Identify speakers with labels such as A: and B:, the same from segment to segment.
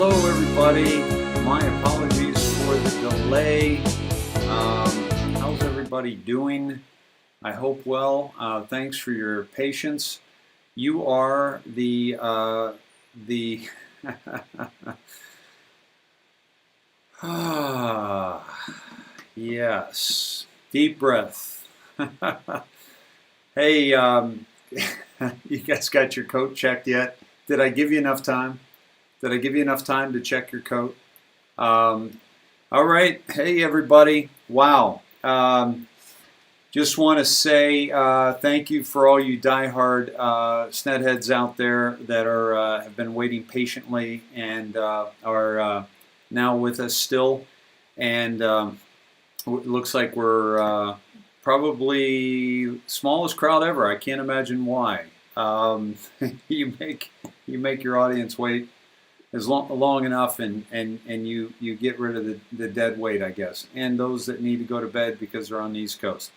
A: Hello everybody, my apologies for the delay. How's everybody doing? I hope well. Thanks for your patience. You are the yes, deep breath. Hey, you guys got your coat checked yet? Did I give you enough time? Did I give you enough time to check your coat? All right. Hey, everybody. Wow. Just want to say thank you for all you diehard Snedheads out there that are have been waiting patiently and are now with us still. And it looks like we're probably smallest crowd ever. I can't imagine why. You make your audience wait as long enough, and you get rid of the dead weight, I guess, and those that need to go to bed because they're on the East Coast.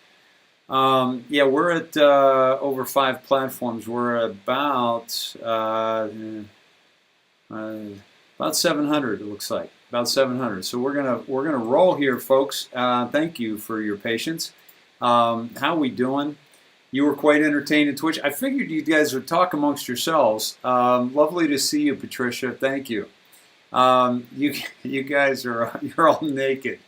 A: Yeah, we're at over 5 platforms. We're about 700. It looks like about 700. So we're gonna roll here, folks. Thank you for your patience. How we doing? You were quite entertained in Twitch. I figured you guys would talk amongst yourselves. Lovely to see you, Patricia. Thank you. You guys you're all naked.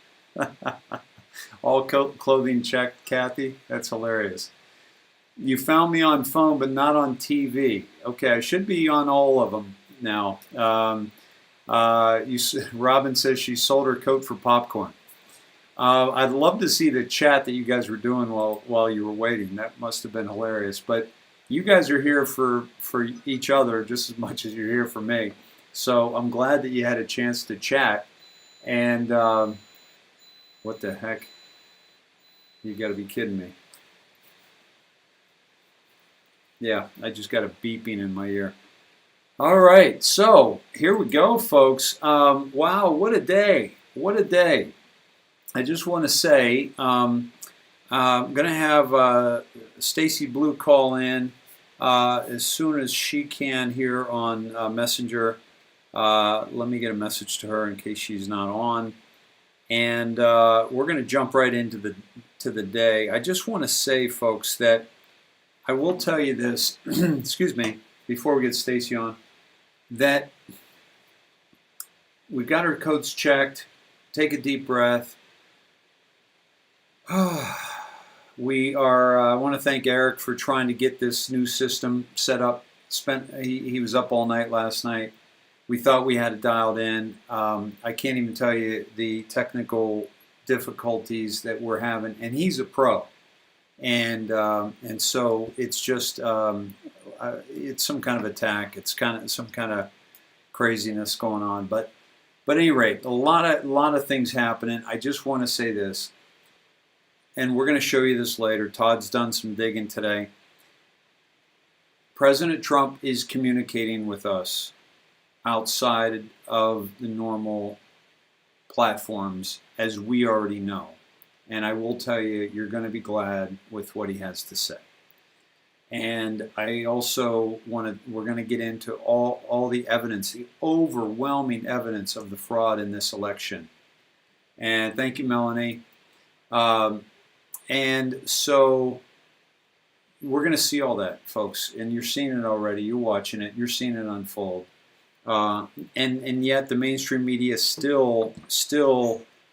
A: All clothing checked, Kathy. That's hilarious. You found me on phone, but not on TV. Okay, I should be on all of them now. Robin says she sold her coat for popcorn. I'd love to see the chat that you guys were doing while you were waiting. That must have been hilarious. But you guys are here for each other just as much as you're here for me. So I'm glad that you had a chance to chat. And what the heck? You got to be kidding me. Yeah, I just got a beeping in my ear. All right, so here we go, folks. Wow, what a day. What a day. I just want to say I'm going to have Stacy Blue call in as soon as she can here on Messenger. Let me get a message to her in case she's not on. And we're going to jump right into the day. I just want to say, folks, that I will tell you this, excuse me, before we get Stacy on, that we've got our codes checked. Take a deep breath. We are. I want to thank Eric for trying to get this new system set up. He was up all night last night. We thought we had it dialed in. I can't even tell you the technical difficulties that we're having. And he's a pro, and so it's just it's some kind of attack. It's kind of some kind of craziness going on. But at any rate, a lot of things happening. I just want to say this. And we're going to show you this later. Todd's done some digging today. President Trump is communicating with us outside of the normal platforms, as we already know. And I will tell you, you're going to be glad with what he has to say. And I also we're going to get into all the evidence, the overwhelming evidence of the fraud in this election. And thank you, Melanie. And so we're going to see all that, folks, and you're seeing it already. You're watching it. You're seeing it unfold. And yet the mainstream media still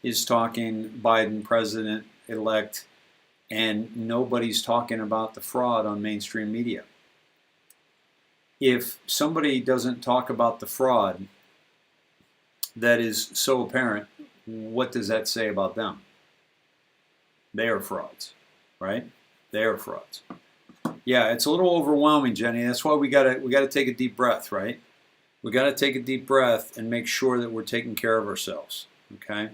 A: is talking Biden president-elect, and nobody's talking about the fraud on mainstream media. If somebody doesn't talk about the fraud that is so apparent, what does that say about them? They are frauds, right? They are frauds. Yeah, it's a little overwhelming, Jenny. That's why we gotta take a deep breath, right? We gotta take a deep breath and make sure that we're taking care of ourselves. Okay.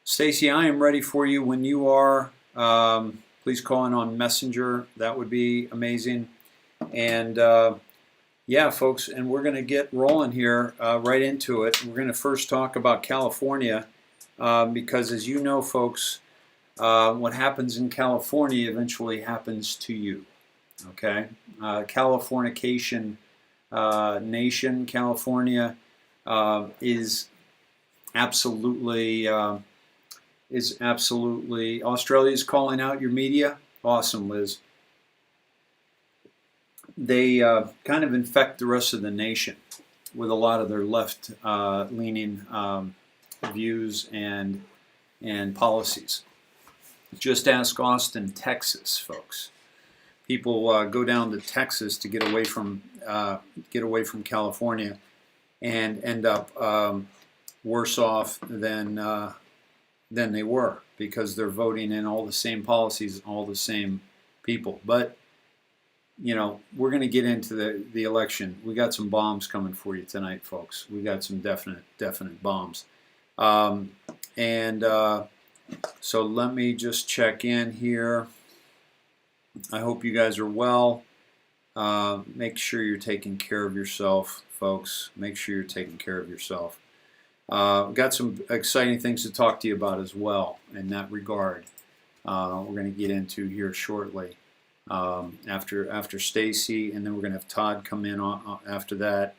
A: Stacy, I am ready for you when you are. Please call in on Messenger. That would be amazing. And yeah, folks, and we're gonna get rolling here right into it. We're gonna first talk about California. Because as you know, folks, what happens in California eventually happens to you. Okay? Californication nation, California, is absolutely Australia's calling out your media. Awesome, Liz. They kind of infect the rest of the nation with a lot of their left-leaning views and policies. Just ask Austin, Texas, folks. People go down to Texas to get away from California, and end up worse off than they were, because they're voting in all the same policies, all the same people. But we're going to get into the election. We got some bombs coming for you tonight, folks. We got some definite bombs. So let me just check in here. I hope you guys are well. Make sure you're taking care of yourself, folks. Make sure you're taking care of yourself. Got some exciting things to talk to you about as well in that regard. We're going to get into here shortly. After Stacy, and then we're going to have Todd come in after that.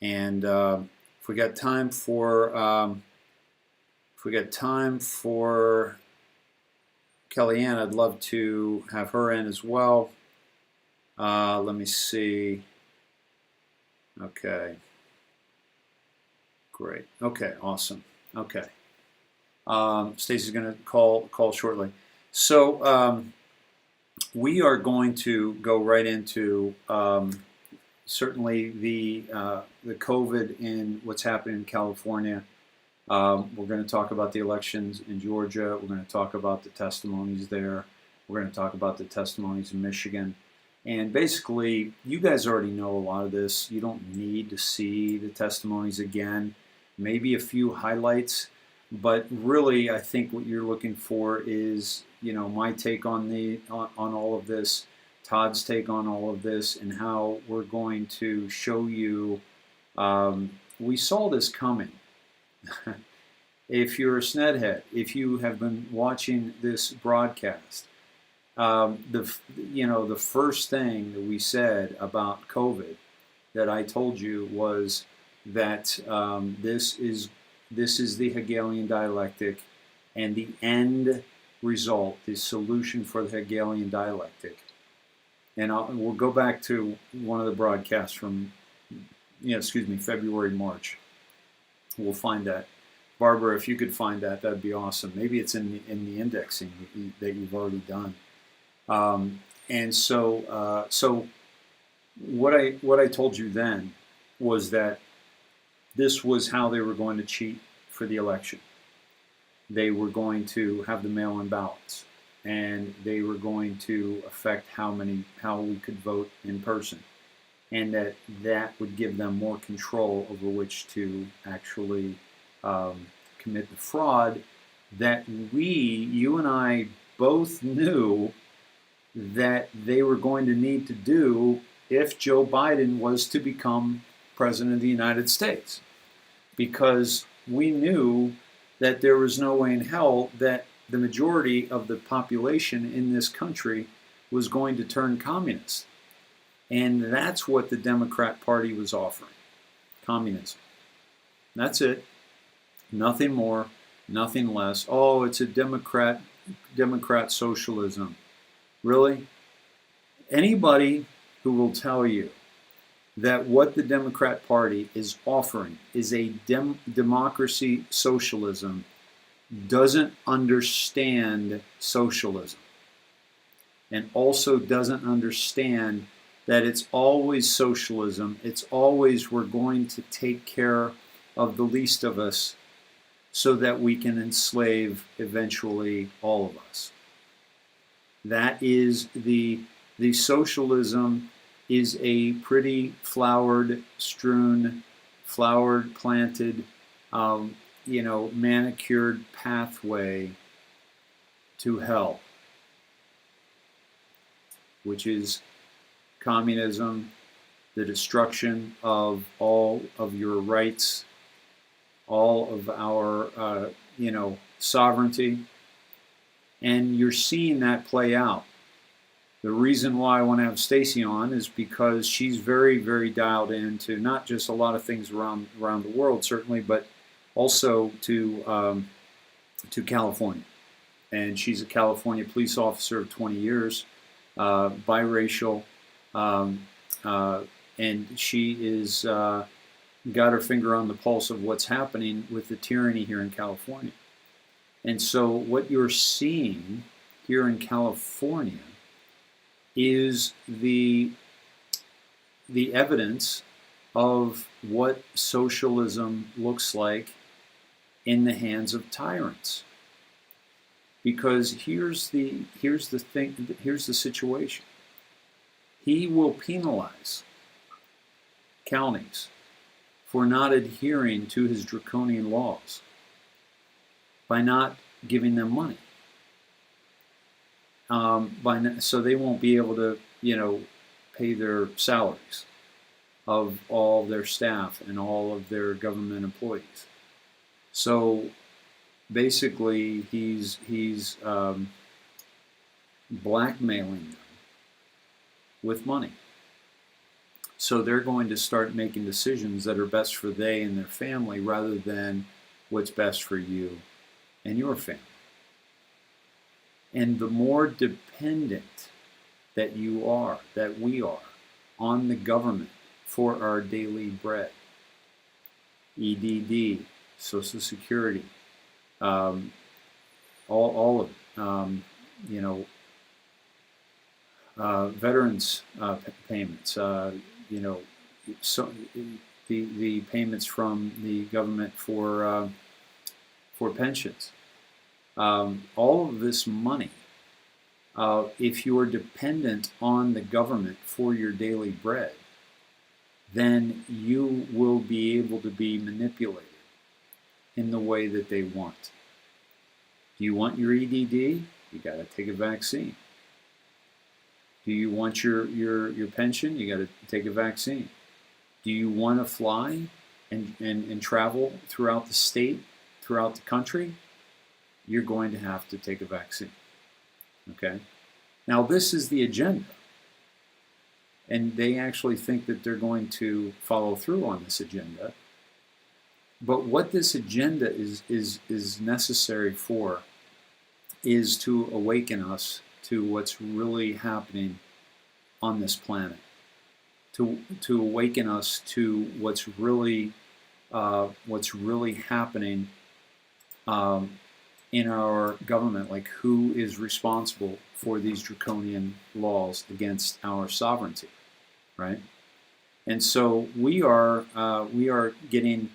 A: And if we got time for Kellyanne, I'd love to have her in as well. Let me see. Okay. Great. Okay. Awesome. Okay. Stacy's going to call shortly. So we are going to go right into certainly the COVID and what's happening in California. We're going to talk about the elections in Georgia. We're going to talk about the testimonies there. We're going to talk about the testimonies in Michigan. And basically, you guys already know a lot of this. You don't need to see the testimonies again. Maybe a few highlights. But really, I think what you're looking for is, my take on all of this, Todd's take on all of this, and how we're going to show you. We saw this coming. If you're a Snedhead, if you have been watching this broadcast, the first thing that we said about COVID that I told you was that this is the Hegelian dialectic, and the end result, the solution for the Hegelian dialectic. And we'll go back to one of the broadcasts from, February, March. We'll find that. Barbara, if you could find that, that'd be awesome. Maybe it's in the indexing that you've already done. So what I told you then was that this was how they were going to cheat for the election. They were going to have the mail-in ballots, and they were going to affect how we could vote in person, and that would give them more control over which to actually commit the fraud that you and I both knew that they were going to need to do if Joe Biden was to become president of the United States. Because we knew that there was no way in hell that the majority of the population in this country was going to turn communist. And that's what the Democrat Party was offering. Communism. That's it. Nothing more, nothing less. Oh, it's a Democrat socialism. Really? Anybody who will tell you that what the Democrat Party is offering is a democracy socialism doesn't understand socialism, and also doesn't understand that it's always socialism. It's always, we're going to take care of the least of us so that we can enslave eventually all of us. That is the socialism is a pretty flowered, strewn, flowered, planted, manicured pathway to hell, which is communism, the destruction of all of your rights, all of our, sovereignty. And you're seeing that play out. The reason why I want to have Stacy on is because she's very, very dialed into not just a lot of things around the world, certainly, but also to California. And she's a California police officer of 20 years, biracial, and she is got her finger on the pulse of what's happening with the tyranny here in California. And so what you're seeing here in California is the evidence of what socialism looks like in the hands of tyrants. Because here's the situation. He will penalize counties for not adhering to his draconian laws by not giving them money. So they won't be able to, pay their salaries of all their staff and all of their government employees. So basically, he's blackmailing them with money. So they're going to start making decisions that are best for they and their family rather than what's best for you and your family. And the more dependent that we are on the government for our daily bread, EDD, Social Security, all of it, veterans payments, so the payments from the government for pensions. All of this money, if you are dependent on the government for your daily bread, then you will be able to be manipulated in the way that they want. Do you want your EDD? You got to take a vaccine. Do you want your pension? You got to take a vaccine. Do you want to fly and travel throughout the state, throughout the country? You're going to have to take a vaccine. Okay? Now, this is the agenda. And they actually think that they're going to follow through on this agenda. But what this agenda is necessary for is to awaken us to what's really happening on this planet. To awaken us to what's really happening in our government, like who is responsible for these draconian laws against our sovereignty, right? And so we are getting,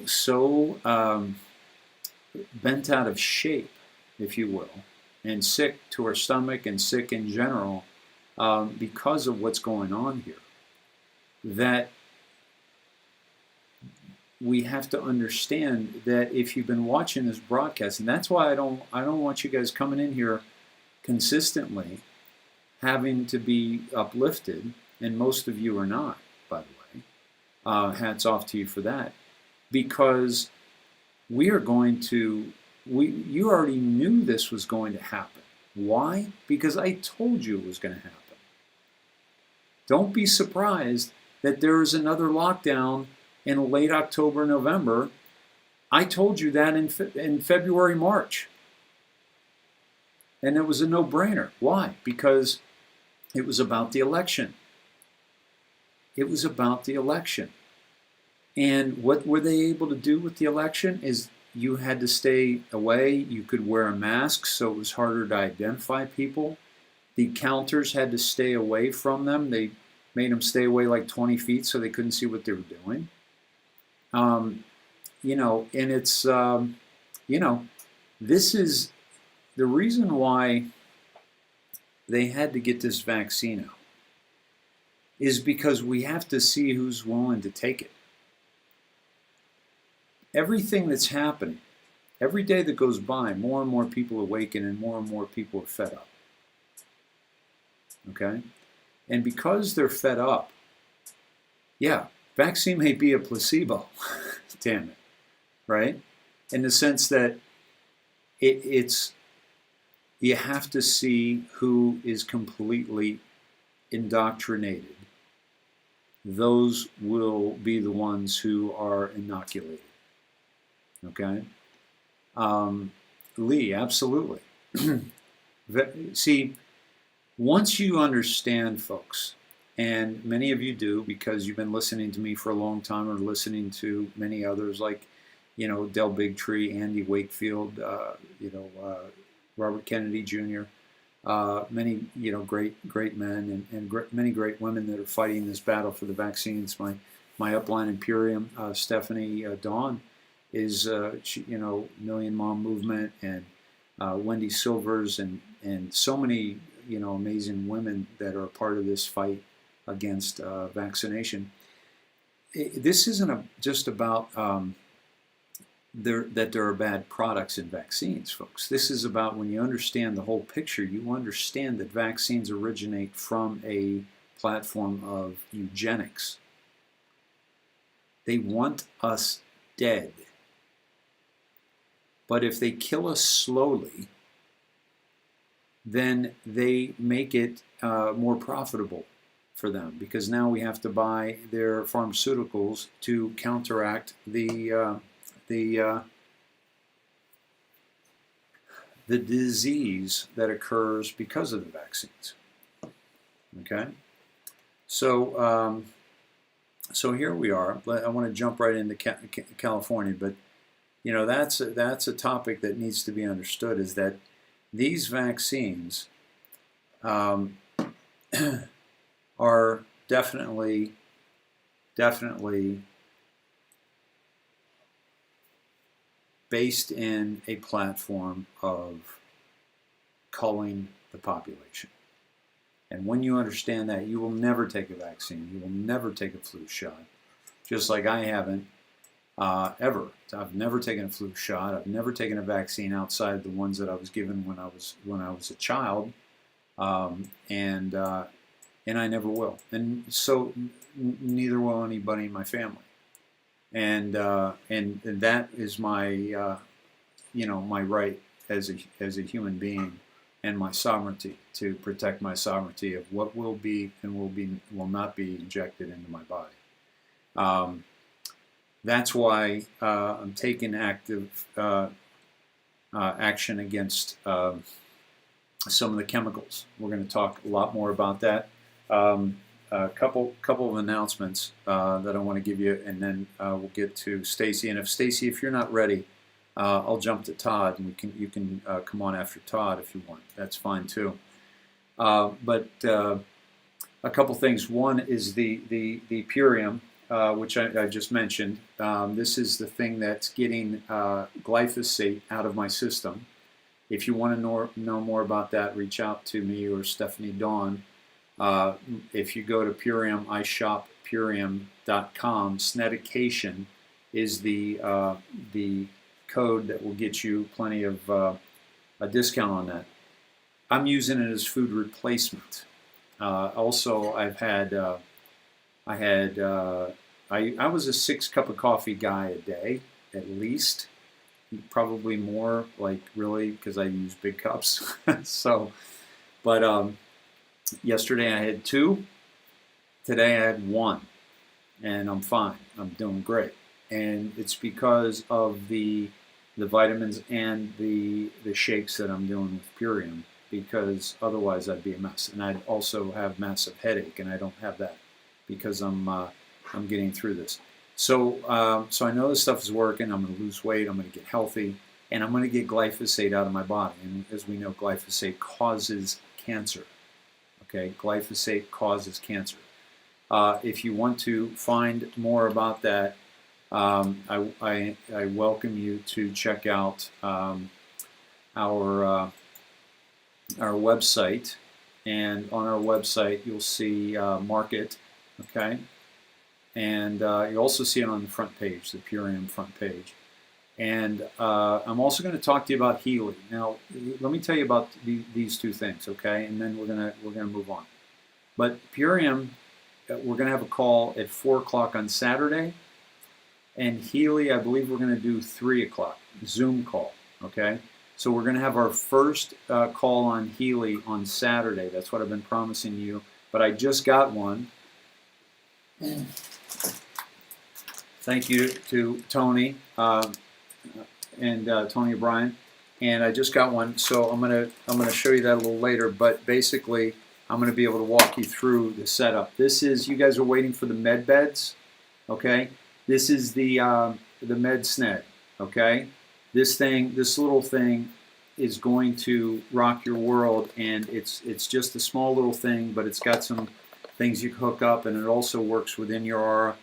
A: so bent out of shape, if you will, and sick to our stomach and sick in general because of what's going on here, that we have to understand that if you've been watching this broadcast, and that's why I don't want you guys coming in here consistently having to be uplifted, and most of you are not, by the way. Hats off to you for that, because we are going to. You already knew this was going to happen. Why? Because I told you it was going to happen. Don't be surprised that there is another lockdown in late October, November. I told you that in February, March. And it was a no-brainer. Why? Because it was about the election. It was about the election. And what were they able to do with the election is you had to stay away. You could wear a mask, so it was harder to identify people. The counters had to stay away from them. They made them stay away like 20 feet so they couldn't see what they were doing. And it's, this is the reason why they had to get this vaccine out, is because we have to see who's willing to take it. Everything that's happening, every day that goes by, more and more people awaken and more people are fed up. Okay? And because they're fed up, yeah, vaccine may be a placebo, damn it, right? In the sense that it's you have to see who is completely indoctrinated. Those will be the ones who are inoculated. Okay? Lee, absolutely. See, once you understand, folks, and many of you do because you've been listening to me for a long time or listening to many others like, Del Bigtree, Andy Wakefield, Robert Kennedy Jr., many, great men and many great women that are fighting this battle for the vaccines. My upline Imperium, Stephanie Dawn, is, Million Mom Movement, and Wendy Silvers, and so many, amazing women that are a part of this fight against vaccination. This isn't just about that there are bad products in vaccines, folks. This is about, when you understand the whole picture, you understand that vaccines originate from a platform of eugenics. They want us dead. But if they kill us slowly, then they make it more profitable for them, because now we have to buy their pharmaceuticals to counteract the disease that occurs because of the vaccines. Okay, so here we are. I want to jump right into California, but that's a topic that needs to be understood. Is that these vaccines are definitely based in a platform of culling the population. And when you understand that, you will never take a vaccine. You will never take a flu shot. Just like I haven't ever. I've never taken a flu shot. I've never taken a vaccine outside the ones that I was given when I was a child, and I never will. And so neither will anybody in my family. And that is my my right as a human being, and my sovereignty, to protect my sovereignty of what will be and will not be injected into my body. That's why I'm taking active action against some of the chemicals. We're going to talk a lot more about that. A couple of announcements that I want to give you, and then we'll get to Stacy. And if you're not ready, I'll jump to Todd, and you can come on after Todd if you want. That's fine too. But a couple things. One is the Purium, which I just mentioned. This is the thing that's getting glyphosate out of my system. If you want to know more about that, reach out to me or Stephanie Dawn. If you go to Purium, ishoppurium.com, Snedecation is the code that will get you plenty of a discount on that. I'm using it as food replacement. Also, I was a 6 cup of coffee guy a day, at least. Probably more, like, really, because I use big cups. Yesterday I had 2. Today I had 1, and I'm fine. I'm doing great, and it's because of the vitamins and the shakes that I'm doing with Purium, because otherwise I'd be a mess, and I'd also have massive headache, and I don't have that because I'm getting through this. So I know this stuff is working. I'm going to lose weight. I'm going to get healthy, and I'm going to get glyphosate out of my body. And as we know, glyphosate causes cancer. Okay, glyphosate causes cancer. If you want to find more about that, I welcome you to check out our website. And on our website, you'll see market. Okay. And you also see it on the front page, the Purium front page. And I'm also going to talk to you about Healy. Now, let me tell you about these 2 things, okay? And then we're gonna move on. But Purium, we're going to have a call at 4 o'clock on Saturday, and Healy, I believe we're going to do 3 o'clock Zoom call, okay? So we're going to have our first call on Healy on Saturday. That's what I've been promising you. But I just got one. Thank you to Tony and Tony O'Brien. And I just got one, so I'm gonna show you that a little later. But basically, I'm gonna be able to walk you through the setup. This is, you guys are waiting for the med beds, okay? This is the med sned, okay? This little thing is going to rock your world, and it's just a small little thing, but it's got some things you can hook up, and it also works within your aura.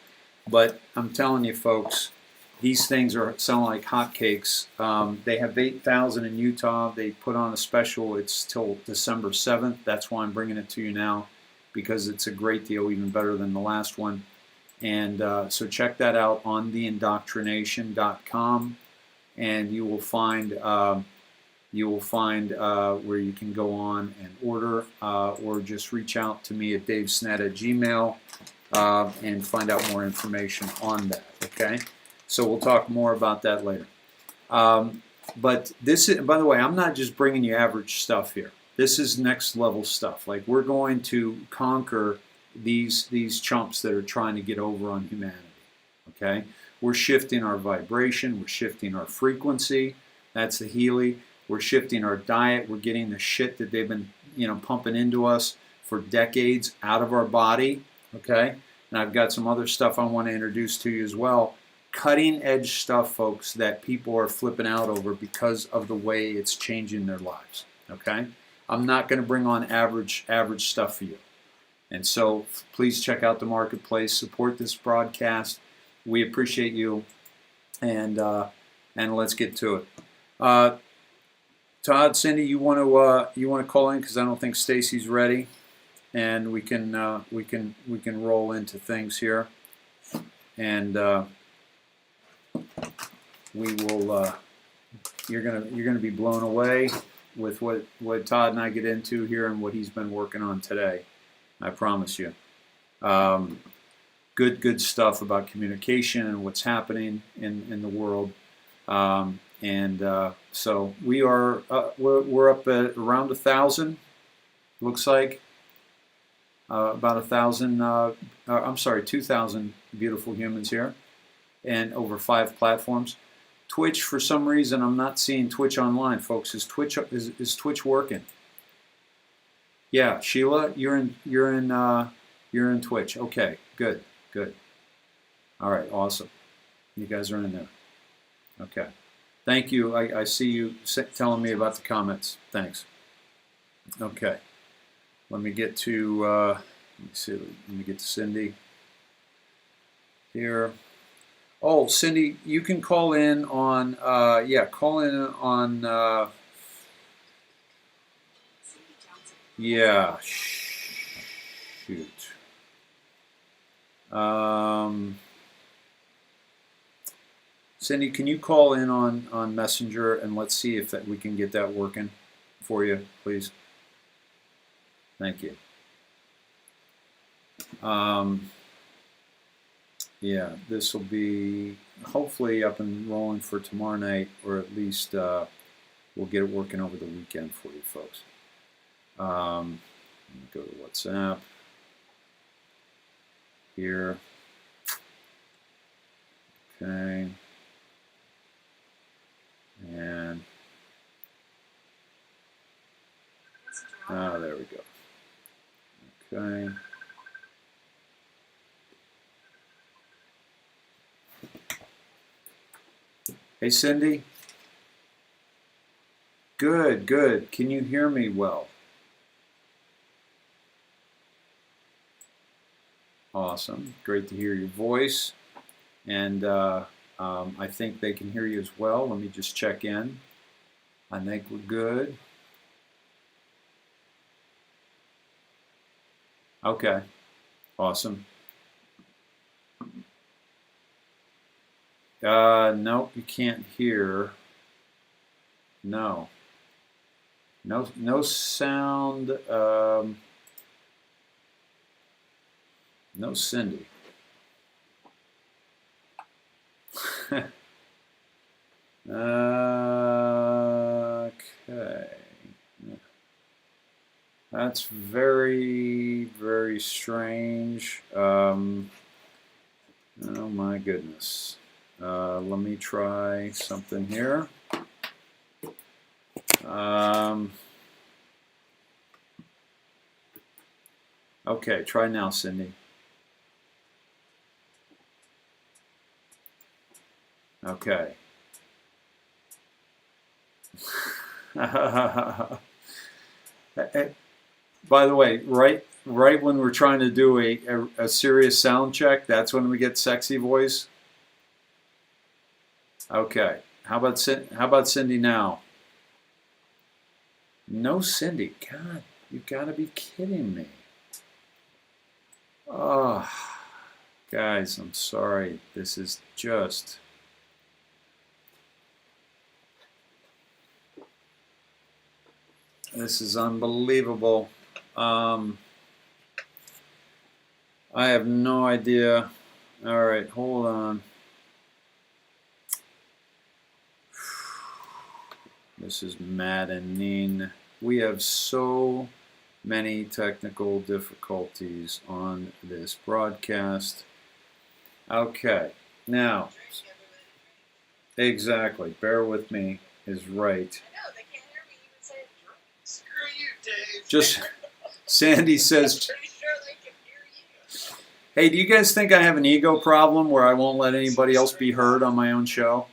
A: But I'm telling you, folks, these things are selling like hotcakes. They have 8,000 in Utah. They put on a special. It's till December 7th. That's why I'm bringing it to you now, because it's a great deal, even better than the last one. And so check that out on theindoctrination.com, and you will find where you can go on and order, or just reach out to me at DavidSnedeker@gmail and find out more information on that. Okay. So we'll talk more about that later. But this is, by the way, I'm not just bringing you average stuff here. This is next level stuff. Like, we're going to conquer these chumps that are trying to get over on humanity. Okay? We're shifting our vibration. We're shifting our frequency. That's the Healy. We're shifting our diet. We're getting the shit that they've been, pumping into us for decades out of our body. Okay? And I've got some other stuff I want to introduce to you as well. Cutting edge stuff, folks, that people are flipping out over because of the way it's changing their lives. Okay? I'm not going to bring on average stuff for you. And so please check out the marketplace, support this broadcast. We appreciate you, and let's get to it. Todd, Cindy, you want to call in, because I don't think Stacy's ready, and we can roll into things here, and we will. You're gonna be blown away with what Todd and I get into here and what he's been working on today. I promise you. Good stuff about communication and what's happening in the world. So we're up at around 1,000. Looks like about 1,000. I'm sorry, 2,000 beautiful humans here, and over 5 platforms. Twitch, for some reason, I'm not seeing Twitch online, folks. Is Twitch working? Yeah, Sheila, you're in Twitch. Okay, good. All right, awesome. You guys are in there. Okay, thank you. I see you telling me about the comments. Thanks. Okay, let me get to let me get to Cindy here. Oh, Cindy, you can call in on call in on shoot. Cindy, can you call in on Messenger, and let's see if we can get that working for you, please? Thank you. Yeah, this will be hopefully up and rolling for tomorrow night, or at least we'll get it working over the weekend for you folks. Let me go to WhatsApp here. Okay. And there we go. Okay. Hey, Cindy. Good. Can you hear me well? Awesome. Great to hear your voice. And I think they can hear you as well. Let me just check in. I think we're good. Okay. Awesome. Nope, you can't hear. No sound. No Cindy. That's very, very strange. Oh my goodness. Let me try something here. Okay, try now, Cindy. Okay. By the way, right when we're trying to do a serious sound check, that's when we get sexy voice. Okay. How about Cindy now? No Cindy. God, you gotta be kidding me. Oh, guys, I'm sorry. This is just... This is unbelievable. I have no idea. All right, hold on. This is maddening. We have so many technical difficulties on this broadcast. Okay, now, exactly, bear with me is right. Just Sandy says, hey, do you guys think I have an ego problem where I won't let anybody else be heard on my own show?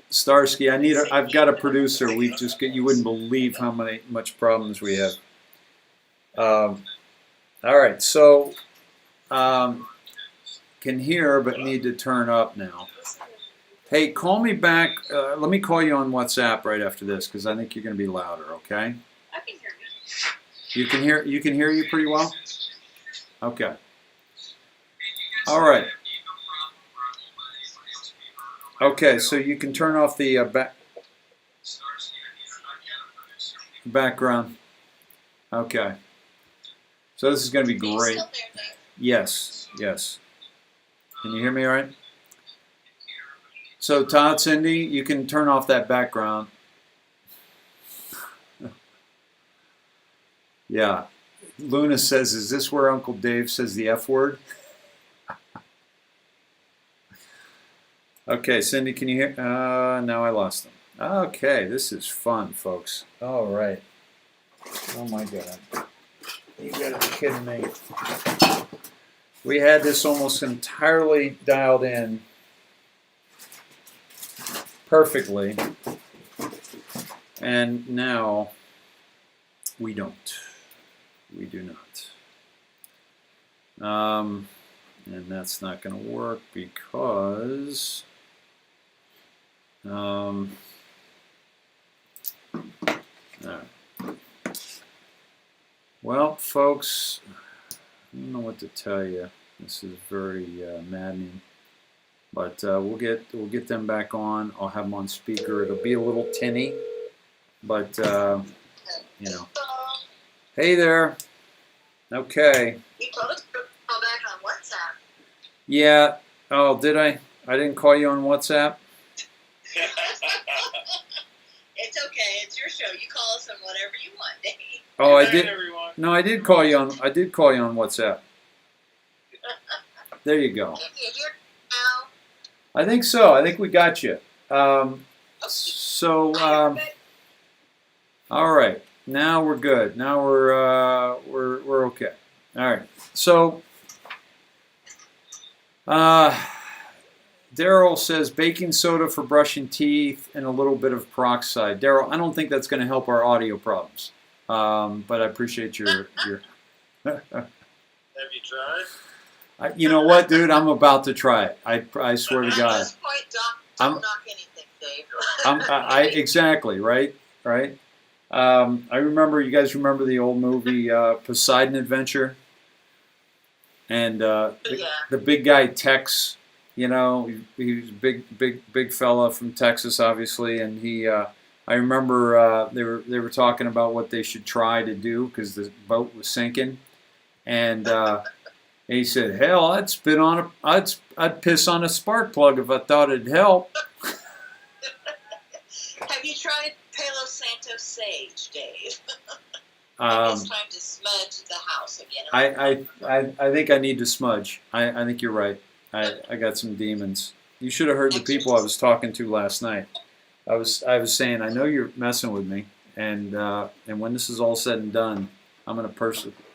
A: Starsky, I've got a producer. You wouldn't believe how much problems we have. All right, so can hear but need to turn up now. Hey, call me back. Let me call you on WhatsApp right after this because I think you're going to be louder. Okay?
B: I can hear you.
A: You can hear you pretty well. Okay. All right. Okay, so you can turn off the background. Okay. So this is going to be great. Yes, yes. Can you hear me all right? So Todd, Cindy, you can turn off that background. Yeah. Luna says, is this where Uncle Dave says the F word? Okay, Cindy, can you hear? Now I lost them. Okay, this is fun, folks. All right. Oh my God. You gotta be kidding me. We had this almost entirely dialed in perfectly, and now we don't. We do not. And that's not going to work because all right. Well, folks, I don't know what to tell you. This is very maddening. But we'll get them back on. I'll have them on speaker. It'll be a little tinny, but you know. Hey there. Okay.
B: You told us to call back on WhatsApp.
A: Yeah. Oh, did I? I didn't call you on WhatsApp.
B: It's okay. It's your show. You call us on whatever you want, Dave.
A: Oh, I did. No, I did call you on. I did call you on WhatsApp. There you go. I think so. I think we got you. So, all right. Now we're good. Now we're okay. All right. So, Daryl says baking soda for brushing teeth and a little bit of peroxide. Daryl, I don't think that's going to help our audio problems. But I appreciate your.
C: Have you tried?
A: You know what, dude? I'm about to try it. I swear to God.
B: At this point, don't knock anything, Dave.
A: Exactly, right? Right? I remember, you guys remember the old movie Poseidon Adventure? And the big guy Tex, you know, he was a big fella from Texas, obviously, and he, I remember they were talking about what they should try to do because the boat was sinking, and he said, "Hell, I'd piss on a spark plug if I thought it'd help."
B: Have you tried Palo Santo Sage, Dave? Maybe
A: Um,
B: it's time to smudge the house again.
A: I think I need to smudge. I think you're right. I got some demons. You should have heard the people I was talking to last night. I was saying, I know you're messing with me, and when this is all said and done, I'm gonna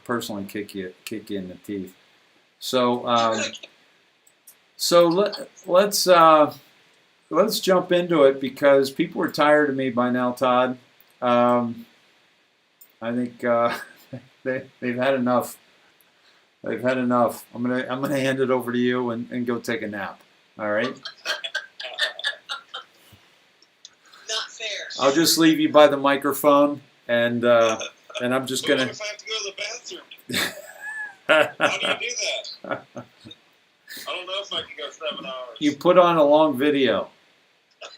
A: personally kick you in the teeth. So let's jump into it because people are tired of me by now, Todd. I think they've had enough. They've had enough. I'm gonna hand it over to you and go take a nap. All right.
B: Not fair.
A: I'll just leave you by the microphone, and I'm just
C: But
A: gonna.
C: what if I have to go to the bathroom? How do you do that? I don't know if I can go 7 hours.
A: You put on a long video.
B: That's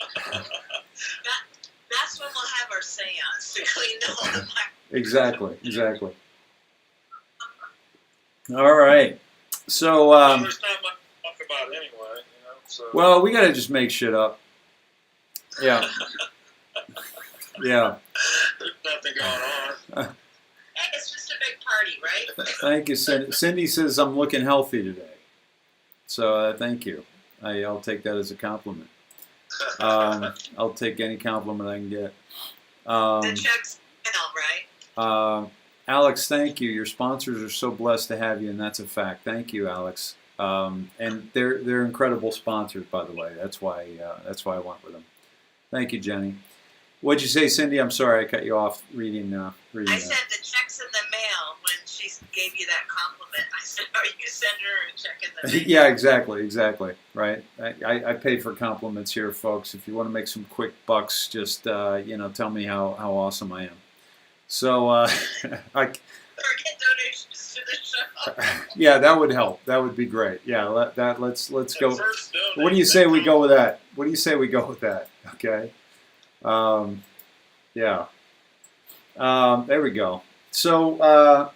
B: when we'll have our seance to clean all the microphones.
A: Exactly. All right. So,
C: There's not much to talk about anyway, so.
A: well, we got to just make shit up. Yeah. Yeah.
C: There's nothing going on.
B: It's just a big party, right?
A: Thank you, Cindy. Cindy says I'm looking healthy today. So, thank you. I'll take that as a compliment. I'll take any compliment I can get.
B: The check's out, right?
A: Alex, thank you. Your sponsors are so blessed to have you, and that's a fact. Thank you, Alex. And they're incredible sponsors, by the way. That's why I went with them. Thank you, Jenny. What'd you say, Cindy? I'm sorry, I cut you off reading.
B: I said the check's in the mail when she gave you that compliment. I said, "Are you sending her a check in the mail?"
A: Yeah, exactly. Right. I pay for compliments here, folks. If you want to make some quick bucks, just tell me how awesome I am. So
B: Or get donations to the show.
A: yeah, that would help. That would be great. Yeah, let's go.
C: First
A: What do you say we go with that? What do you say we go with that? Okay. Yeah. There we go. So,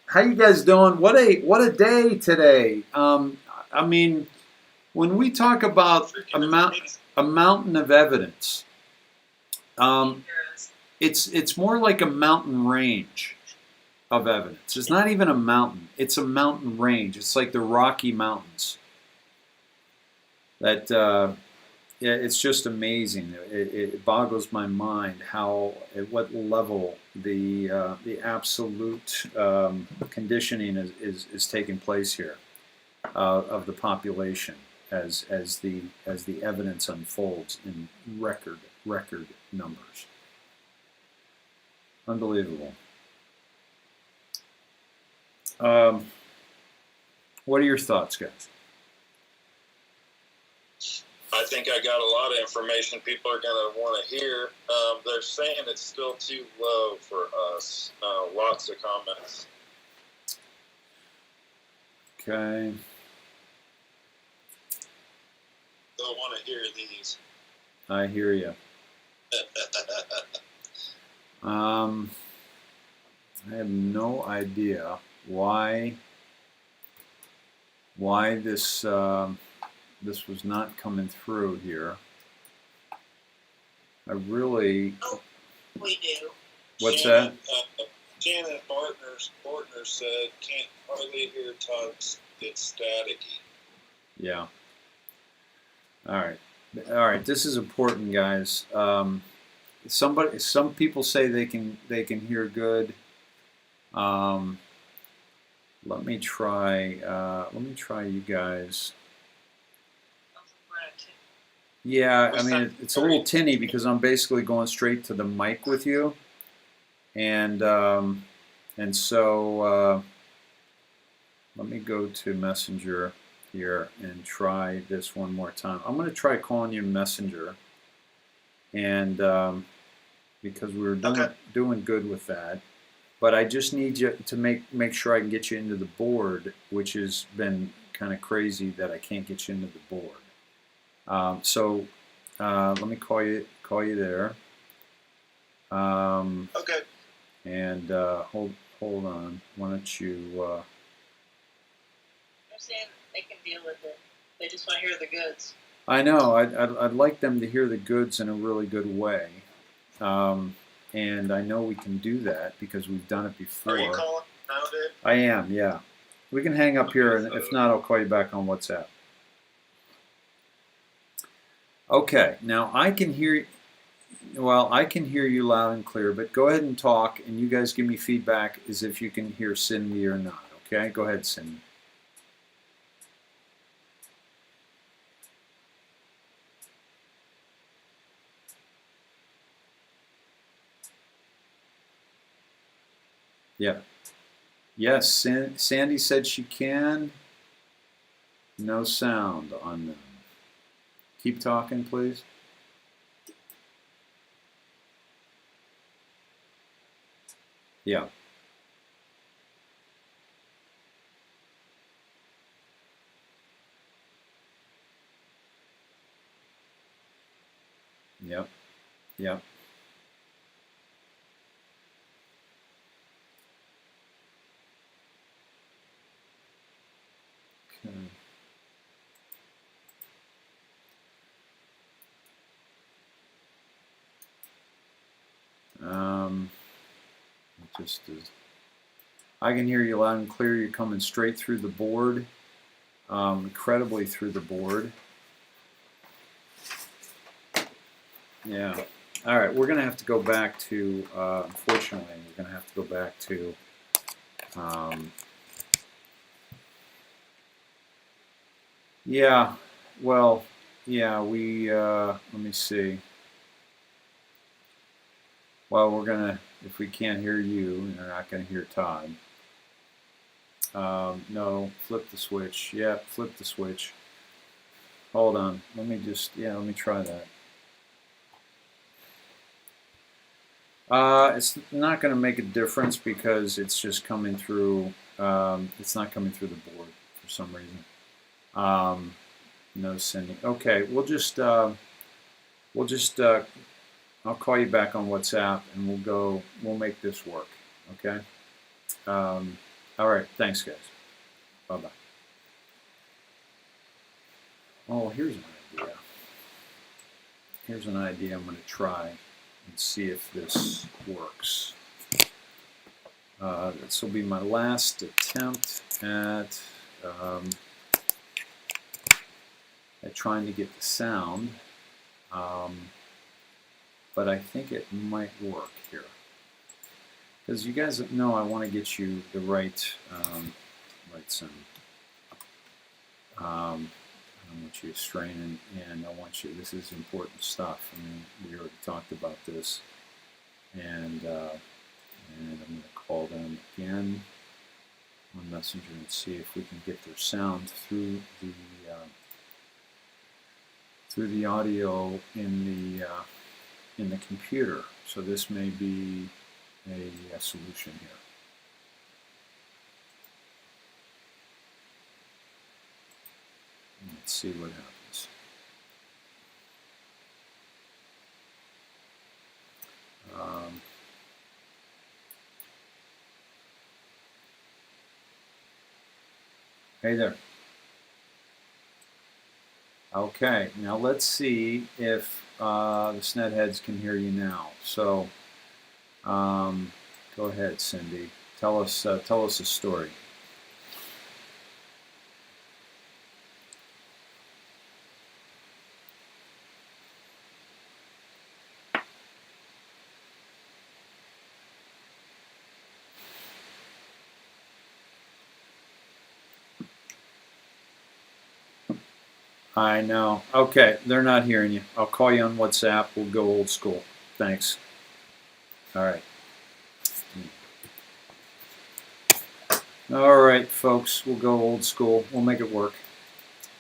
A: how you guys doing? What a day today. I mean, when we talk about a mountain of evidence, it's more like a mountain range of evidence. It's not even a mountain. It's a mountain range. It's like the Rocky Mountains. That yeah, it's just amazing. It boggles my mind at what level the absolute conditioning is taking place here of the population as the evidence unfolds in record numbers. Unbelievable. What are your thoughts, guys?
C: I think I got a lot of information people are going to want to hear. They're saying it's still too low for us. Lots of comments.
A: Okay.
C: They'll want to hear these.
A: I hear you. I have no idea why this this was not coming through here. I really.
B: Oh, we do.
A: What's
C: Janet,
A: that?
C: Janet Bartner said, can't hardly hear Todd's. It's staticky.
A: Yeah. All right. This is important, guys. Some people say they can hear good. Let me try you guys. Yeah, I mean it's a little tinny because I'm basically going straight to the mic with you, and so let me go to Messenger here and try this one more time. I'm going to try calling you Messenger, and because we were doing good with that, but I just need you to make sure I can get you into the board, which has been kind of crazy that I can't get you into the board. So let me call you there.
C: Okay.
A: And hold on. Why don't you?
B: I'm saying they can deal with it. They just want to hear the goods.
A: I know. I'd like them to hear the goods in a really good way. and I know we can do that because we've done it before.
C: Are you calling now, Dave?
A: I am, yeah. We can hang up here, and if not, I'll call you back on WhatsApp. Okay, now I can hear. Well, I can hear you loud and clear, but go ahead and talk, and you guys give me feedback as if you can hear Cindy or not. Okay, go ahead, Cindy. Yeah. Yes, Sandy said she can. No sound on them. Keep talking, please. Yeah. Yep. Yep. Okay. Just as I can hear you loud and clear. You're coming straight through the board, incredibly through the board. Yeah. All right. We're gonna have to go back to. Unfortunately, we're gonna have to go back to. Yeah. Well. Yeah. We. Let me see. Well, we're gonna. If we can't hear you, we're not gonna hear Todd. No. Flip the switch. Yeah. Flip the switch. Hold on. Let me just. Yeah. Let me try that. It's not going to make a difference because it's just coming through. It's not coming through the board for some reason. No sending. Okay, we'll just. I'll call you back on WhatsApp and we'll go. We'll make this work. Okay. All right. Thanks, guys. Bye bye. Oh, here's an idea. Here's an idea I'm going to try and see if this works. This will be my last attempt at trying to get the sound, but I think it might work here. Because you guys know I want to get you the right sound. I don't want you to strain, and I want you. This is important stuff. I mean, we already talked about this, and I'm going to call them again on Messenger and see if we can get their sound through the audio in the computer. So this may be a solution here. Let's see what happens. Hey there. Okay, now let's see if the Snedheads can hear you now. So, go ahead, Cindy. Tell us a story. I know. Okay, they're not hearing you. I'll call you on WhatsApp. We'll go old school. Thanks. All right. All right, folks. We'll go old school. We'll make it work.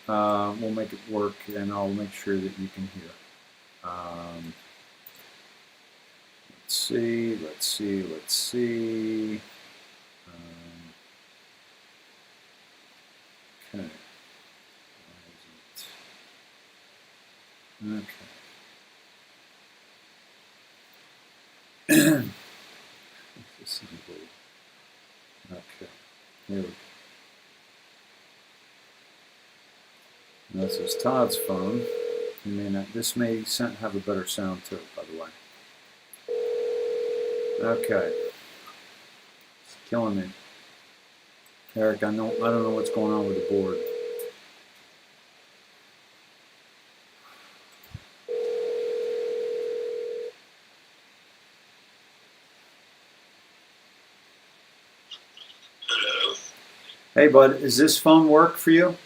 A: We'll make it work, and I'll make sure that you can hear. Let's see. Let's see. Let's see. Okay. Okay. Okay. Here we go. This is Todd's phone. You may not. This may have a better sound to it, by the way. Okay. It's killing me. Eric, I don't know what's going on with the board.
C: Hello.
A: Hey, bud, is this phone work for you?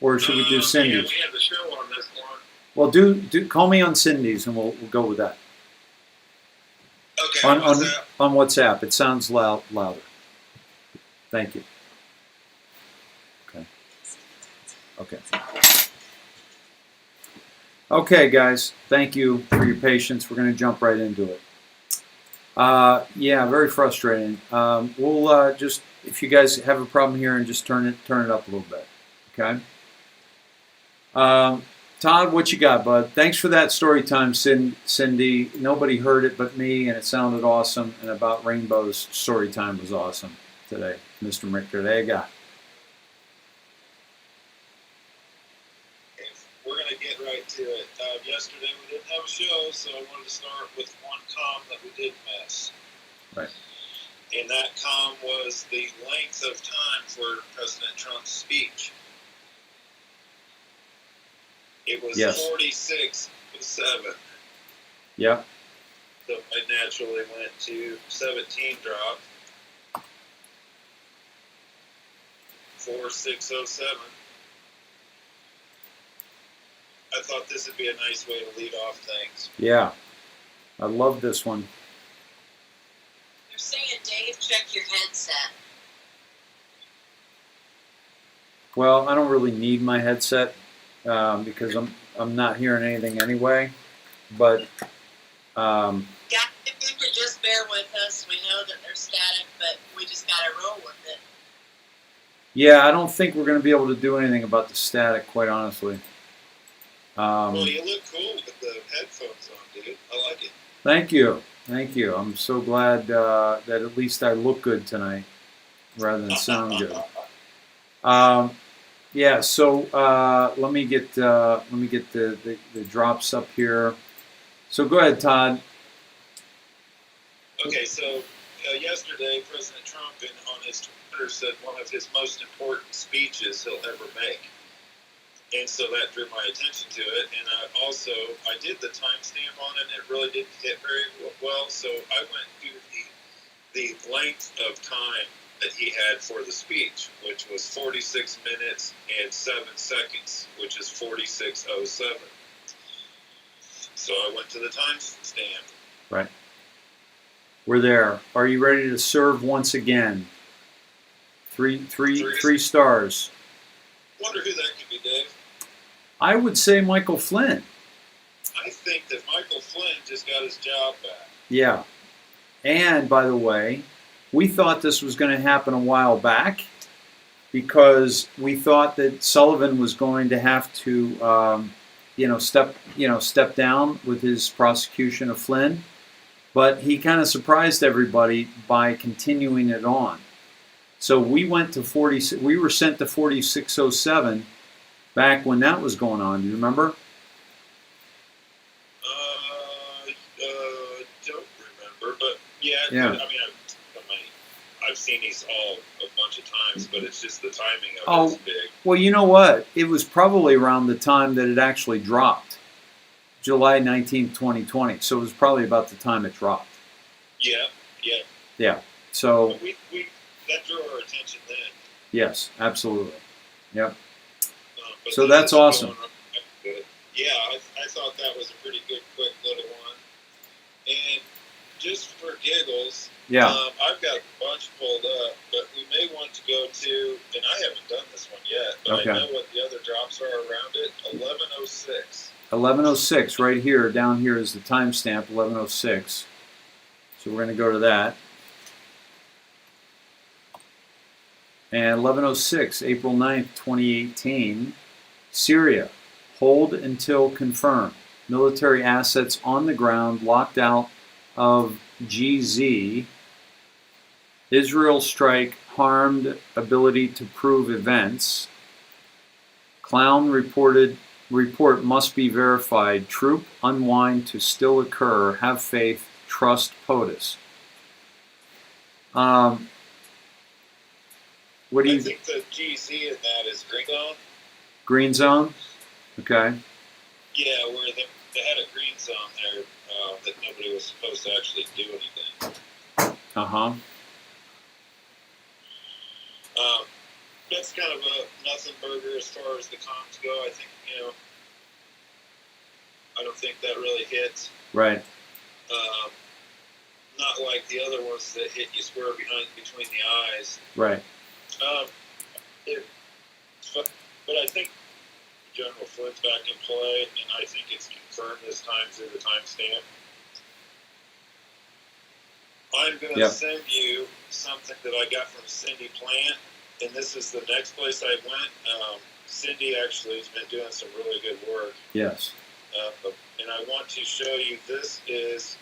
A: Or should we do
C: Yeah,
A: Cindy's?
C: we have the show on this one.
A: Well, do call me on Cindy's and we'll go with that.
C: Okay,
A: On
C: WhatsApp.
A: on WhatsApp. It sounds louder. Thank you. Okay. Okay. Okay, guys. Thank you for your patience. We're going to jump right into it. Yeah, very frustrating. We'll just, if you guys have a problem here, and just turn it up a little bit. Okay. Todd, what you got, bud? Thanks for that story time, Cindy. Nobody heard it but me, and it sounded awesome. And about rainbows, story time was awesome today, Mr. McDerega.
C: We're going to get right to it. Yesterday we didn't have a show, so I wanted to start with one comm that we did miss.
A: Right.
C: And that comm was the length of time for President Trump's speech. It was
A: Yes.
C: 46:07.
A: Yep.
C: So I naturally went to 17 drop. 46:07. I thought this would be a nice way to lead off things.
A: Yeah. I love this one.
B: They're saying, Dave, check your headset.
A: Well, I don't really need my headset because I'm not hearing anything anyway. But
B: Yeah, if you could just bear with us. We know that they're static, but we just got to roll with it.
A: yeah, I don't think we're going to be able to do anything about the static, quite honestly.
C: Well, you look cool with the headphones on, dude. I like it.
A: Thank you. Thank you. I'm so glad that at least I look good tonight rather than sound good. Yeah, so let me get the drops up here. So go ahead, Todd.
C: Okay, so yesterday, President Trump on his Twitter said one of his most important speeches he'll ever make. And so that drew my attention to it. And I did the timestamp on it, and it really didn't hit very well. So I went through the length of time that he had for the speech, which was 46 minutes and 7 seconds, which is 46:07. So I went to the timestamp.
A: Right. We're there. Are you ready to serve once again? Three stars.
C: Wonder who that could be, Dave.
A: I would say Michael Flynn.
C: I think that Michael Flynn just got his job back.
A: Yeah. And by the way, we thought this was going to happen a while back because we thought that Sullivan was going to have to, step down with his prosecution of Flynn. But he kind of surprised everybody by continuing it on. So we went to we were sent to 46:07 back when that was going on. Do you remember?
C: Don't remember, but yeah.
A: Yeah.
C: I've seen these all a bunch of times, but it's just the timing of
A: Oh,
C: it's big.
A: Well, you know what? It was probably around the time that it actually dropped, July 19th, 2020. So it was probably about the time it dropped.
C: Yeah.
A: Yeah. So
C: But we that drew our attention then.
A: yes, absolutely. Yep.
C: But
A: So
C: this
A: that's
C: is
A: awesome.
C: going good. Yeah, I thought that was a pretty good, quick little one. And just for giggles,
A: Yeah.
C: I've got a bunch pulled up, but we may want to go to, and I haven't done this one yet, but
A: Okay.
C: I know what the other drops are around it, 11:06.
A: 11:06 right here. Down here is the timestamp, 11:06. So we're going to go to that. And 11:06, April 9th, 2018, Syria, hold until confirmed. Military assets on the ground locked out of GZ. Israel strike harmed ability to prove events. Clown report must be verified. Troop unwind to still occur. Have faith. Trust POTUS. What do
C: I
A: you
C: think the GZ in that is green zone.
A: green zone? Okay.
C: Yeah, where they had a green zone there that nobody was supposed to actually do anything.
A: Uh-huh.
C: That's kind of a nothing burger as far as the comms go. I think, I don't think that really hits.
A: Right.
C: Not like the other ones that hit you square between the eyes.
A: Right.
C: But I think General Flynn's back in play, and I think it's confirmed this time through the timestamp. I'm going to send you something that I got from Cindy Plant, and this is the next place I went. Cindy actually has been doing some really good work.
A: Yes.
C: And I want to show you, this is,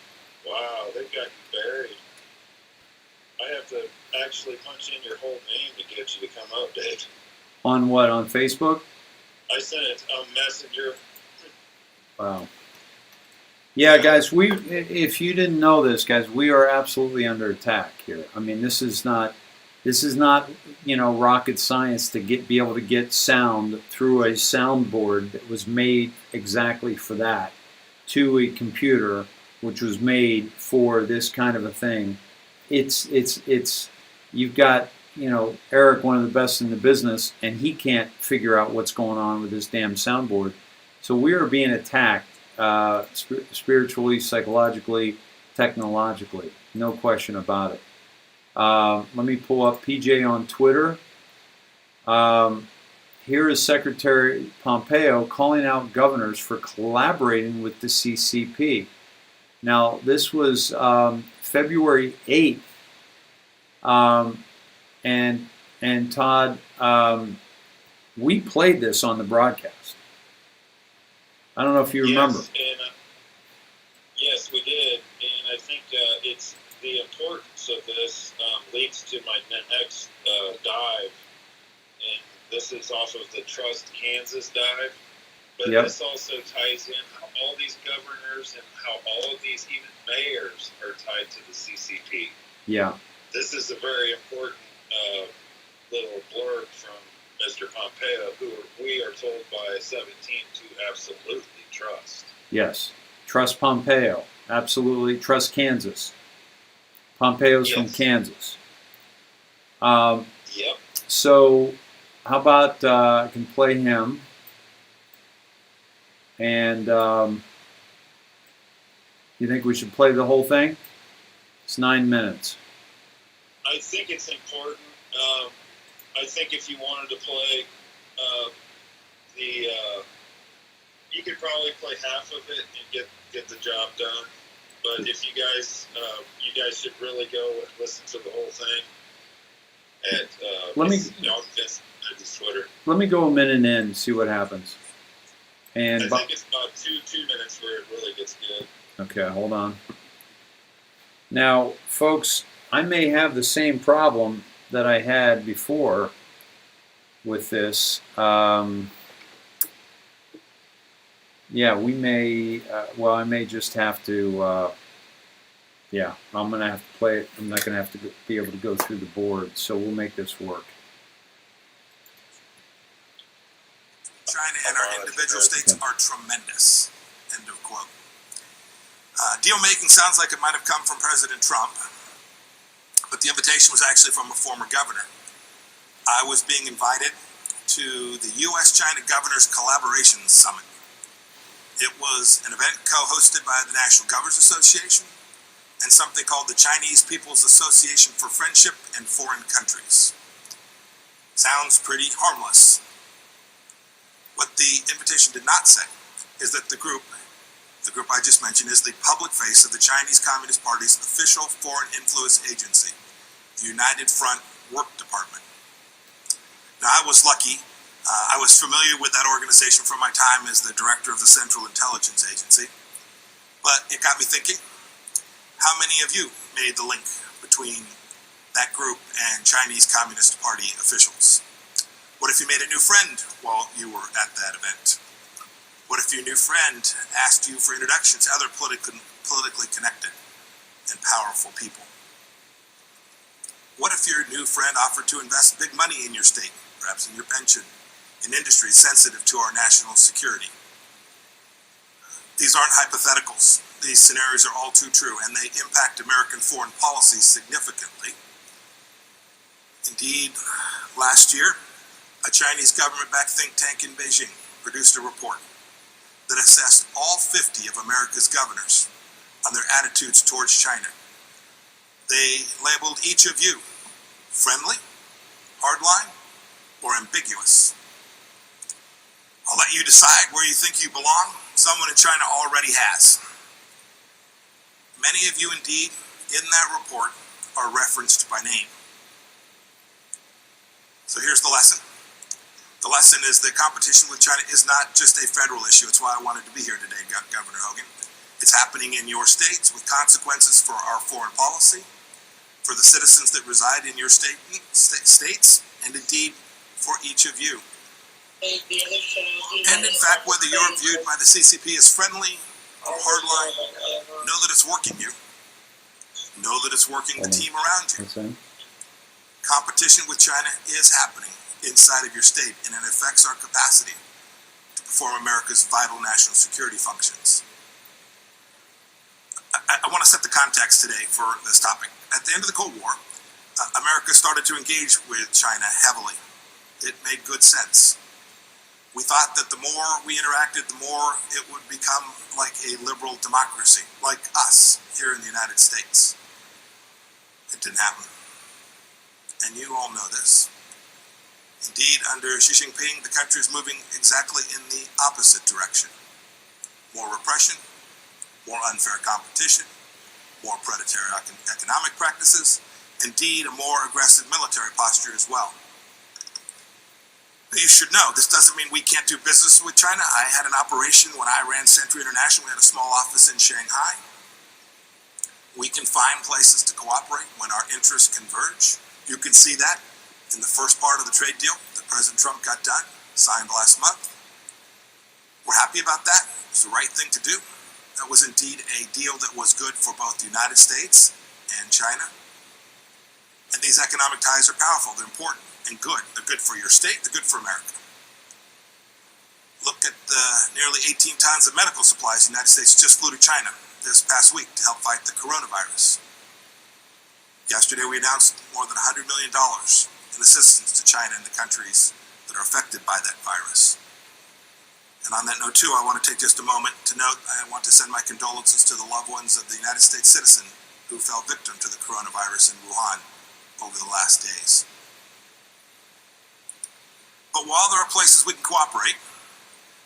C: wow, they've got you buried. I have to actually punch in your whole name to get you to come up, Dave.
A: On what? On Facebook?
C: I sent it on Messenger.
A: Wow. Yeah, guys, if you didn't know this, guys, we are absolutely under attack here. I mean, this is not rocket science to be able to get sound through a soundboard that was made exactly for that to a computer which was made for this kind of a thing. It's you've got, Eric, one of the best in the business, and he can't figure out what's going on with this damn soundboard. So we are being attacked spiritually, psychologically, technologically. No question about it. Let me pull up PJ on Twitter. Here is Secretary Pompeo calling out governors for collaborating with the CCP. Now, this was February 8th. And Todd, we played this on the broadcast. I don't know if you remember.
C: Yes, we did. And I think it's the importance of this leads to my next dive. And this is off of the Trust Kansas dive. But this also ties in how all these governors and how all of these even mayors are tied to the CCP.
A: Yeah.
C: This is a very important little blurb from Mr. Pompeo, who we are told by 17 to absolutely trust.
A: Yes. Trust Pompeo. Absolutely. Trust Kansas. Pompeo's from Kansas.
C: Yep.
A: So how about I can play him. And you think we should play the whole thing? It's 9 minutes.
C: I think it's important. I think if you wanted to play you could probably play half of it and get the job done. But if you guys should really go and listen to the whole thing at Twitter.
A: Let me go a minute in and see what happens. And
C: I think it's about two minutes where it really gets good.
A: Okay, hold on. Now, folks, I may have the same problem that I had before with this. We may, I may just have to, I'm going to have to play it. I'm not going to have to be able to go through the board, so we'll make this work.
D: China and our individual states are tremendous. End of quote. Deal making sounds like it might have come from President Trump, but the invitation was actually from a former governor. I was being invited to the U.S.-China Governors Collaboration Summit. It was an event co-hosted by the National Governors Association and something called the Chinese People's Association for Friendship in Foreign Countries. Sounds pretty harmless. What the invitation did not say is that the group I just mentioned, is the public face of the Chinese Communist Party's official foreign influence agency, the United Front Work Department. Now, I was lucky. I was familiar with that organization from my time as the director of the Central Intelligence Agency. But it got me thinking, how many of you made the link between that group and Chinese Communist Party officials? What if you made a new friend while you were at that event? What if your new friend asked you for introductions to other politically connected and powerful people. What if your new friend offered to invest big money in your state, perhaps in your pension, in industries sensitive to our national security? These aren't hypotheticals. These scenarios are all too true, and they impact American foreign policy significantly. Indeed, last year, a Chinese government-backed think tank in Beijing produced a report that assessed all 50 of America's governors on their attitudes towards China. They labeled each of you friendly, hardline, or ambiguous. I'll let you decide where you think you belong. Someone in China already has. Many of you, indeed, in that report are referenced by name. So here's the lesson. The lesson is that competition with China is not just a federal issue. It's why I wanted to be here today, Governor Hogan. It's happening in your states with consequences for our foreign policy, for the citizens that reside in your states, and indeed for each of you. And in fact, whether you're viewed by the CCP as friendly or hardline, know that it's working you. Know that it's working the team around you. Competition with China is happening inside of your state, and it affects our capacity to perform America's vital national security functions. I want to set the context today for this topic. At the end of the Cold War, America started to engage with China heavily. It made good sense. We thought that the more we interacted, the more it would become like a liberal democracy, like us here in the United States. It didn't happen. And you all know this. Indeed, under Xi Jinping, the country is moving exactly in the opposite direction. More repression, more unfair competition, more predatory economic practices, indeed a more aggressive military posture as well. But you should know, this doesn't mean we can't do business with China. I had an operation when I ran Century International. We had a small office in Shanghai. We can find places to cooperate when our interests converge. You can see that in the first part of the trade deal that President Trump got done, signed last month. We're happy about that. It was the right thing to do. That was indeed a deal that was good for both the United States and China. And these economic ties are powerful. They're important and good. They're good for your state. They're good for America. Look at the nearly 18 tons of medical supplies the United States just flew to China this past week to help fight the coronavirus. Yesterday, we announced more than $100 million in assistance to China and the countries that are affected by that virus. And on that note, too, I want to take just a moment to note I want to send my condolences to the loved ones of the United States citizen who fell victim to the coronavirus in Wuhan over the last days. But while there are places we can cooperate,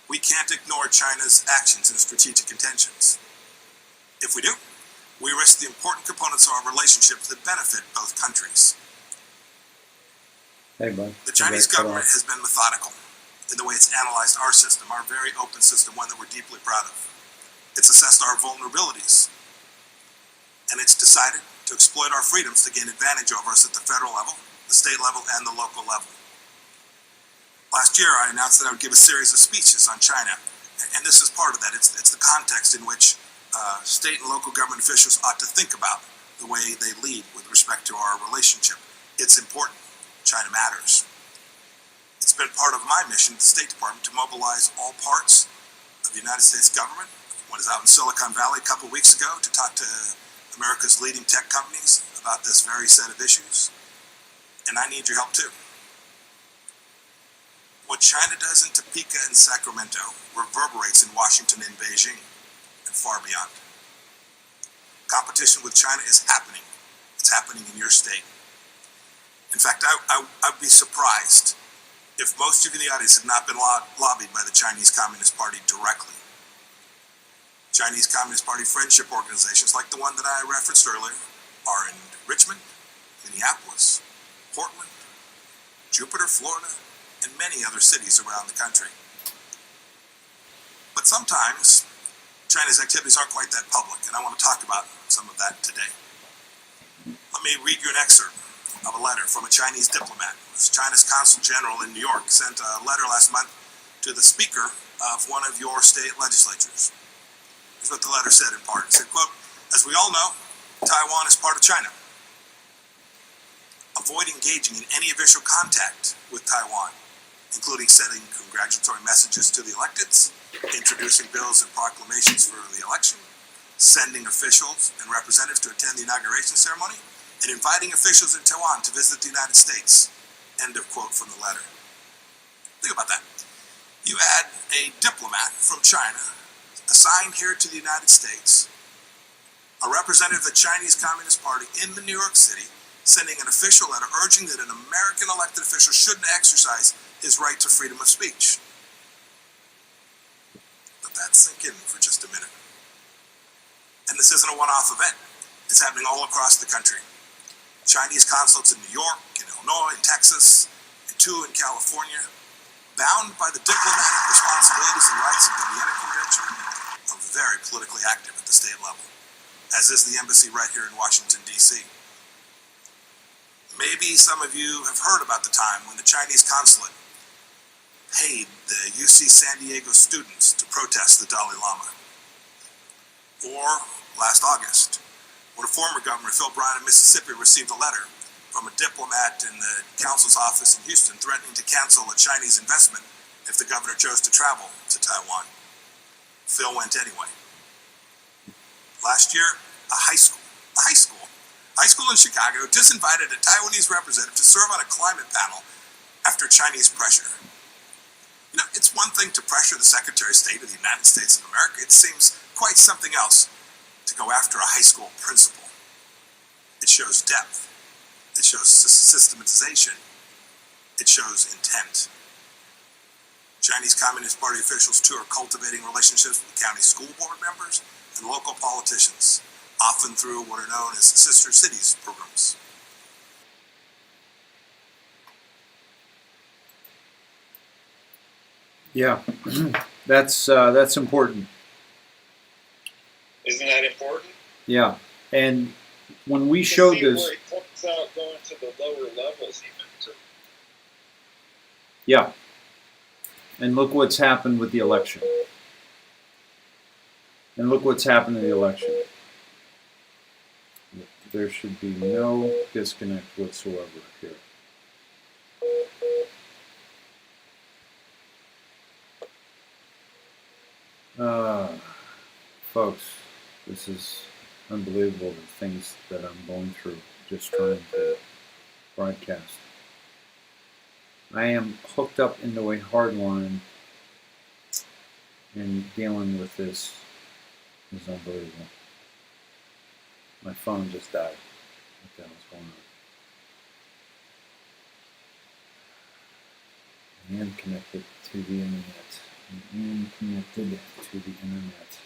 D: we can't ignore China's actions and strategic intentions. If we do, we risk the important components of our relationships that benefit both countries.
A: Hey, bud.
D: The Chinese government has been methodical in the way it's analyzed our system, our very open system, one that we're deeply proud of. It's assessed our vulnerabilities, and it's decided to exploit our freedoms to gain advantage over us at the federal level, the state level, and the local level. Last year, I announced that I would give a series of speeches on China, and this is part of that. It's the context in which state and local government officials ought to think about the way they lead with respect to our relationship. It's important. China matters. It's been part of my mission at the State Department to mobilize all parts of the United States government. I was out in Silicon Valley a couple of weeks ago to talk to America's leading tech companies about this very set of issues. And I need your help too. What China does in Topeka and Sacramento reverberates in Washington and Beijing and far beyond. Competition with China is happening. It's happening in your state. In fact, I'd be surprised if most of you in the audience have not been lobbied by the Chinese Communist Party directly. Chinese Communist Party friendship organizations like the one that I referenced earlier are in Richmond, Minneapolis, Portland, Jupiter, Florida, and many other cities around the country. But sometimes China's activities aren't quite that public, and I want to talk about some of that today. Let me read you an excerpt of a letter from a Chinese diplomat. China's consul general in New York sent a letter last month to the speaker of one of your state legislatures. Here's what the letter said in part. It said, quote, "As we all know, Taiwan is part of China. Avoid engaging in any official contact with Taiwan, including sending congratulatory messages to the electeds, introducing bills and proclamations for the election, sending officials and representatives to attend the inauguration ceremony, and inviting officials in Taiwan to visit the United States. End of quote from the letter. Think about that. You add a diplomat from China assigned here to the United States, a representative of the Chinese Communist Party in the New York City, sending an official letter urging that an American elected official shouldn't exercise his right to freedom of speech. Let that sink in for just a minute. And this isn't a one-off event. It's happening all across the country. Chinese consulates in New York, in Illinois, in Texas, and 2 in California, bound by the diplomatic responsibilities and rights of the Vienna Convention, are very politically active at the state level, as is the embassy right here in Washington, D.C. Maybe some of you have heard about the time when the Chinese consulate paid the UC San Diego students to protest the Dalai Lama. Or last August, when a former governor, Phil Bryant of Mississippi, received a letter from a diplomat in the council's office in Houston threatening to cancel a Chinese investment if the governor chose to travel to Taiwan. Phil went anyway. Last year, a high school in Chicago disinvited a Taiwanese representative to serve on a climate panel after Chinese pressure. You know, it's one thing to pressure the Secretary of State of the United States of America. It seems quite something else to go after a high school principal. It shows depth. It shows systematization. It shows intent. Chinese Communist Party officials, too, are cultivating relationships with county school board members and local politicians, often through what are known as sister cities programs.
A: Yeah, that's important.
C: Isn't that important?
A: Yeah, and when we showed this,
C: where he talks out going to the lower levels, even to
A: yeah, and look what's happened with the election. And look what's happened in the election. There should be no disconnect whatsoever here. Folks, this is unbelievable, the things that I'm going through just trying to broadcast. I am hooked up into a hard line, and dealing with this is unbelievable. My phone just died. What the hell's going on? I am connected to the internet. I am connected to the internet.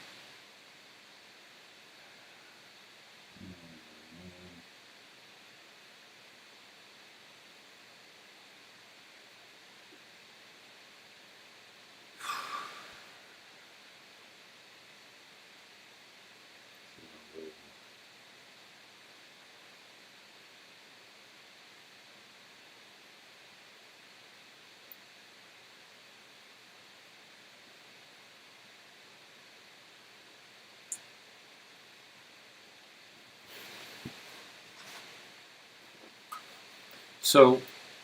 A: So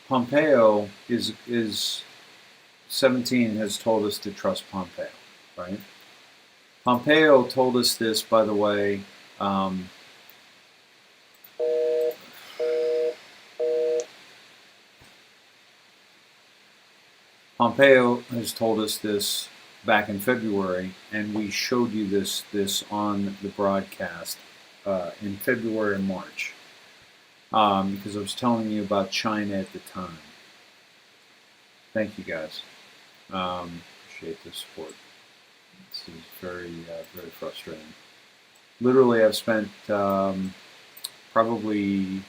A: Pompeo is 17 has told us to trust Pompeo, right? Pompeo told us this, by the way. Pompeo has told us this back in February, and we showed you this on the broadcast in February and March. Because I was telling you about China at the time. Thank you, guys. Appreciate the support. This is very, very frustrating. Literally, I've spent probably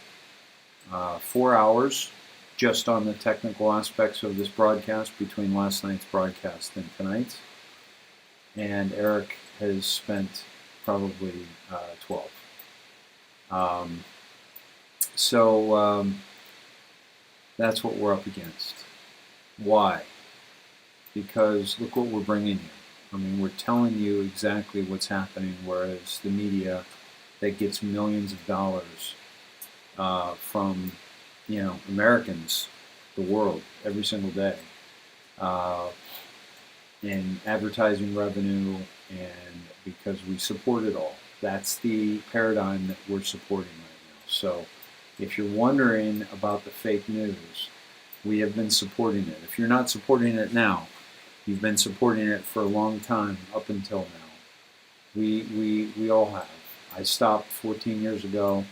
A: 4 hours just on the technical aspects of this broadcast between last night's broadcast and tonight's. And Eric has spent probably 12. So that's what we're up against. Why? Because look what we're bringing you. I mean, we're telling you exactly what's happening, whereas the media that gets millions of dollars from, Americans, the world, every single day, in advertising revenue, and because we support it all. That's the paradigm that we're supporting right now. So if you're wondering about the fake news, we have been supporting it. If you're not supporting it now, you've been supporting it for a long time up until now. We all have. I stopped 14 years ago,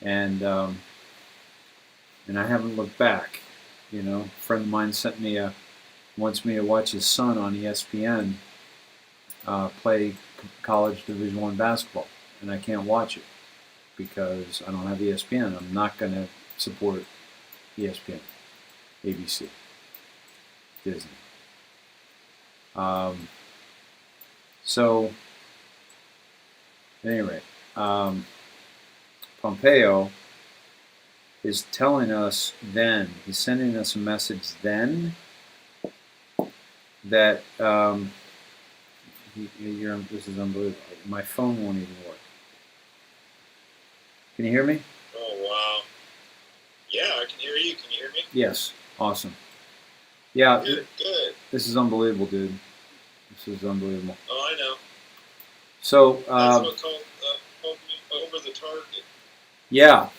A: and I haven't looked back. A friend of mine wants me to watch his son on ESPN play college Division I basketball, and I can't watch it because I don't have ESPN. I'm not going to support ESPN, ABC, Disney. So, at any rate, Pompeo is telling us then, he's sending us a message then that this is unbelievable. My phone won't even work. Can you hear me?
C: Oh, wow. Yeah, I can hear you. Can you hear me?
A: Yes. Awesome. Yeah.
C: Good.
A: This is unbelievable, dude. This is unbelievable.
C: Oh, I know.
A: So,
C: That's what called over the target.
A: Yeah.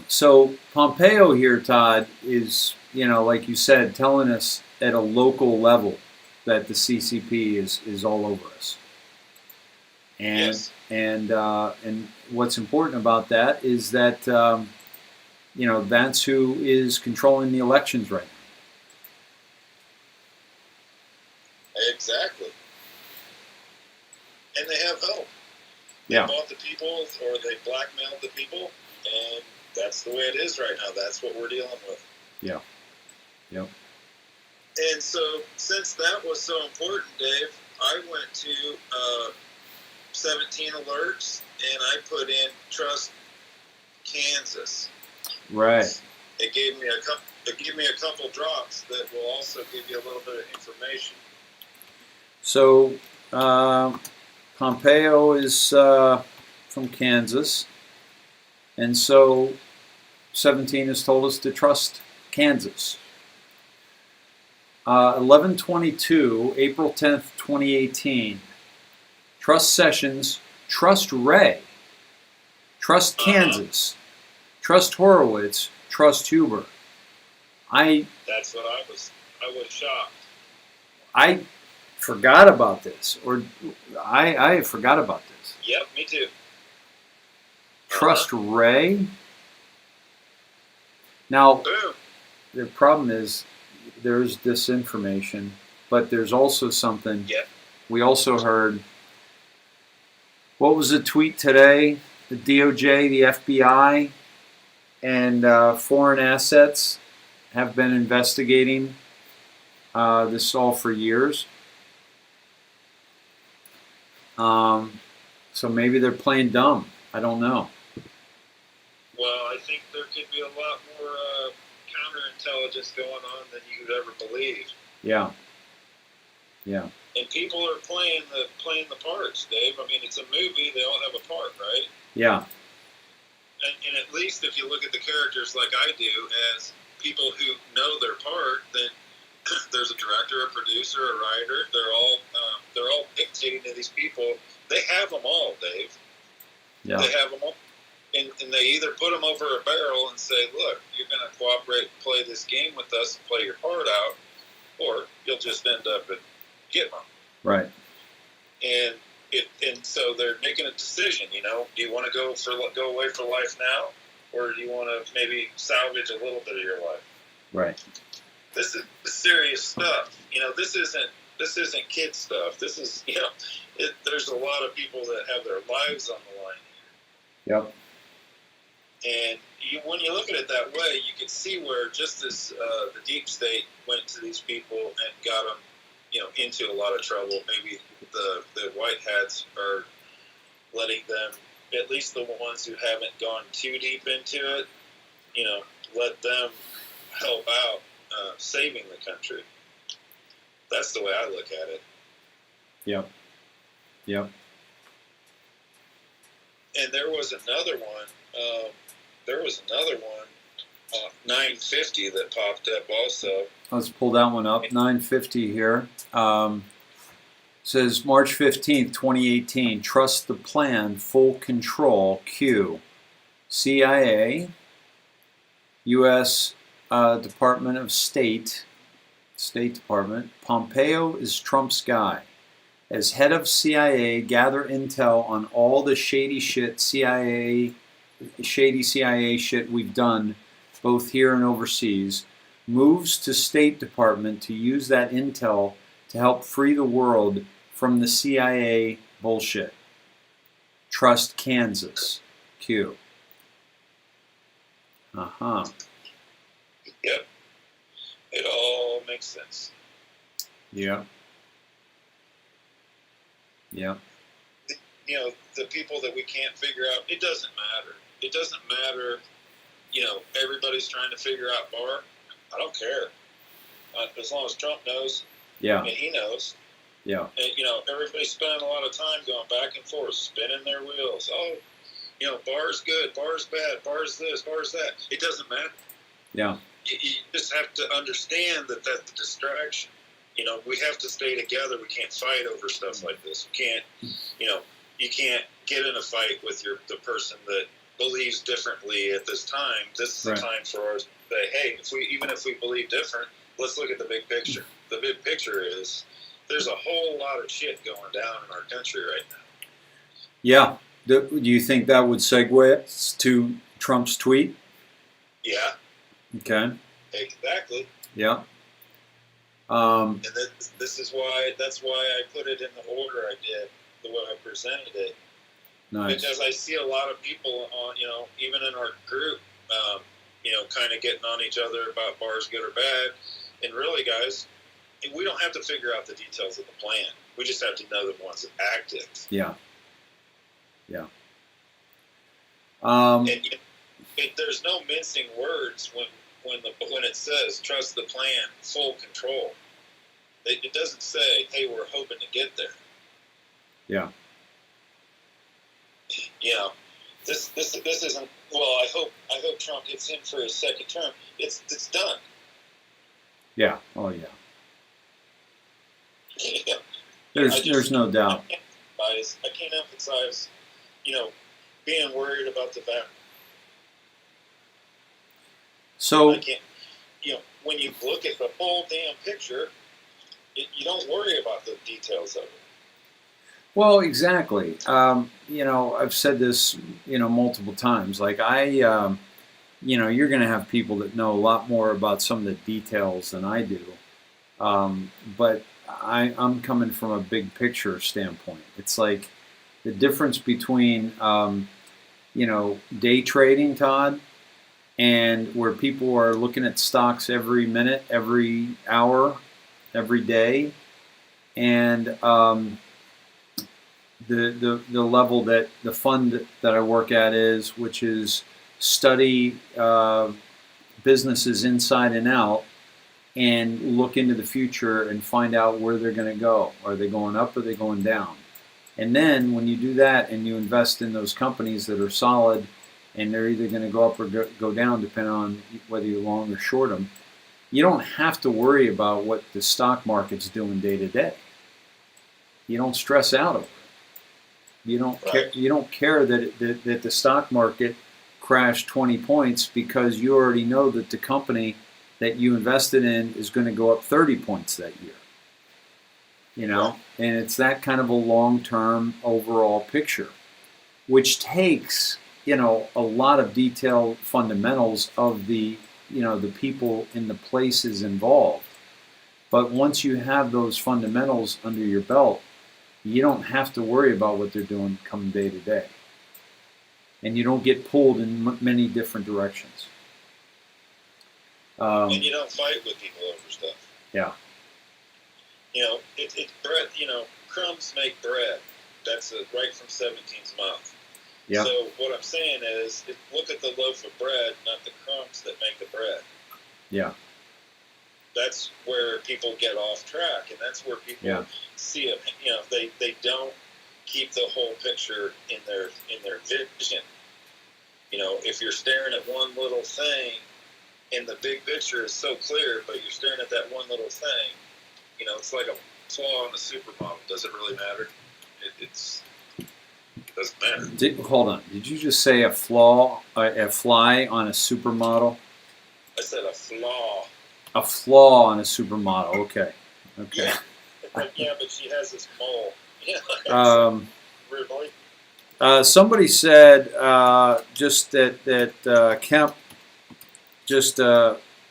A: So Pompeo here, Todd, is, like you said, telling us at a local level that the CCP is all over us. And
C: Yes.
A: and what's important about that is that that's who is controlling the elections right now.
C: Exactly. And they have help. They
A: Yeah.
C: bought the people, or they blackmailed the people, and that's the way it is right now. That's what we're dealing with.
A: Yeah. Yep.
C: And so, since that was so important, Dave, I went to 17 alerts, and I put in Trust Kansas.
A: Right.
C: It gave me a couple drops that will also give you a little bit of information.
A: So Pompeo is from Kansas, and so 17 has told us to trust Kansas. 11/22, April 10th, 2018. Trust Sessions, trust Ray, trust Kansas, trust Horowitz, trust Huber.
C: That's what I was shocked.
A: I forgot about this, or I forgot about this.
C: Yep, me too.
A: Trust Ray. Now,
C: Boom.
A: the problem is there's disinformation, but there's also something.
C: Yep.
A: We also heard, what was the tweet today? The DOJ, the FBI, and foreign assets have been investigating this all for years. So maybe they're playing dumb. I don't know.
C: Well, I think there could be a lot more counterintelligence going on than you could ever believe.
A: Yeah. Yeah.
C: And people are playing the parts, Dave. I mean, it's a movie; they all have a part, right?
A: Yeah.
C: And at least if you look at the characters like I do, as people who know their part, then there's a director, a producer, a writer. They're all dictating to these people. They have them all, Dave.
A: Yeah.
C: They have them all. And they either put them over a barrel and say, look, you're going to cooperate and play this game with us and play your part out, or you'll just end up and get them.
A: Right.
C: And so they're making a decision, do you want to go away for life now, or do you want to maybe salvage a little bit of your life?
A: Right.
C: This is serious stuff. This isn't kid stuff. This is, there's a lot of people that have their lives on the line.
A: Yep.
C: And when you look at it that way, you can see where just as the deep state went to these people and got them, into a lot of trouble, maybe the white hats are letting them, at least the ones who haven't gone too deep into it, let them help out saving the country. That's the way I look at it.
A: Yep. Yep.
C: And there was another one. 950 that popped up also.
A: Let's pull that one up. 950 here. Says March 15th, 2018. Trust the plan. Full control. Q. CIA. U.S. Department of State. State Department. Pompeo is Trump's guy. As head of CIA, gather intel on all the shady CIA shit we've done, both here and overseas. Moves to State Department to use that intel to help free the world from the CIA bullshit. Trust Kansas. Q. Uh-huh.
C: Yep. It all makes sense.
A: Yeah. Yeah.
C: You know, the people that we can't figure out, it doesn't matter. It doesn't matter, you know, everybody's trying to figure out Barr. I don't care. As long as Trump knows,
A: Yeah.
C: and he knows.
A: Yeah.
C: And, you know, everybody's spending a lot of time going back and forth, spinning their wheels. Oh, you know, Barr's good, Barr's bad, Barr's this, Barr's that. It doesn't matter.
A: Yeah.
C: You just have to understand that that's a distraction. You know, we have to stay together. We can't fight over stuff like this. We can't, you know, you can't get in a fight with the person that believes differently at this time. This is
A: Right.
C: the time for us to say, hey, even if we believe different, let's look at the big picture. The big picture is there's a whole lot of shit going down in our country right now.
A: Yeah. Do you think that would segue us to Trump's tweet?
C: Yeah,
A: Okay.
C: exactly.
A: Yeah.
C: And that's why I put it in the order I did, the way I presented it.
A: Nice.
C: Because I see a lot of people on, you know, even in our group, you know, kind of getting on each other about Barr's good or bad. And really, guys, we don't have to figure out the details of the plan. We just have to know the ones active.
A: Yeah. Yeah.
C: And there's no mincing words when it says trust the plan, full control. It doesn't say, hey, we're hoping to get there.
A: Yeah.
C: You know, this isn't. Well, I hope Trump gets in for his second term. It's done.
A: Yeah. Oh, yeah.
C: Yeah.
A: There's no doubt.
C: I can't emphasize, you know, being worried about the fact.
A: So
C: I can't, you know, when you look at the whole damn picture, you don't worry about the details of it.
A: Well, exactly. You know, I've said this, you know, multiple times. Like you know, you're going to have people that know a lot more about some of the details than I do. But I'm coming from a big picture standpoint. It's like the difference between, you know, day trading, Todd, and where people are looking at stocks every minute, every hour, every day, and the level that the fund that I work at is, which is study businesses inside and out and look into the future and find out where they're going to go. Are they going up or are they going down? And then when you do that and you invest in those companies that are solid and they're either going to go up or go down depending on whether you're long or short them, you don't have to worry about what the stock market's doing day to day. You don't stress out over it. You don't care. You don't care that that the stock market crashed 20 points because you already know that the company that you invested in is going to go up 30 points that year. You know, and it's that kind of a long-term overall picture, which takes, you know, a lot of detailed fundamentals of the, you know, the people in the places involved. But once you have those fundamentals under your belt, you don't have to worry about what they're doing come day to day. And you don't get pulled in many different directions.
C: And you don't fight with people over stuff.
A: Yeah.
C: You know, it's bread. You know, crumbs make bread. That's right from 17's mouth.
A: Yeah.
C: So what I'm saying is, look at the loaf of bread, not the crumbs that make the bread.
A: Yeah.
C: That's where people get off track, and that's where people see it. You know, they don't keep the whole picture in their vision. You know, if you're staring at one little thing and the big picture is so clear, but you're staring at that one little thing, you know, it's like a flaw on a supermodel. Does it really matter? It doesn't matter.
A: Hold on. Did you just say a fly on a supermodel?
C: I said a flaw.
A: A flaw on a supermodel. Okay.
C: Yeah. Yeah, but she has this mole. Yeah. Really?
A: Somebody said just that Kemp just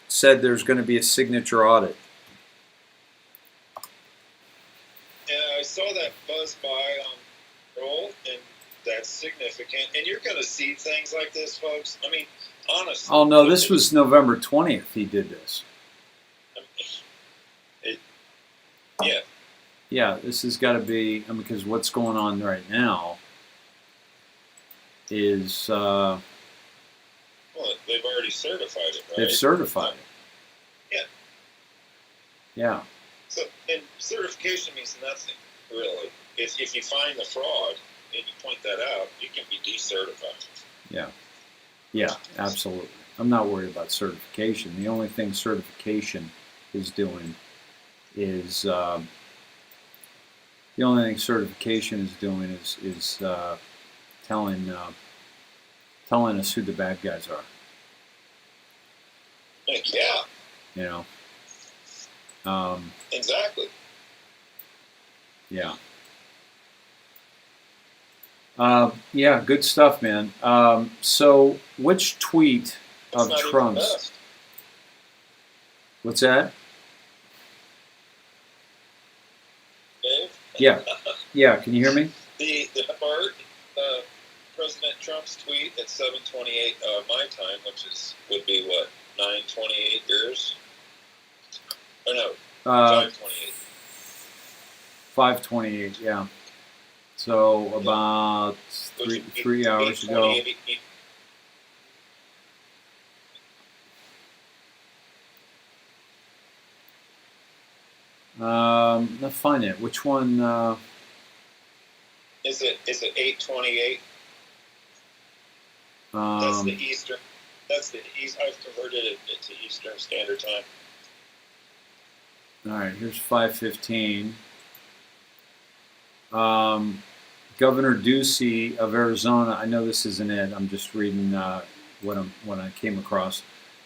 A: said there's going to be a signature audit.
C: Yeah, I saw that buzz by on roll, and that's significant. And you're going to see things like this, folks. I mean, honestly.
A: Oh no, this was November 20th. He did this.
C: Yeah.
A: Yeah, this has got to be, because what's going on right now is
C: well, they've already certified it, right?
A: they've certified it.
C: Yeah.
A: Yeah.
C: So, and certification means nothing, really. If you find the fraud and you point that out, you can be decertified.
A: Yeah. Yeah, absolutely. I'm not worried about certification. The only thing certification is doing is telling us who the bad guys are.
C: Yeah.
A: You know.
C: Exactly.
A: Yeah. Yeah, good stuff, man. So, which tweet
C: It's
A: of
C: not even
A: Trump's?
C: best.
A: What's that?
C: Dave?
A: Yeah. Yeah, can you hear me?
C: The part, President Trump's tweet at 7:28 my time, which would be what, 9:28 yours? Or no, 5:28.
A: 5:28, yeah. So about three hours ago. Let's find it. Which one?
C: Is it 8:28? That's the Eastern. That's the East. I've converted it to Eastern Standard Time.
A: All right, here's 5:15. Governor Ducey of Arizona. I know this isn't it. I'm just reading what I came across.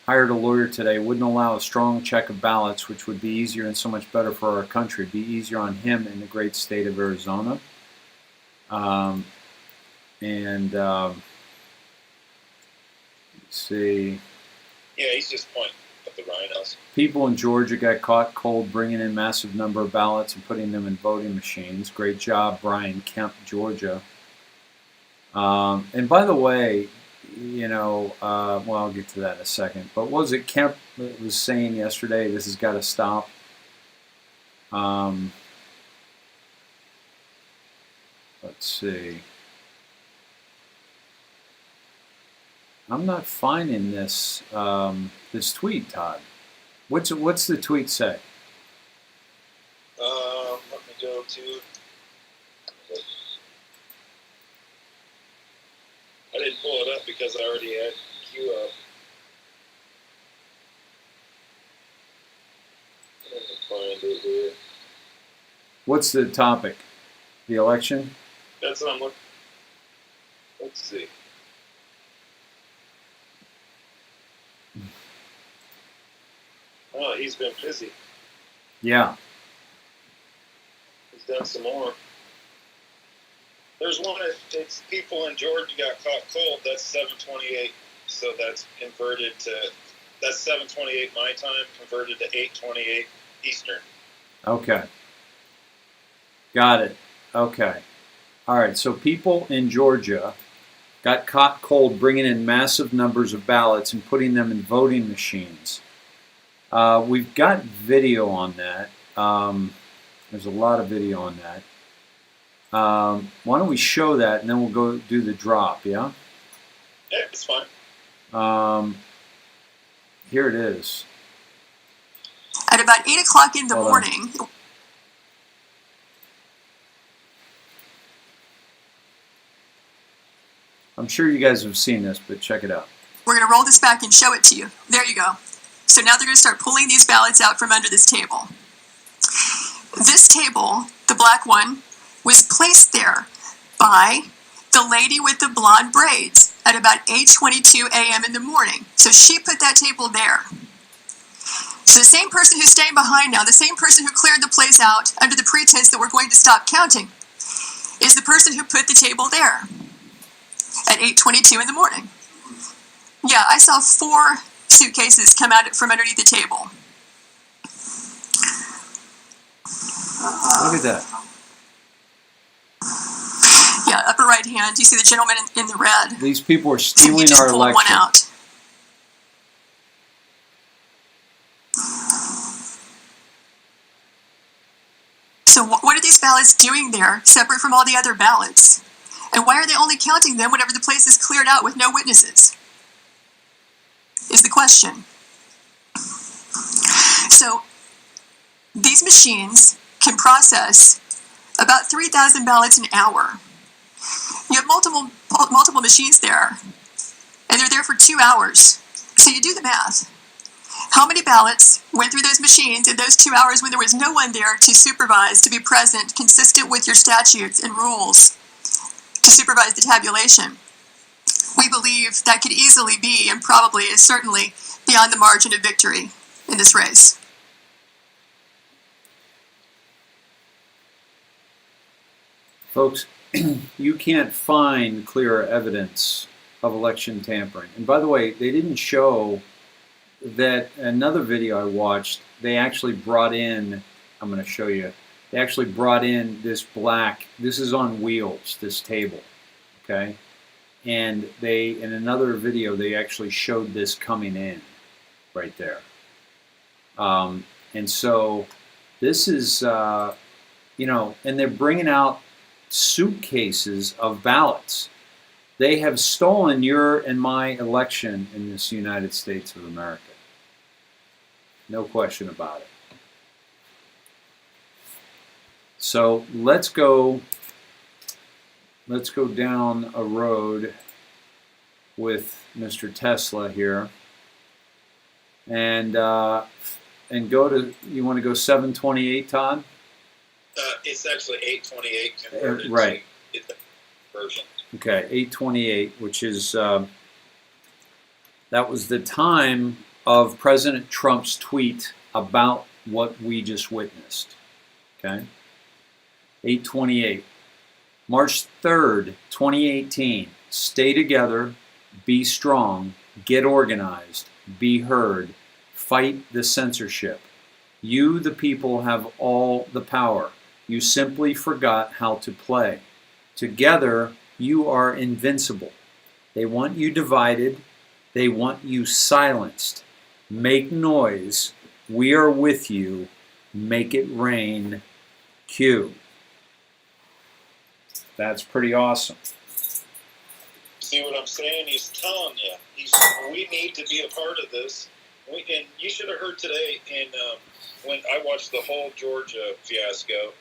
A: Hired a lawyer today. Wouldn't allow a strong check of ballots, which would be easier and so much better for our country. Be easier on him in the great state of Arizona. Let's see.
C: Yeah, he's just pointing at the rhinos.
A: People in Georgia got caught cold bringing in massive number of ballots and putting them in voting machines. Great job, Brian Kemp, Georgia. And by the way, you know, well, I'll get to that in a second. But what was it Kemp was saying yesterday? This has got to stop. Let's see. I'm not finding this this tweet, Todd. What's the tweet say?
C: Let me go to. I didn't pull it up because I already had Q up. Let me find it here.
A: What's the topic? The election?
C: That's what I'm looking. Let's see. Oh, he's been busy.
A: Yeah.
C: He's done some more. There's one. It's people in Georgia got caught cold. That's 7:28. So that's converted to. That's 7:28 my time, converted to 8:28 Eastern.
A: Okay. Got it. Okay. All right. So people in Georgia got caught cold bringing in massive numbers of ballots and putting them in voting machines. We've got video on that. There's a lot of video on that. Why don't we show that and then we'll go do the drop, yeah?
C: Yeah, it's fine.
A: Here it is.
E: At about 8 o'clock in the
A: Hold on.
E: morning.
A: I'm sure you guys have seen this, but check it out.
E: We're going to roll this back and show it to you. There you go. So now they're going to start pulling these ballots out from under this table. This table, the black one, was placed there by the lady with the blonde braids at about 8:22 a.m. in the morning. So she put that table there. So the same person who's staying behind now, the same person who cleared the place out under the pretense that we're going to stop counting, is the person who put the table there at 8:22 in the morning. Yeah, I saw 4 suitcases come out from underneath the table.
A: Look at that.
E: Yeah, upper right hand. You see the gentleman in the red.
A: These people are
E: So he
A: stealing
E: just
A: our
E: pulled one
A: election.
E: out. So what are these ballots doing there, separate from all the other ballots? And why are they only counting them whenever the place is cleared out with no witnesses? Is the question. So these machines can process about 3,000 ballots an hour. You have multiple machines there, and they're there for 2 hours. So you do the math. How many ballots went through those machines in those 2 hours when there was no one there to supervise, to be present, consistent with your statutes and rules, to supervise the tabulation? We believe that could easily be, and probably is certainly, beyond the margin of victory in this race.
A: Folks, you can't find clearer evidence of election tampering. And by the way, they didn't show that. Another video I watched, they actually brought in, I'm going to show you, they actually brought in this black, this is on wheels, this table, okay? And they, in another video, they actually showed this coming in right there. And so this is, you know, and they're bringing out suitcases of ballots. They have stolen your and my election in this United States of America. No question about it. So let's go down a road with Mr. Tesla here, and go to, you want to go 728, Todd?
C: It's actually 828 converted
A: right.
C: to the version.
A: Okay, 828, which is, that was the time of President Trump's tweet about what we just witnessed. Okay? 828. March 3rd, 2018. Stay together, be strong, get organized, be heard, fight the censorship. You, the people, have all the power. You simply forgot how to play. Together, you are invincible. They want you divided. They want you silenced. Make noise. We are with you. Make it rain. Q. That's pretty awesome.
C: See what I'm saying? He's telling you. We need to be a part of this. And you should have heard today when I watched the whole Georgia fiasco,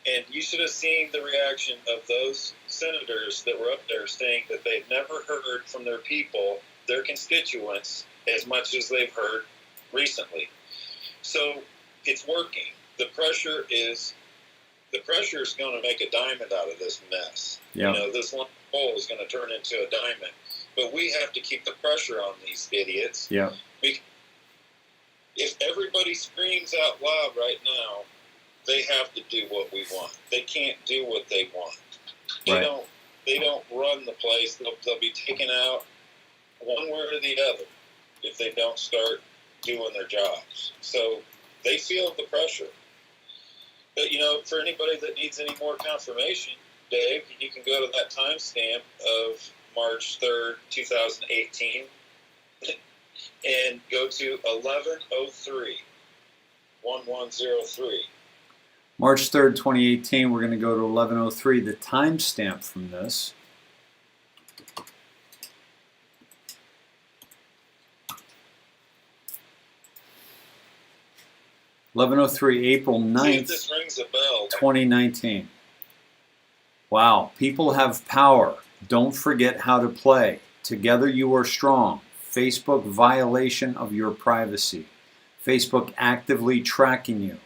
C: and you should have seen the reaction of those senators that were up there saying that they've never heard from their people, their constituents, as much as they've heard recently. So it's working. The pressure is going to make a diamond out of this mess.
A: Yeah.
C: You know, this one hole is going to turn into a diamond. But we have to keep the pressure on these idiots.
A: Yeah.
C: If everybody screams out loud right now, they have to do what we want. They can't do what they want. They don't run the place. They'll be taken out one way or the other if they don't start doing their jobs. So they feel the pressure. But, you know, for anybody that needs any more confirmation, Dave, you can go to that timestamp of March 3rd, 2018, and go to 1103, 1103.
A: March 3rd, 2018, we're going to go to 1103, the timestamp from this. April 9th,
C: See if this rings a bell.
A: 2019. Wow, people have power. Don't forget how to play. Together you are strong. Facebook violation of your privacy. Facebook actively tracking you.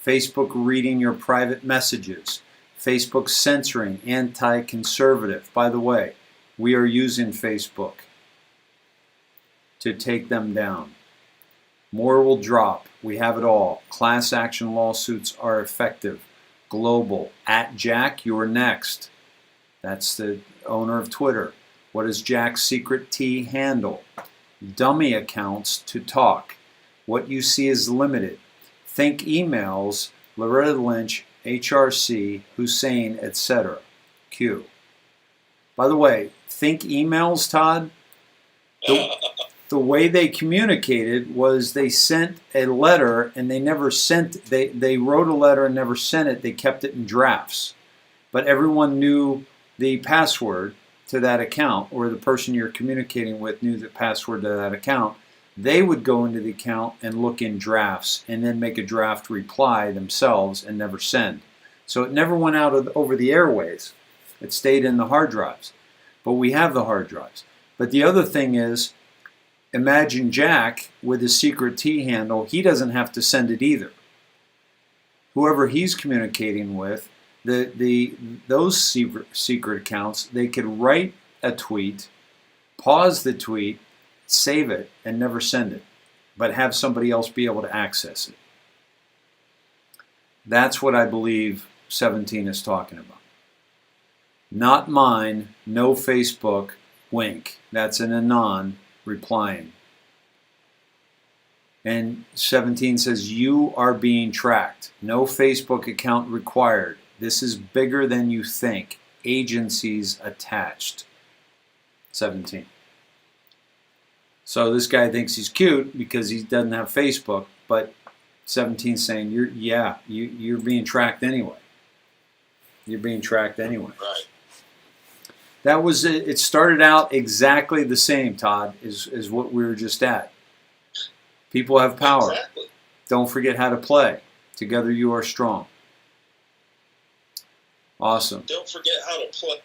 A: Facebook reading your private messages. Facebook censoring, anti-conservative. By the way, we are using Facebook to take them down. More will drop. We have it all. Class action lawsuits are effective. Global. @Jack, you're next. That's the owner of Twitter. What is Jack's secret T handle? Dummy accounts to talk. What you see is limited. Think emails, Loretta Lynch, HRC, Hussein, etc. Q. By the way, think emails, Todd? The way they communicated was they sent a letter and they never sent, they wrote a letter and never sent it. They kept it in drafts. But everyone knew the password to that account, or the person you're communicating with knew the password to that account. They would go into the account and look in drafts and then make a draft reply themselves and never send. So it never went out over the airways. It stayed in the hard drives. But we have the hard drives. But the other thing is, imagine Jack with his secret T handle. He doesn't have to send it either. Whoever he's communicating with, those secret accounts, they could write a tweet, pause the tweet, save it, and never send it, but have somebody else be able to access it. That's what I believe 17 is talking about. Not mine, no Facebook, wink. That's an anon replying. And 17 says, you are being tracked. No Facebook account required. This is bigger than you think. Agencies attached. 17. So this guy thinks he's cute because he doesn't have Facebook, but 17 saying, you're being tracked anyway. You're being tracked anyway.
C: Right.
A: That was it. It started out exactly the same, Todd, as what we were just at. People have power.
C: Exactly.
A: Don't forget how to play. Together you are strong. Awesome.
C: Don't forget how to play.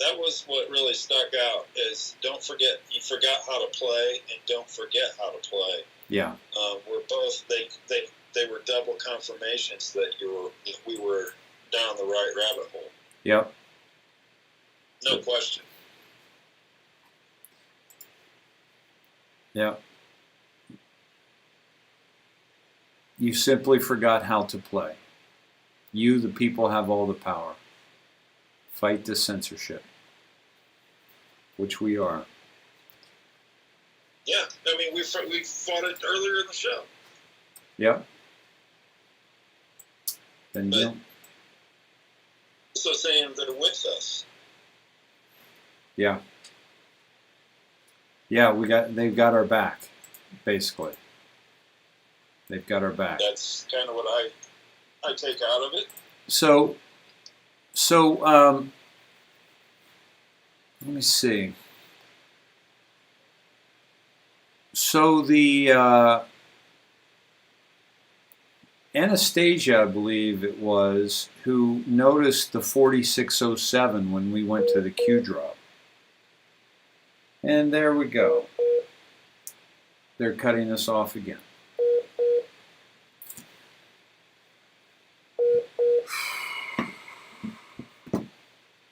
C: That was what really stuck out, is don't forget, you forgot how to play, and don't forget how to play.
A: Yeah.
C: We're both, they were double confirmations that we were down the right rabbit hole.
A: Yep.
C: No question.
A: Yeah. You simply forgot how to play. You, the people, have all the power. Fight the censorship, which we are.
C: Yeah, I mean, we fought it earlier in the show.
A: Yep. Then you.
C: Also saying they're with us.
A: Yeah. Yeah, they've got our back, basically. They've got our back.
C: That's kind of what I take out of it.
A: So let me see. So the Anastasia, I believe it was, who noticed the 4607 when we went to the Q drop. And there we go. They're cutting us off again.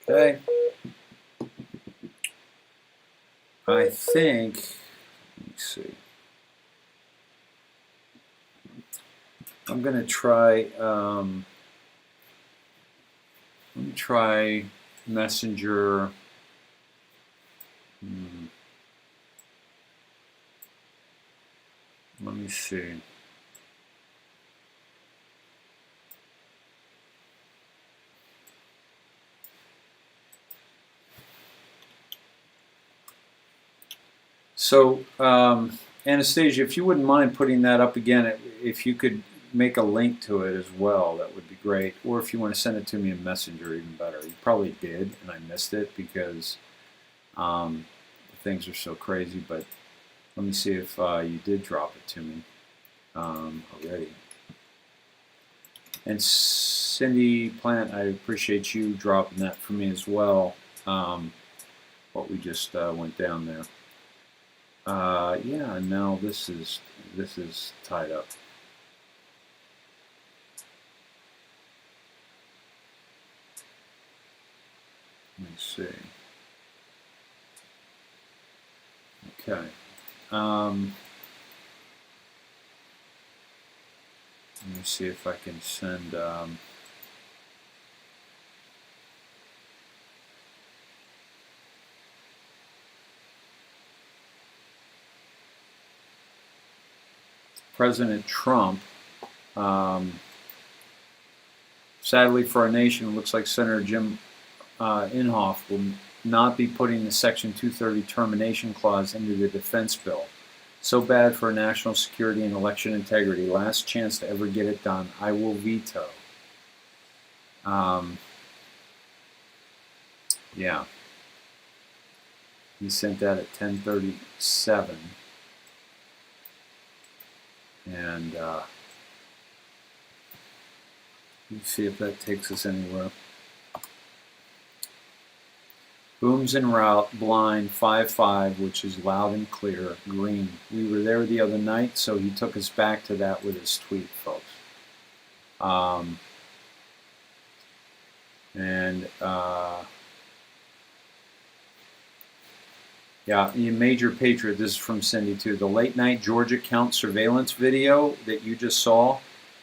A: Okay. I think, let me see. I'm going to try, let me try Messenger. Let me see. So, Anastasia, if you wouldn't mind putting that up again, if you could make a link to it as well, that would be great. Or if you want to send it to me in Messenger, even better. You probably did, and I missed it because things are so crazy. But let me see if you did drop it to me already. And Cindy Plant, I appreciate you dropping that for me as well. what we just went down there. Yeah, no, this is tied up. Let me see. Okay. Let me see if I can send. President Trump, sadly for our nation, it looks like Senator Jim Inhofe will not be putting the Section 230 termination clause into the defense bill. So bad for national security and election integrity. Last chance to ever get it done. I will veto. Yeah. He sent that at 10:37. And let's see if that takes us anywhere. Booms en route, blind, 5-5, which is loud and clear, green. We were there the other night, so he took us back to that with his tweet, folks. Yeah, Major Patriot, this is from Cindy too. The late night Georgia count surveillance video that you just saw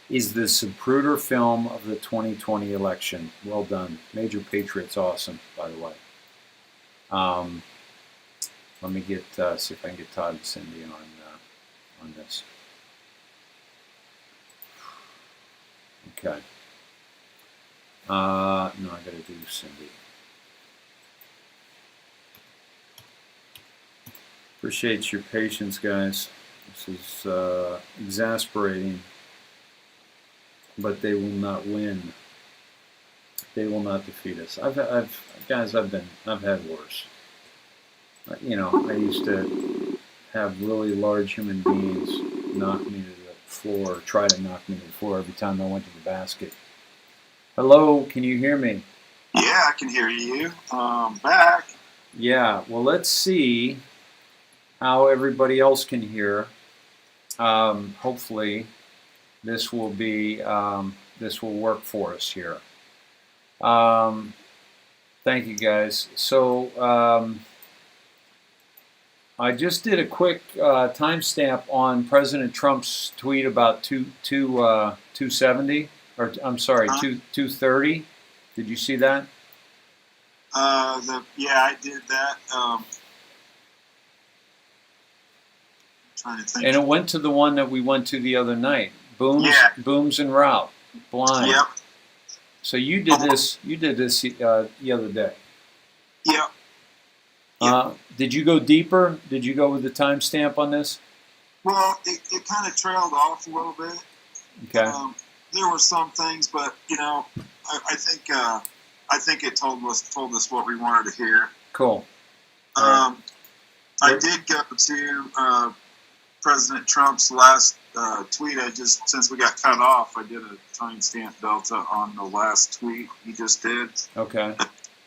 A: is the Zapruder film of the 2020 election. Well done. Major Patriot's awesome, by the way. Let me get see if I can get Todd and Cindy on this. Okay. No, I got to do Cindy. Appreciate your patience, guys. This is exasperating, but they will not win. They will not defeat us. I've had worse. You know, I used to have really large human beings knock me to the floor, try to knock me to the floor every time I went to the basket. Hello, can you hear me?
D: Yeah, I can hear you. Back.
A: Yeah, well, let's see how everybody else can hear. Hopefully, this will work for us here. Thank you, guys. So I just did a quick timestamp on President Trump's tweet about 270, or I'm sorry, 230. Did you see that?
D: Yeah, I did that. Trying to think.
A: And it went to the one that we went to the other night. Booms en route, blind.
D: Yep.
A: So you did this. You did this the other day.
D: Yep.
A: Did you go deeper? Did you go with the timestamp on this?
D: Well, it kind of trailed off a little bit.
A: Okay.
D: There were some things, but you know, I think it told us what we wanted to hear.
A: Cool.
D: I did go to President Trump's last tweet. Since we got cut off, I did a timestamp delta on the last tweet he just did.
A: Okay.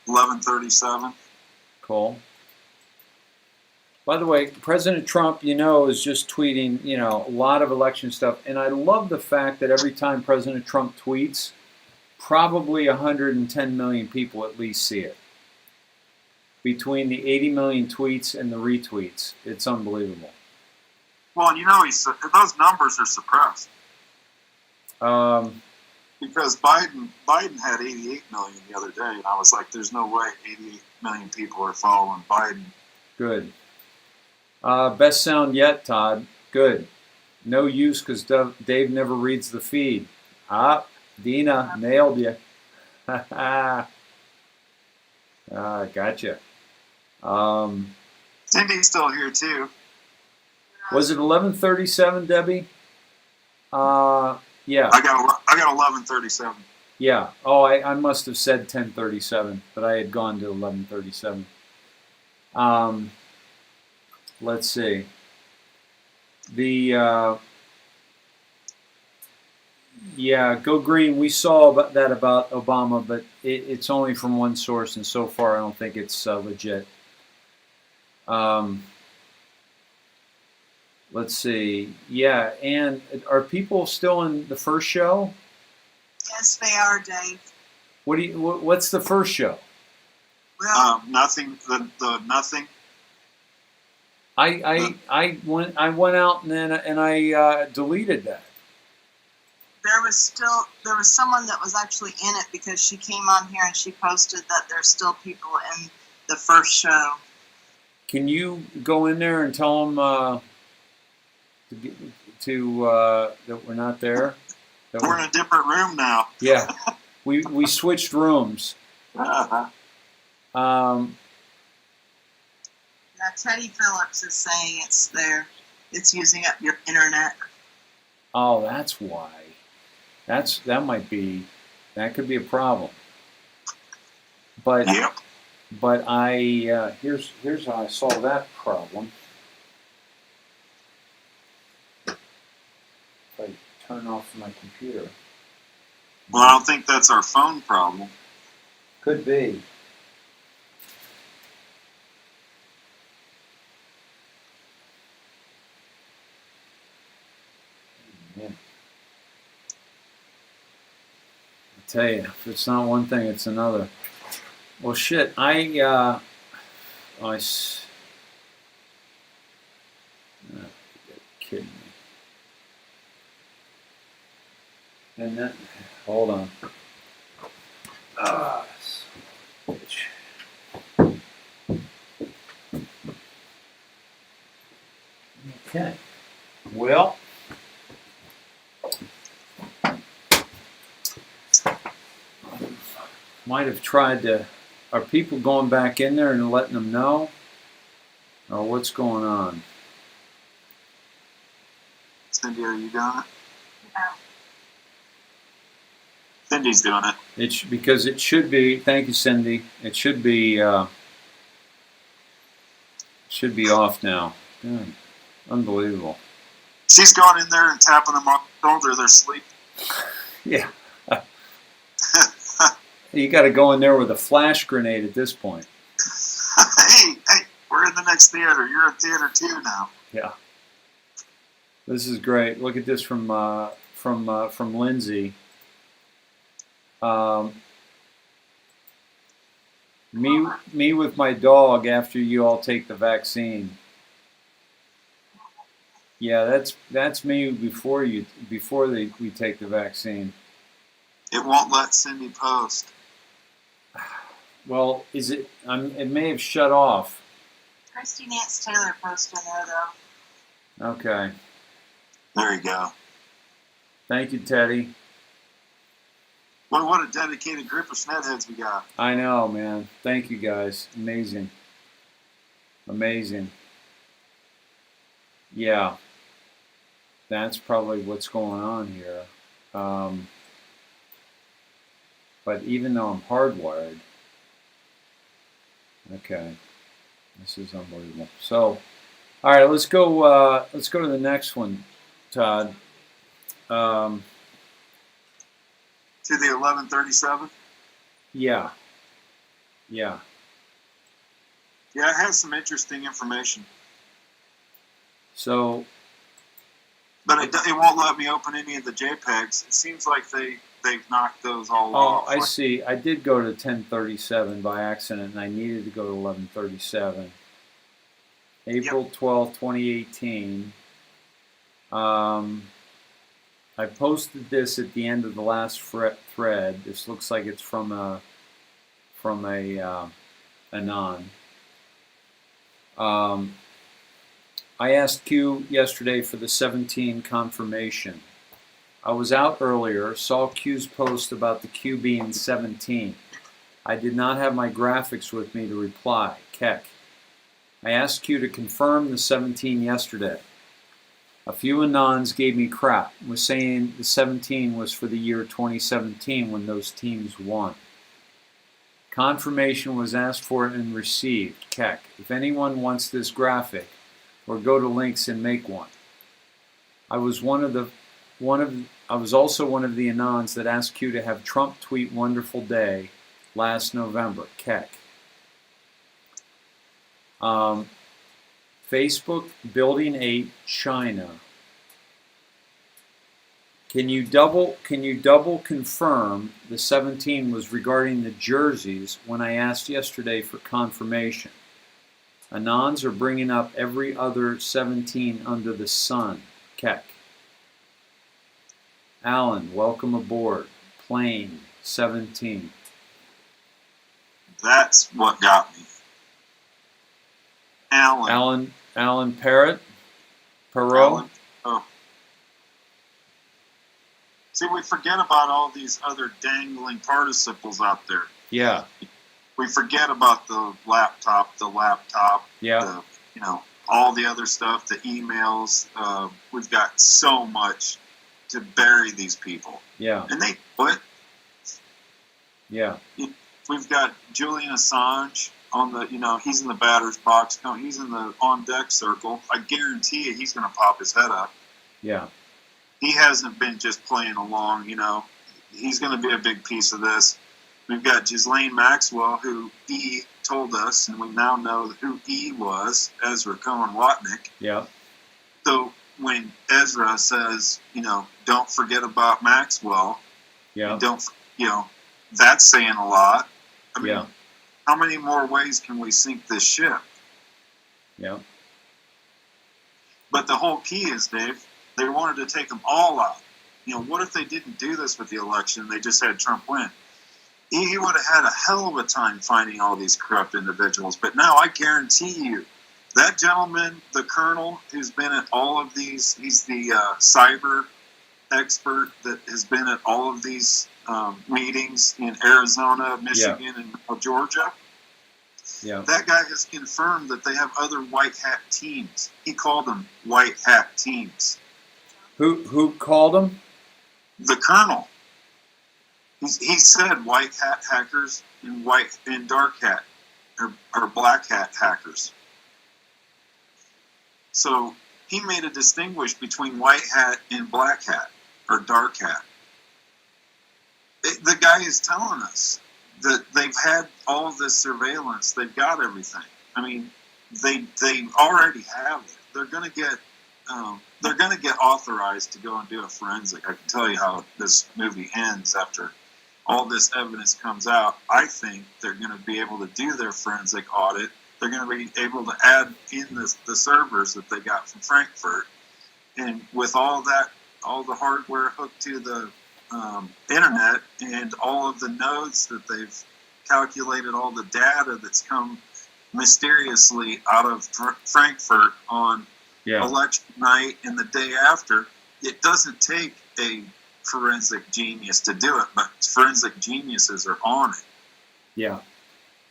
D: 11:37.
A: Cool. By the way, President Trump, you know, is just tweeting, you know, a lot of election stuff. And I love the fact that every time President Trump tweets, probably 110 million people at least see it. Between the 80 million tweets and the retweets, it's unbelievable.
D: Well, you know, those numbers are suppressed. Because Biden had 88 million the other day, and I was like, there's no way 88 million people are following Biden.
A: Good. Best sound yet, Todd. Good. No use because Dave never reads the feed. Dina, nailed you. Gotcha.
D: Cindy's still here, too.
A: Was it 11:37, Debbie? Yeah.
D: I got 11:37.
A: Yeah. Oh, I must have said 10:37, but I had gone to 11:37. Let's see. Go green. We saw that about Obama, but it's only from one source, and so far I don't think it's legit. Let's see. Yeah, and are people still in the first show?
B: Yes, they are, Dave.
A: What's the first show?
B: Well,
D: Nothing. The nothing.
A: I went out and I deleted that.
B: there was someone that was actually in it because she came on here and she posted that there's still people in the first show.
A: Can you go in there and tell them that we're not there? That
D: We're in a different room now.
A: Yeah, we switched rooms.
B: Now, Teddy Phillips is saying it's there. It's using up your internet.
A: Oh, that's why. That could be a problem. But
D: Yep.
A: but here's how I solved that problem. If I turn off my computer.
D: Well, I don't think that's our phone problem.
A: Could be. Yeah. I tell you, if it's not one thing, it's another. Well, shit, you're kidding me. And then, hold on. Switch. Okay. Well, might have tried to. Are people going back in there and letting them know? Or what's going on?
D: Cindy, are you doing it?
B: No.
D: Cindy's doing it.
A: It's because it should be. Thank you, Cindy. It should be. Should be off now. God, unbelievable.
D: She's going in there and tapping them on the shoulder. They're sleeping.
A: Yeah. You got to go in there with a flash grenade at this point.
D: hey, we're in the next theater. You're in theater 2 now.
A: Yeah. This is great. Look at this from Lindsay. Me with my dog after you all take the vaccine. Yeah, that's me before we take the vaccine.
D: It won't let Cindy post.
A: Well, is it? It may have shut off.
B: Christy Nance Taylor posted there, though.
A: Okay.
D: There you go.
A: Thank you, Teddy.
D: Well, what a dedicated group of Snedheads we got.
A: I know, man. Thank you, guys. Amazing. Amazing. Yeah. That's probably what's going on here. But even though I'm hardwired, okay, this is unbelievable. So, all right, let's go to the next one, Todd.
D: To the 1137?
A: Yeah. Yeah.
D: Yeah, it has some interesting information.
A: So,
D: but it won't let me open any of the JPEGs. It seems like they've knocked those all off.
A: I see. I did go to 1037 by accident, and I needed to go to 1137. April 12th, 2018. I posted this at the end of the last thread. This looks like it's from a anon. I asked Q yesterday for the 17 confirmation. I was out earlier, saw Q's post about the Q being 17. I did not have my graphics with me to reply. Keck. I asked Q to confirm the 17 yesterday. A few anons gave me crap, was saying the 17 was for the year 2017 when those teams won. Confirmation was asked for and received. Keck. If anyone wants this graphic, or go to links and make one. I was also one of the anons that asked Q to have Trump tweet "Wonderful Day" last November. Keck. Facebook Building 8 China. Can you double confirm the 17 was regarding the jerseys when I asked yesterday for confirmation? Anons are bringing up every other 17 under the sun. Keck. Alan, welcome aboard. Plane 17.
F: That's what got me. Alan.
A: Alan Perrott. Perot.
F: Alan. Oh. See, we forget about all these other dangling participles out there.
A: Yeah.
F: We forget about the laptop,
A: Yeah.
F: all the other stuff, the emails. We've got so much to bury these people.
A: Yeah.
F: And they quit.
A: Yeah.
F: We've got Julian Assange on the, he's in the batter's box. No, he's in the on-deck circle. I guarantee you he's going to pop his head up.
A: Yeah.
F: He hasn't been just playing along, He's going to be a big piece of this. We've got Ghislaine Maxwell, who E told us, and we now know who E was, Ezra Cohen-Watnick.
A: Yeah.
F: So when Ezra says, don't forget about Maxwell,
A: Yeah.
F: that's saying a lot. I mean,
A: Yeah.
F: how many more ways can we sink this ship?
A: Yeah.
F: But the whole key is, Dave, they wanted to take them all out. What if they didn't do this with the election? They just had Trump win. He would have had a hell of a time finding all these corrupt individuals. But now I guarantee you, that gentleman, the colonel, who's been at all of these, he's the cyber expert that has been at all of these meetings in Arizona, Michigan, and Georgia.
A: Yeah.
F: That guy has confirmed that they have other white hat teams. He called them white hat teams.
A: Who called him?
F: The colonel. He said white hat hackers and dark hat or black hat hackers. So he made a distinguish between white hat and black hat or dark hat. The guy is telling us that they've had all of this surveillance. They've got everything. I mean, they already have it. They're going to get authorized to go and do a forensic. I can tell you how this movie ends after all this evidence comes out. I think they're going to be able to do their forensic audit. They're going to be able to add in the servers that they got from Frankfurt, and with all the hardware hooked to the internet and all of the nodes that they've calculated, all the data that's come mysteriously out of Frankfurt on election night and the day after. It doesn't take a forensic genius to do it, but forensic geniuses are on it.
A: Yeah.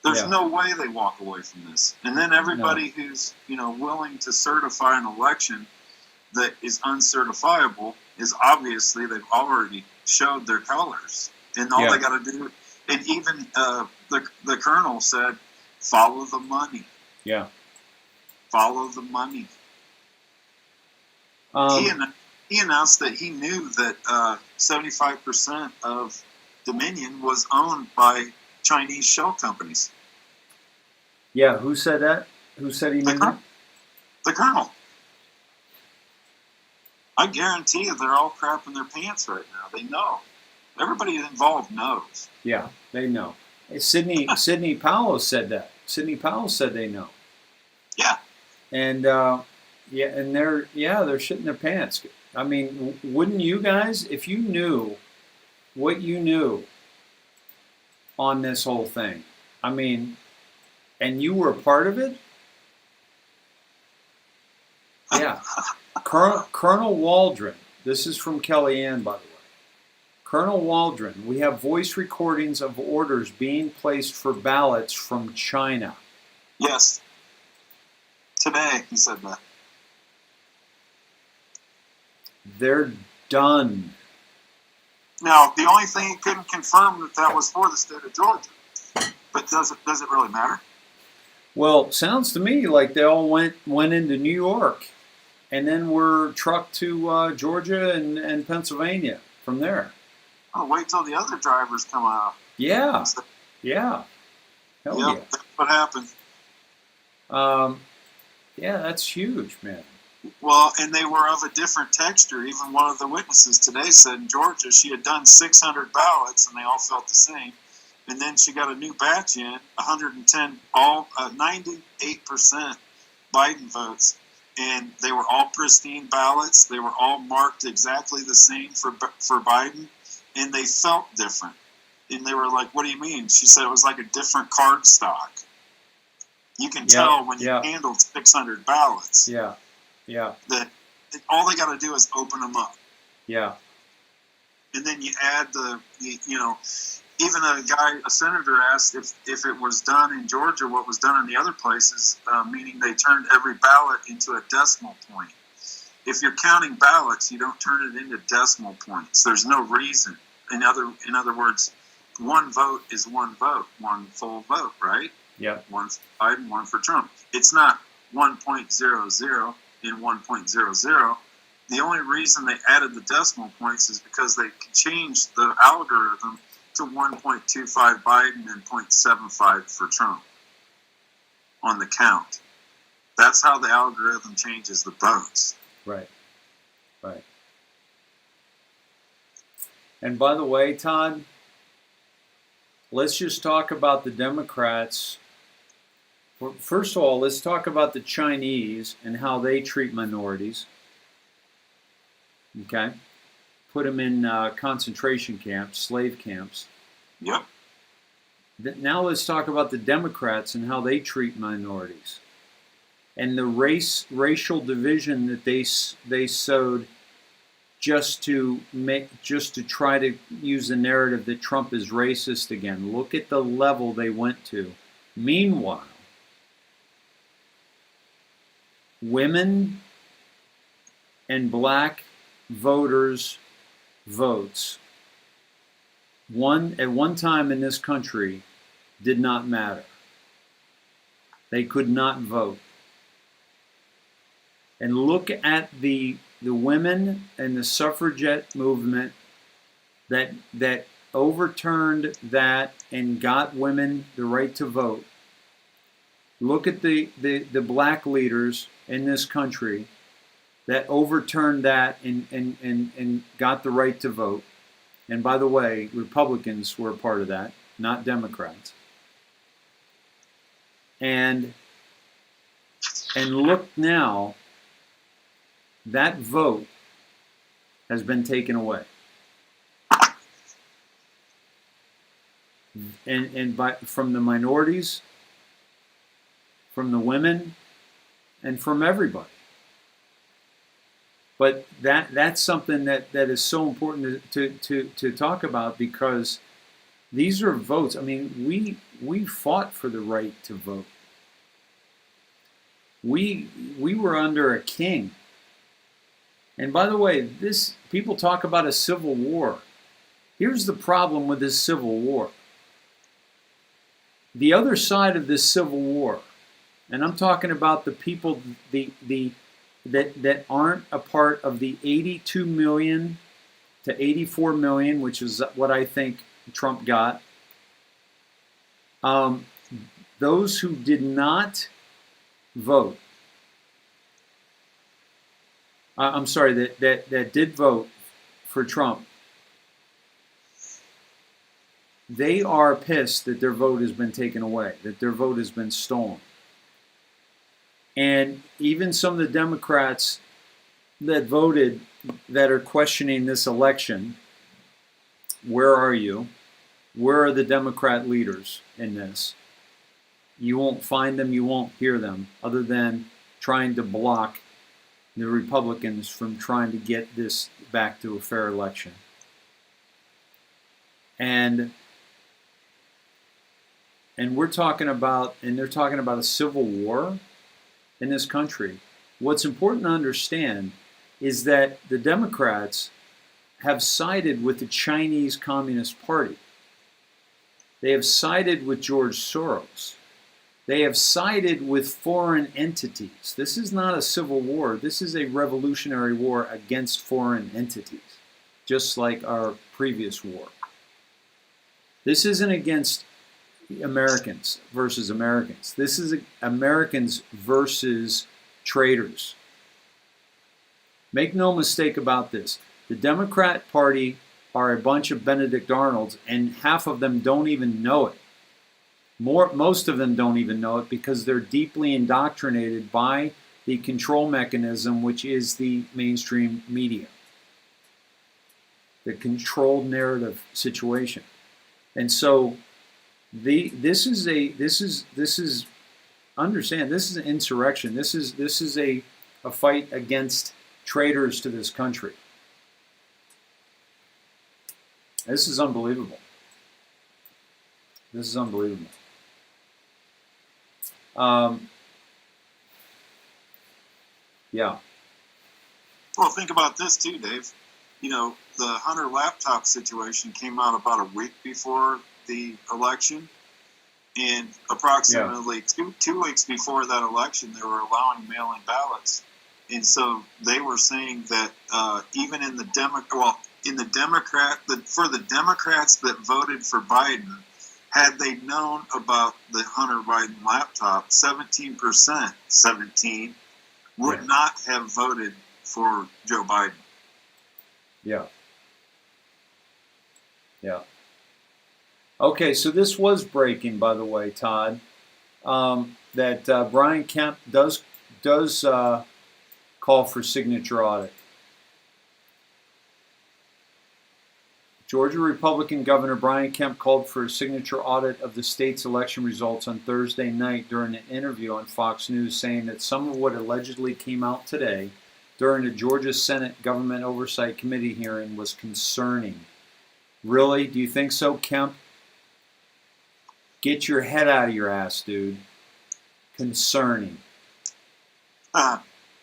F: There's no way they walk away from this. And then everybody who's, willing to certify an election that is uncertifiable is obviously they've already showed their colors. And all they got to do, and even the colonel said, follow the money.
A: Yeah.
F: Follow the money. He announced that he knew that 75% of Dominion was owned by Chinese shell companies.
A: Yeah, who said that? Who said he knew that?
F: The colonel. I guarantee you they're all crapping their pants right now. They know. Everybody involved knows.
A: Yeah, they know. Sidney Powell said that. Sidney Powell said they know.
F: Yeah.
A: And they're shitting their pants. I mean, wouldn't you guys, if you knew what you knew on this whole thing, I mean, and you were a part of it? Yeah. Colonel Waldron, this is from Kellyanne, by the way. Colonel Waldron, we have voice recordings of orders being placed for ballots from China.
F: Yes. Today, he said that.
A: They're done.
F: Now, the only thing he couldn't confirm that was for the state of Georgia. But does it really matter?
A: Well, sounds to me like they all went into New York and then were trucked to Georgia and Pennsylvania from there.
F: Oh, wait till the other drivers come out.
A: Yeah. Yeah. Hell yeah.
F: That's what happened.
A: Yeah, that's huge, man.
F: Well, and they were of a different texture. Even one of the witnesses today said in Georgia she had done 600 ballots and they all felt the same. And then she got a new batch in, 110, 98% Biden votes. And they were all pristine ballots. They were all marked exactly the same for Biden. And they felt different. And they were like, what do you mean? She said it was like a different card stock. You can tell when you handled 600 ballots.
A: Yeah.
F: That all they got to do is open them up.
A: Yeah.
F: And then you add even a senator asked if it was done in Georgia what was done in the other places, meaning they turned every ballot into a decimal point. If you're counting ballots, you don't turn it into decimal points. There's no reason. In other words, one vote is one vote, one full vote, right?
A: Yeah.
F: One for Biden, one for Trump. It's not 1.00 and 1.00. The only reason they added the decimal points is because they changed the algorithm to 1.25 Biden and 0.75 for Trump on the count. That's how the algorithm changes the votes.
A: Right. And by the way, Todd, let's just talk about the Democrats. First of all, let's talk about the Chinese and how they treat minorities. Okay? Put them in concentration camps, slave camps.
F: Yep.
A: Now let's talk about the Democrats and how they treat minorities. And the racial division that they sowed just to try to use the narrative that Trump is racist again. Look at the level they went to. Meanwhile, women and black voters' votes at one time in this country did not matter. They could not vote. And look at the women and the suffragette movement that overturned that and got women the right to vote. Look at the black leaders in this country that overturned that and got the right to vote. And by the way, Republicans were a part of that, not Democrats. And look now, that vote has been taken away. From the minorities, from the women, and from everybody. But that's something that is so important to talk about, because these are votes. I mean, we fought for the right to vote. We were under a king. And by the way, people talk about a civil war. Here's the problem with this civil war. The other side of this civil war, and I'm talking about the people that aren't a part of the 82 million to 84 million, which is what I think Trump got. Those who did not vote, that did vote for Trump, they are pissed that their vote has been taken away, that their vote has been stolen. And even some of the Democrats that voted, that are questioning this election, where are you? Where are the Democrat leaders in this? You won't find them, you won't hear them, other than trying to block the Republicans from trying to get this back to a fair election. And we're talking about, and they're talking about a civil war in this country. What's important to understand is that the Democrats have sided with the Chinese Communist Party. They have sided with George Soros. They have sided with foreign entities. This is not a civil war. This is a revolutionary war against foreign entities, just like our previous war. This isn't against Americans versus Americans. This is Americans versus traitors. Make no mistake about this. The Democrat Party are a bunch of Benedict Arnolds, and half of them don't even know it. Most of them don't even know it because they're deeply indoctrinated by the control mechanism, which is the mainstream media, the controlled narrative situation. And so understand, this is an insurrection. This is a fight against traitors to this country. This is unbelievable. This is unbelievable. Yeah.
F: Well, think about this too, Dave. You know, the Hunter laptop situation came out about a week before the election, and approximately two weeks before that election, they were allowing mail-in ballots, and so they were saying that even in the for the Democrats that voted for Biden, had they known about the Hunter Biden laptop, 17% would not have voted for Joe Biden.
A: Yeah. Yeah. Okay, so this was breaking, by the way, Todd, that Brian Kemp does call for signature audit. Georgia Republican Governor Brian Kemp called for a signature audit of the state's election results on Thursday night during an interview on Fox News, saying that some of what allegedly came out today during the Georgia Senate Government Oversight Committee hearing was concerning. Really? Do you think so, Kemp? Get your head out of your ass, dude. Concerning.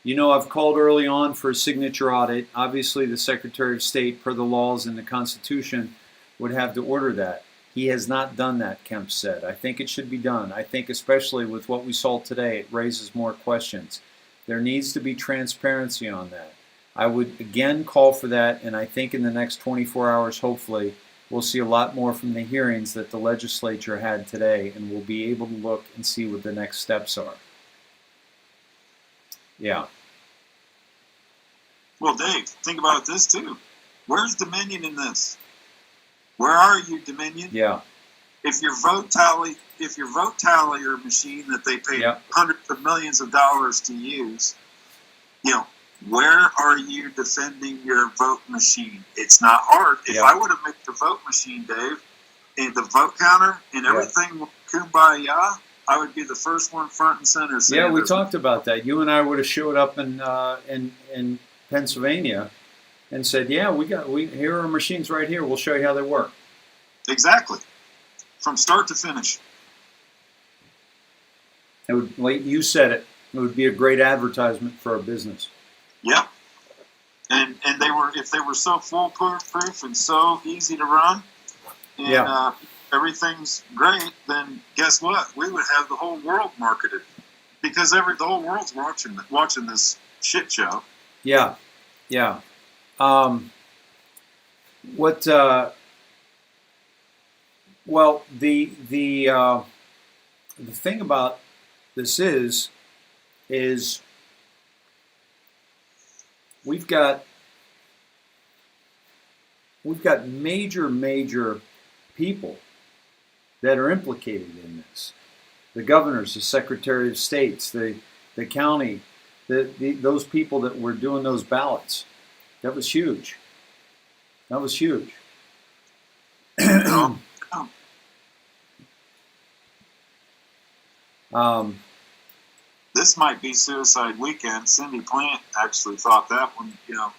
A: You know, I've called early on for a signature audit. Obviously, the Secretary of State, per the laws and the Constitution, would have to order that. He has not done that, Kemp said. I think it should be done. I think especially with what we saw today, it raises more questions. There needs to be transparency on that. I would again call for that, and I think in the next 24 hours, hopefully, we'll see a lot more from the hearings that the legislature had today, and we'll be able to look and see what the next steps are. Yeah.
F: Well, Dave, think about this too. Where's Dominion in this? Where are you, Dominion?
A: Yeah.
F: If your vote tallier machine that they paid hundreds of millions of dollars to use, you know, where are you defending your vote machine? It's not hard. If I would have made the vote machine, Dave, and the vote counter and everything kumbaya, I would be the first one front and center.
A: Yeah, we talked about that. You and I would have showed up in Pennsylvania and said, "Yeah, here are our machines right here. We'll show you how they work."
F: Exactly, from start to finish.
A: It would, like you said it would be a great advertisement for our business.
F: Yeah, and if they were so foolproof and so easy to run, and everything's great, then guess what? We would have the whole world marketed because the whole world's watching this shit show.
A: Yeah, yeah. Well, the thing about this is we've got major people that are implicated in this. The governors, the Secretary of States, the county, those people that were doing those ballots. That was huge. That was huge.
F: This might be suicide weekend. Cindy Plant actually thought that one. You know,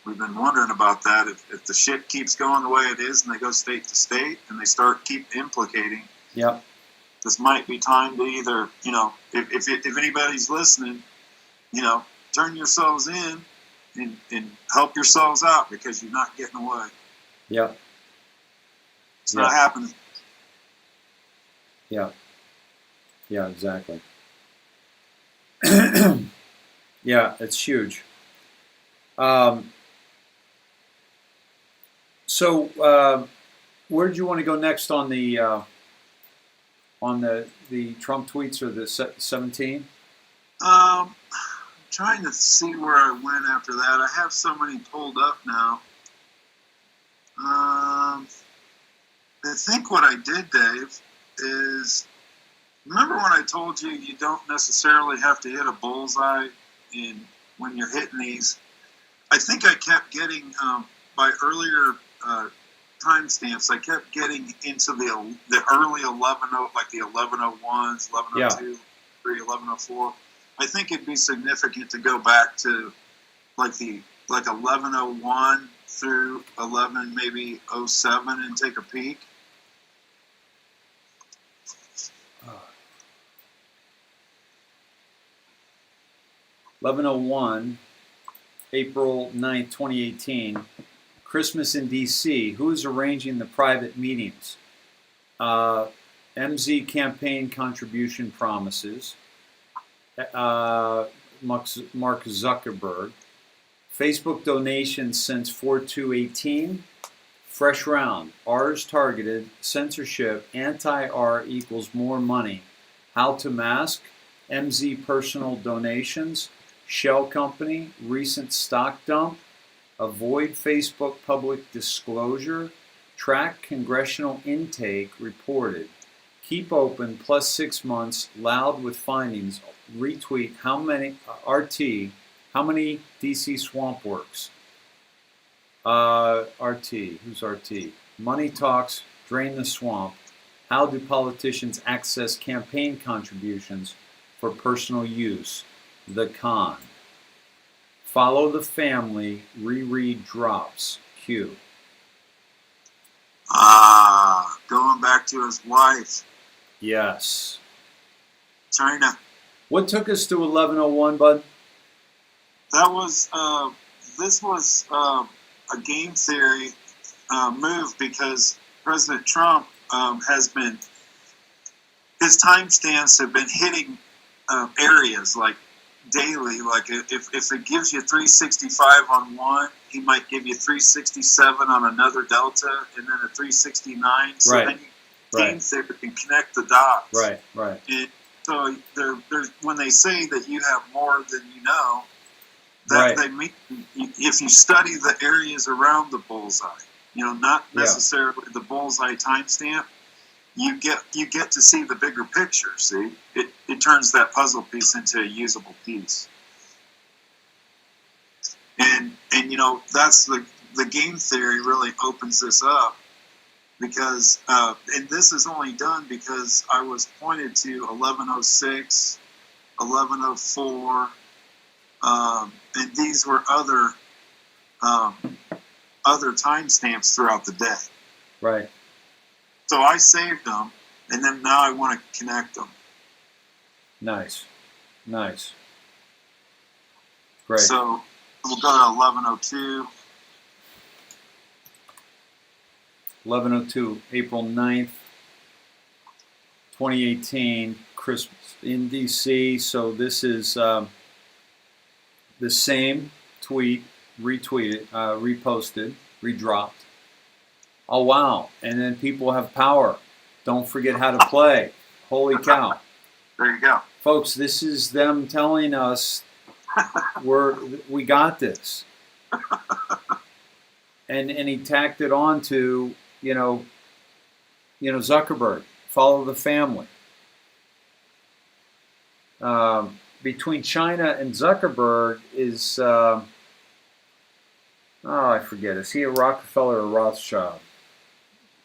F: we've been wondering about that. If the shit keeps going the way it is, and they go state to state, and they keep implicating.
A: Yep.
F: This might be time to either, you know, if anybody's listening, you know, turn yourselves in and help yourselves out because you're not getting away.
A: Yep.
F: It's not happening.
A: Yeah. Yeah, exactly. Yeah, it's huge. So, where did you want to go next on the Trump tweets or the 17?
F: trying to see where I went after that. I have so many pulled up now. I think what I did, Dave, is remember when I told you you don't necessarily have to hit a bullseye when you're hitting these? I think I kept getting, by earlier timestamps, I kept getting into the early 11, like the 1101s, 1102, 1104. I think it'd be significant to go back to like 1101 through 11, maybe 07 and take a peek.
A: 1101, April 9th, 2018. Christmas in D.C. Who is arranging the private meetings? MZ campaign contribution promises. Mark Zuckerberg. Facebook donations since 4/2/18. Fresh round. R's targeted. Censorship. Anti-R equals more money. How to mask. MZ personal donations. Shell Company. Recent stock dump. Avoid Facebook public disclosure. Track congressional intake reported. Keep open plus 6 months. Loud with findings. Retweet how many RT. How many DC Swamp Works? RT. Who's RT? Money talks. Drain the swamp. How do politicians access campaign contributions for personal use? The con. Follow the family. Reread drops. Q.
F: Going back to his wife.
A: Yes.
F: China.
A: What took us to 1101, bud?
F: That was, this was a game theory move because President Trump has been, his timestamps have been hitting areas like daily. Like if it gives you 365 on one, he might give you 367 on another delta and then a 369. So
A: right.
F: then game theory can connect the dots.
A: Right.
F: And so there's when they say that you have more than you know,
A: right.
F: They mean if you study the areas around the bullseye, not necessarily the bullseye timestamp, you get to see the bigger picture. See, it turns that puzzle piece into a usable piece, and that's the game theory really opens this up because and this is only done because I was pointed to 1106, 1104. And these were other timestamps throughout the day.
A: Right.
F: So I saved them, and then now I want to connect them.
A: Nice. Great.
F: So we'll go to 1102.
A: 1102, April 9th, 2018, Christmas in D.C. So this is the same tweet, retweeted, reposted, redropped. Oh, wow. And then people have power. Don't forget how to play. Holy cow.
F: There you go.
A: Folks, this is them telling us we got this. And he tacked it on to, Zuckerberg. Follow the family. Between China and Zuckerberg is, I forget. Is he a Rockefeller or Rothschild?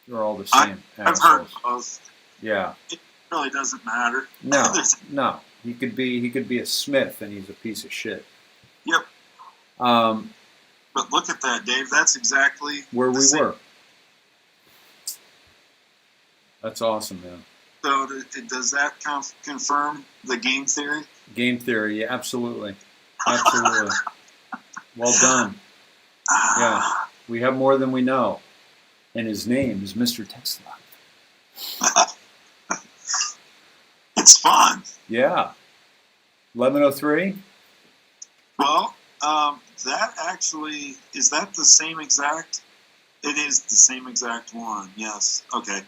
A: They're all the same.
F: I've heard both.
A: Yeah.
F: It really doesn't matter.
A: No. He could be a Smith, and he's a piece of shit.
F: Yep. But look at that, Dave. That's exactly
A: where we were. That's awesome, man.
F: So does that confirm the game theory?
A: Game theory, yeah, absolutely. Well done. Yeah, we have more than we know. And his name is Mr. Tesla.
F: It's fun.
A: Yeah. 1103?
F: Well, that actually, is that the same exact? It is the same exact one, yes. Okay.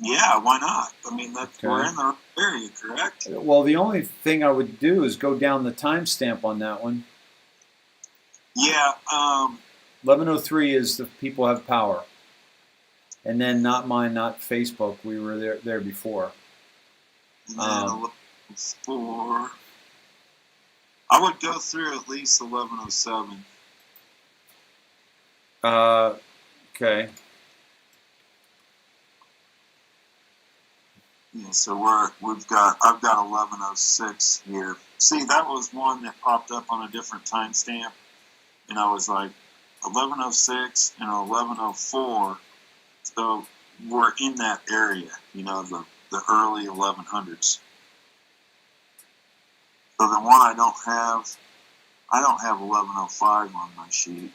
F: Yeah, why not? I mean,
A: Okay.
F: we're in the area, correct?
A: Well, the only thing I would do is go down the timestamp on that one.
F: Yeah.
A: 1103 is the people have power. And then not mine, not Facebook. We were there before.
F: And then 1104. I would go through at least 1107.
A: Okay.
F: Yeah, so I've got 1106 here. See, that was one that popped up on a different timestamp, and I was like 1106 and 1104. So we're in that area, the early 1100s. So the one I don't have 1105 on my sheet.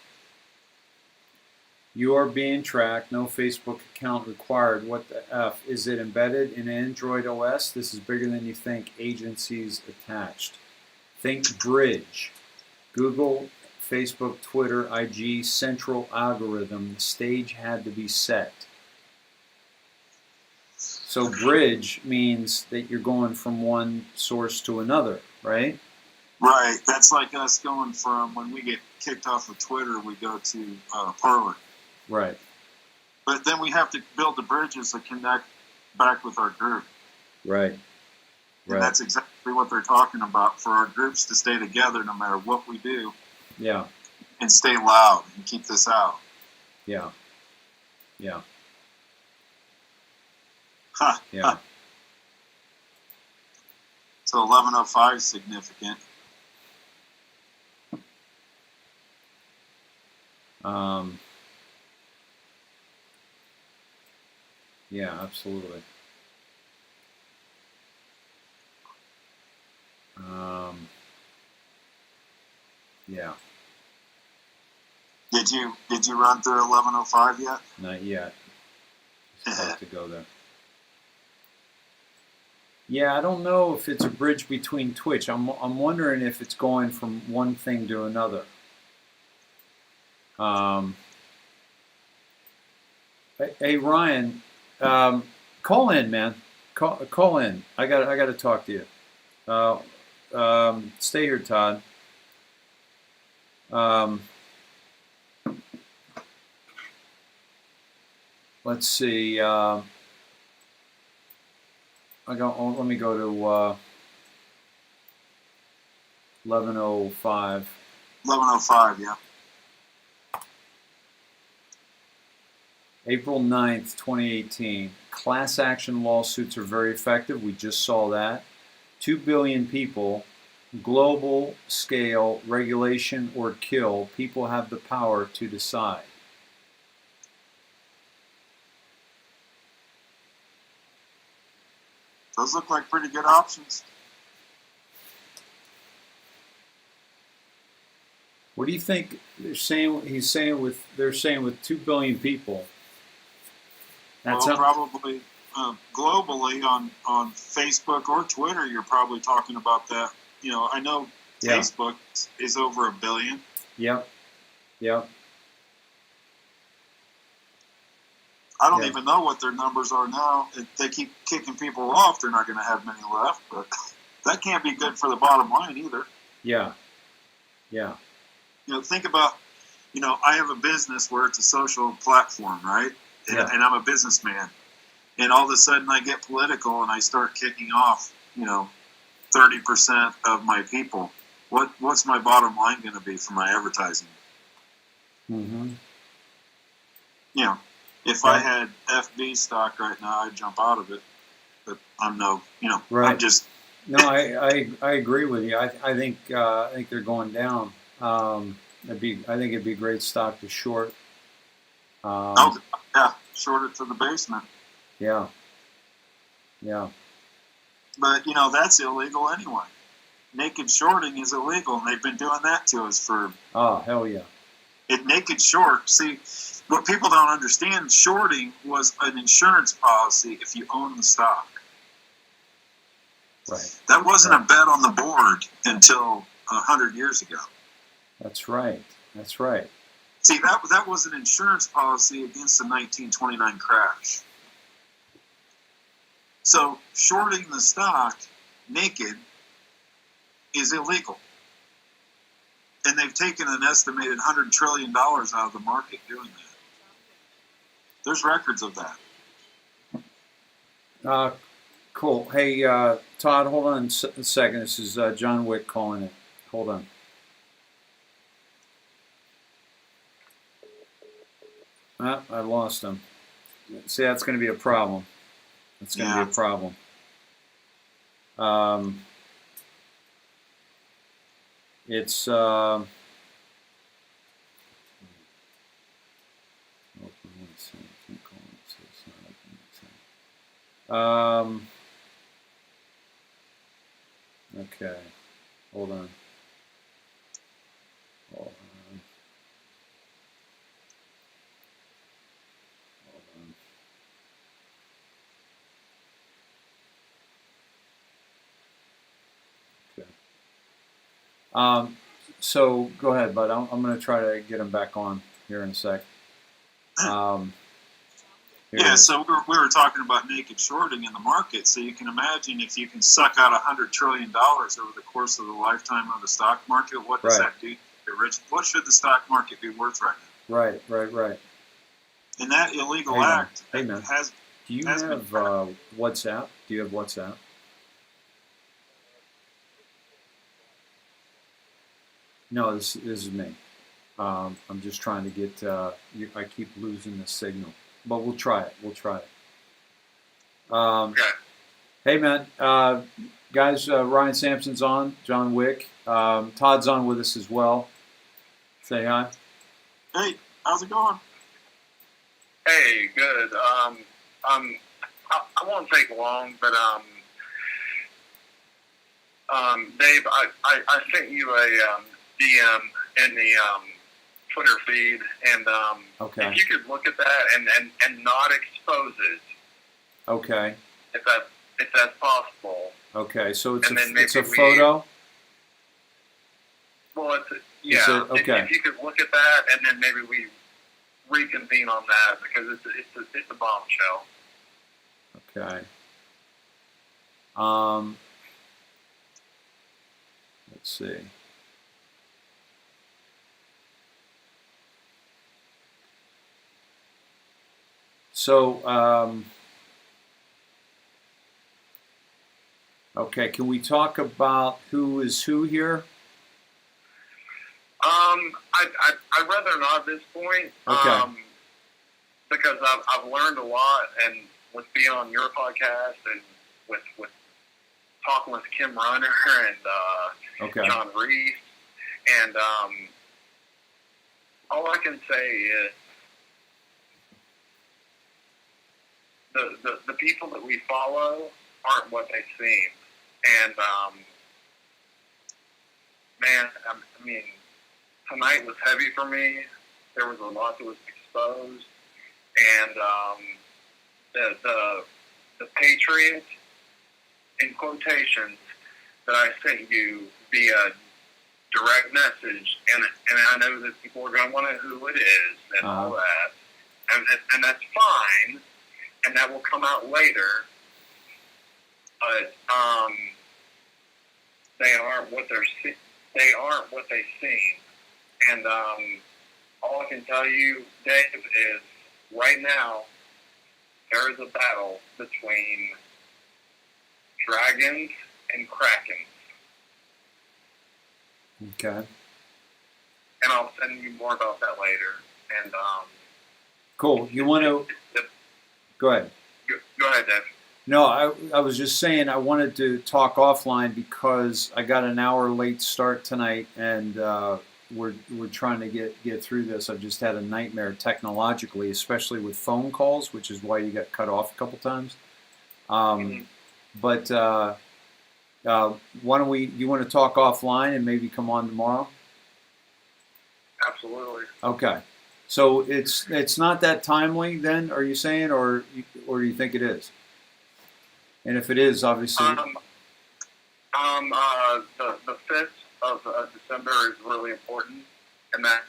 A: You are being tracked. No Facebook account required. What the F? Is it embedded in Android OS? This is bigger than you think. Agencies attached. Think bridge. Google, Facebook, Twitter, IG, central algorithm. The stage had to be set. So bridge means that you're going from one source to another, right?
F: Right. That's like us going from when we get kicked off of Twitter, we go to Parler.
A: Right.
F: But then we have to build the bridges to connect back with our group.
A: Right.
F: And that's exactly what they're talking about, for our groups to stay together no matter what we do.
A: Yeah.
F: And stay loud and keep this out.
A: Yeah. Yeah.
F: Huh.
A: Yeah.
F: Huh. So 1105 is significant.
A: Yeah, absolutely. Yeah.
F: Did you run through 1105 yet?
A: Not yet. Just about to go there. Yeah, I don't know if it's a bridge between Twitch. I'm wondering if it's going from one thing to another. Hey Ryan, call in, man. Call in. I got to talk to you. Stay here, Todd. Let's see. Let me go to 1105.
F: 1105, yeah.
A: April 9th, 2018. Class action lawsuits are very effective. We just saw that. 2 billion people, global scale, regulation or kill. People have the power to decide.
F: Those look like pretty good options.
A: What do you think they're saying? They're saying with 2 billion people. That's
F: well, probably globally on Facebook or Twitter, you're probably talking about that. I know Facebook is over 1 billion.
A: Yep. Yep.
F: I don't even know what their numbers are now. If they keep kicking people off, they're not going to have many left. But that can't be good for the bottom line either.
A: Yeah. Yeah.
F: Think about, I have a business where it's a social platform, right? And I'm a businessman. And all of a sudden I get political and I start kicking off, 30% of my people. What's my bottom line going to be for my advertising?
A: Mm-hmm.
F: If I had FB stock right now, I'd jump out of it. But I'm
A: right.
F: I'm just.
A: No, I agree with you. I think they're going down. I think it'd be a great stock to short.
F: Short it to the basement.
A: Yeah. Yeah.
F: But that's illegal anyway. Naked shorting is illegal, and they've been doing that to us for.
A: Oh, hell yeah.
F: Naked short. See, what people don't understand, shorting was an insurance policy if you own the stock.
A: Right.
F: That wasn't a bet on the board until 100 years ago.
A: That's right. That's right.
F: See, that was an insurance policy against the 1929 crash. So shorting the stock naked is illegal. And they've taken an estimated $100 trillion out of the market doing that. There's records of that.
A: Cool. Hey, Todd, hold on a second. This is John Wick calling in. Hold on. I lost him. See, that's going to be a problem. That's going to be a problem. It's okay. Hold on. So go ahead, bud. I'm going to try to get him back on here in a sec.
F: Yeah, so we were talking about naked shorting in the market. So you can imagine if you can suck out $100 trillion over the course of the lifetime of the stock market, what does that do? What should the stock market be worth right now?
A: Right.
F: And that illegal act
A: has. Do you have WhatsApp? Do you have WhatsApp? No, this is me. I'm just trying to get. I keep losing the signal, but we'll try it. Okay. Hey, man, guys. Ryan Sampson's on. John Wick. Todd's on with us as well. Say hi.
F: Hey, how's it going?
C: Hey, good. I won't take long, but Dave, I sent you a DM in the Twitter feed, and if you could look at that and not expose it.
A: Okay.
C: If that's possible.
A: Okay, so it's a photo.
C: Well, okay. If you could look at that, and then maybe we reconvene on that, because it's a bombshell.
A: Okay. Let's see. So, okay, can we talk about who is who here?
C: I'd rather not at this point.
A: Okay.
C: Because I've learned a lot, and with being on your podcast and with talking with Kim Runner and John Reese, and all I can say is the people that we follow aren't what they seem, and man, I mean, tonight was heavy for me. There was a lot that was exposed, and the Patriot, in quotations, that I sent you via direct message, and I know that people are going to want to know who it is and all that, and that's fine, and that will come out later. But they aren't what they seem, and all I can tell you, Dave, is right now there is a battle between dragons and krakens.
A: Okay.
C: And I'll send you more about that later. And
A: cool. You want to go ahead?
C: Go ahead, Dave.
A: No, I was just saying I wanted to talk offline because I got an hour late start tonight, and we're trying to get through this. I've just had a nightmare technologically, especially with phone calls, which is why you got cut off a couple times. But why don't you want to talk offline and maybe come on tomorrow?
C: Absolutely.
A: Okay. So it's not that timely then, are you saying, or do you think it is? And if it is, obviously.
C: The 5th of December is really important, and that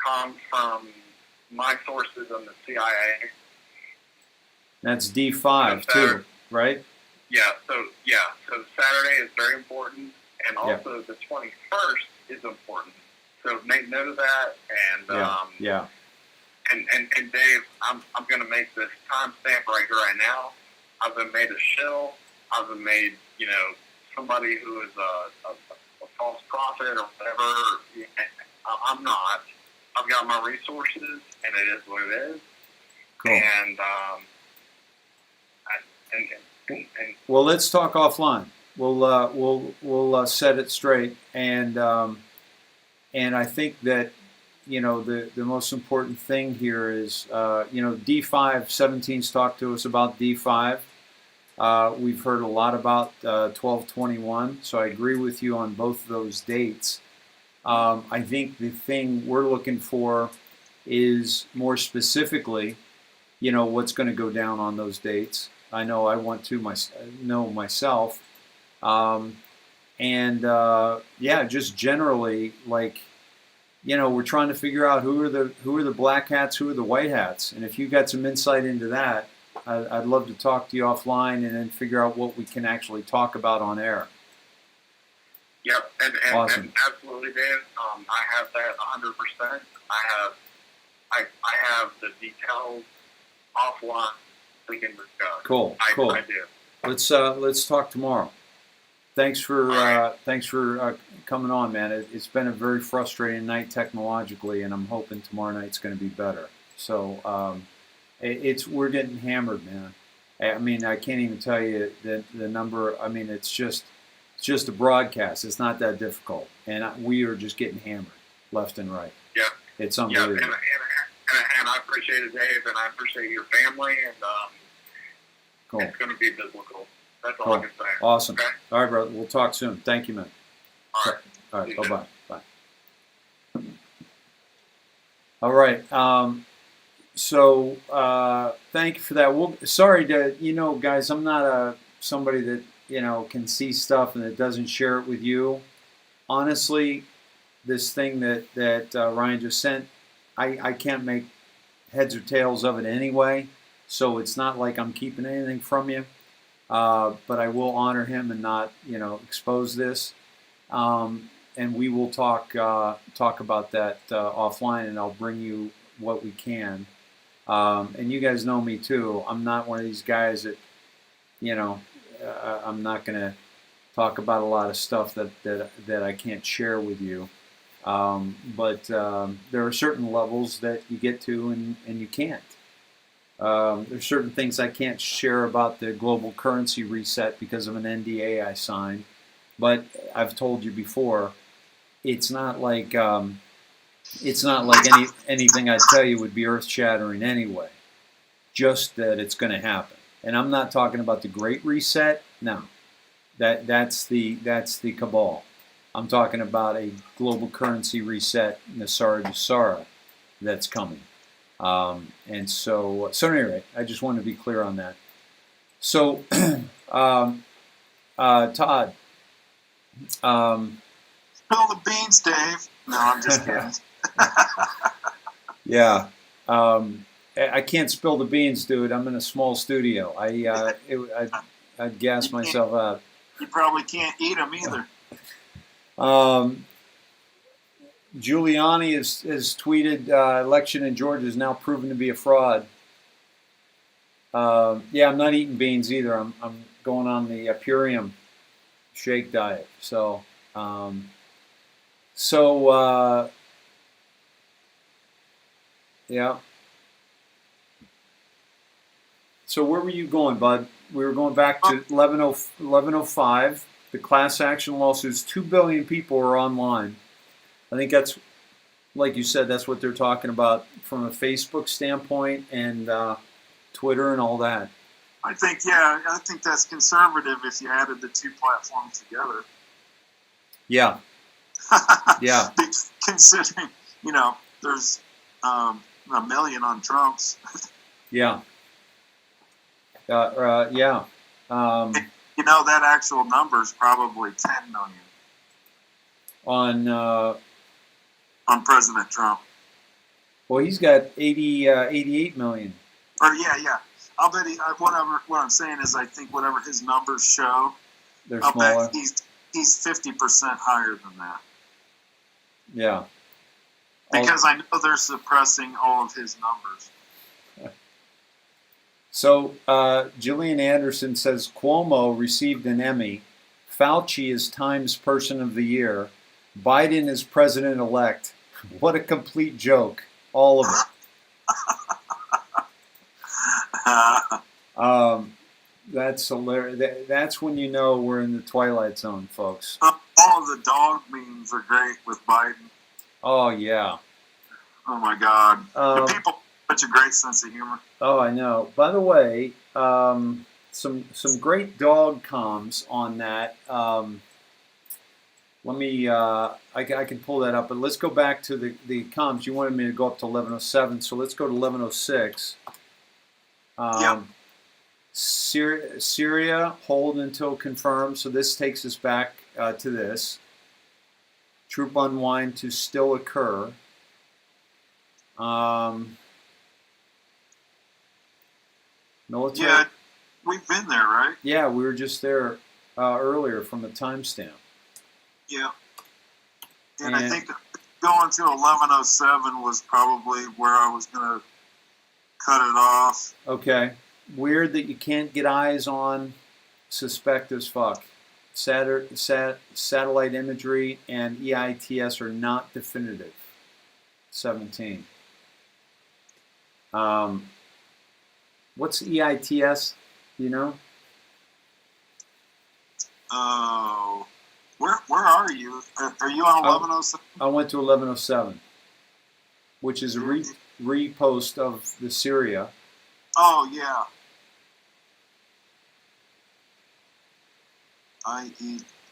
C: comes from my sources in the CIA.
A: That's D5 too, right?
G: So Saturday is very important, and also the 21st is important. So make note of that, and and Dave, I'm going to make this timestamp right here, right now. I've been made a shill. I've been made, somebody who is a false prophet or whatever. I'm not. I've got my resources, and it is what it is.
A: Cool.
G: And
A: well, let's talk offline. We'll set it straight, and I think that the most important thing here is D5. 17's talked to us about D5. We've heard a lot about 12/21, so I agree with you on both of those dates. I think the thing we're looking for is more specifically, what's going to go down on those dates. I know I want to know myself, just generally, we're trying to figure out who are the black hats, who are the white hats, and if you got some insight into that, I'd love to talk to you offline and then figure out what we can actually talk about on air.
G: Yep, and
A: awesome.
G: And absolutely, Dave. I have that 100%. I have the details offline. We can discuss.
A: Cool.
G: I do.
A: Let's talk tomorrow. Thanks for coming on, man. It's been a very frustrating night technologically, and I'm hoping tomorrow night's going to be better. So we're getting hammered, man. I mean, I can't even tell you the number. I mean, it's just a broadcast. It's not that difficult, and we are just getting hammered left and right.
G: Yeah,
A: it's unbelievable.
G: Yeah, and I appreciate it, Dave, and I appreciate your family, and
A: cool.
G: It's going to be biblical. That's all I can say.
A: Awesome.
G: Okay?
A: All right, brother. We'll talk soon. Thank you, man.
G: All right.
A: All right. Bye-bye. Bye. All right. Thank you for that. Sorry to, guys, I'm not somebody that, can see stuff and that doesn't share it with you. Honestly, this thing that Ryan just sent, I can't make heads or tails of it anyway. So it's not like I'm keeping anything from you. But I will honor him and not, expose this. And we will talk about that offline, and I'll bring you what we can. And you guys know me too. I'm not one of these guys that, I'm not going to talk about a lot of stuff that I can't share with you. But there are certain levels that you get to and you can't. There's certain things I can't share about the global currency reset because of an NDA I signed. But I've told you before, it's not like anything I tell you would be earth-shattering anyway. Just that it's going to happen. And I'm not talking about the Great Reset. No, that's the cabal. I'm talking about a global currency reset, Nasara Jasara, that's coming. And so anyway, I just wanted to be clear on that. So, Todd.
F: Spill the beans, Dave. No, I'm just kidding.
A: Yeah. I can't spill the beans, dude. I'm in a small studio. I'd gas myself out.
F: You probably can't eat them either.
A: Giuliani has tweeted, election in Georgia is now proven to be a fraud. Yeah, I'm not eating beans either. I'm going on the Purium shake diet. So yeah. So where were you going, bud? We were going back to 1105. The class action lawsuits. 2 billion people are online. I think that's, like you said, that's what they're talking about from a Facebook standpoint and Twitter and all that.
F: I think that's conservative if you added the two platforms together.
A: Yeah. Yeah.
F: Considering, there's a million on Trump's.
A: Yeah. Yeah.
F: That actual number is probably 10 million. On President Trump.
A: Well, he's got 88 million.
F: Or yeah. I'll bet what I'm saying is I think whatever his numbers show,
A: They're
F: I'll
A: smaller.
F: bet he's 50% higher than that.
A: Yeah.
F: Because I know they're suppressing all of his numbers.
A: So Jillian Anderson says Cuomo received an Emmy. Fauci is Times Person of the Year. Biden is President-elect. What a complete joke. All of it. That's hilarious. That's when you know we're in the Twilight Zone, folks.
F: All of the dog memes are great with Biden.
A: Oh, yeah.
F: Oh, my God. The people have such a great sense of humor.
A: Oh, I know. By the way, some great dog comms on that. Let me, I can pull that up, but let's go back to the comms. You wanted me to go up to 1107, so let's go to 1106.
F: Yep.
A: Syria, hold until confirmed. So this takes us back to this. Troop unwind to still occur. Military.
F: Yeah, we've been there, right?
A: Yeah, we were just there earlier from the timestamp.
F: Yeah. And I think going to 1107 was probably where I was going to cut it off.
A: Okay. Weird that you can't get eyes on. Suspect as fuck. Satellite imagery and EITS are not definitive. 17. What's EITS? You know?
F: Oh, where are you? Are you on 1107?
A: I went to 1107, which is a repost of the Syria.
F: Oh yeah.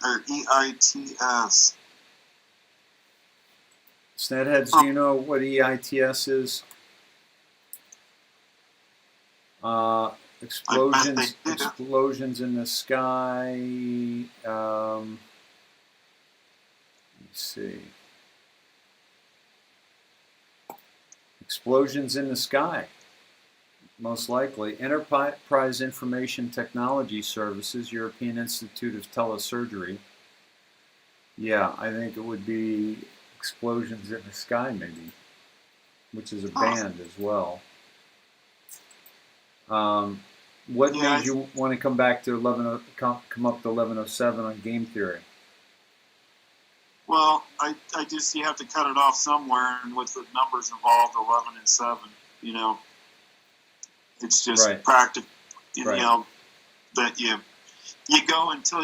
F: EITS.
A: Snedheads, do you know what EITS is? Explosions in the sky. Let me see. Explosions in the sky. Most likely. Enterprise Information Technology Services, European Institute of Telesurgery. Yeah, I think it would be Explosions in the Sky, maybe, which is a band as well. What made you want to come back to come up to 1107 on game theory?
F: Well, I just, you have to cut it off somewhere, and with the numbers involved, 11 and 7, you know, it's just practical, you know, that you go until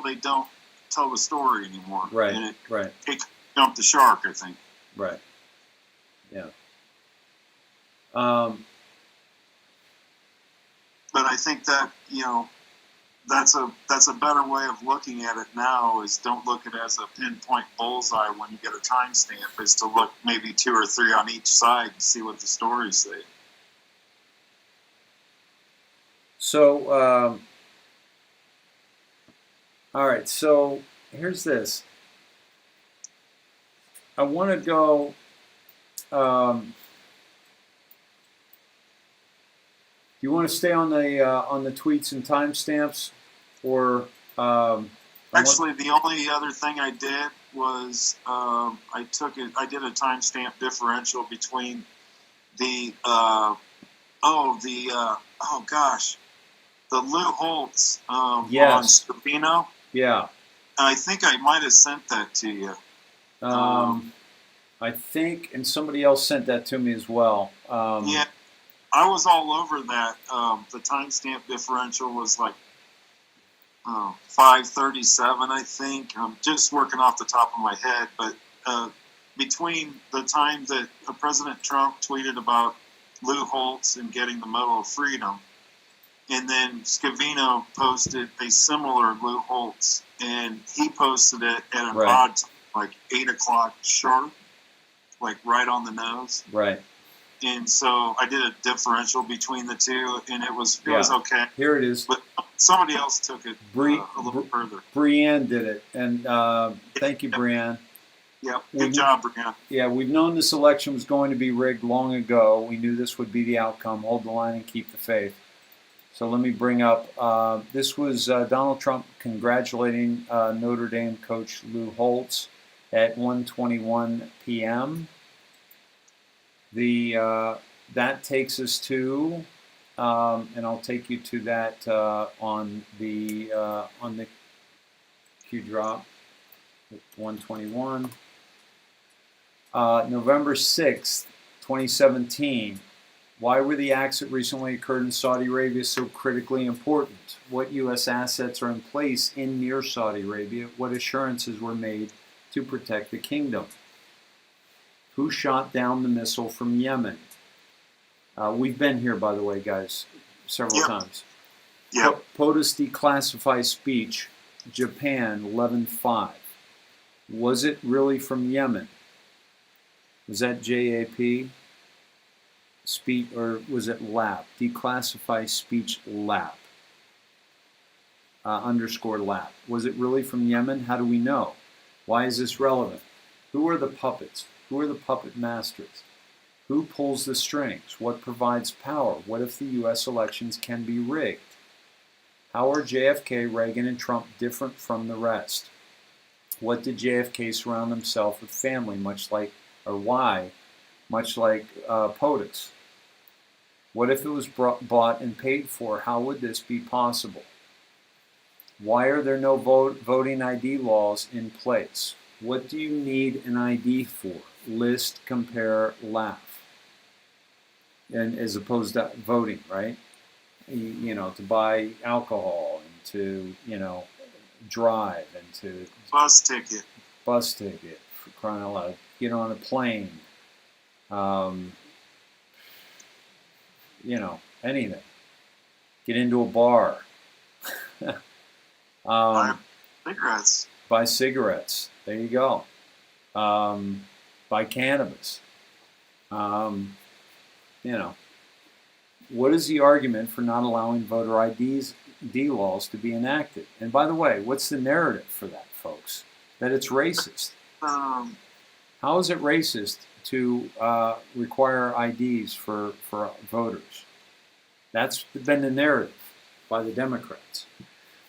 F: they don't tell the story anymore.
A: Right,
F: and
A: right.
F: It jumped the shark, I think.
A: Right. Yeah.
F: But I think that, you know, that's a better way of looking at it now, is don't look at it as a pinpoint bullseye when you get a timestamp, is to look maybe 2 or 3 on each side and see what the stories say.
A: So, all right, so here's this. I want to go, do you want to stay on the tweets and timestamps, or
F: actually the only other thing I did was I did a timestamp differential between the the Lou Holtz on Scavino.
A: Yeah.
F: I think I might have sent that to you.
A: I think, and somebody else sent that to me as well.
F: Yeah, I was all over that. The timestamp differential was like 537, I think. I'm just working off the top of my head, but between the time that President Trump tweeted about Lou Holtz and getting the Medal of Freedom, and then Scavino posted a similar Lou Holtz, and he posted it at an odd time, like 8 o'clock sharp, like right on the nose.
A: Right.
F: And so I did a differential between the two, and it was okay.
A: Here it is.
F: But somebody else took it a little further.
A: Brienne did it, and thank you, Brienne.
F: Yeah, good job, Brienne.
A: Yeah, we've known this election was going to be rigged long ago. We knew this would be the outcome. Hold the line and keep the faith. So let me bring up, this was Donald Trump congratulating Notre Dame coach Lou Holtz at 1:21 p.m. That takes us to, and I'll take you to that on the Q drop, 1:21. November 6th, 2017. Why were the acts that recently occurred in Saudi Arabia so critically important? What U.S. assets are in place in near Saudi Arabia? What assurances were made to protect the kingdom? Who shot down the missile from Yemen? We've been here, by the way, guys, several times.
F: Yep.
A: POTUS declassified speech, Japan, 11/5. Was it really from Yemen? Was that JAP? Speech, or was it LAP? Declassify speech LAP. Underscore LAP. Was it really from Yemen? How do we know? Why is this relevant? Who are the puppets? Who are the puppet masters? Who pulls the strings? What provides power? What if the U.S. elections can be rigged? How are JFK, Reagan, and Trump different from the rest? What did JFK surround himself with family, much like POTUS? What if it was bought and paid for? How would this be possible? Why are there no voting ID laws in place? What do you need an ID for? List, compare, laugh. And as opposed to voting, right? You know, to buy alcohol and to, you know, drive and to...
F: Bus ticket,
A: for crying out loud. Get on a plane. You know, anything. Get into a bar.
F: cigarettes.
A: Buy cigarettes. There you go. Buy cannabis. You know, what is the argument for not allowing voter ID laws to be enacted? And by the way, what's the narrative for that, folks? That it's racist. How is it racist to require IDs for voters? That's been the narrative by the Democrats.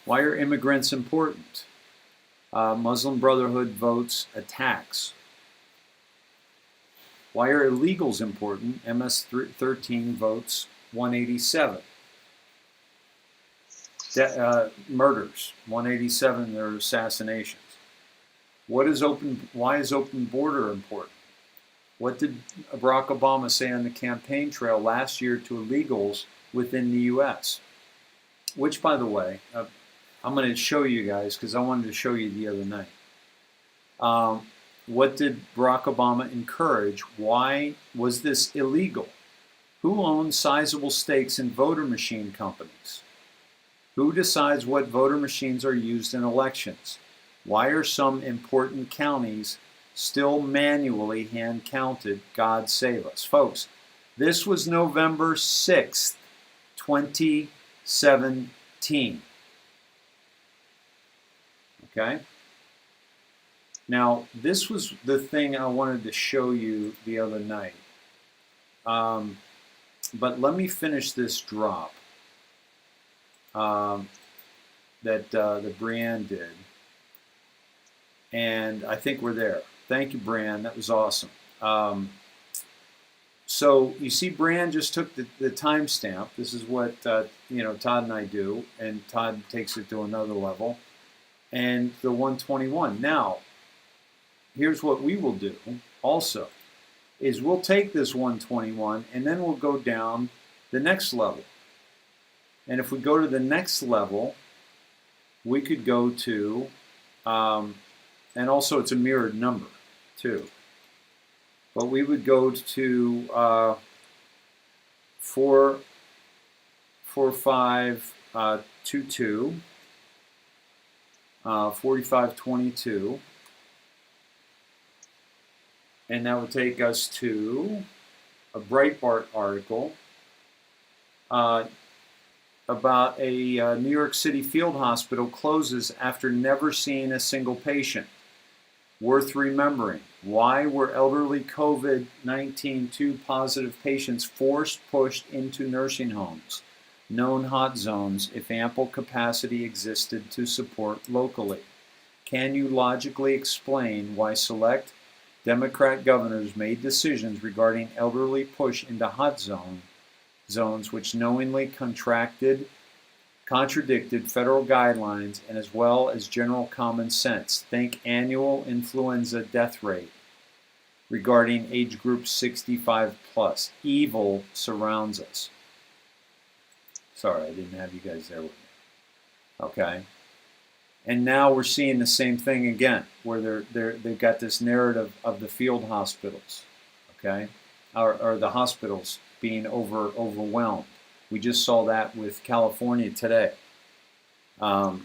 A: Why are immigrants important? Muslim Brotherhood votes attacks. Why are illegals important? MS-13 votes 187. Murders, 187, there are assassinations. Why is open border important? What did Barack Obama say on the campaign trail last year to illegals within the U.S.? Which, by the way, I'm going to show you guys because I wanted to show you the other night. What did Barack Obama encourage? Why was this illegal? Who owns sizable stakes in voter machine companies? Who decides what voter machines are used in elections? Why are some important counties still manually hand counted? God save us. Folks, this was November 6th, 2017. Okay? Now, this was the thing I wanted to show you the other night. But let me finish this drop that Brianne did. And I think we're there. Thank you, Brianne. That was awesome. So you see, Brianne just took the timestamp. This is what Todd and I do, and Todd takes it to another level. And the 121. Now, here's what we will do also, is we'll take this 121 and then we'll go down the next level. And if we go to the next level, we could go to, and also it's a mirrored number too, but we would go to 4522, 4522, and that would take us to a Breitbart article about a New York City field hospital closes after never seeing a single patient. Worth remembering. Why were elderly COVID-19 positive patients pushed into nursing homes? known hot zones if ample capacity existed to support locally? Can you logically explain why select Democrat governors made decisions regarding elderly push into hot zones which knowingly contradicted federal guidelines and as well as general common sense? Think annual influenza death rate regarding age group 65 plus. Evil surrounds us. Sorry, I didn't have you guys there with me. Okay. And now we're seeing the same thing again, where they've got this narrative of the field hospitals, okay, or the hospitals being overwhelmed. We just saw that with California today.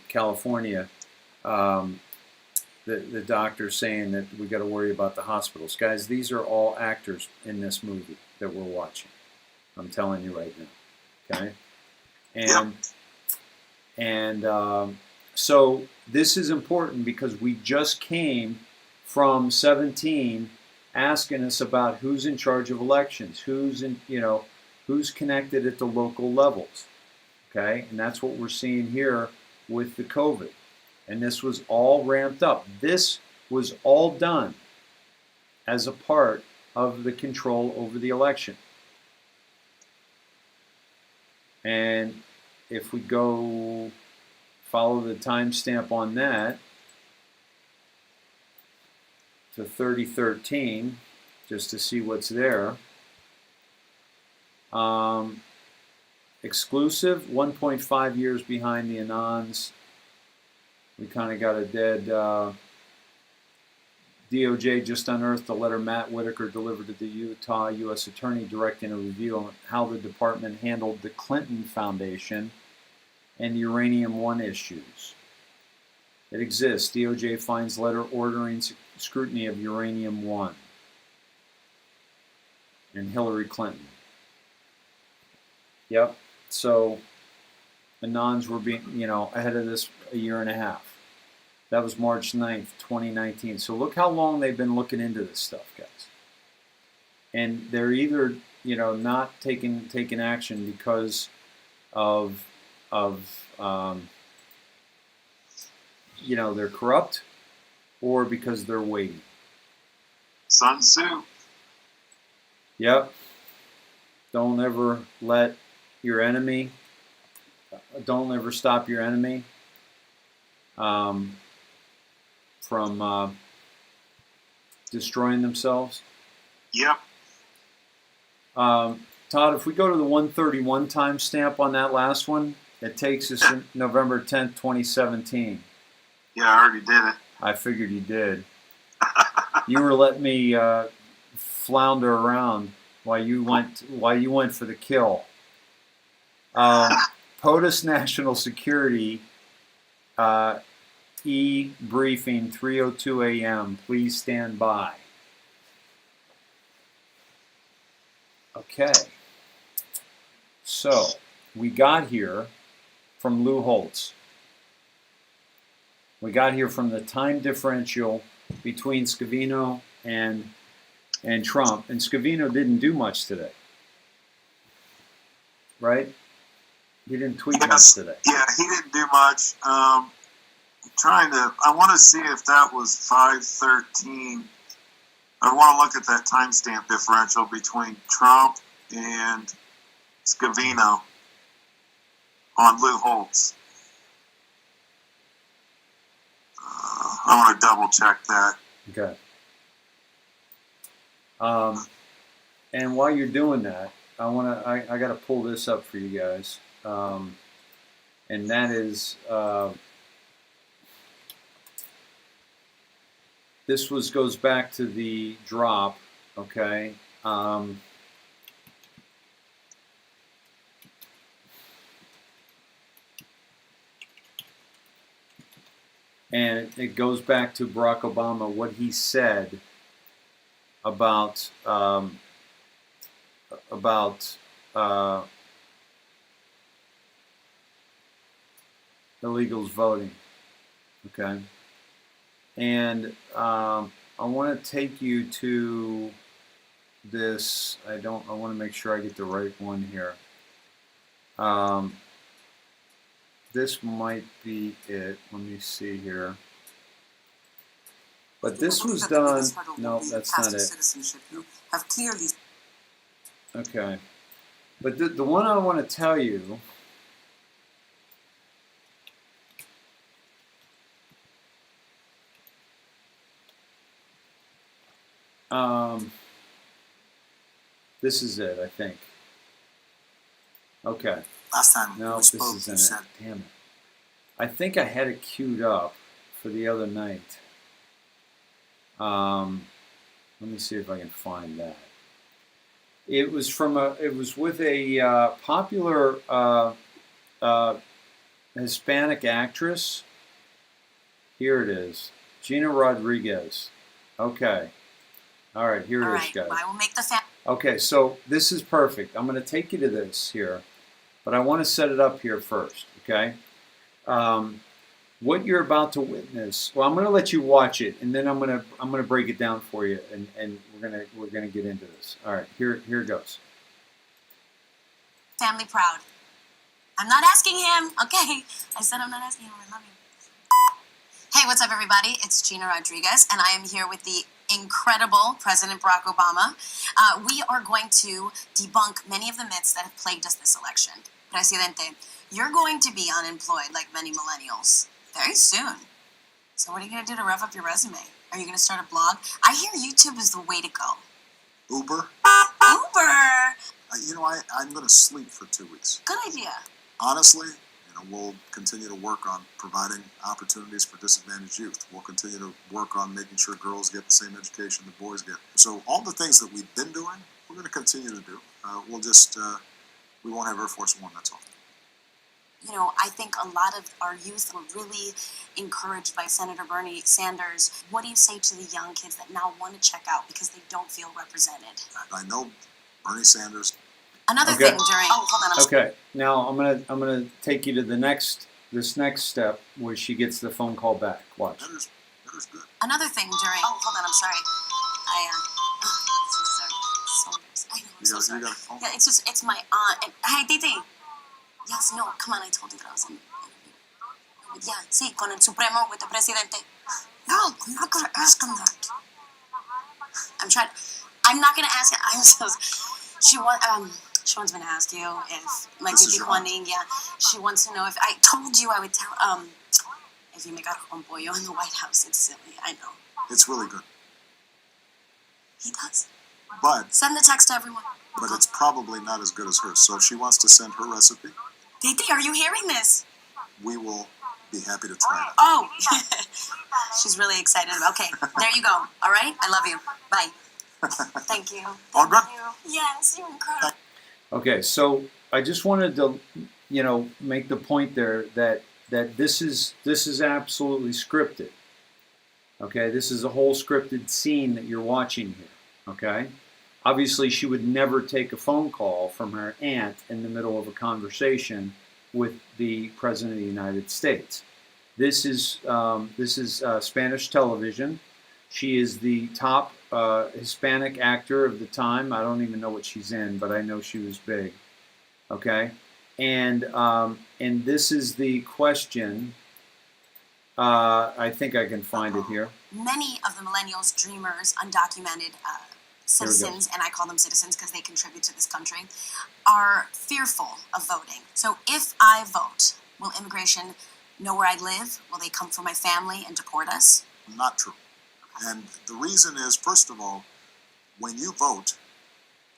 A: California, the doctor saying that we got to worry about the hospitals. Guys, these are all actors in this movie that we're watching. I'm telling you right now, okay? So this is important because we just came from 17 asking us about who's in charge of elections, who's connected at the local levels, okay? And that's what we're seeing here with the COVID. And this was all ramped up. This was all done as a part of the control over the election. And if we go follow the timestamp on that to 3013, just to see what's there. Exclusive, 1.5 years behind the Anons. We kind of got a dead DOJ just unearthed a letter Matt Whitaker delivered to the Utah U.S. Attorney directing a review on how the department handled the Clinton Foundation and the Uranium One issues. It exists. DOJ finds letter ordering scrutiny of Uranium One and Hillary Clinton. Yep. So the Anons were being, ahead of this a year and a half. That was March 9th, 2019. So look how long they've been looking into this stuff, guys. And they're either, not taking action because of they're corrupt, or because they're waiting.
F: Sun Tzu.
A: Yep. Don't ever let your enemy. Don't ever stop your enemy from destroying themselves.
F: Yep.
A: Todd, if we go to the 131 timestamp on that last one, it takes us to November 10th, 2017.
F: Yeah, I already did it.
A: I figured you did. You were letting me flounder around while you went for the kill. POTUS National Security briefing 3:02 a.m. Please stand by. Okay. So we got here from Lou Holtz. We got here from the time differential between Scavino and Trump, and Scavino didn't do much today, right? He didn't tweet much today.
F: Yeah, he didn't do much. I want to see if that was 5:13. I want to look at that timestamp differential between Trump and Scavino on Lou Holtz. I want to double check that.
A: Okay. And while you're doing that, I got to pull this up for you guys. And that is, this goes back to the drop, okay? And it goes back to Barack Obama, what he said about illegals voting, okay? And I want to take you to this. I want to make sure I get the right one here. This might be it. Let me see here. But this was done. No, that's not it.
H: You have clearly.
A: Okay. But the one I want to tell you. This is it, I think. Okay.
H: Last time
A: No,
H: we
A: this
H: spoke,
A: isn't
H: you
A: it.
H: said
A: Damn it. I think I had it queued up for the other night. Let me see if I can find that. It was from it was with a popular Hispanic actress. Here it is, Gina Rodriguez. Okay. All right, here it is, guys.
H: I will make the family.
A: Okay, so this is perfect. I'm going to take you to this here, but I want to set it up here first, okay? What you're about to witness. Well, I'm going to let you watch it, and then I'm going to break it down for you, and we're gonna get into this. All right, here it goes.
H: Family proud. I'm not asking him. Okay, I said I'm not asking him. I love you. Hey, what's up, everybody? It's Gina Rodriguez, and I am here with the incredible President Barack Obama. We are going to debunk many of the myths that have plagued us this election. Presidente, you're going to be unemployed like many millennials very soon. So what are you going to do to rev up your resume? Are you going to start a blog? I hear YouTube is the way to go.
I: Uber?
H: Uber!
I: I'm going to sleep for 2 weeks.
H: Good idea.
I: Honestly, we'll continue to work on providing opportunities for disadvantaged youth. We'll continue to work on making sure girls get the same education the boys get. So all the things that we've been doing, we're going to continue to do. We won't have Air Force One, that's all.
H: I think a lot of our youth are really encouraged by Senator Bernie Sanders. What do you say to the young kids that now want to check out because they don't feel represented?
I: I know Bernie Sanders.
H: Another
A: Okay.
H: thing during. Oh, hold on.
A: Okay, now I'm gonna take you to this next step where she gets the phone call back. Watch.
I: That is good.
H: Another thing during. Oh, hold on. I'm sorry. I know. I'm so sorry.
I: You got a phone?
H: Yeah, it's my aunt. Hey, Titi. Yes, no, come on. I told you that I was in. Yeah, sí, con el Supremo with the Presidente. No, I'm not gonna ask him that. I'm not gonna ask him. I'm so. She wants me to ask you if my Titi Juaning. Yeah, she wants to know if I told you I would tell. If you make arroz con pollo in the White House, it's silly. I know.
I: It's really good.
H: He does.
I: But
H: Send the text to everyone.
I: but it's probably not as good as hers. So if she wants to send her recipe,
H: Titi, are you hearing this?
I: we will be happy to try it.
H: Oh, she's really excited. Okay, there you go. All right, I love you. Bye. Thank you.
I: All good?
H: Yes, you're incredible.
A: Okay, so I just wanted to, make the point there that this is absolutely scripted. Okay, this is a whole scripted scene that you're watching here. Okay, obviously she would never take a phone call from her aunt in the middle of a conversation with the President of the United States. This is Spanish television. She is the top Hispanic actor of the time. I don't even know what she's in, but I know she was big. Okay, and this is the question. I think I can find it here.
H: Many of the millennials, dreamers, undocumented citizens, and I call them citizens because they contribute to this country, are fearful of voting. So if I vote, will immigration know where I live? Will they come for my family and deport us?
I: Not true. And the reason is, first of all, when you vote,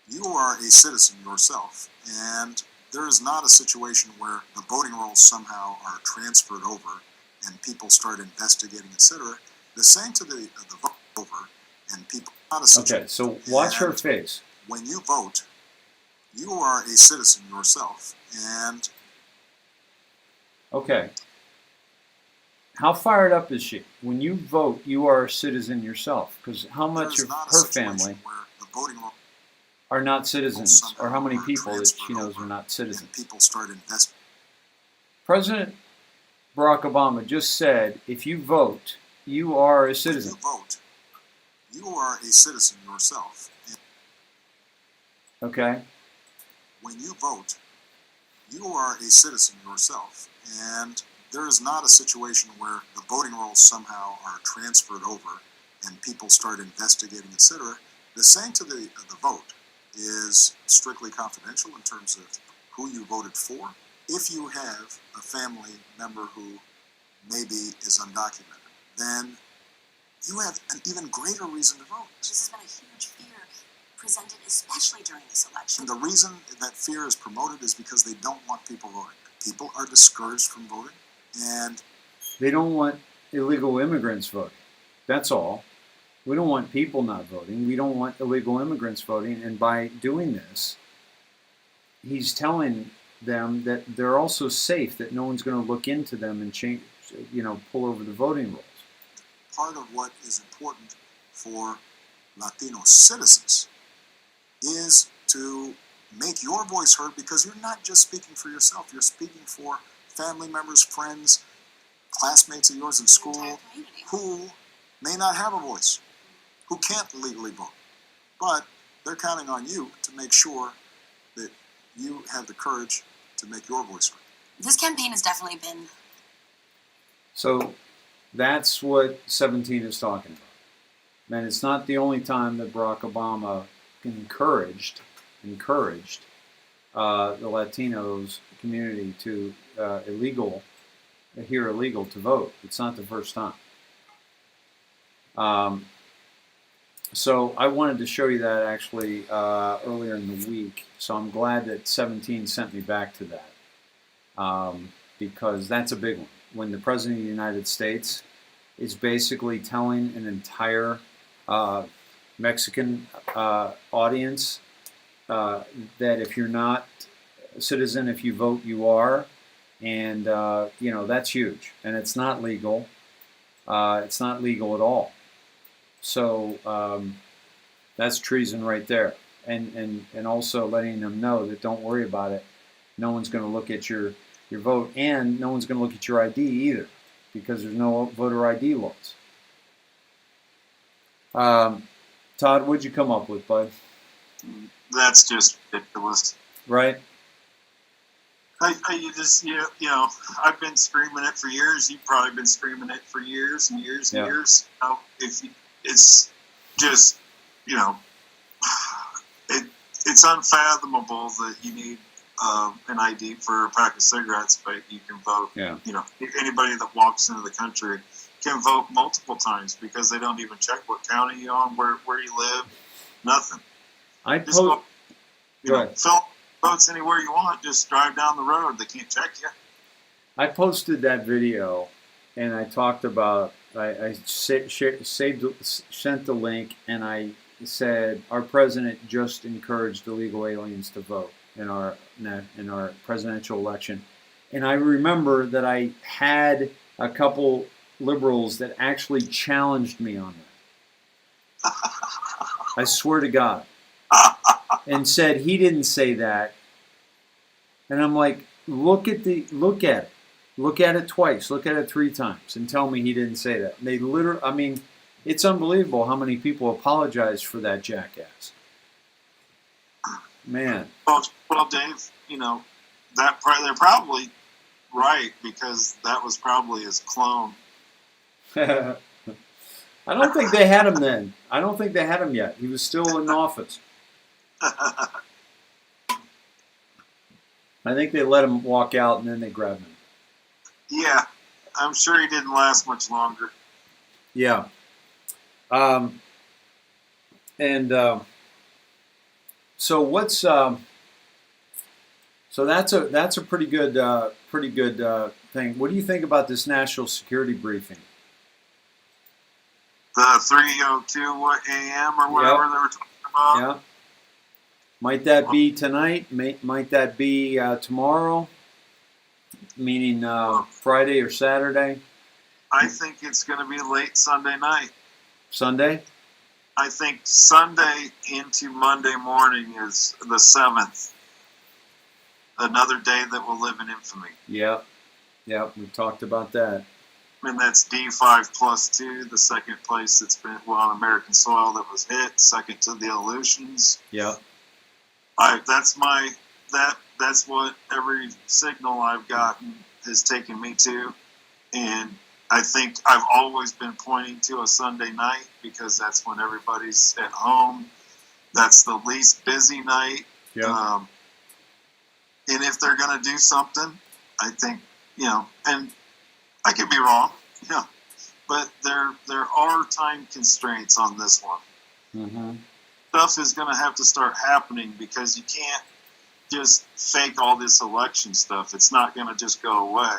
I: you are a citizen yourself, and there is not a situation where the voting rolls somehow are transferred over and people start investigating, etc. The same to the vote over, and people not a situation.
A: Okay, so watch her face.
I: When you vote, you are a citizen yourself, and
A: okay. How fired up is she? When you vote, you are a citizen yourself. Because how much of her family are not citizens, or how many people that she knows are not citizens?
I: People start investing.
A: President Barack Obama just said, if you vote, you are a citizen.
I: When you vote, you are a citizen yourself.
A: Okay.
I: When you vote, you are a citizen yourself, and there is not a situation where the voting rolls somehow are transferred over and people start investigating, etc. The sanctity of the vote is strictly confidential in terms of who you voted for. If you have a family member who maybe is undocumented, then you have an even greater reason to vote.
H: This has been a huge fear presented, especially during this election.
I: And the reason that fear is promoted is because they don't want people voting. People are discouraged from voting, and
A: they don't want illegal immigrants voting. That's all. We don't want people not voting. We don't want illegal immigrants voting. And by doing this, he's telling them that they're also safe, that no one's going to look into them and change, pull over the voting rolls.
I: Part of what is important for Latino citizens is to make your voice heard, because you're not just speaking for yourself. You're speaking for family members, friends, classmates of yours in school who may not have a voice, who can't legally vote. But they're counting on you to make sure that you have the courage to make your voice heard.
H: This campaign has definitely been...
A: So that's what 17 is talking about. And it's not the only time that Barack Obama encouraged the Latinos community to illegal to vote. It's not the first time. So I wanted to show you that actually earlier in the week. So I'm glad that 17 sent me back to that, because that's a big one. When the President of the United States is basically telling an entire Mexican audience that if you're not a citizen, if you vote, you are. And, that's huge. And it's not legal. It's not legal at all. So that's treason right there. And also letting them know that don't worry about it. No one's going to look at your vote, and no one's going to look at your ID either, because there's no voter ID laws. Todd, what'd you come up with, bud?
F: That's just ridiculous.
A: Right?
F: I've been screaming it for years. You've probably been screaming it for years and years and years. It's just, it's unfathomable that you need an ID for a pack of cigarettes, but you can vote.
A: Yeah.
F: Anybody that walks into the country can vote multiple times because they don't even check what county you're on, where you live, nothing. Fill votes anywhere you want. Just drive down the road. They can't check you.
A: I posted that video, and I talked about. I sent the link, and I said our president just encouraged illegal aliens to vote in our presidential election. And I remember that I had a couple liberals that actually challenged me on that. I swear to God. And said he didn't say that. And I'm like, look at it. Look at it twice. Look at it 3 times and tell me he didn't say that. They literally, it's unbelievable how many people apologize for that jackass. Man.
F: Well, Dave, they're probably right, because that was probably his clone.
A: I don't think they had him then. I don't think they had him yet. He was still in office. I think they let him walk out and then they grabbed him.
F: Yeah, I'm sure he didn't last much longer.
A: Yeah. So what's so that's a pretty good thing. What do you think about this national security briefing?
F: The 3:02 a.m. or whatever they were talking about.
A: Yeah. Might that be tonight? Might that be tomorrow? Meaning Friday or Saturday?
F: I think it's going to be late Sunday night.
A: Sunday?
F: I think Sunday into Monday morning is the 7th. Another day that will live in infamy.
A: Yeah, we talked about that.
F: And that's D5+2, the second place that's been, on American soil that was hit, second to the Aleutians.
A: Yeah.
F: That that's what every signal I've gotten has taken me to. And I think I've always been pointing to a Sunday night because that's when everybody's at home. That's the least busy night.
A: Yeah.
F: And if they're going to do something, I think, and I could be wrong, but there are time constraints on this one.
A: Mm-hmm.
F: Stuff is going to have to start happening because you can't just fake all this election stuff. It's not going to just go away.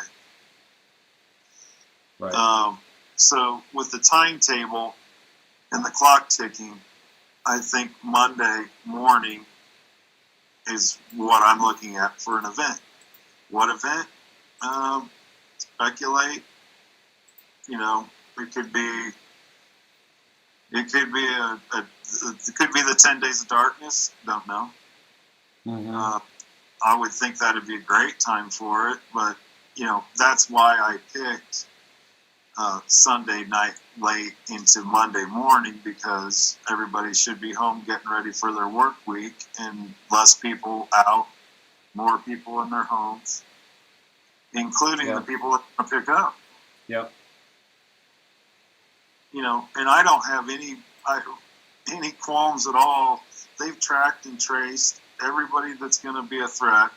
A: Right.
F: So with the timetable and the clock ticking, I think Monday morning is what I'm looking at for an event. What event? Speculate. It could be it could be the 10 Days of Darkness. Don't know.
A: Mm-hmm.
F: I would think that'd be a great time for it, but that's why I picked Sunday night late into Monday morning, because everybody should be home getting ready for their work week and less people out, more people in their homes, including the people that want to pick up.
A: Yep.
F: And I don't have any qualms at all. They've tracked and traced everybody that's going to be a threat.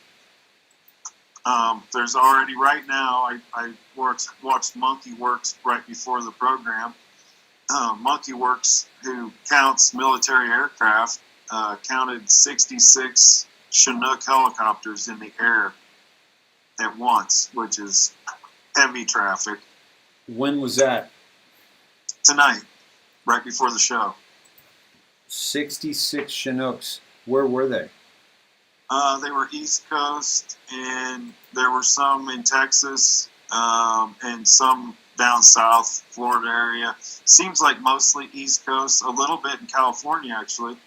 F: There's already, right now, I watched Monkey Works right before the program. Monkey Works, who counts military aircraft, counted 66 Chinook helicopters in the air at once, which is heavy traffic.
A: When was that?
F: Tonight, right before the show.
A: 66 Chinooks. Where were they?
F: They were East Coast, and there were some in Texas, and some down south, Florida area. Seems like mostly East Coast, a little bit in California, actually.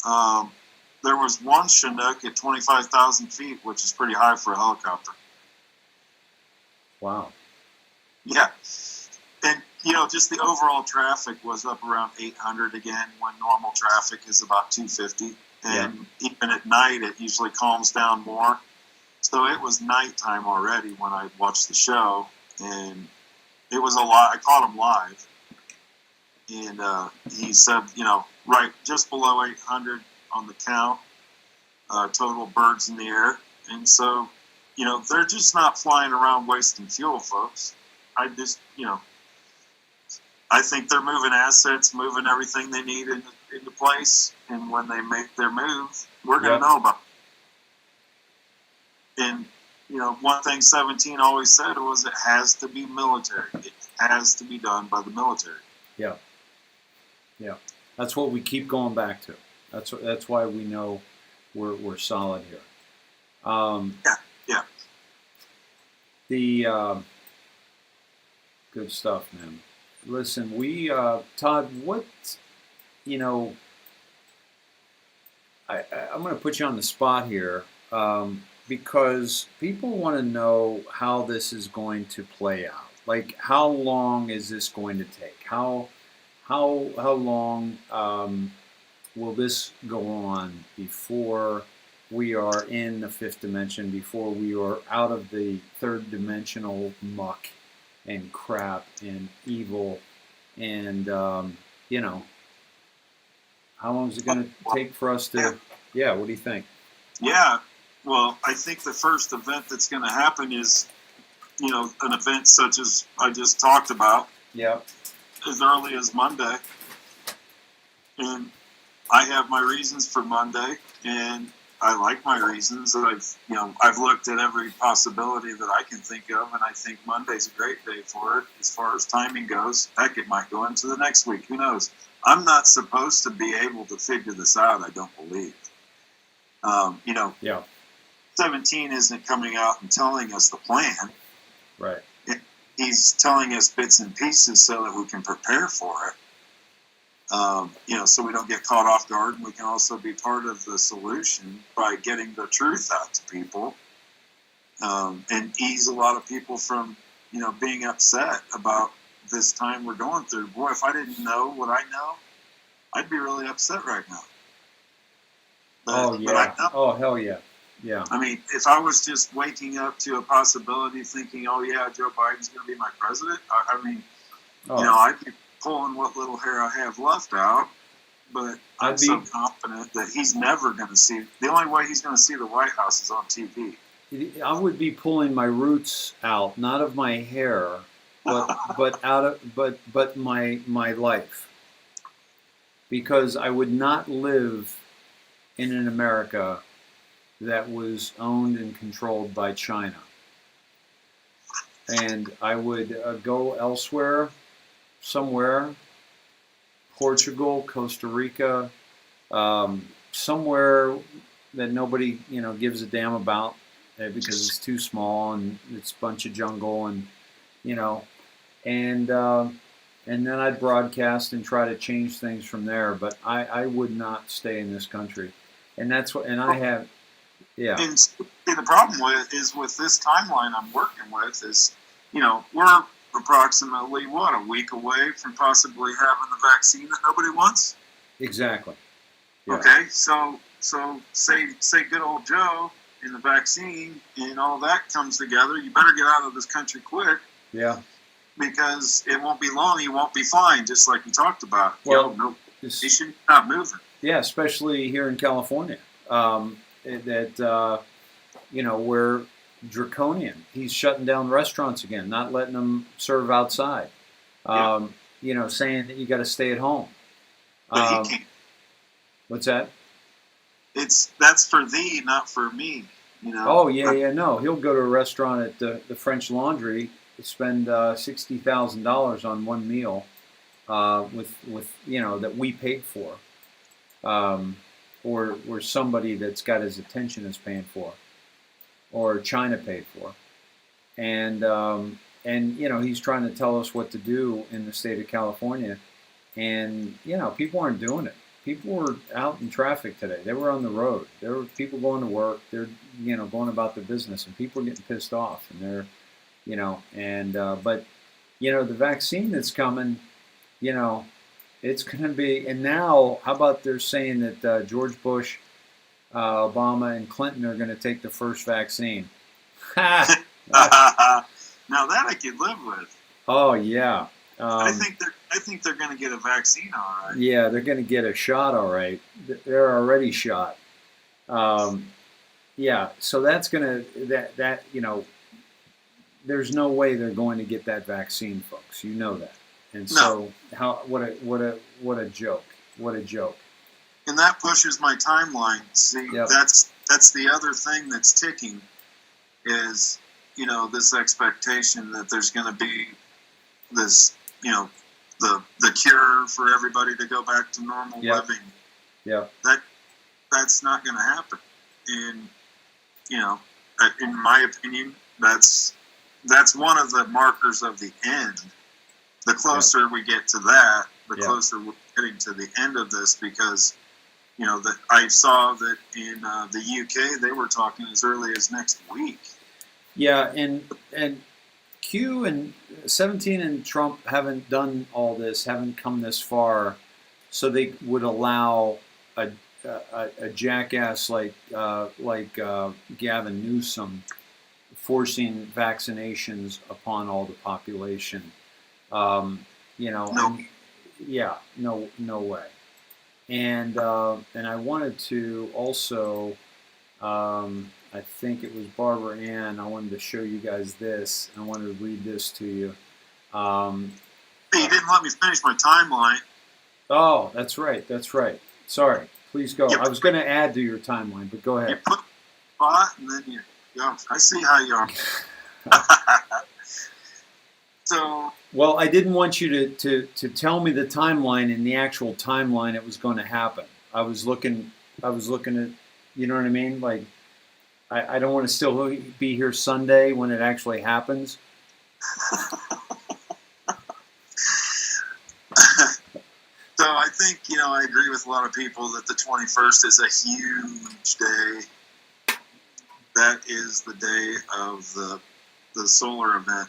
F: There was one Chinook at 25,000 feet, which is pretty high for a helicopter.
A: Wow.
F: Yeah. And, just the overall traffic was up around 800 again, when normal traffic is about 250. And even at night, it usually calms down more. So it was nighttime already when I watched the show, and it was a lot. I caught him live, and he said, right just below 800 on the count, total birds in the air. And so, they're just not flying around wasting fuel, folks. I think they're moving assets, moving everything they need into place, and when they make their move, we're going to know about it. And, one thing 17 always said was it has to be military. It has to be done by the military.
A: Yeah. Yeah. That's what we keep going back to. That's why we know we're solid here.
F: Yeah.
A: The good stuff, man. Listen, Todd, what, I'm going to put you on the spot here, because people want to know how this is going to play out. Like, how long is this going to take? How long will this go on before we are in the fifth dimension, before we are out of the third dimensional muck and crap and evil, and how long is it going to take for us to? Yeah, what do you think?
F: Yeah, well, I think the first event that's going to happen is, an event such as I just talked about.
A: Yeah.
F: As early as Monday, and I have my reasons for Monday, and I like my reasons. And I've looked at every possibility that I can think of, and I think Monday's a great day for it as far as timing goes. Heck, it might go into the next week. Who knows? I'm not supposed to be able to figure this out, I don't believe. 17 isn't coming out and telling us the plan.
A: Right.
F: He's telling us bits and pieces so that we can prepare for it. So we don't get caught off guard, and we can also be part of the solution by getting the truth out to people, and ease a lot of people from, being upset about this time we're going through. Boy, if I didn't know what I know, I'd be really upset right now.
A: Oh, hell yeah. Yeah.
F: I mean, if I was just waking up to a possibility thinking, oh, yeah, Joe Biden's going to be my president, I mean, I'd be pulling what little hair I have left out, but I'm so confident that he's never going to see, the only way he's going to see the White House is on TV.
A: I would be pulling my roots out, not of my hair, but my life, because I would not live in an America that was owned and controlled by China, and I would go elsewhere, somewhere, Portugal, Costa Rica, somewhere that nobody gives a damn about. Because it's too small and it's a bunch of jungle and and then I'd broadcast and try to change things from there. But I would not stay in this country, and that's what. And I have, yeah.
F: And the problem with this timeline I'm working with is, we're approximately a week away from possibly having the vaccine that nobody wants.
A: Exactly. Yeah.
F: Okay, so say good old Joe. And the vaccine and all that comes together, you better get out of this country quick.
A: Yeah.
F: Because it won't be long, you won't be fine, just like we talked about.
A: Well,
F: you should not moving.
A: Yeah, especially here in California. We're draconian. He's shutting down restaurants again, not letting them serve outside. Saying that you got to stay at home.
F: But he can't.
A: What's that?
F: That's for thee, not for me.
A: Oh yeah, no. He'll go to a restaurant at the French Laundry, spend $60,000 on one meal, with that we paid for, or somebody that's got his attention is paying for, or China paid for, and he's trying to tell us what to do in the state of California, and people aren't doing it. People were out in traffic today. They were on the road. There were people going to work. They're, going about their business, and people are getting pissed off. And they're, but the vaccine that's coming, it's going to be. And now, how about they're saying that George Bush, Obama, and Clinton are going to take the first vaccine?
F: Now that I could live with.
A: Oh yeah.
F: I think they're going to get a vaccine, all right.
A: Yeah, they're going to get a shot, all right. They're already shot. Yeah, so that's going to there's no way they're going to get that vaccine, folks. You know that. And so what a joke. What a joke.
F: And that pushes my timeline. See, that's the other thing that's ticking is, this expectation that there's going to be this, the cure for everybody to go back to normal living.
A: Yeah.
F: That's not going to happen. And, in my opinion, that's one of the markers of the end. The closer we get to that, the closer we're getting to the end of this, because, that I saw that in the UK, they were talking as early as next week.
A: Yeah. And Q and 17 and Trump haven't done all this, haven't come this far, so they would allow a jackass like Gavin Newsom forcing vaccinations upon all the population. No way. And I wanted to also. I think it was Barbara Ann. I wanted to show you guys this. I wanted to read this to you.
F: Hey, you didn't let me finish my timeline.
A: Oh, that's right. Sorry. Please go. I was going to add to your timeline, but go ahead.
F: You put spot and then you go. I see how you are. So.
A: Well, I didn't want you to tell me the timeline, and the actual timeline it was going to happen. I was looking at, you know what I mean? Like, I don't want to still be here Sunday when it actually happens.
F: So I think, I agree with a lot of people that the 21st is a huge day. That is the day of the solar event.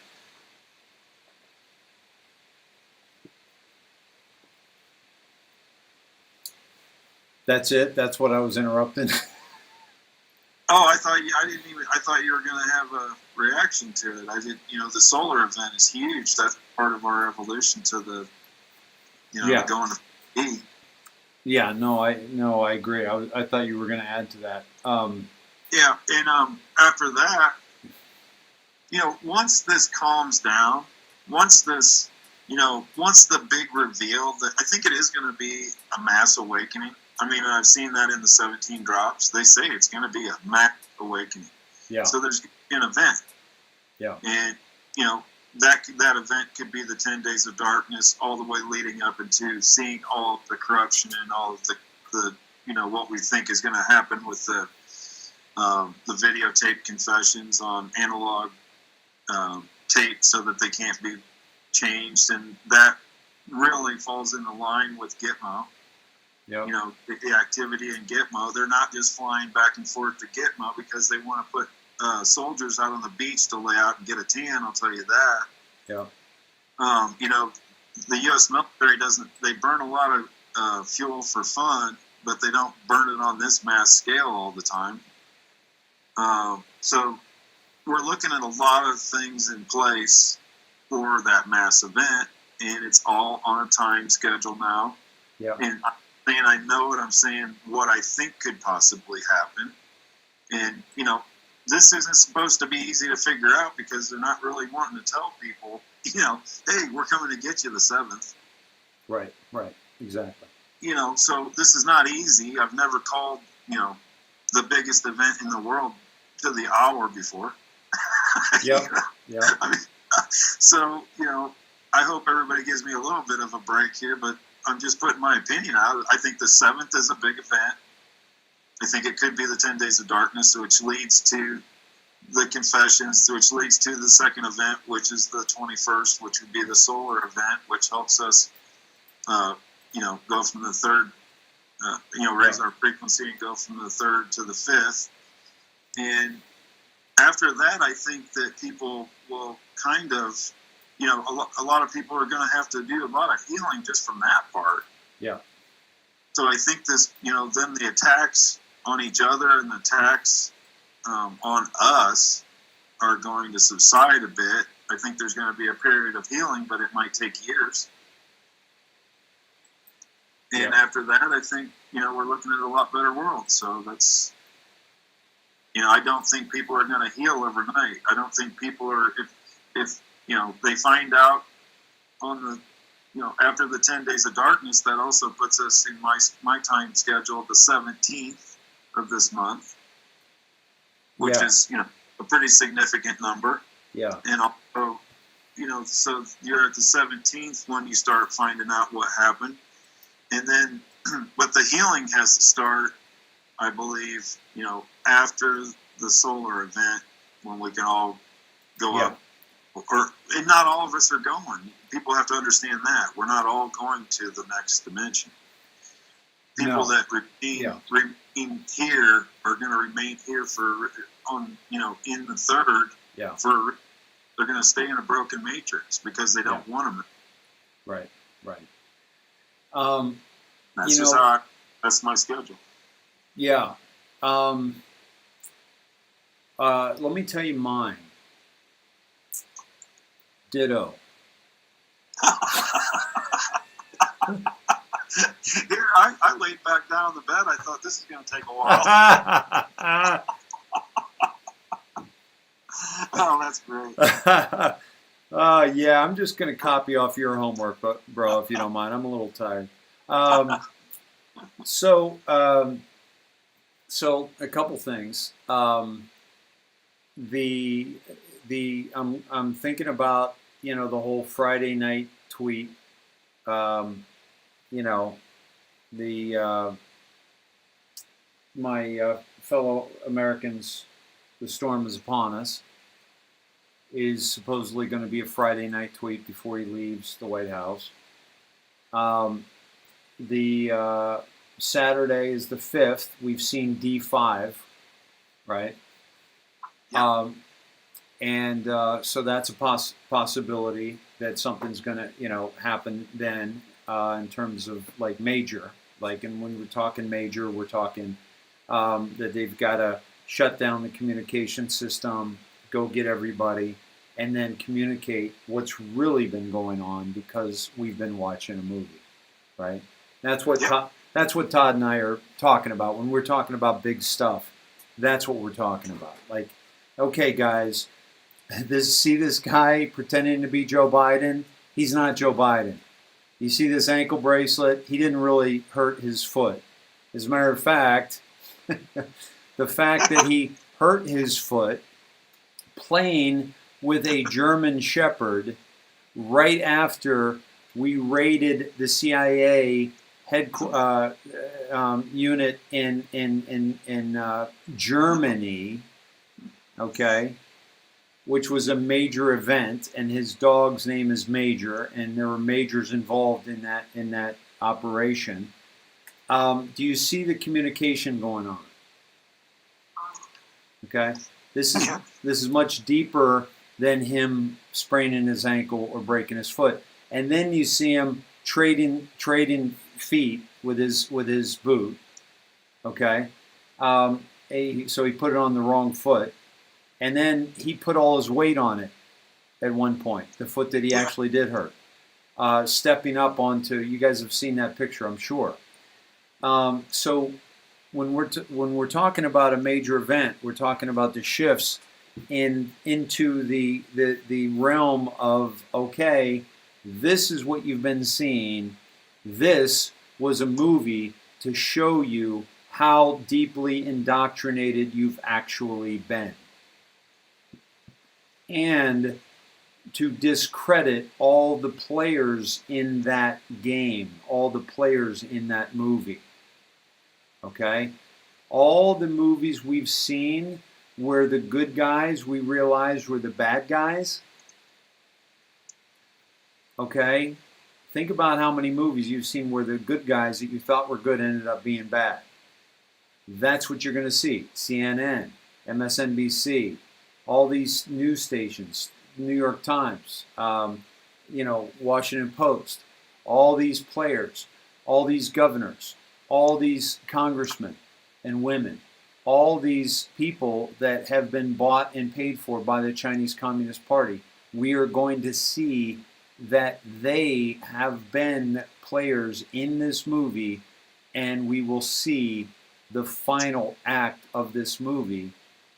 A: That's it? That's what I was interrupting?
F: Oh, I thought you were going to have a reaction to it. I did. The solar event is huge. That's part of our evolution to the, to going to E.
A: Yeah, no, I agree. I thought you were going to add to that.
F: Yeah, and after that, once this calms down, once the big reveal, that I think it is going to be a mass awakening. I mean, I've seen that in the 17 drops. They say it's going to be a mass awakening.
A: Yeah.
F: So there's going to be an event.
A: Yeah.
F: And, that event could be the 10 days of darkness, all the way leading up into seeing all of the corruption and all of the what we think is going to happen with the videotape confessions on analog tape, so that they can't be changed, and that really falls into line with Gitmo.
A: Yep.
F: The activity in Gitmo. They're not just flying back and forth to Gitmo because they want to put soldiers out on the beach to lay out and get a tan. I'll tell you that.
A: Yeah.
F: The U.S. military they burn a lot of fuel for fun, but they don't burn it on this mass scale all the time. So we're looking at a lot of things in place for that mass event, and it's all on a time schedule now.
A: Yeah.
F: And I know what I'm saying, what I think could possibly happen. And, this isn't supposed to be easy to figure out, because they're not really wanting to tell people, hey, we're coming to get you the 7th.
A: Right, exactly.
F: So this is not easy. I've never called, the biggest event in the world to the hour before.
A: Yeah. Yeah.
F: I mean, so, I hope everybody gives me a little bit of a break here, but I'm just putting my opinion out. I think the 7th is a big event. I think it could be the 10 days of darkness, which leads to the confessions, which leads to the second event, which is the 21st, which would be the solar event, which helps us, go from the 3rd, raise our frequency and go from the 3rd to the 5th. And after that, I think that people will kind of, a lot of people are going to have to do a lot of healing just from that part.
A: Yeah.
F: So I think this, then the attacks on each other and the attacks on us are going to subside a bit. I think there's going to be a period of healing, but it might take years. And after that, I think, we're looking at a lot better world. So that's, I don't think people are going to heal overnight. I don't think people are, if they find out on the, after the 10 days of darkness, that also puts us in my time schedule, the 17th of this month, which is, a pretty significant number.
A: Yeah.
F: And also, so you're at the 17th when you start finding out what happened. And then, but the healing has to start, I believe, after the solar event, when we can all go up. And not all of us are going. People have to understand that. We're not all going to the next dimension. People that remain here are going to remain here in the 3rd.
A: Yeah.
F: They're going to stay in a broken matrix because they don't want them.
A: Right.
F: That's that's my schedule.
A: Yeah. Let me tell you mine. Ditto.
F: Here, I laid back down on the bed. I thought this is going to take a while. Oh, that's great.
A: Yeah, I'm just going to copy off your homework, bro, if you don't mind. I'm a little tired. So a couple things. I'm thinking about, the whole Friday night tweet. My fellow Americans, the storm is upon us, is supposedly going to be a Friday night tweet before he leaves the White House. The Saturday is the 5th. We've seen D5, right?
F: Yeah.
A: So that's a possibility that something's going to, happen then in terms of like major. Like, and when we're talking major, we're talking that they've got shut down the communication system, go get everybody, and then communicate what's really been going on because we've been watching a movie, right? That's what Todd and I are talking about when we're talking about big stuff. That's what we're talking about. Like, okay, guys, see this guy pretending to be Joe Biden? He's not Joe Biden. You see this ankle bracelet? He didn't really hurt his foot. As a matter of fact, the fact that he hurt his foot playing with a German Shepherd right after we raided the CIA unit in Germany, okay, which was a major event, and his dog's name is Major, and there were majors involved in that operation. Do you see the communication going on? Okay, this is much deeper than him spraining his ankle or breaking his foot, and then you see him trading feet with his boot. Okay, so he put it on the wrong foot, and then he put all his weight on it at one point, the foot that he actually did hurt, stepping up onto. You guys have seen that picture, I'm sure. So when we're talking about a major event, we're talking about the shifts into the realm of, okay, this is what you've been seeing. This was a movie to show you how deeply indoctrinated you've actually been, and to discredit all the players in that game, all the players in that movie. Okay? All the movies we've seen where the good guys we realized were the bad guys. Okay? Think about how many movies you've seen where the good guys that you thought were good ended up being bad. That's what you're going to see. CNN, MSNBC, all these news stations, New York Times, Washington Post, all these players, all these governors, all these congressmen and women, all these people that have been bought and paid for by the Chinese Communist Party. We are going to see that they have been players in this movie, and we will see the final act of this movie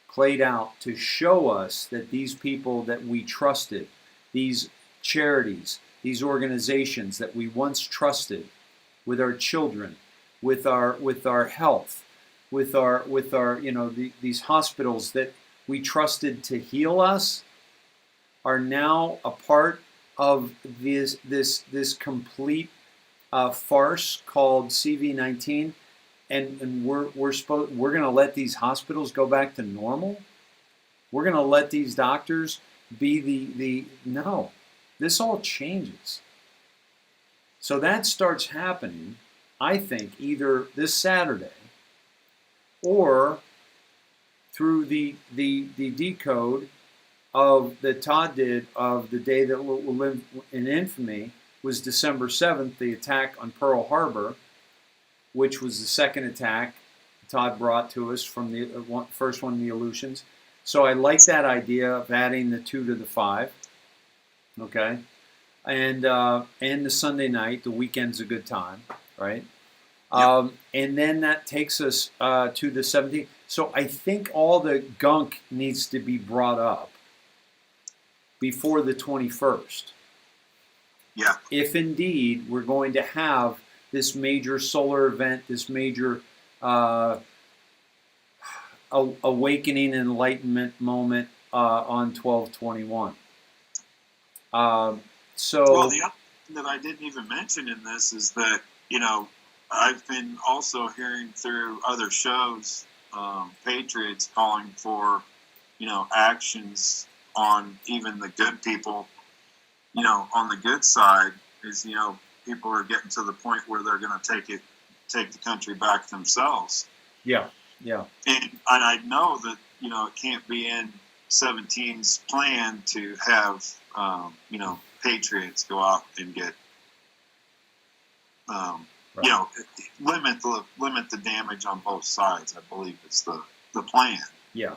A: played out to show us that these people that we trusted, these charities, these organizations that we once trusted with our children, with our health, with our these hospitals that we trusted to heal us, are now a part of this complete farce called CV-19, and we're going to let these hospitals go back to normal. We're going to let these doctors be no. This all changes. So that starts happening, I think, either this Saturday or through the decode of that Todd did of the day that will live in infamy was December 7th, the attack on Pearl Harbor, which was the second attack Todd brought to us from the first one, the Aleutians. So I like that idea of adding the 2 to the 5. Okay, and the Sunday night, the weekend's a good time, right? Yep. And then that takes us to the 17th. So I think all the gunk needs to be brought up before the 21st.
F: Yeah.
A: If indeed we're going to have this major solar event, this major awakening enlightenment moment on 12/21.
F: Well, the other thing that I didn't even mention in this is that, I've been also hearing through other shows, patriots calling for, actions on even the good people, on the good side is, people are getting to the point where they're going to take the country back themselves.
A: Yeah, yeah.
F: And I know that, it can't be in 17's plan to have, patriots go out and get, limit the damage on both sides. I believe it's the plan.
A: Yeah.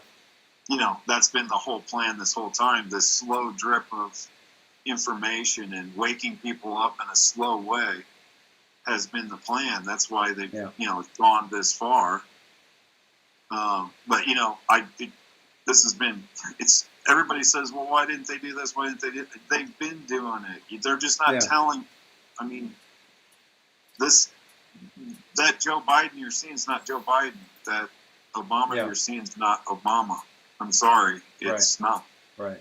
F: You know, that's been the whole plan this whole time. This slow drip of information and waking people up in a slow way has been the plan. That's why they've, you know, gone this far. But, you know, this has been, everybody says, well, why didn't they do this? Why didn't they do it? They've been doing it. They're just not telling. I mean, that Joe Biden you're seeing is not Joe Biden. That Obama you're seeing is not Obama. I'm sorry. It's not.
A: Right.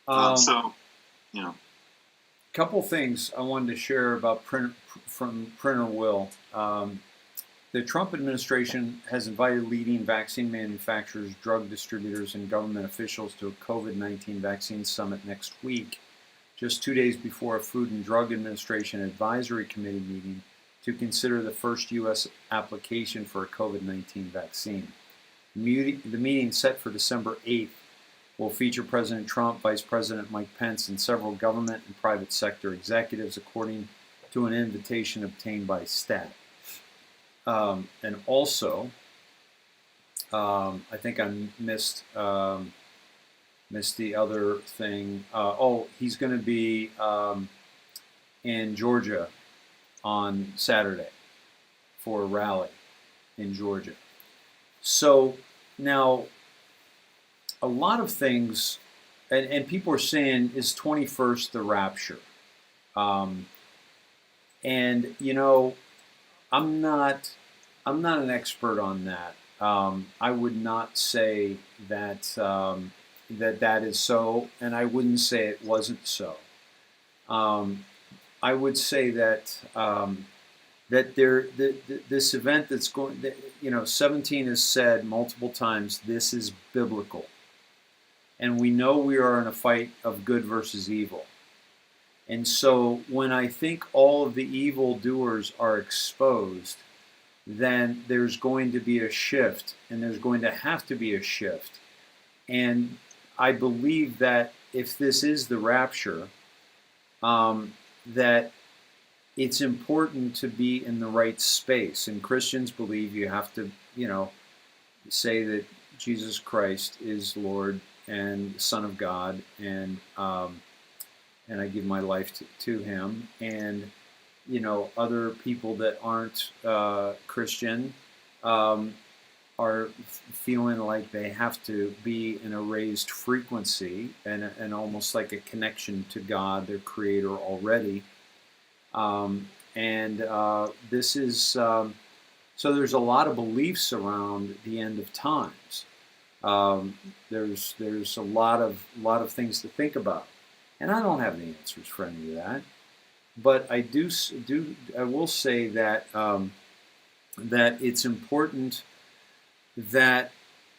F: So, you know.
A: Couple things I wanted to share about from Printer Will. The Trump administration has invited leading vaccine manufacturers, drug distributors, and government officials to a COVID-19 vaccine summit next week, just 2 days before a Food and Drug Administration Advisory Committee meeting to consider the first U.S. application for a COVID-19 vaccine. The meeting, set for December 8th, will feature President Trump, Vice President Mike Pence, and several government and private sector executives, according to an invitation obtained by STAT. And also, I think I missed the other thing. He's going to be in Georgia on Saturday for a rally in Georgia. So now, a lot of things, and people are saying, is 21st the rapture? And you know, I'm not an expert on that. I would not say that that is so, and I wouldn't say it wasn't so. I would say that this event that's going, you know, 17 has said multiple times, this is biblical. And we know we are in a fight of good versus evil. And so when I think all of the evildoers are exposed, then there's going to be a shift, and there's going to have to be a shift. And I believe that if this is the rapture, that it's important to be in the right space. And Christians believe you have to, you know, say that Jesus Christ is Lord and Son of God, and I give my life to Him. And you know, other people that aren't Christian are feeling like they have to be in a raised frequency and almost like a connection to God, their Creator, already. This is so there's a lot of beliefs around the end of times. There's a lot of things to think about, and I don't have the answers for any of that. But I will say that that it's important that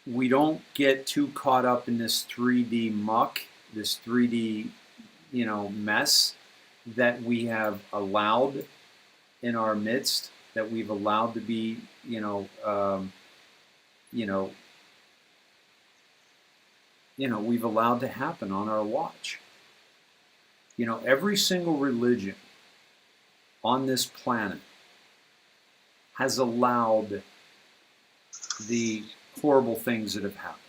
A: we don't get too caught up in this 3D muck, this 3D, you know, mess that we have allowed in our midst, that we've allowed to be, we've allowed to happen on our watch. You know, every single religion on this planet has allowed the horrible things that have happened.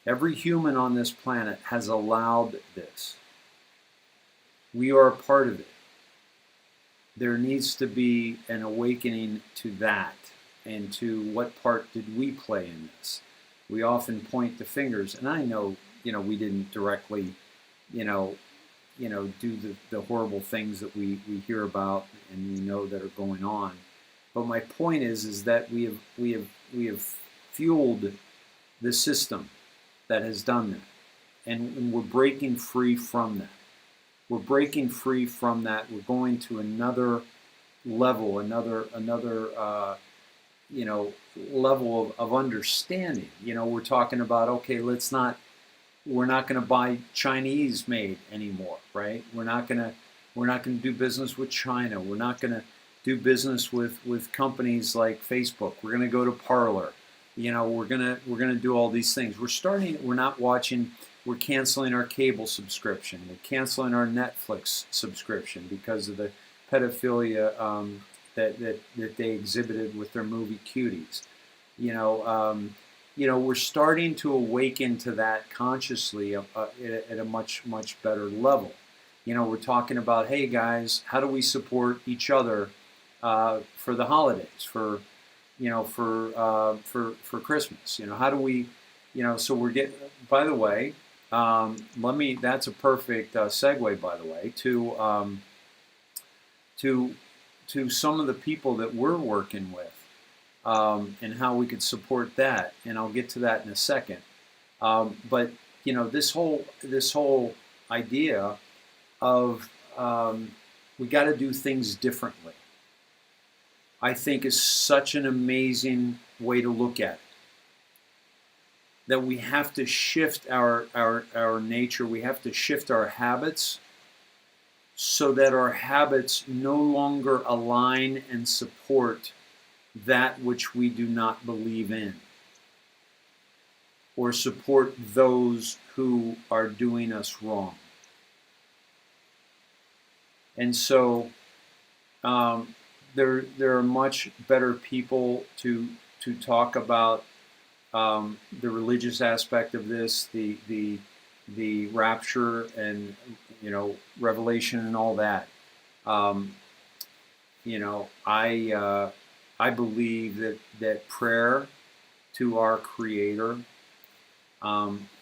A: Every human on this planet has allowed this. We are a part of it. There needs to be an awakening to that, and to what part did we play in this. We often point the fingers, and I know, we didn't directly, do the horrible things that we hear about and we know that are going on. But my point is that we have fueled the system that has done that, and we're breaking free from that. We're breaking free from that. We're going to another level, another level of understanding. We're talking about, okay, we're not going to buy Chinese made anymore, right? We're not going to do business with China. We're not going to do business with companies like Facebook. We're going to go to Parler. We're going to do all these things. We're canceling our cable subscription. We're canceling our Netflix subscription because of the pedophilia that they exhibited with their movie Cuties. We're starting to awaken to that consciously at a much better level. We're talking about, hey guys, how do we support each other for the holidays, for Christmas? How do we, so we're getting. By the way, that's a perfect segue, by the way, to some of the people that we're working with, and how we could support that, and I'll get to that in a second. But this whole idea of we got to do things differently, I think, is such an amazing way to look at it. That we have to shift our nature, we have to shift our habits, so that our habits no longer align and support that which we do not believe in, or support those who are doing us wrong. And so there are much better people to talk about the religious aspect of this, the rapture and revelation and all that. I believe that prayer to our Creator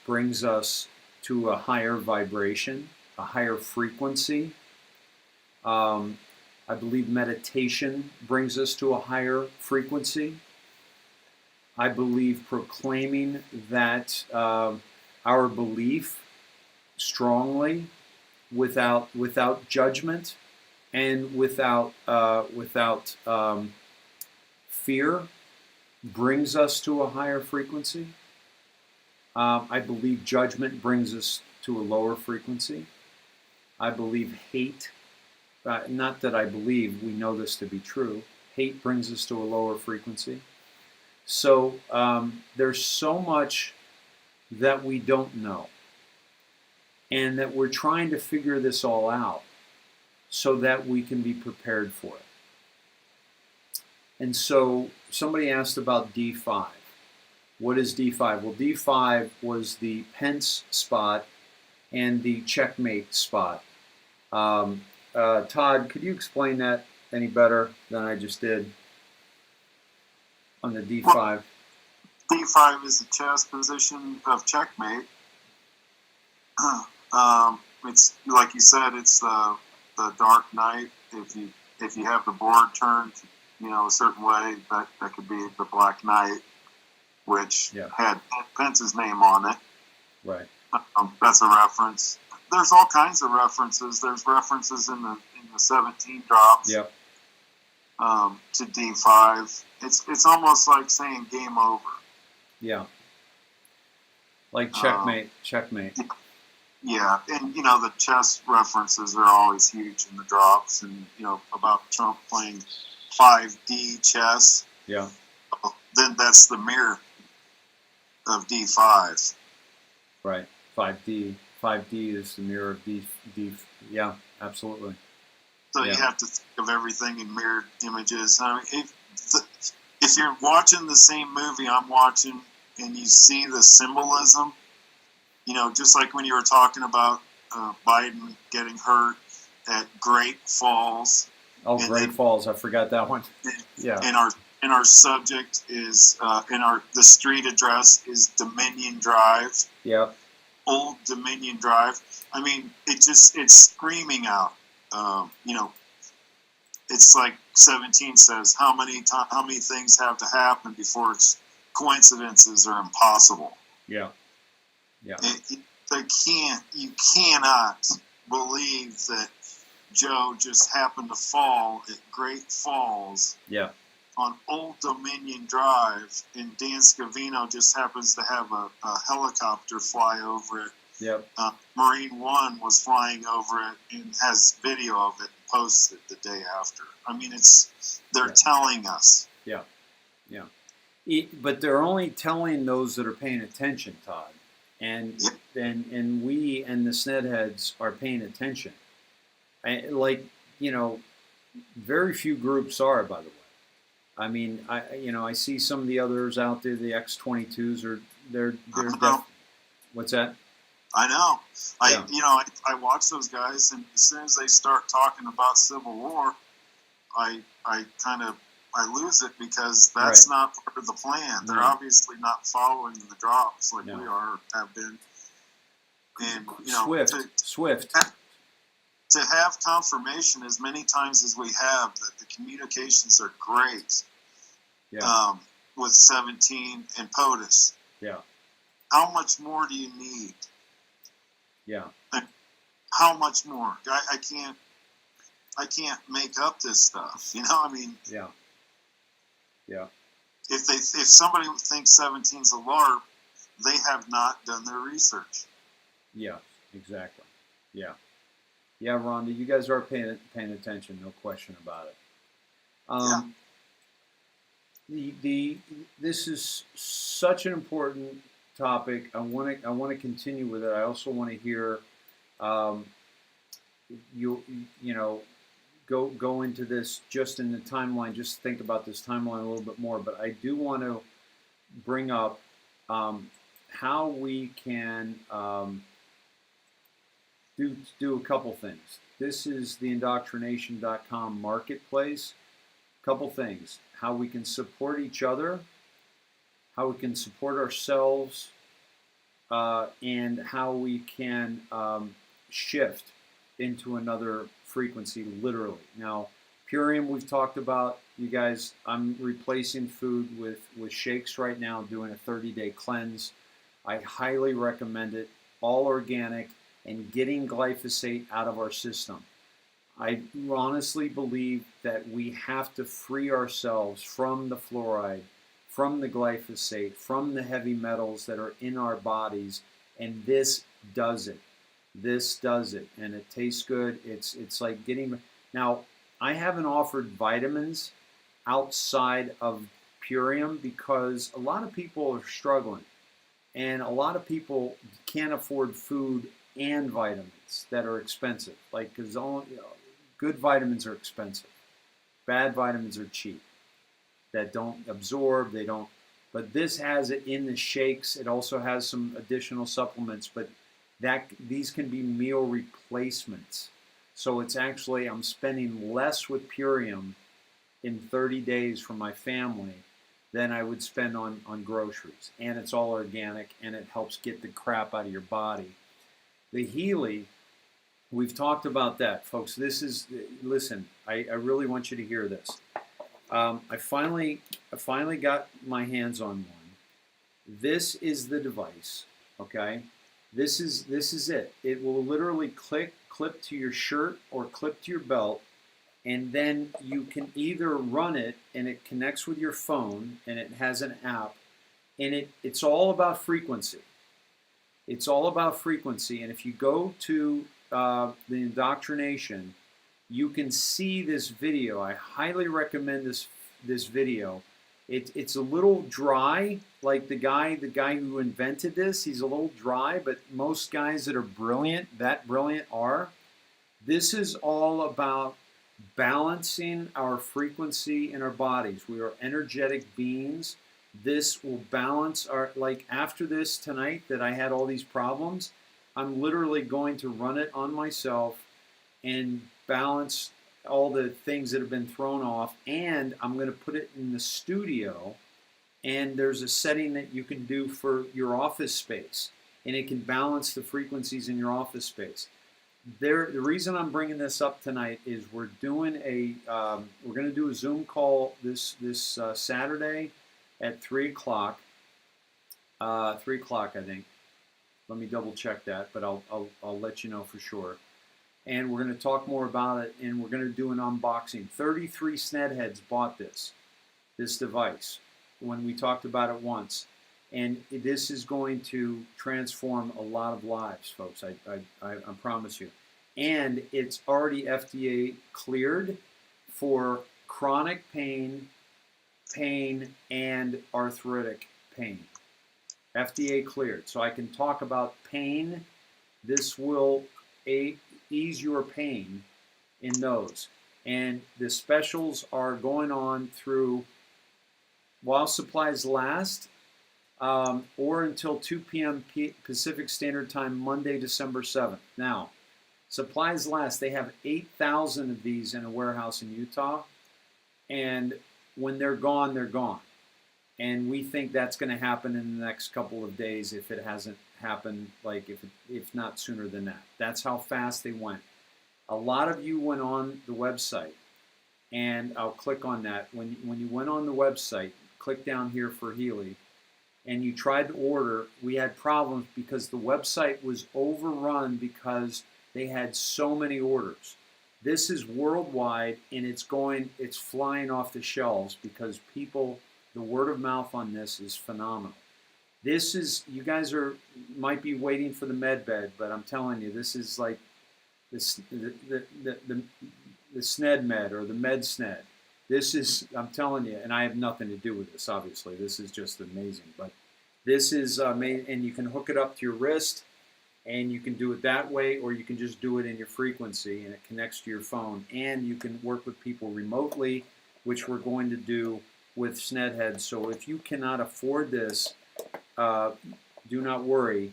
A: brings us to a higher vibration, a higher frequency. I believe meditation brings us to a higher frequency. I believe proclaiming that our belief strongly, without judgment and without fear, brings us to a higher frequency. I believe judgment brings us to a lower frequency. I believe hate, not that I believe, we know this to be true, hate brings us to a lower frequency. So there's so much that we don't know, and that we're trying to figure this all out so that we can be prepared for it. And so somebody asked about D5. What is D5? Well, D5 was the Pence spot and the checkmate spot. Todd, could you explain that any better than I just did on the D5?
F: D5 is the chess position of checkmate. It's like you said, it's the dark night. If you have the board turned, a certain way, that could be the Black Knight, which had Pence's name on it.
A: Right.
F: That's a reference. There's all kinds of references. There's references in the 17 drops.
A: Yep.
F: To D5. It's almost like saying game over.
A: Yeah. Like checkmate.
F: Yeah, and the chess references are always huge in the drops, and about Trump playing 5D chess.
A: Yeah.
F: Then that's the mirror of D5.
A: Right. 5D. 5D is the mirror of D. Yeah, absolutely.
F: So you have to think of everything in mirrored images. I mean, if you're watching the same movie I'm watching and you see the symbolism, just like when you were talking about Biden getting hurt at Great Falls.
A: Oh, Great Falls! I forgot that one. Yeah.
F: And our subject is the street address is Dominion Drive.
A: Yeah.
F: Old Dominion Drive. I mean, it's screaming out. It's like 17 says, how many things have to happen before it's coincidences are impossible.
A: Yeah. Yeah.
F: You cannot believe that Joe just happened to fall at Great Falls.
A: Yeah.
F: On Old Dominion Drive, and Dan Scavino just happens to have a helicopter fly over it.
A: Yep.
F: Marine One was flying over it and has video of it and posts it the day after. I mean, they're telling us.
A: Yeah. Yeah. But they're only telling those that are paying attention, Todd. And we and the Snedheads are paying attention. Very few groups are, by the way. I mean, I see some of the others out there. The X-22s are they're what's that?
F: I know.
A: Yeah.
F: I watch those guys, and as soon as they start talking about Civil War, I lose it, because that's
A: Right.
F: not part of the plan. They're
A: No.
F: obviously not following the drops like
A: No.
F: we have been. And
A: Swift.
F: To have confirmation as many times as we have that the communications are great,
A: Yeah.
F: with 17 and POTUS.
A: Yeah.
F: How much more do you need?
A: Yeah.
F: How much more? I can't make up this stuff. I mean,
A: Yeah. Yeah.
F: if somebody thinks 17's a LARP, they have not done their research.
A: Yeah. Exactly. Yeah. Yeah, Rhonda, you guys are paying attention, no question about it. This is such an important topic. I want to continue with it. I also want to hear go into this just in the timeline. Just think about this timeline a little bit more. But I do want to bring up how we can do a couple things. This is the IndoctriNATION.com marketplace. Couple things: how we can support each other, how we can support ourselves, and how we can shift into another frequency, literally. Now, Purium, we've talked about. You guys, I'm replacing food with shakes right now, doing a 30-day cleanse. I highly recommend it. All organic, and getting glyphosate out of our system. I honestly believe that we have to free ourselves from the fluoride, from the glyphosate, from the heavy metals that are in our bodies, and this does it. This does it, and it tastes good. It's like getting. Now, I haven't offered vitamins outside of Purium because a lot of people are struggling, and a lot of people can't afford food and vitamins that are expensive. Like, because good vitamins are expensive, bad vitamins are cheap. That don't absorb, they don't. But this has it in the shakes. It also has some additional supplements, but these can be meal replacements. So it's actually, I'm spending less with Purium in 30 days for my family than I would spend on groceries. And it's all organic, and it helps get the crap out of your body. The Healy, we've talked about that, folks. Listen, I really want you to hear this. I finally got my hands on one. This is the device, okay? This is it. It will literally clip to your shirt or clip to your belt, and then you can either run it, and it connects with your phone, and it has an app, and it's all about frequency. It's all about frequency, and if you go to the Indoctrination, you can see this video. I highly recommend this video. It's a little dry, like the guy who invented this. He's a little dry, but most guys that are that brilliant are. This is all about balancing our frequency in our bodies. We are energetic beings. This will balance our, like after this tonight that I had all these problems, I'm literally going to run it on myself and balance all the things that have been thrown off, and I'm going to put it in the studio, and there's a setting that you can do for your office space, and it can balance the frequencies in your office space. The reason I'm bringing this up tonight is we're going to do a Zoom call this Saturday at 3 o'clock. 3 o'clock, I think. Let me double check that, but I'll let you know for sure. And we're going to talk more about it, and we're going to do an unboxing. 33 Snedheads bought this device when we talked about it once. And this is going to transform a lot of lives, folks. I promise you. And it's already FDA cleared for chronic pain, and arthritic pain. FDA cleared. So I can talk about pain. This will ease your pain in those. And the specials are going on through while supplies last, or until 2 p.m. Pacific Standard Time, Monday, December 7th. Now, supplies last. They have 8,000 of these in a warehouse in Utah, and when they're gone, they're gone. And we think that's going to happen in the next couple of days if it hasn't happened, like if not sooner than that. That's how fast they went. A lot of you went on the website, and I'll click on that. When you went on the website, click down here for Healy, and you tried to order, we had problems because the website was overrun because they had so many orders. This is worldwide, and it's flying off the shelves because people, the word of mouth on this is phenomenal. This is, you guys might be waiting for the med bed, but I'm telling you, this is like the SNED med or the med SNED. This is, I'm telling you, and I have nothing to do with this, obviously. This is just amazing. But this is amazing, and you can hook it up to your wrist, and you can do it that way, or you can just do it in your frequency, and it connects to your phone. And you can work with people remotely, which we're going to do with SNEDheads. So if you cannot afford this, do not worry.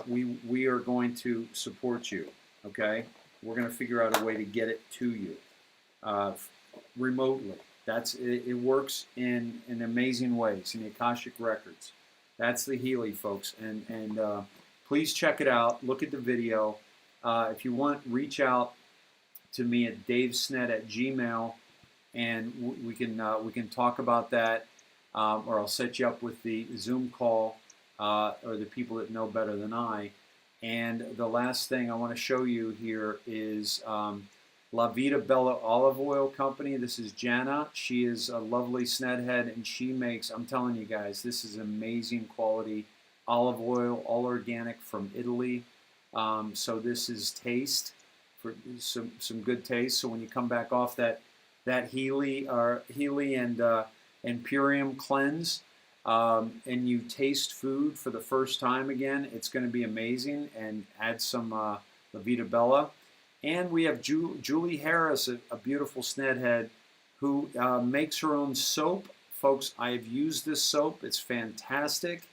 A: We are going to support you. Okay, we're going to figure out a way to get it to you remotely. It works in amazing ways in the Akashic Records. That's the Healy, folks, and please check it out. Look at the video. If you want, reach out to me at DaveSned@gmail, and we can talk about that, or I'll set you up with the Zoom call or the people that know better than I. And the last thing I want to show you here is La Vida Bella Olive Oil Company. This is Jana. She is a lovely SNEDhead, and she makes, I'm telling you guys, this is amazing quality olive oil, all organic from Italy. So this is taste, for some good taste. So when you come back off that Healy and Purium cleanse, and you taste food for the first time again, it's going to be amazing. And add some La Vida Bella. And we have Julie Harris, a beautiful SNEDhead, who makes her own soap. Folks, I have used this soap. It's fantastic.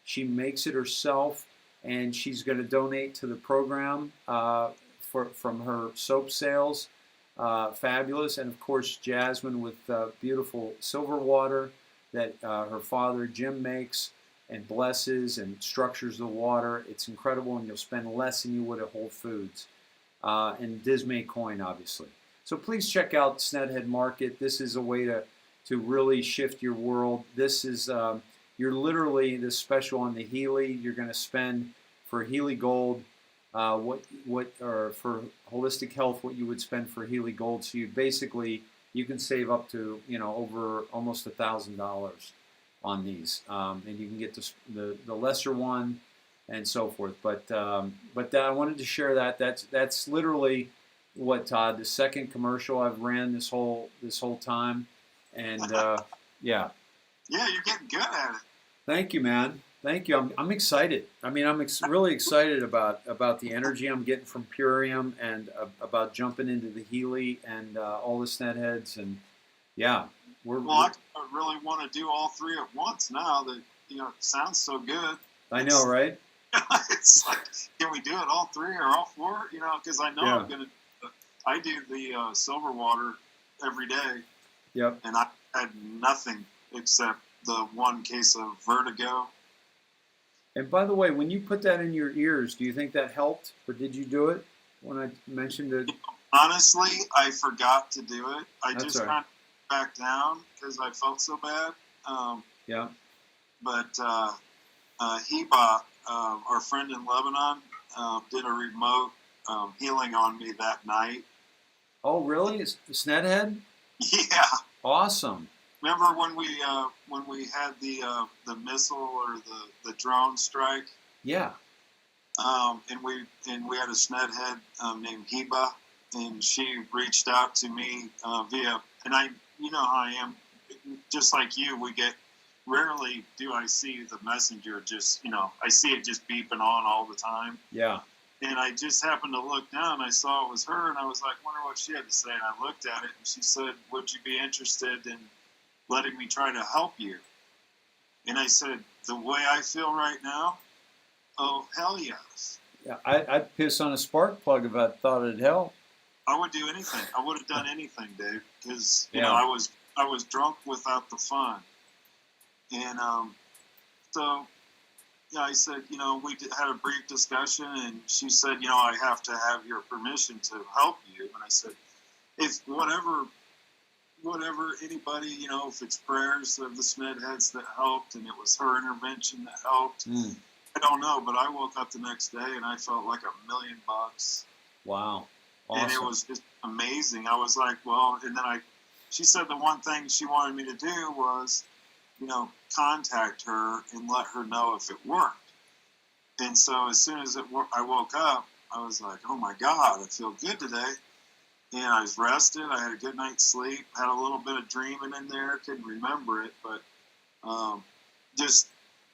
A: She makes it herself, and she's going to donate to the program from her soap sales. Fabulous. And, of course, Jasmine with beautiful silver water that her father, Jim, makes and blesses and structures the water. It's incredible, and you'll spend less than you would at Whole Foods. And Dismay coin, obviously. So please check out SNEDhead Market. This is a way to really shift your world. This is, you're literally, this special on the Healy, you're going to spend for Healy Gold, or for Holistic Health, what you would spend for Healy Gold. So you can save up to, over almost $1,000 on these. And you can get the lesser one, and so forth. But I wanted to share that. That's literally what, Todd, the second commercial I've ran this whole time, and yeah.
F: Yeah, you're getting good at it.
A: Thank you, man. Thank you. I'm excited. I mean, I'm really excited about the energy I'm getting from Purium, and about jumping into the Healy and all the SNEDheads, and yeah,
F: I really want to do all three at once now. That it sounds so good.
A: I know, right?
F: It's like, can we do it all three or all four? Because I know I'm gonna. I do the silver water every day.
A: Yep.
F: And I had nothing except the one case of vertigo.
A: And by the way, when you put that in your ears, do you think that helped, or did you do it when I mentioned it?
F: Honestly, I forgot to do it. I
A: That's
F: just
A: right.
F: kind of back down because I felt so bad.
A: Yeah.
F: But Heba, our friend in Lebanon, did a remote healing on me that night.
A: Oh, really? It's SNEDhead?
F: Yeah.
A: Awesome.
F: Remember when we had the missile or the drone strike?
A: Yeah.
F: And we had a SNEDhead named Heba, and she reached out to me via, and I, how I am, just like you, rarely do I see the messenger just, I see it just beeping on all the time.
A: Yeah.
F: And I just happened to look down, I saw it was her, and I was like, wonder what she had to say. And I looked at it, and she said, would you be interested in letting me try to help you. And I said, the way I feel right now, oh, hell yes.
A: Yeah, I'd piss on a spark plug if I thought it'd help.
F: I would do anything. I would have done anything, Dave, because you
A: Yeah.
F: know I was drunk without the fun, and so yeah, I said, you know, we had a brief discussion, and she said, you know, I have to have your permission to help you, and I said, if whatever anybody, you know, if it's prayers of the Smedheads that helped, and it was her intervention that helped. I don't know, but I woke up the next day and I felt like $1 million.
A: Wow. Awesome.
F: And it was just amazing. I was like, well, and then she said the one thing she wanted me to do was, you know, contact her and let her know if it worked. And so as soon as I woke up, I was like, oh my God, I feel good today. And I was rested. I had a good night's sleep, had a little bit of dreaming in there. Couldn't remember it, but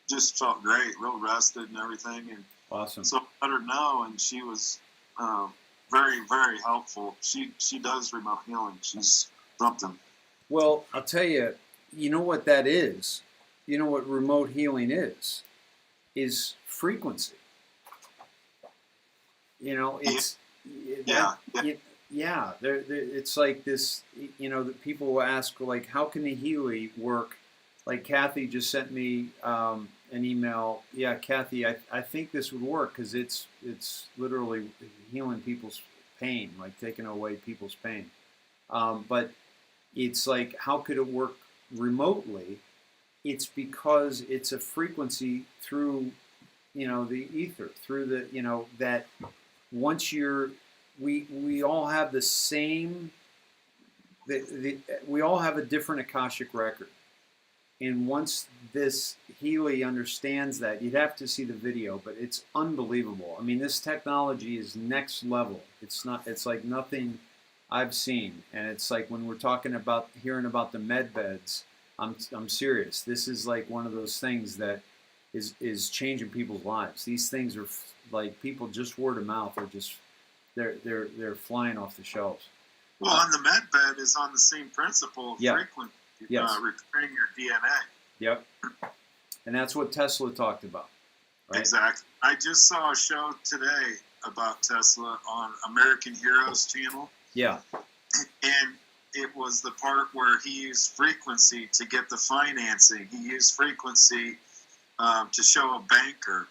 F: just felt great, real rested and everything. And
A: awesome.
F: so I let her know, and she was very, very helpful. She does remote healing. She's something.
A: Well, I'll tell you, you know what that is? You know what remote healing is frequency. You know, it's it's like this, you know, that people will ask, like, how can the Healy work? Like Kathy just sent me an email. Yeah, Kathy, I think this would work because it's literally healing people's pain, like taking away people's pain. But it's like, how could it work remotely? It's because it's a frequency through, you know, the ether, through the, you know, that once we all have the same, we all have a different Akashic record. And once this Healy understands that, you'd have to see the video, but it's unbelievable. I mean, this technology is next level. It's like nothing I've seen. And it's like when we're talking about, hearing about the med beds, I'm serious. This is like one of those things that is changing people's lives. These things are like, people just word of mouth are just, they're flying off the shelves.
F: Well, and the med bed is on the same principle of frequency.
A: Yes.
F: Repairing your DNA.
A: Yep. And that's what Tesla talked about. Right?
F: Exactly. I just saw a show today about Tesla on American Heroes channel.
A: Yeah.
F: And it was the part where he used frequency to get the financing. He used frequency to show a banker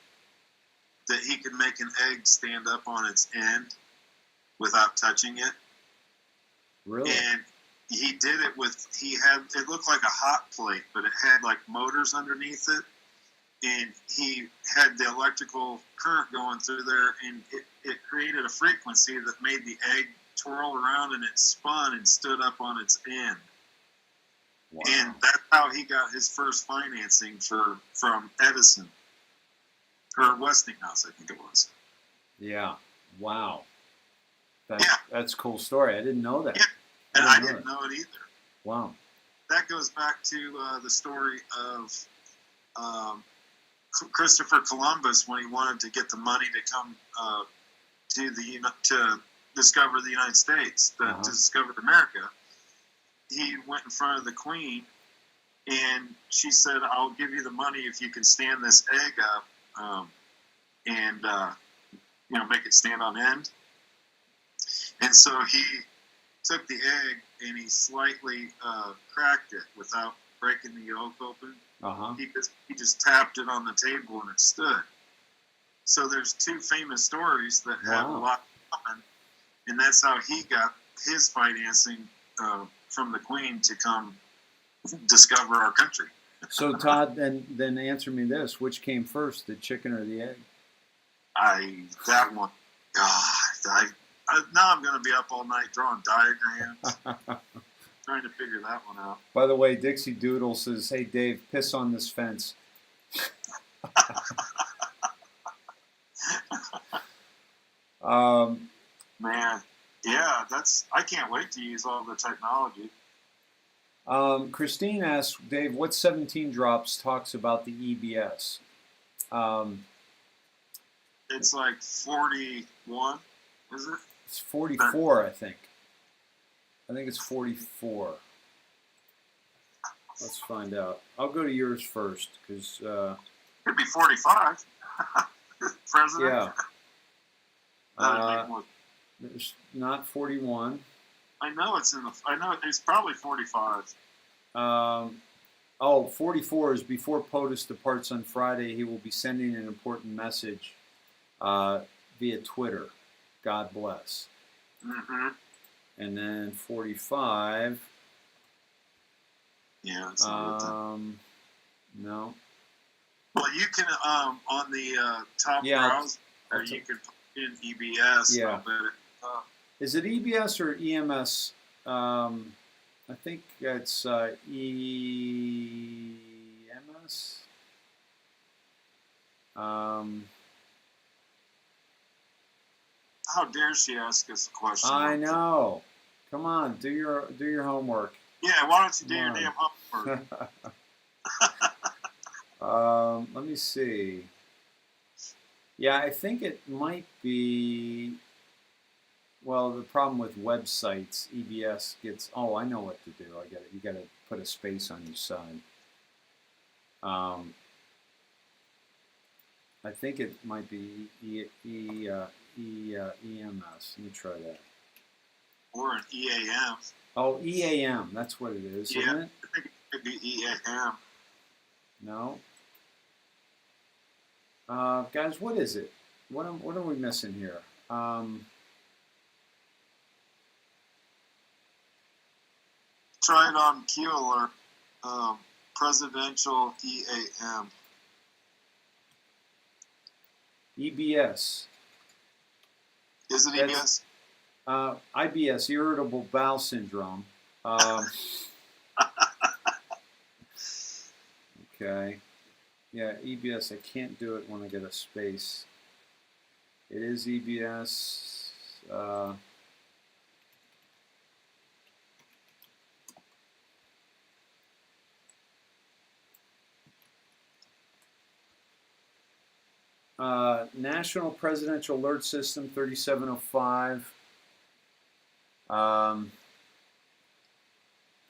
F: that he could make an egg stand up on its end without touching it.
A: Really?
F: And he did it it looked like a hot plate, but it had like motors underneath it. And he had the electrical current going through there, and it created a frequency that made the egg twirl around, and it spun and stood up on its end. Wow. And that's how he got his first financing from Edison, or Westinghouse, I think it was.
A: Yeah. Wow. That's a cool story. I didn't know that.
F: Yeah. And I didn't know it either.
A: Wow.
F: That goes back to the story of Christopher Columbus when he wanted to get the money to come to discover the United States, to discover America. He went in front of the Queen, and she said, "I'll give you the money if you can stand this egg up and make it stand on end." And so he took the egg and he slightly cracked it without breaking the yolk open. He just tapped it on the table and it stood. So there's two famous stories that have a lot in common, and that's how he got his financing from the Queen to come discover our country.
A: So Todd, then answer me this: which came first, the chicken or the egg?
F: That one. God, now I'm going to be up all night drawing diagrams, trying to figure that one out.
A: By the way, Dixie Doodle says, "Hey Dave, piss on this fence."
F: Man, yeah, I can't wait to use all the technology.
A: Christine asks, Dave, what 17 Drops talks about the EBS?
F: It's like 41, is it?
A: It's 44, I think. I think it's 44. Let's find out. I'll go to yours first, because
F: Could be 45. President.
A: yeah,
F: That'd make more-
A: there's not 41.
F: I know it's in the. I know it's probably 45.
A: 44 is before POTUS departs on Friday. He will be sending an important message via Twitter. God bless.
F: Mm-hmm.
A: And then 45.
F: Yeah. It's not
A: No.
F: well, you can on the top browser, you can put in EBS.
A: Yeah.
F: But
A: Is it EBS or EMS? I think it's EMS.
F: how dare she ask us a question?
A: I know. Come on, do your homework.
F: Yeah. Why don't you do
A: Come
F: your
A: on.
F: damn homework?
A: Let me see. Yeah, I think it might be. Well, the problem with websites, EBS gets. Oh, I know what to do. I got it. You got to put a space on each side. I think it might be EMS. Let me try that.
F: Or an EAM.
A: Oh, EAM. That's what it is,
F: Yeah.
A: isn't it?
F: I think it could be EAM.
A: No. Guys, what is it? What are we missing here?
F: Try it on Q Alert. Presidential EAM.
A: EBS.
F: Is it
A: That's-
F: EBS?
A: IBS, irritable bowel syndrome. Okay. Yeah, EBS, I can't do it when I get a space. It is EBS. National Presidential Alert System 3705.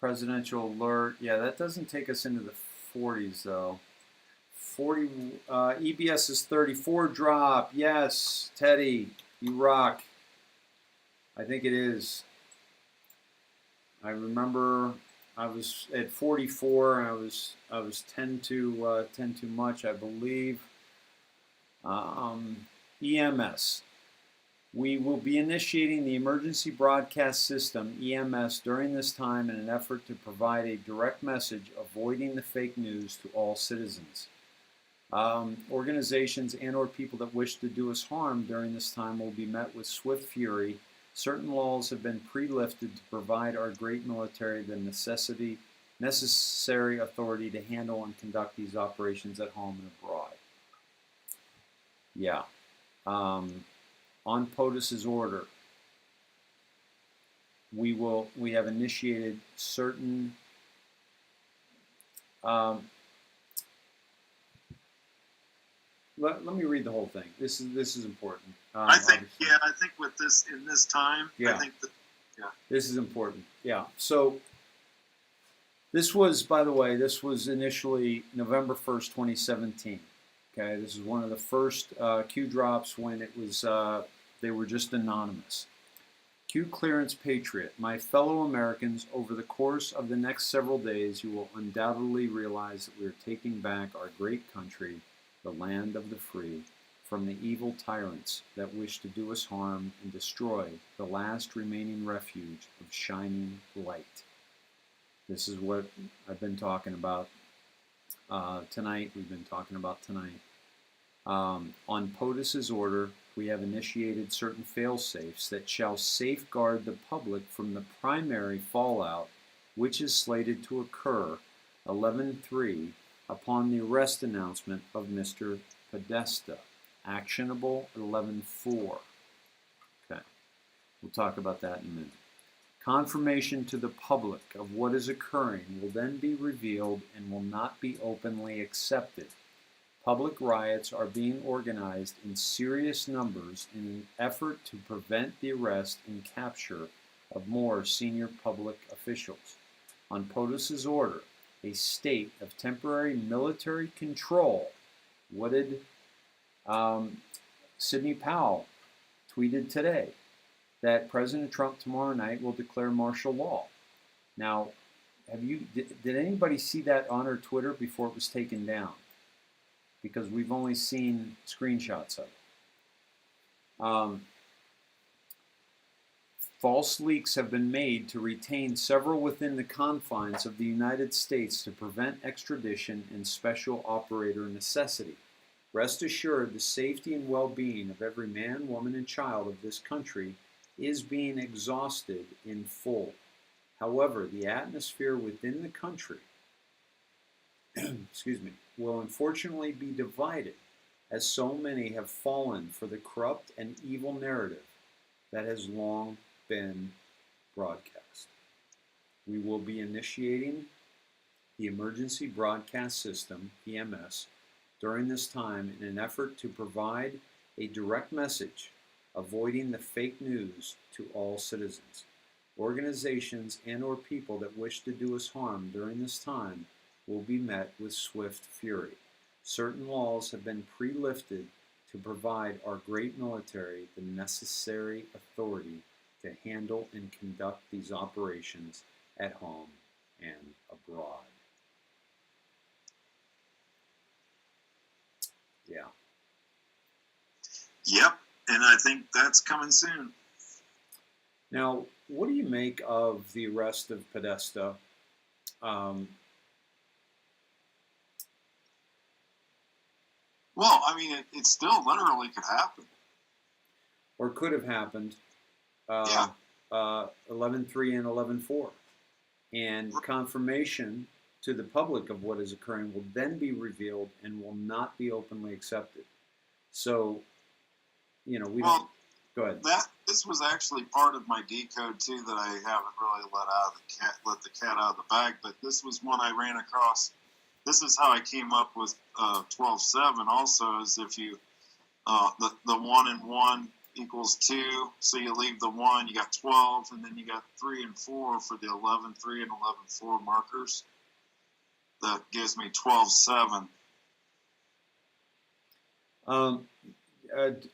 A: Presidential Alert. Yeah, that doesn't take us into the 40s though. 40. EBS is 34 drop. Yes, Teddy, you rock. I think it is. I remember I was at 44. I was 10 too much, I believe. EMS. We will be initiating the Emergency Broadcast System, EMS, during this time in an effort to provide a direct message avoiding the fake news to all citizens. Organizations and or people that wish to do us harm during this time will be met with swift fury. Certain laws have been pre-lifted to provide our great military the necessary authority to handle and conduct these operations at home and abroad. Yeah. On POTUS's order, we have initiated certain let me read the whole thing. This is important.
F: I think with this in this time,
A: yeah.
F: I think that
A: this is important. Yeah. So this was, by the way, this was initially November 1st, 2017. Okay, this is one of the first Q drops when it was they were just anonymous. Q Clearance Patriot. My fellow Americans, over the course of the next several days, you will undoubtedly realize that we are taking back our great country, the land of the free, from the evil tyrants that wish to do us harm and destroy the last remaining refuge of shining light. This is what I've been talking about tonight. We've been talking about tonight. On POTUS's order, we have initiated certain fail-safes that shall safeguard the public from the primary fallout, which is slated to occur 11/3 upon the arrest announcement of Mr. Podesta. Actionable 11/4. Okay, we'll talk about that in a minute. Confirmation to the public of what is occurring will then be revealed and will not be openly accepted. Public riots are being organized in serious numbers in an effort to prevent the arrest and capture of more senior public officials. On POTUS's order, a state of temporary military control. What did Sidney Powell tweeted today? That President Trump tomorrow night will declare martial law. Now, did anybody see that on her Twitter before it was taken down? Because we've only seen screenshots of it. False leaks have been made to retain several within the confines of the United States to prevent extradition and special operator necessity. Rest assured, the safety and well-being of every man, woman, and child of this country is being exhausted in full. However, the atmosphere within the country excuse me, will unfortunately be divided, as so many have fallen for the corrupt and evil narrative that has long been broadcast. We will be initiating the Emergency Broadcast System, EMS, during this time in an effort to provide a direct message, avoiding the fake news to all citizens. Organizations and/or people that wish to do us harm during this time will be met with swift fury. Certain laws have been pre-lifted to provide our great military the necessary authority to handle and conduct these operations at home and abroad. Yeah.
F: Yep, and I think that's coming soon.
A: Now, what do you make of the arrest of Podesta?
F: Well, I mean, it still literally could happen.
A: Or could have happened. 11-3 and 11-4. And confirmation to the public of what is occurring will then be revealed and will not be openly accepted. So, you know, go ahead.
F: This was actually part of my decode too that I haven't really let the cat out of the bag. But this was one I ran across. This is how I came up with 12-7. Also, is if you the 1 and 1 equals 2, so you leave the 1, you got 12, and then you got 3 and 4 for the 11-3 and 11-4 markers. That gives me 12-7.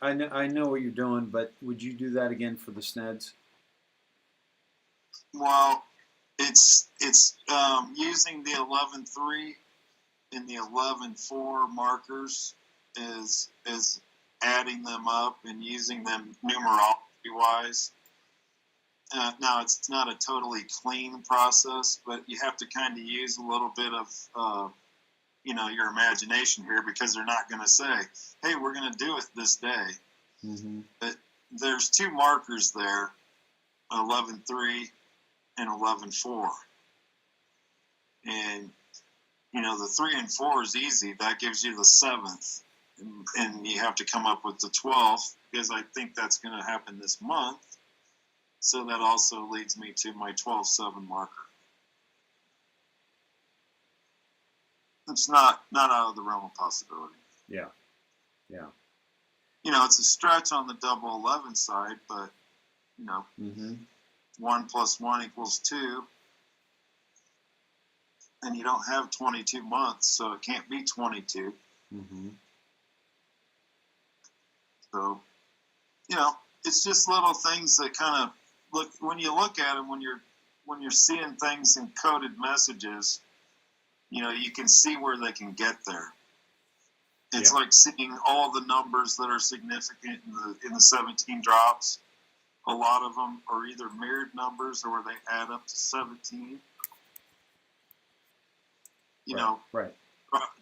A: I know what you're doing, but would you do that again for the Sneds?
F: Well, it's using the 11-3 and the 11-4 markers is adding them up and using them numerology-wise. Now, it's not a totally clean process, but you have to kind of use a little bit of your imagination here, because they're not going to say, hey, we're going to do it this day.
A: Mm-hmm.
F: But there's 2 markers there, 11-3 and 11-4. And, the 3 and 4 is easy. That gives you the 7th. And you have to come up with the 12th, because I think that's going to happen this month. So that also leads me to my 12-7 marker. It's not out of the realm of possibility.
A: Yeah.
F: It's a stretch on the double 11 side, but,
A: Mm-hmm.
F: 1 + 1 = 2. And you don't have 22 months, so it can't be 22.
A: Mm-hmm.
F: So, it's just little things that kind of when you look at them, when you're seeing things in coded messages, you can see where they can get there. It's like seeing all the numbers that are significant in the 17 drops. A lot of them are either mirrored numbers or they add up to 17.
A: Right.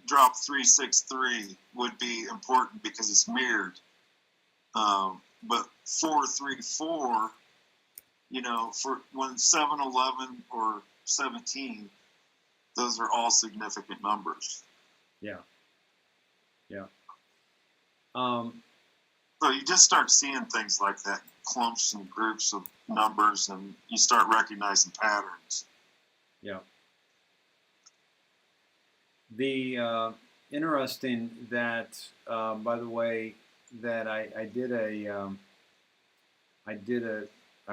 F: Drop 363 would be important because it's mirrored. But 434, for when 7-11 or 17, those are all significant numbers.
A: Yeah.
F: So you just start seeing things like that, clumps and groups of numbers, and you start recognizing patterns.
A: Yeah. The interesting that, by the way, that I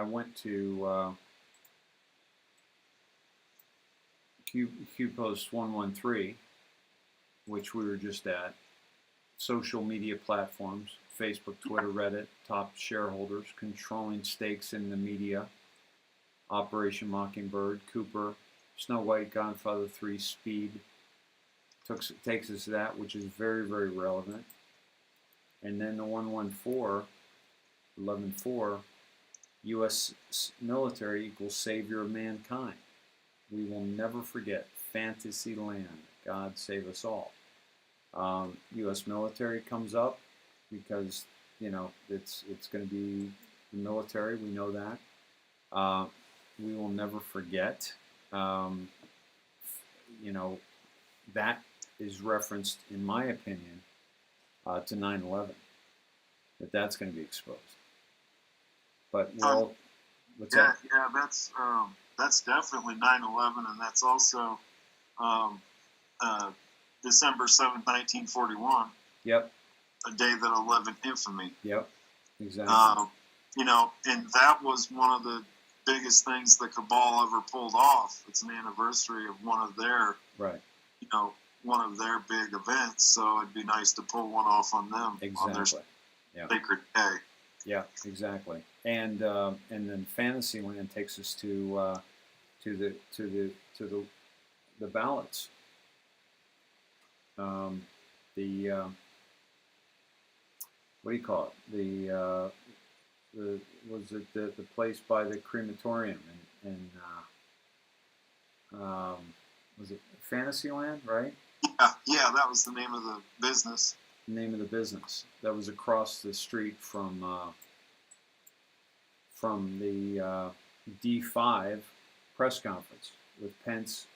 A: went to Q Post 113, which we were just at, social media platforms, Facebook, Twitter, Reddit, top shareholders, controlling stakes in the media, Operation Mockingbird, Cooper, Snow White, Godfather 3, Speed, takes us to that, which is very, very relevant. And then the 11.4, U.S. military equals savior of mankind. We will never forget fantasy land. God save us all. U.S. military comes up because, you know, it's going to be the military. We know that. We will never forget. You know, that is referenced, in my opinion, to 9/11. That's going to be exposed. But what's
F: yeah,
A: that?
F: yeah, that's definitely 9/11, and that's also December 7th, 1941.
A: Yep.
F: A day that'll live in infamy.
A: Yep. Exactly.
F: You know, and that was one of the biggest things the cabal ever pulled off. It's an anniversary of one of their,
A: right.
F: You know, one of their big events. So it'd be nice to pull one off on them.
A: Exactly.
F: On their sacred day.
A: Yeah, exactly. And then Fantasyland takes us to the ballots. What do you call it? The place by the crematorium and was it Fantasyland, right?
F: Yeah, that was the name of the business.
A: The name of the business. That was across the street from the D5 press conference with Pence,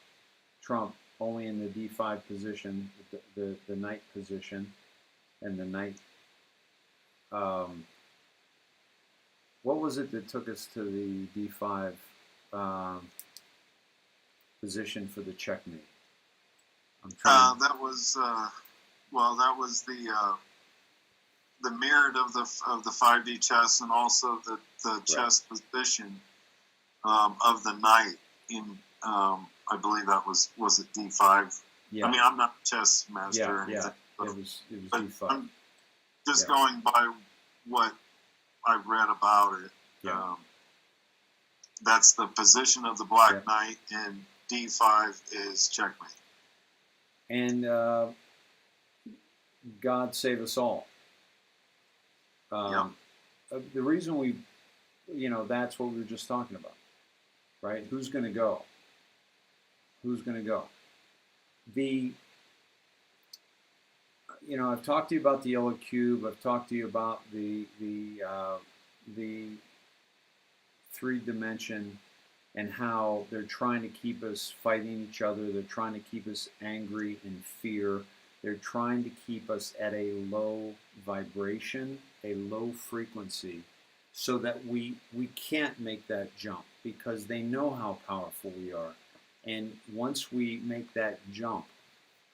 A: Trump only in the D5 position, the night position, and the night. What was it that took us to the D5 position for the checkmate?
F: That was that was the mirrored of the 5D chess, and also the chess position of the knight in I believe that was it D5.
A: Yeah.
F: I mean, I'm not a chess master or anything.
A: Yeah. It was D5.
F: I'm just going by what I've read about it.
A: Yeah.
F: That's the position of the Black Knight, and D5 is checkmate.
A: And God save us all. The reason that's what we were just talking about, right? Who's going to go? Who's going to go? I've talked to you about the yellow cube. I've talked to you about the 3-dimension and how they're trying to keep us fighting each other. They're trying to keep us angry and fear. They're trying to keep us at a low vibration, a low frequency, so that we can't make that jump, because they know how powerful we are. And once we make that jump,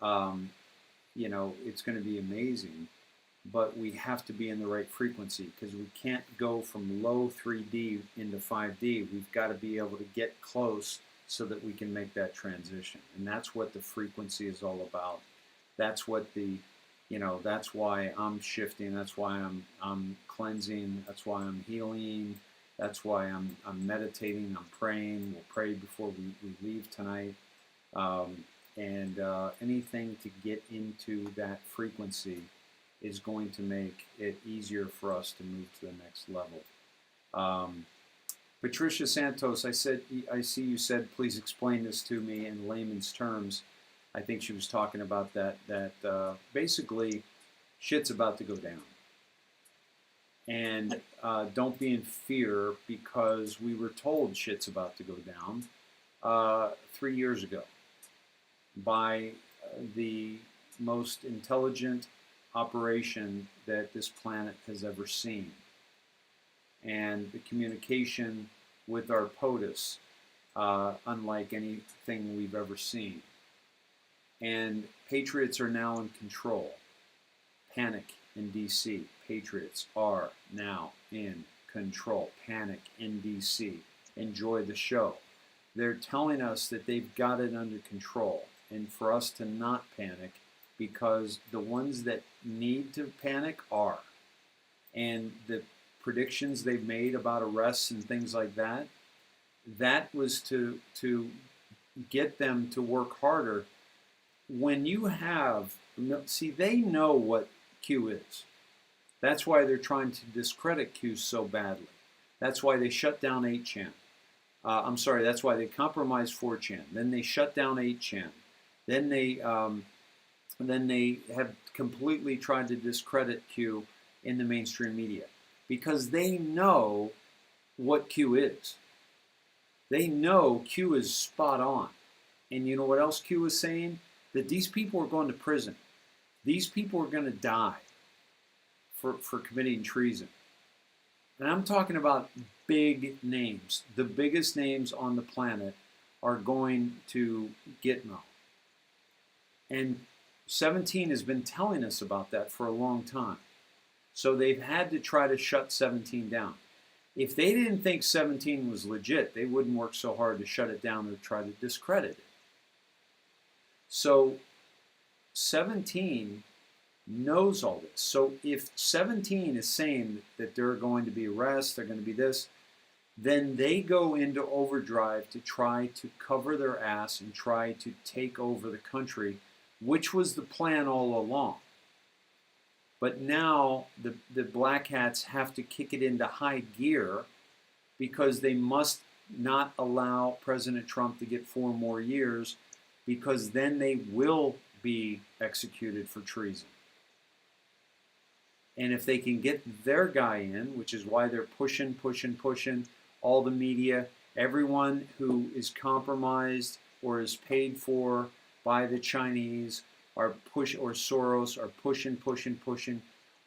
A: it's going to be amazing. But we have to be in the right frequency, because we can't go from low 3D into 5D. We've got to be able to get close so that we can make that transition. And that's what the frequency is all about. That's what that's why I'm shifting. That's why I'm cleansing. That's why I'm healing. That's why I'm meditating. I'm praying. We'll pray before we leave tonight. Anything to get into that frequency is going to make it easier for us to move to the next level. Patricia Santos, I see you said, please explain this to me in layman's terms. I think she was talking about that basically shit's about to go down. And don't be in fear, because we were told shit's about to go down 3 years ago by the most intelligent operation that this planet has ever seen. And the communication with our POTUS, unlike anything we've ever seen. And patriots are now in control. Panic in DC. Patriots are now in control. Panic in DC. Enjoy the show. they're telling us that they've got it under control, and for us to not panic, because the ones that need to panic are. And the predictions they've made about arrests and things like that, that was to get them to work harder. When you have, see, they know what Q is. That's why they're trying to discredit Q so badly. That's why they shut down 8chan. That's why they compromised 4chan. Then they shut down 8chan. Then they have completely tried to discredit Q in the mainstream media, because they know what Q is. They know Q is spot on. And you know what else Q is saying? That these people are going to prison. These people are going to die for committing treason. And I'm talking about big names. The biggest names on the planet are going to Gitmo. And 17 has been telling us about that for a long time. So they've had to try to shut 17 down. If they didn't think 17 was legit, they wouldn't work so hard to shut it down or try to discredit it. So 17 knows all this. So if 17 is saying that there are going to be arrests, they're going to be this, then they go into overdrive to try to cover their ass and try to take over the country, which was the plan all along. But now the Black Hats have to kick it into high gear, because they must not allow President Trump to get 4 more years, because then they will be executed for treason. And if they can get their guy in, which is why they're pushing all the media, everyone who is compromised or is paid for by the Chinese or Soros are pushing.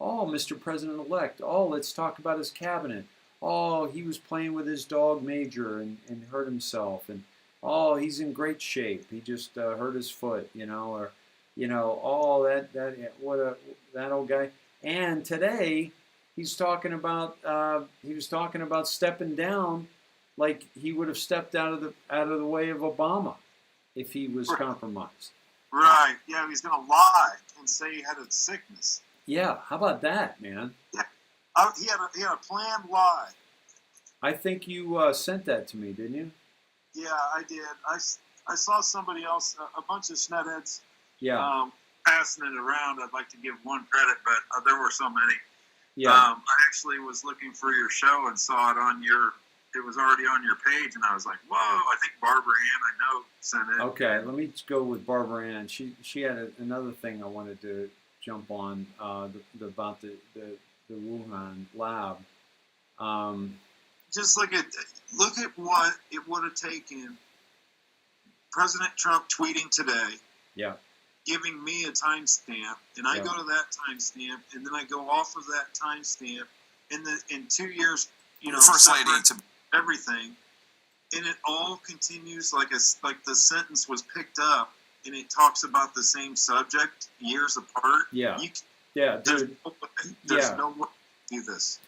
A: Oh, Mr. President-elect. Oh, let's talk about his cabinet. Oh, he was playing with his dog Major and hurt himself. And oh, he's in great shape. He just hurt his foot, or oh, that old guy. And today he's talking about stepping down, like he would have stepped out of the way of Obama if he was compromised.
F: Right. Yeah, he's going to lie and say he had a sickness.
A: Yeah. How about that, man?
F: Yeah. He had a planned lie.
A: I think you sent that to me, didn't you?
F: Yeah, I did. I saw somebody else, a bunch of snedheads, passing it around. I'd like to give one credit, but there were so many. Yeah. I actually was looking for your show and saw it it was already on your page, and I was like, whoa, I think Barbara Ann, I know, sent it.
A: Okay, let me go with Barbara Ann. She had another thing I wanted to jump on about the Wuhan lab.
F: Just look at what it would have taken. President Trump tweeting today.
A: Yeah.
F: Giving me a timestamp, and I go to that timestamp, and then I go off of that timestamp, in 2 years,
D: First Lady to
F: everything, and it all continues like the sentence was picked up, and it talks about the same subject years apart.
A: Yeah,
F: dude. There's no way to do this.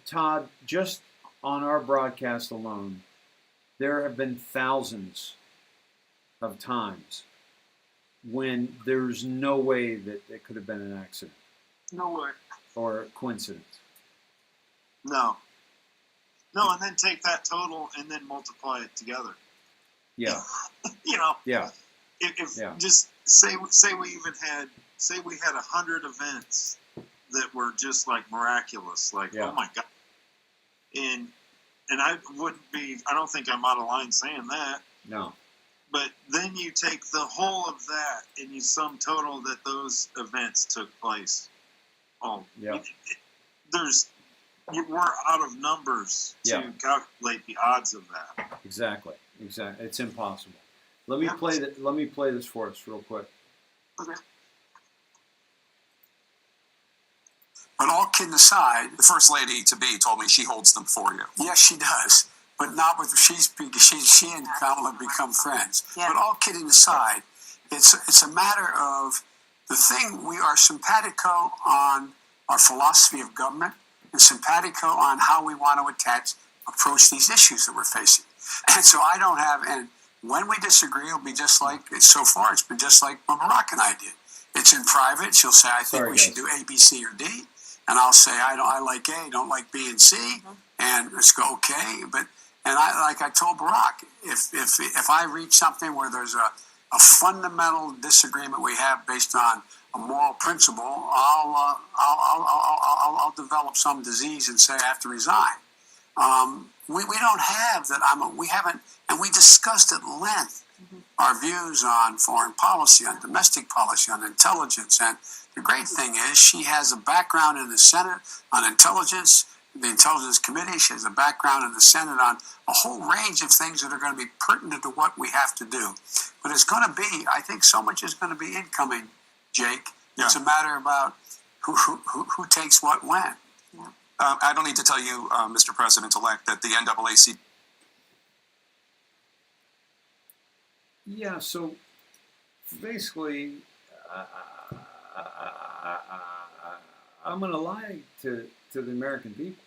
A: Todd, just on our broadcast alone, there have been thousands of times when there's no way that it could have been an accident.
F: No way.
A: Or coincidence.
F: No, and then take that total and then multiply it together.
A: Yeah.
F: Yeah. If just say we had 100 events that were just like miraculous, like oh my God, and I don't think I'm out of line saying that. No. But then you take the whole of that and you sum total that those events took place. Oh, yeah. We're out of numbers to calculate the odds of that.
A: Exactly. It's impossible. Let me play this for us real quick.
F: Okay.
D: But all kidding aside, the First Lady to be told me she holds them for you.
J: Yes, she does. But not with she and Kamala become friends. Yeah. But all kidding aside, it's a matter of the thing. We are simpatico on our philosophy of government and simpatico on how we want to approach these issues that we're facing. And so I don't have, and when we disagree, it'll be just like, so far it's been just like what Barack and I did. It's in private. She'll say, I think we should do A, B, C, or D. And I'll say, I like A, don't like B and C. And let's go, okay. And I told Barack, if I reach something where there's a fundamental disagreement we have based on a moral principle, I'll develop some disease and say I have to resign. We don't have that. We haven't, and we discussed at length our views on foreign policy, on domestic policy, on intelligence. And the great thing is she has a background in the Senate on intelligence, the Intelligence Committee. She has a background in the Senate on a whole range of things that are going to be pertinent to what we have to do. But it's going to be, I think so much is going to be incoming, Jake. Yeah. It's a matter about who takes what when. Yeah.
D: I don't need to tell you, Mr. President-elect, that the NAACP.
A: Yeah, so basically, I'm going to lie to the American people.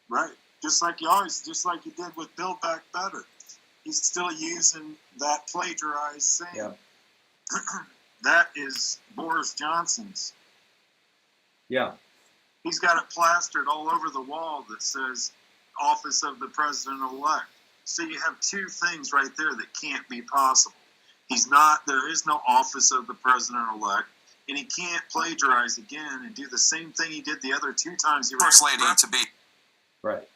F: Right. Just like you did with Build Back Better. He's still using that plagiarized saying.
A: Yep.
F: That is Boris Johnson's.
A: Yeah.
F: He's got it plastered all over the wall that says Office of the President-elect. So you have two things right there that can't be possible. There is no Office of the President-elect, and he can't plagiarize again and do the same thing he did the other two times he ran.
D: First lady to be.
A: Right.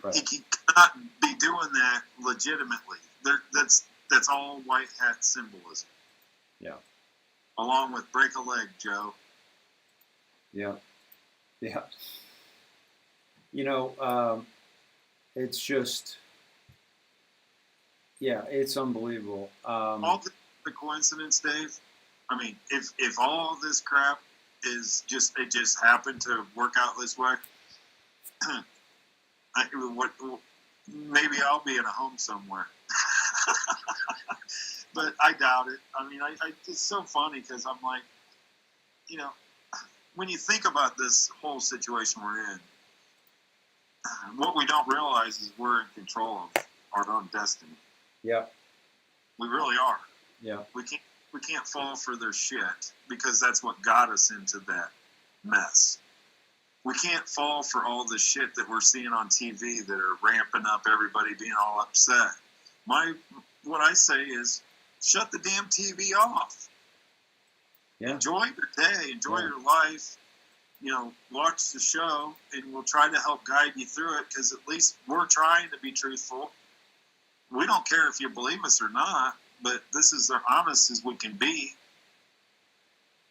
F: Right. He cannot be doing that legitimately. That's all white hat symbolism.
A: Yeah.
F: Along with break a leg, Joe.
A: Yeah. Yeah. It's just, yeah, it's unbelievable.
F: All the coincidence, Dave. I mean, if all this crap is just happened to work out this way, maybe I'll be in a home somewhere. But I doubt it. I mean, it's so funny because I'm like, when you think about this whole situation we're in, what we don't realize is we're in control of our own destiny.
A: Yeah.
F: We really are.
A: Yeah.
F: We can't fall for their shit because that's what got us into that mess. We can't fall for all the shit that we're seeing on TV that are ramping up everybody being all upset. What I say is shut the damn TV off. Yeah. Enjoy your day, enjoy your life, watch the show, and we'll try to help guide you through it because at least we're trying to be truthful. We don't care if you believe us or not, but this is as honest as we can be.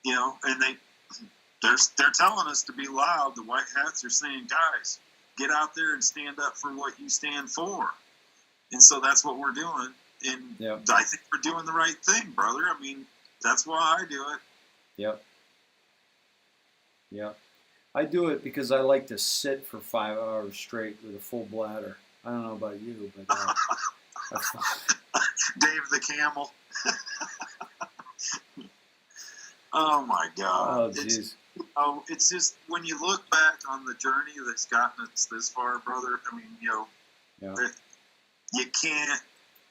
F: And they're telling us to be loud. The white hats are saying, guys, get out there and stand up for what you stand for. And so that's what we're doing. And I think we're doing the right thing, brother. I mean, that's why I do it.
A: Yep. Yeah. I do it because I like to sit for 5 hours straight with a full bladder. I don't know about you, but
F: Dave the Camel. Oh my God.
A: Oh, jeez.
F: It's just when you look back on the journey that's gotten us this far, brother. I mean, you can't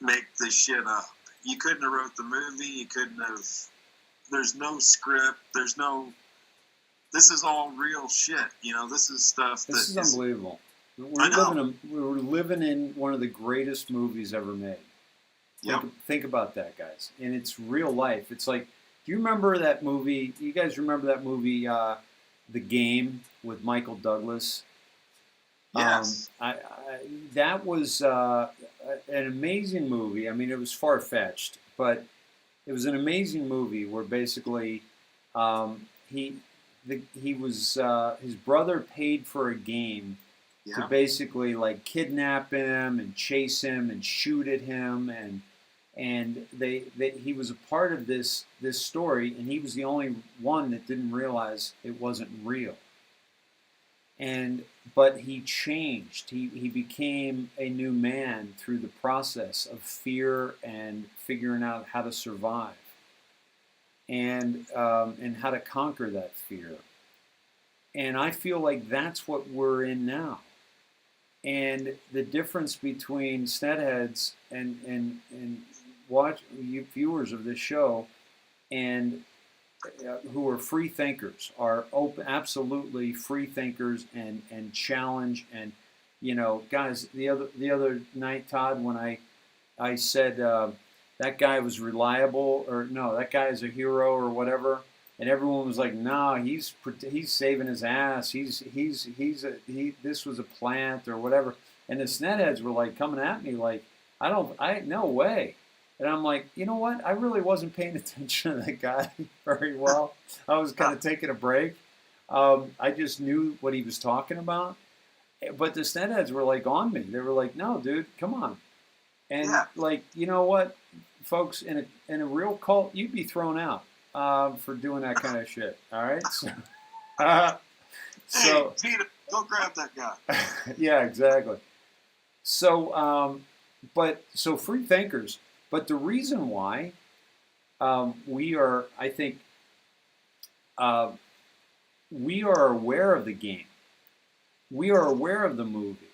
F: make this shit up. You couldn't have wrote the movie. You couldn't have. There's no script. This is all real shit. This is stuff.
A: This is unbelievable. We're living in one of the greatest movies ever made.
F: Yep.
A: Think about that, guys. And it's real life. It's like, do you remember that movie? You guys remember that movie, The Game, with Michael Douglas?
F: Yes.
A: That was an amazing movie. I mean, it was far-fetched, but it was an amazing movie where basically his brother paid for a game to basically like kidnap him and chase him and shoot at him, and he was a part of this story, and he was the only one that didn't realize it wasn't real. But he changed. He became a new man through the process of fear and figuring out how to survive, and how to conquer that fear. And I feel like that's what we're in now. And the difference between Snedheads and watch you viewers of this show and who are free thinkers, are open, absolutely free thinkers and challenge. And guys, the other night, Todd, when I said that guy was reliable, or no, that guy is a hero or whatever, and everyone was like, "Nah, he's saving his ass. This was a plant or whatever." And the Snedheads were like coming at me like, no way." And I'm like, you know what? I really wasn't paying attention to that guy very well. I was kind of taking a break. I just knew what he was talking about. But the Snedheads were like on me. They were like, "No, dude, come on." And like, you know what, folks, in a real cult, you'd be thrown out for doing that kind of shit. All right. So,
F: hey, Peter, go grab that guy.
A: Yeah, exactly. So, so free thinkers. But the reason why we are, I think, we are aware of the game. We are aware of the movie.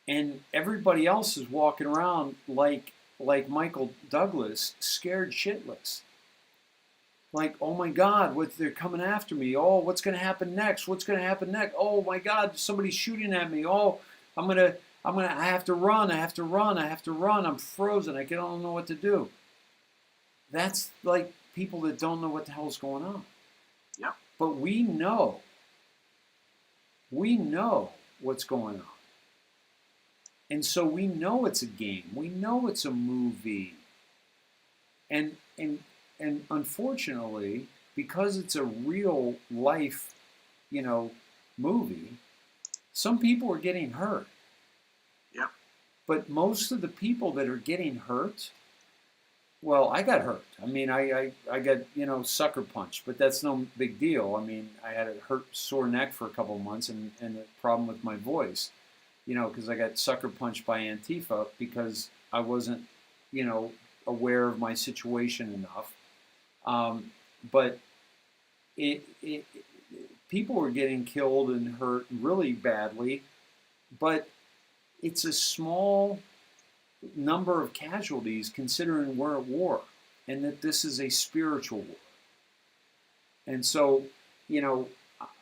A: And everybody else is walking around like Michael Douglas, scared shitless. Like, oh my God, they're coming after me. Oh, what's going to happen next? What's going to happen next? Oh my God, somebody's shooting at me. Oh, I have to run. I'm frozen. I don't know what to do. That's like people that don't know what the hell's going on.
F: Yep.
A: But we know what's going on. And so we know it's a game. We know it's a movie. And unfortunately, because it's a real life, movie, some people are getting hurt.
F: Yep.
A: But most of the people that are getting hurt, well, I got hurt. I mean, I got, sucker punched, but that's no big deal. I mean, I had a sore neck for a couple of months and a problem with my voice, because I got sucker punched by Antifa because I wasn't, aware of my situation enough. But people were getting killed and hurt really badly, but it's a small number of casualties considering we're at war and that this is a spiritual war. And so,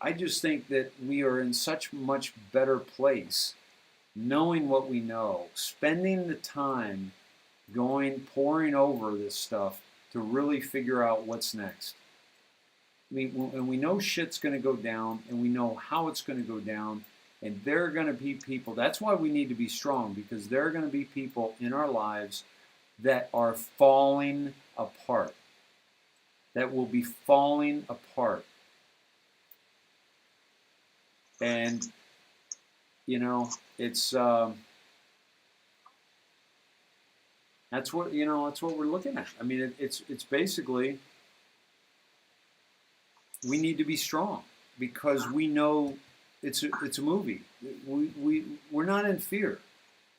A: I just think that we are in such much better place knowing what we know, spending the time pouring over this stuff to really figure out what's next. And we know shit's going to go down, and we know how it's going to go down, and there are going to be people. That's why we need to be strong, because there are going to be people in our lives that are falling apart, that will be falling apart. And, it's... That's what we're looking at. I mean, it's basically, we need to be strong because we know it's a movie. We're not in fear.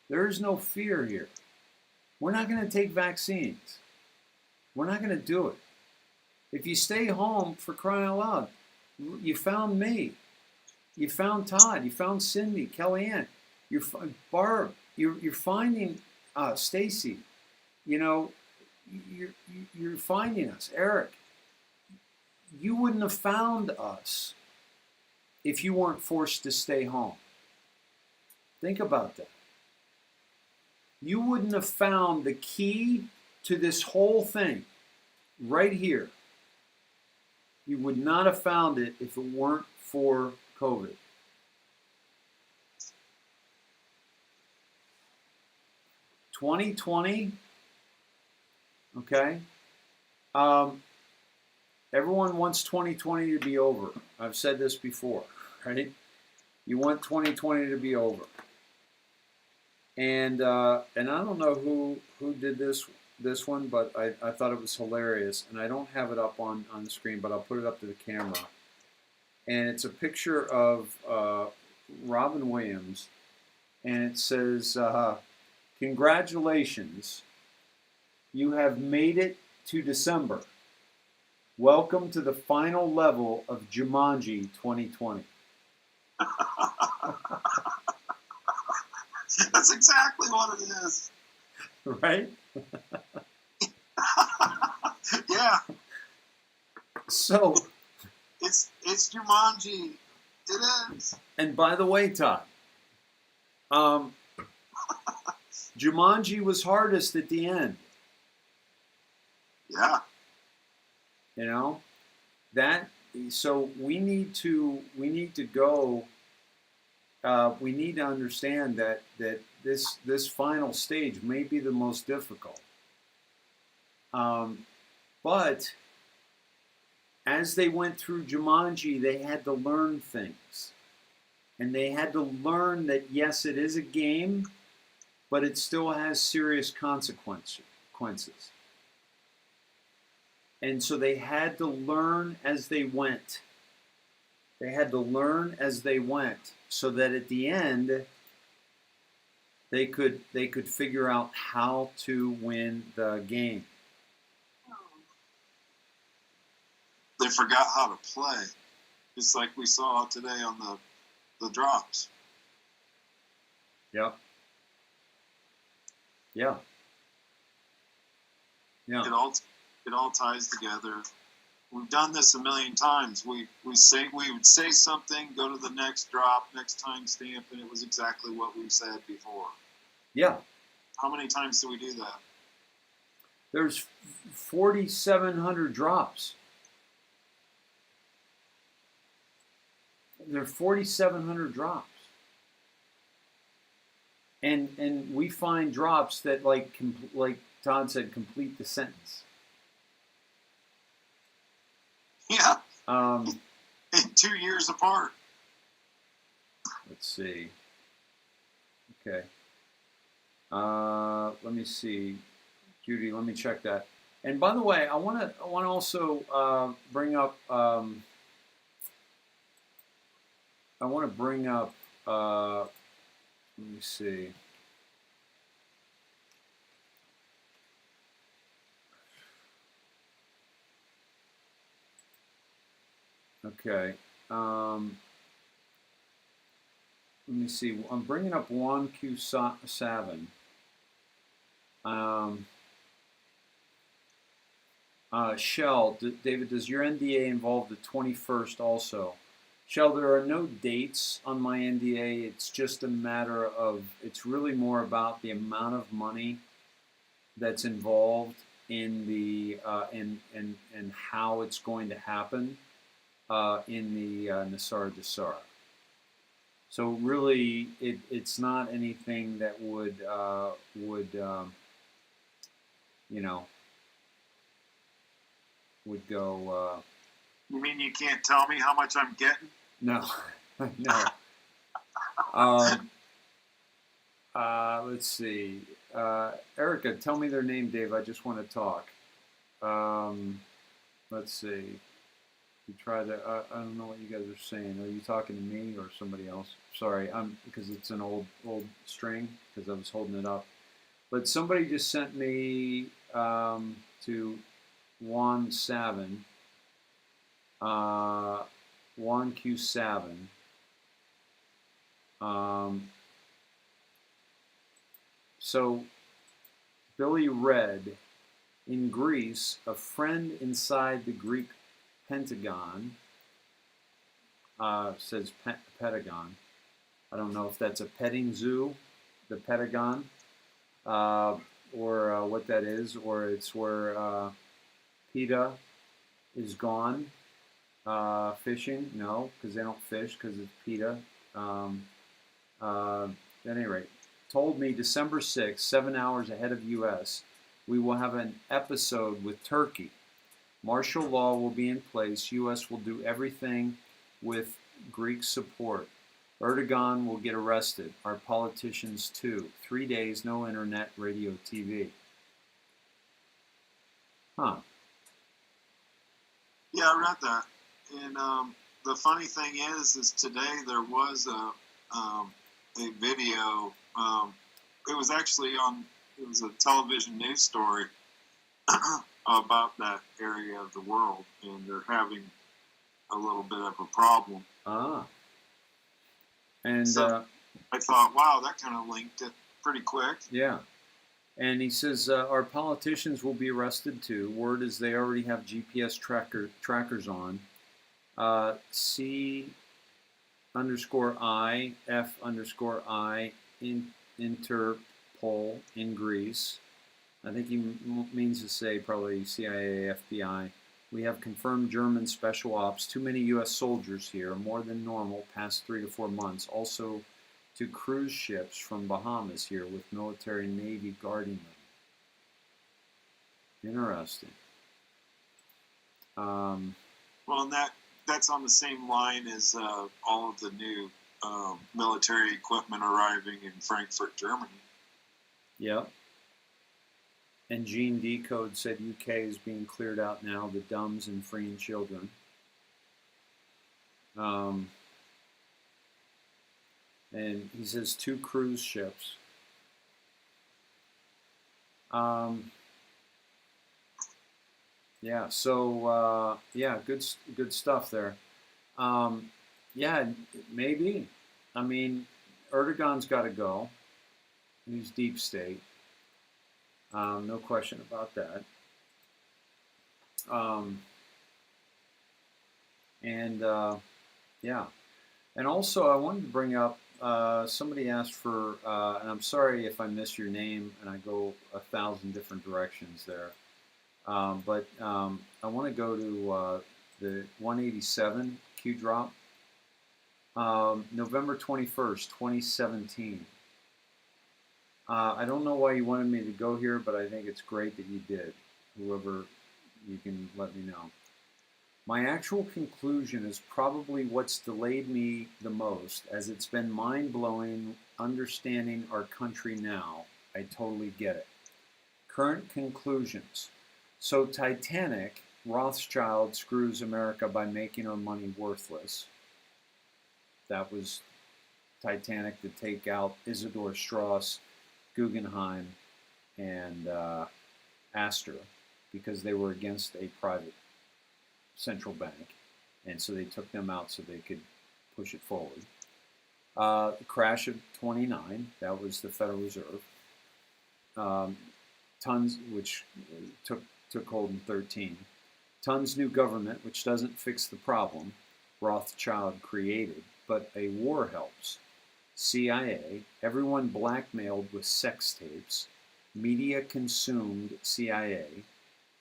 A: There is no fear here. We're not going to take vaccines. We're not going to do it. If you stay home, for crying out loud, you found me. You found Todd. You found Cindy, Kellyanne. Barb. You're finding Stacy. You're finding us, Eric. You wouldn't have found us if you weren't forced to stay home. Think about that. You wouldn't have found the key to this whole thing right here. You would not have found it if it weren't for COVID. (2020) Okay. Everyone wants 2020 to be over. I've said this before, right? You want 2020 to be over. And I don't know who did this one, but I thought it was hilarious. And I don't have it up on the screen, but I'll put it up to the camera. And it's a picture of Robin Williams, and it says, "Congratulations. You have made it to December. Welcome to the final level of Jumanji 2020.
F: That's exactly what it is.
A: Right?
F: Yeah.
A: So
F: it's Jumanji. It is.
A: And by the way, Todd, Jumanji was hardest at the end.
F: Yeah.
A: You know, that. So we need to go. We need to understand that this final stage may be the most difficult. But as they went through Jumanji, they had to learn things. And they had to learn that, yes, it is a game, but it still has serious consequences. And so they had to learn as they went. They had to learn as they went, so that at the end, they could figure out how to win the game.
F: They forgot how to play, just like we saw today on the drops.
A: Yep. Yeah. Yeah.
F: It all ties together. We've done this a million times. We would say something, go to the next drop, next timestamp, and it was exactly what we said before.
A: Yeah.
F: How many times do we do that?
A: There's 4,700 drops. There are 4,700 drops. And we find drops that, like Todd said, complete the sentence.
F: Yeah. 2 years apart.
A: Let's see. Okay. Let me see. Judy, let me check that. And by the way, I want to also bring up. Let me see. Okay. Let me see. I'm bringing up Mon Tue Thu Fri. Shell, David, does your NDA involve the 21st also? Shell, there are no dates on my NDA. It's just a matter of, it's really more about the amount of money that's involved in the in how it's going to happen in the Nasara Dasara. So really, it's not anything that would go.
F: You mean you can't tell me how much I'm getting?
A: No, no. Let's see. Erica, tell me their name, Dave. I just want to talk. Let's see. You try to. I don't know what you guys are saying. Are you talking to me or somebody else? Sorry, because it's an old string because I was holding it up. But somebody just sent me to Juan Savin. Juan Q Savin. So Billy read, in Greece, a friend inside the Greek Pentagon, says Pentagon. I don't know if that's a petting zoo, the Pentagon, or what that is, or it's where PETA is gone fishing. No, because they don't fish because it's PETA. At any rate, told me December 6th, 7 hours ahead of U.S., we will have an episode with Turkey. Martial law will be in place. U.S. will do everything with Greek support. Erdogan will get arrested. Our politicians too. 3 days, no internet, radio, TV. Huh.
F: Yeah, I read that. And the funny thing is today there was a video. It was actually it was a television news story about that area of the world, and they're having a little bit of a problem.
A: Ah. And
F: so I thought, wow, that kind of linked it pretty quick.
A: Yeah. And he says, our politicians will be arrested too. Word is they already have GPS trackers on. C_I, F_I, Interpol in Greece. I think he means to say probably CIA, FBI. We have confirmed German special ops. Too many U.S. soldiers here, more than normal, past 3 to 4 months. Also, 2 cruise ships from Bahamas here with military Navy guarding them. Interesting.
F: Well, and that's on the same line as all of the new military equipment arriving in Frankfurt, Germany.
A: Yep. And Gene Decode said UK is being cleared out now, the dumbs and freeing children. And he says 2 cruise ships. Yeah, so, yeah, good stuff there. Yeah, maybe. I mean, Erdogan's got to go. He's deep state. No question about that. Yeah. And also, I wanted to bring up, somebody asked for, and I'm sorry if I miss your name and I go 1,000 different directions there. But I want to go to the 187 Q drop. November 21st, 2017. I don't know why you wanted me to go here, but I think it's great that you did. Whoever, you can let me know. My actual conclusion is probably what's delayed me the most, as it's been mind-blowing understanding our country now. I totally get it. Current conclusions. So Titanic, Rothschild screws America by making our money worthless. That was Titanic to take out Isidor Strauss, Guggenheim, and Astor, because they were against a private central bank, and so they took them out so they could push it forward. The crash of 29, that was the Federal Reserve. Tons, which took hold in 13. Tons new government, which doesn't fix the problem Rothschild created, but a war helps. CIA, everyone blackmailed with sex tapes. Media consumed CIA.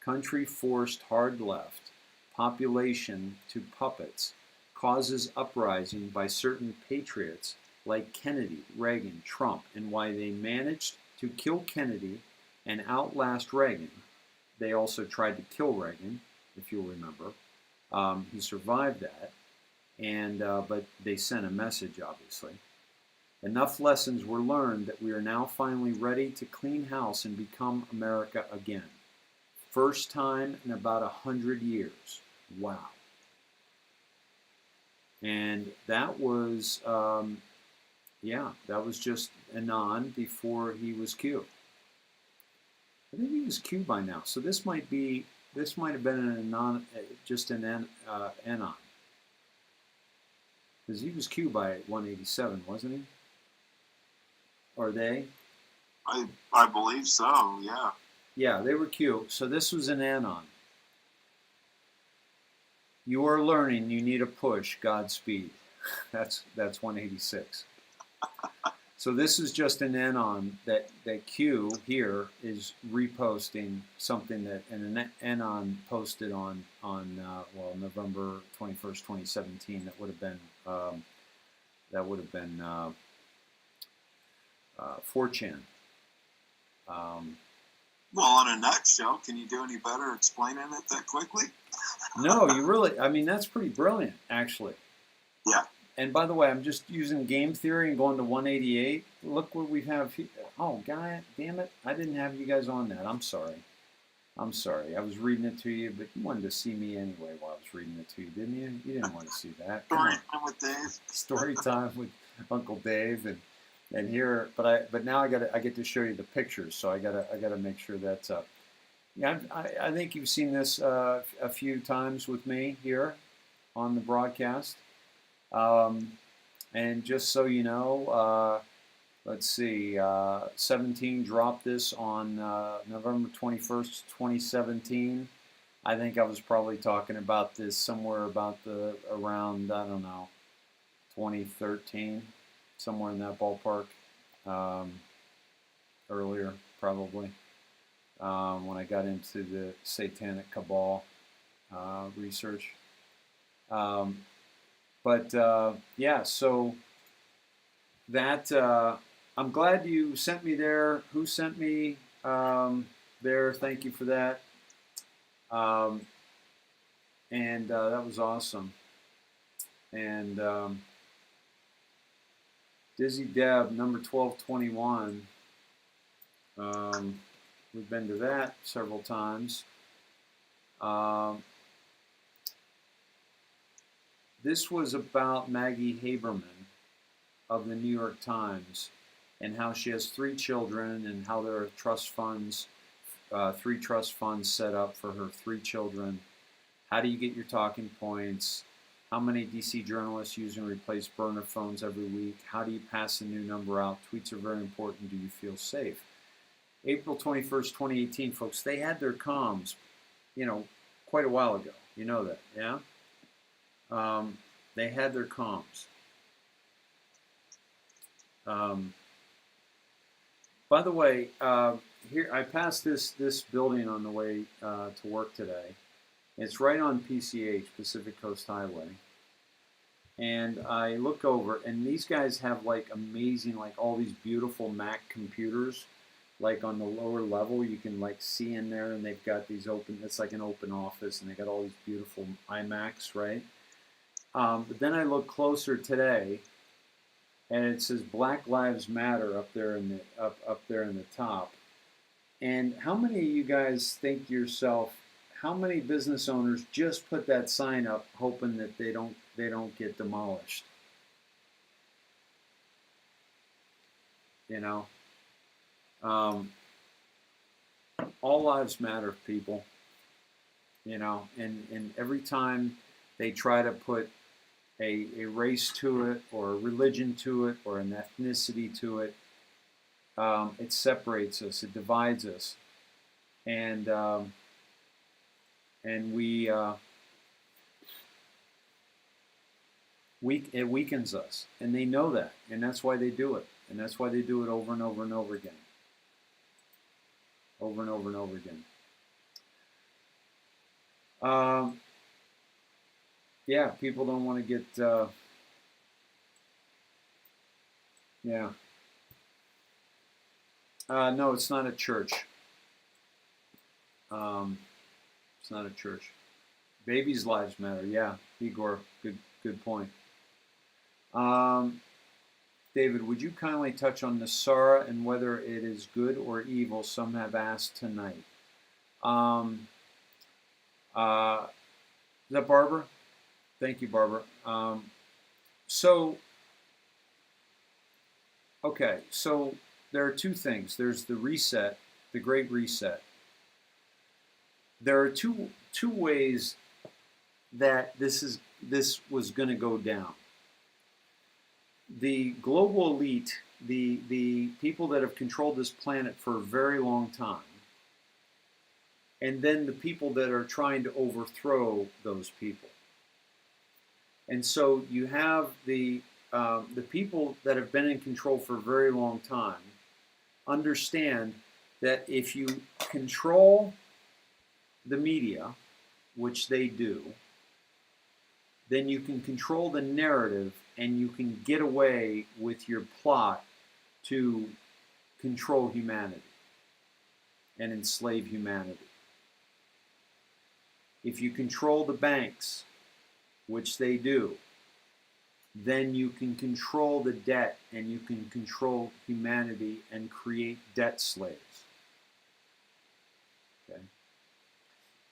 A: Country forced hard left. Population to puppets. Causes uprising by certain patriots like Kennedy, Reagan, Trump, and why they managed to kill Kennedy and outlast Reagan. They also tried to kill Reagan, if you'll remember. He survived that, and but they sent a message, obviously. Enough lessons were learned that we are now finally ready to clean house and become America again. First time in about 100 years. Wow. And that was, yeah, that was just Anon before he was Q. I think he was Q by now. So this might have been an Anon, just an Anon. Because he was Q by 187, wasn't he? Or they?
F: I believe so, yeah.
A: Yeah, they were Q. So this was an Anon. You are learning, you need a push, Godspeed. That's 186. So this is just an Anon that Q here is reposting something that an Anon posted on November 21st, 2017. That would have been 4chan.
F: Well, in a nutshell, can you do any better explaining it that quickly?
A: No, you really, I mean, that's pretty brilliant, actually.
F: Yeah.
A: And by the way, I'm just using game theory and going to 188. Look what we have here. Oh, God damn it. I didn't have you guys on that. I'm sorry. I was reading it to you, but you wanted to see me anyway while I was reading it to you, didn't you? You didn't want to see that.
F: Story time with Dave.
A: Story time with Uncle Dave, and here, but now I get to show you the pictures, so I gotta make sure that's up. Yeah, I think you've seen this a few times with me here on the broadcast. And just so you know, let's see, 17 dropped this on November 21st, 2017. I think I was probably talking about this somewhere about around, I don't know, 2013, somewhere in that ballpark, earlier probably, when I got into the satanic cabal research. Yeah, so that, I'm glad you sent me there. Who sent me there? Thank you for that. That was awesome. And Dizzy Deb, number 1221. We've been to that several times. This was about Maggie Haberman of the New York Times, and how she has 3 children, and how there are trust funds, 3 trust funds set up for her 3 children. How do you get your talking points? How many DC journalists use and replace burner phones every week? How do you pass a new number out? Tweets are very important. Do you feel safe? April 21st, 2018, folks, they had their comms, you know, quite a while ago. You know that, yeah? They had their comms. By the way, here I passed this building on the way to work today. It's right on PCH, Pacific Coast Highway. And I look over, and these guys have like amazing, like all these beautiful Mac computers. Like on the lower level, you can like see in there, and they've got these open, it's like an open office, and they got all these beautiful iMacs, right? But then I look closer today, and it says Black Lives Matter up there in the up there in the top. And how many of you guys think to yourself, how many business owners just put that sign up hoping that they don't get demolished? You know, all lives matter, people. You know, and every time they try to put a race to it, or a religion to it, or an ethnicity to it, it separates us, it divides us, and it weakens us, and they know that, and that's why they do it, and that's why they do it over and over and over again, over and over and over again. Yeah, people don't want to get, yeah. No, it's not a church. It's not a church. Babies' lives matter. Yeah, Igor, good point. David, would you kindly touch on Nasara and whether it is good or evil? Some have asked tonight. Is that Barbara? Thank you, Barbara. Okay, so there are 2 things. There's the reset, the Great Reset. There are two ways that this was going to go down. The global elite, the people that have controlled this planet for a very long time, and then the people that are trying to overthrow those people. And so you have the people that have been in control for a very long time understand that if you control the media, which they do, then you can control the narrative, and you can get away with your plot to control humanity and enslave humanity. If you control the banks, which they do, then you can control the debt, and you can control humanity and create debt slaves. Okay?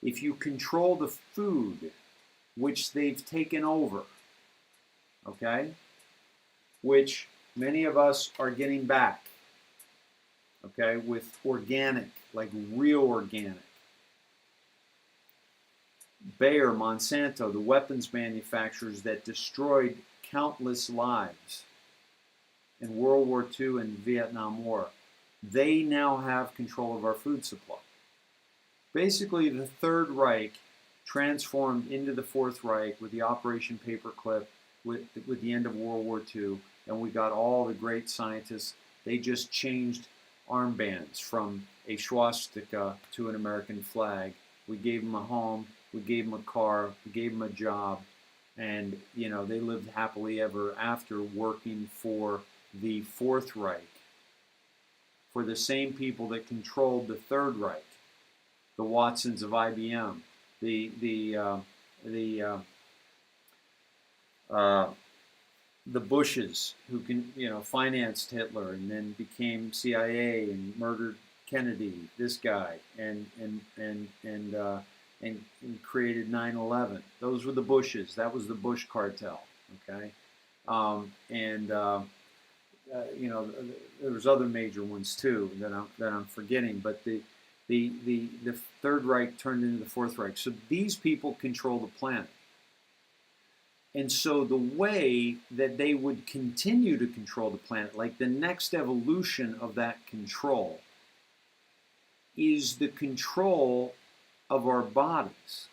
A: If you control the food, which they've taken over, okay, which many of us are getting back, okay, with organic, like real organic. Bayer, Monsanto, the weapons manufacturers that destroyed countless lives in World War II and Vietnam War, they now have control of our food supply. Basically, the Third Reich transformed into the Fourth Reich with the Operation Paperclip, with the end of World War II, and we got all the great scientists. They just changed armbands from a swastika to an American flag. We gave them a home, we gave them a car, we gave them a job, and they lived happily ever after working for the Fourth Reich, for the same people that controlled the Third Reich, the Watsons of IBM, the Bushes, who financed Hitler and then became CIA and murdered Kennedy, this guy, and created 9/11. Those were the Bushes. That was the Bush cartel. Okay, there was other major ones too that I'm forgetting, but the Third Reich turned into the Fourth Reich. So these people control the planet. And so the way that they would continue to control the planet, like the next evolution of that control, is the control of our bodies.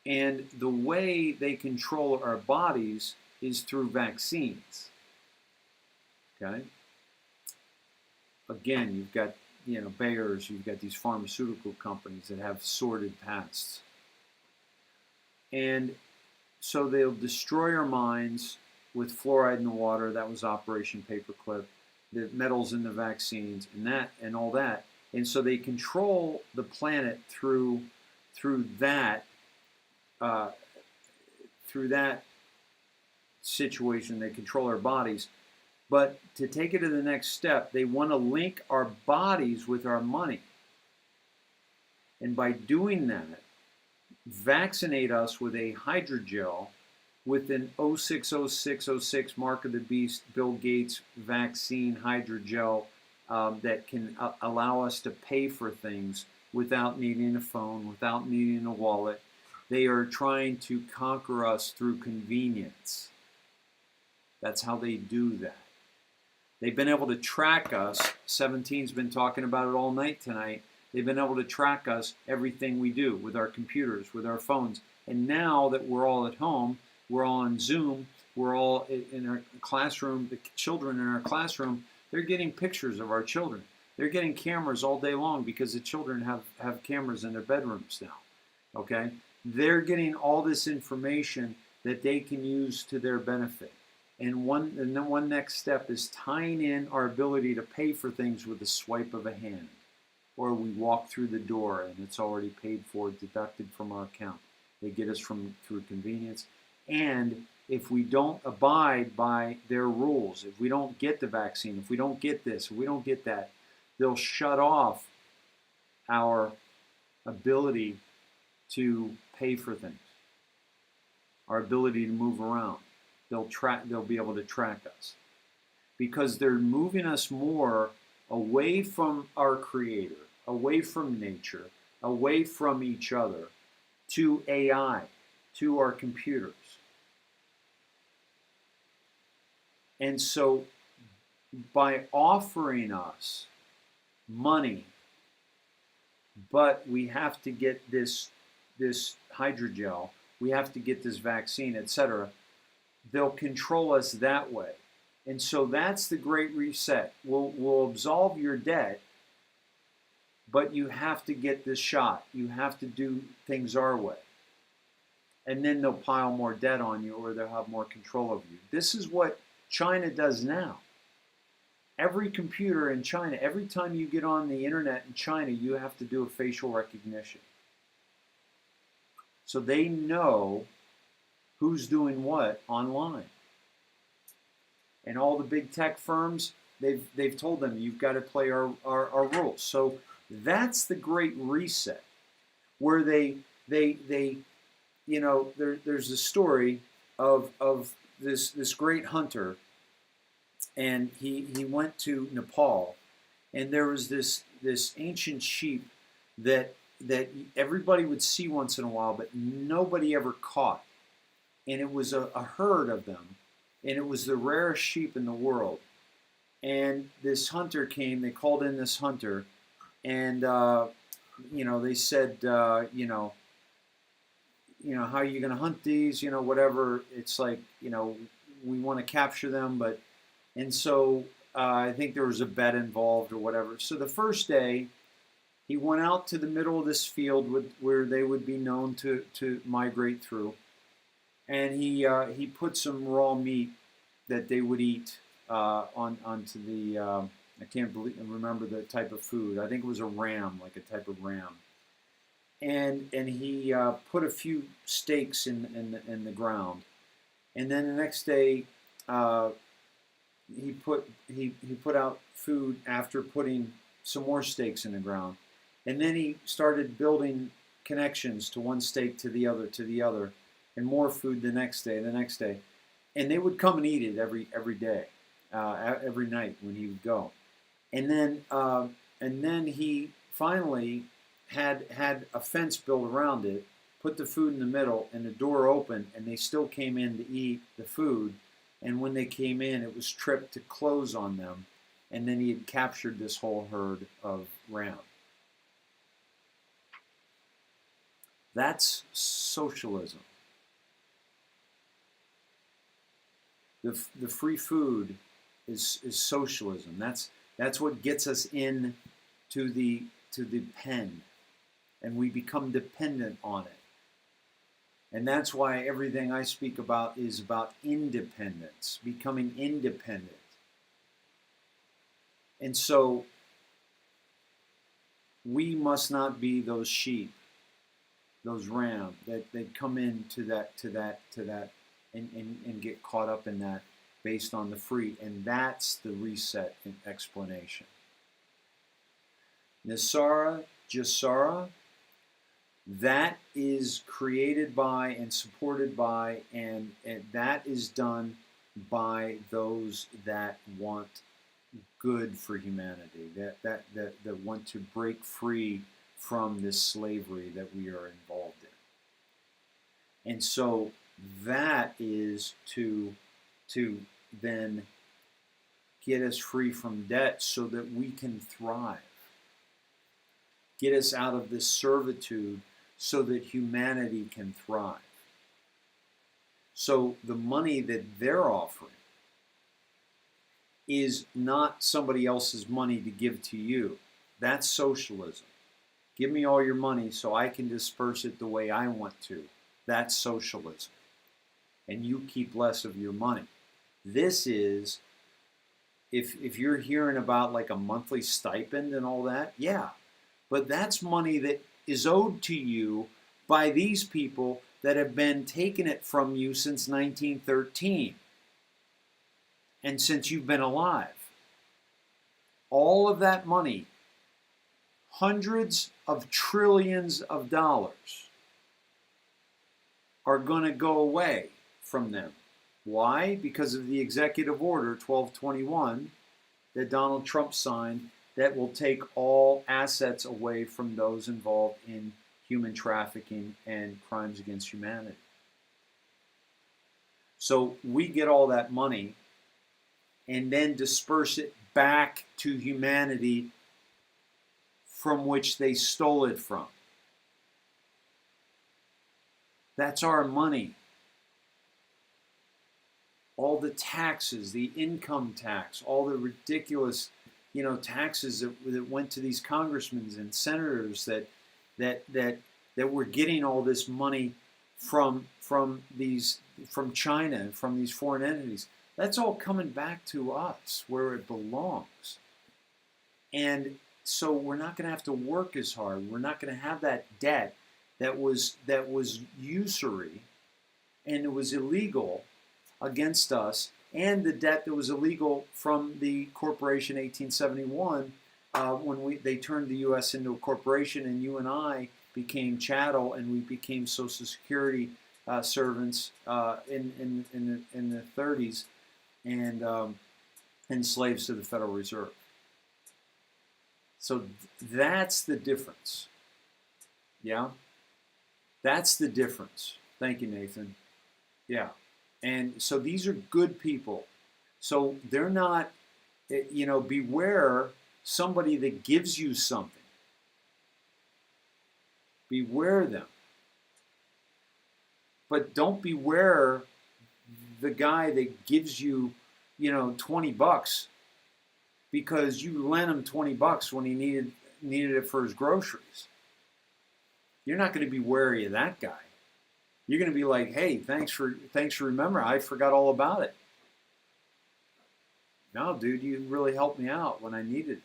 A: And the way they control our bodies is through vaccines. Okay? Again, you've got Bayer's, you've got these pharmaceutical companies that have sordid pasts. And so they'll destroy our minds with fluoride in the water. That was Operation Paperclip. The metals in the vaccines and all that. And so they control the planet through that situation. They control our bodies. But to take it to the next step, they want to link our bodies with our money. And by doing that, vaccinate us with a hydrogel, with an 060606 Mark of the Beast Bill Gates vaccine hydrogel that can allow us to pay for things without needing a phone, without needing a wallet. They are trying to conquer us through convenience. That's how they do that. They've been able to track us. 17's been talking about it all night tonight. They've been able to track us, everything we do, with our computers, with our phones. And now that we're all at home, we're all on Zoom, we're all in our classroom, the children in our classroom, they're getting pictures of our children. They're getting cameras all day long because the children have cameras in their bedrooms now. Okay? They're getting all this information that they can use to their benefit. And then one next step is tying in our ability to pay for things with a swipe of a hand. Or we walk through the door and it's already paid for, deducted from our account. They get us through convenience. And if we don't abide by their rules, if we don't get the vaccine, if we don't get this, if we don't get that, they'll shut off our ability to pay for things, our ability to move around. They'll be able to track us because they're moving us more away from our Creator, away from nature, away from each other, to AI, to our computers. And so by offering us money, but we have to get this hydrogel, we have to get this vaccine, etc., they'll control us that way. And so that's the Great Reset. We'll absolve your debt, but you have to get this shot. You have to do things our way. And then they'll pile more debt on you, or they'll have more control over you. This is what China does now. Every computer in China, every time you get on the internet in China, you have to do a facial recognition. So they know who's doing what online. And all the big tech firms, they've told them, you've got to play our rules. So that's the Great Reset, where there's a story of this great hunter, and he went to Nepal, and there was this ancient sheep that everybody would see once in a while, but nobody ever caught. and it was a herd of them, and it was the rarest sheep in the world. And this hunter came. They called in this hunter, and they said, how are you going to hunt these? Whatever. It's like, we want to capture them, but, and so I think there was a bet involved or whatever. So the first day, he went out to the middle of this field where they would be known to migrate through, and he put some raw meat that they would eat onto the I can't remember the type of food. I think it was a ram, like a type of ram, and he put a few stakes in the ground, and then the next day he put out food after putting some more stakes in the ground. And then he started building connections to one stake to the other, and more food the next day. And they would come and eat it every day, every night when he would go. And then he finally had a fence built around it, put the food in the middle, and the door open, and they still came in to eat the food. And when they came in, it was tripped to close on them. And then he had captured this whole herd of ram. That's socialism. The free food is socialism. That's what gets us in to the pen, and we become dependent on it. And that's why everything I speak about is about independence, becoming independent. And so we must not be those sheep, those ram that they come into that and get caught up in that based on the free. And that's the reset explanation. Nisara, Jasara, that is created by and supported by, and that is done by those that want good for humanity, that want to break free from this slavery that we are involved in. And so that is to then get us free from debt so that we can thrive. Get us out of this servitude so that humanity can thrive. So the money that they're offering is not somebody else's money to give to you. That's socialism. Give me all your money so I can disperse it the way I want to. That's socialism. And you keep less of your money. This is, if you're hearing about like a monthly stipend and all that, yeah. But that's money that is owed to you by these people that have been taking it from you since 1913. And since you've been alive. All of that money, hundreds of trillions of dollars, are going to go away from them. Why? Because of the executive order 1221 that Donald Trump signed that will take all assets away from those involved in human trafficking and crimes against humanity. So we get all that money and then disperse it back to humanity from which they stole it from. That's our money. All the taxes, the income tax, all the ridiculous, taxes that went to these congressmen and senators that were getting all this money from China and from these foreign entities. That's all coming back to us where it belongs. And so we're not going to have to work as hard. We're not going to have that debt that was usury and it was illegal against us, and the debt that was illegal from the corporation 1871 when they turned the U.S. into a corporation, and you and I became chattel, and we became Social Security servants in the 30s, and slaves to the Federal Reserve. So that's the difference. Yeah? That's the difference. Thank you, Nathan. Yeah. And so these are good people. So they're not, beware somebody that gives you something. Beware them. But don't beware the guy that gives you, $20 because you lent him $20 when he needed it for his groceries. You're not going to be wary of that guy. You're going to be like, hey, thanks for remembering. I forgot all about it. No, dude, you really helped me out when I needed it.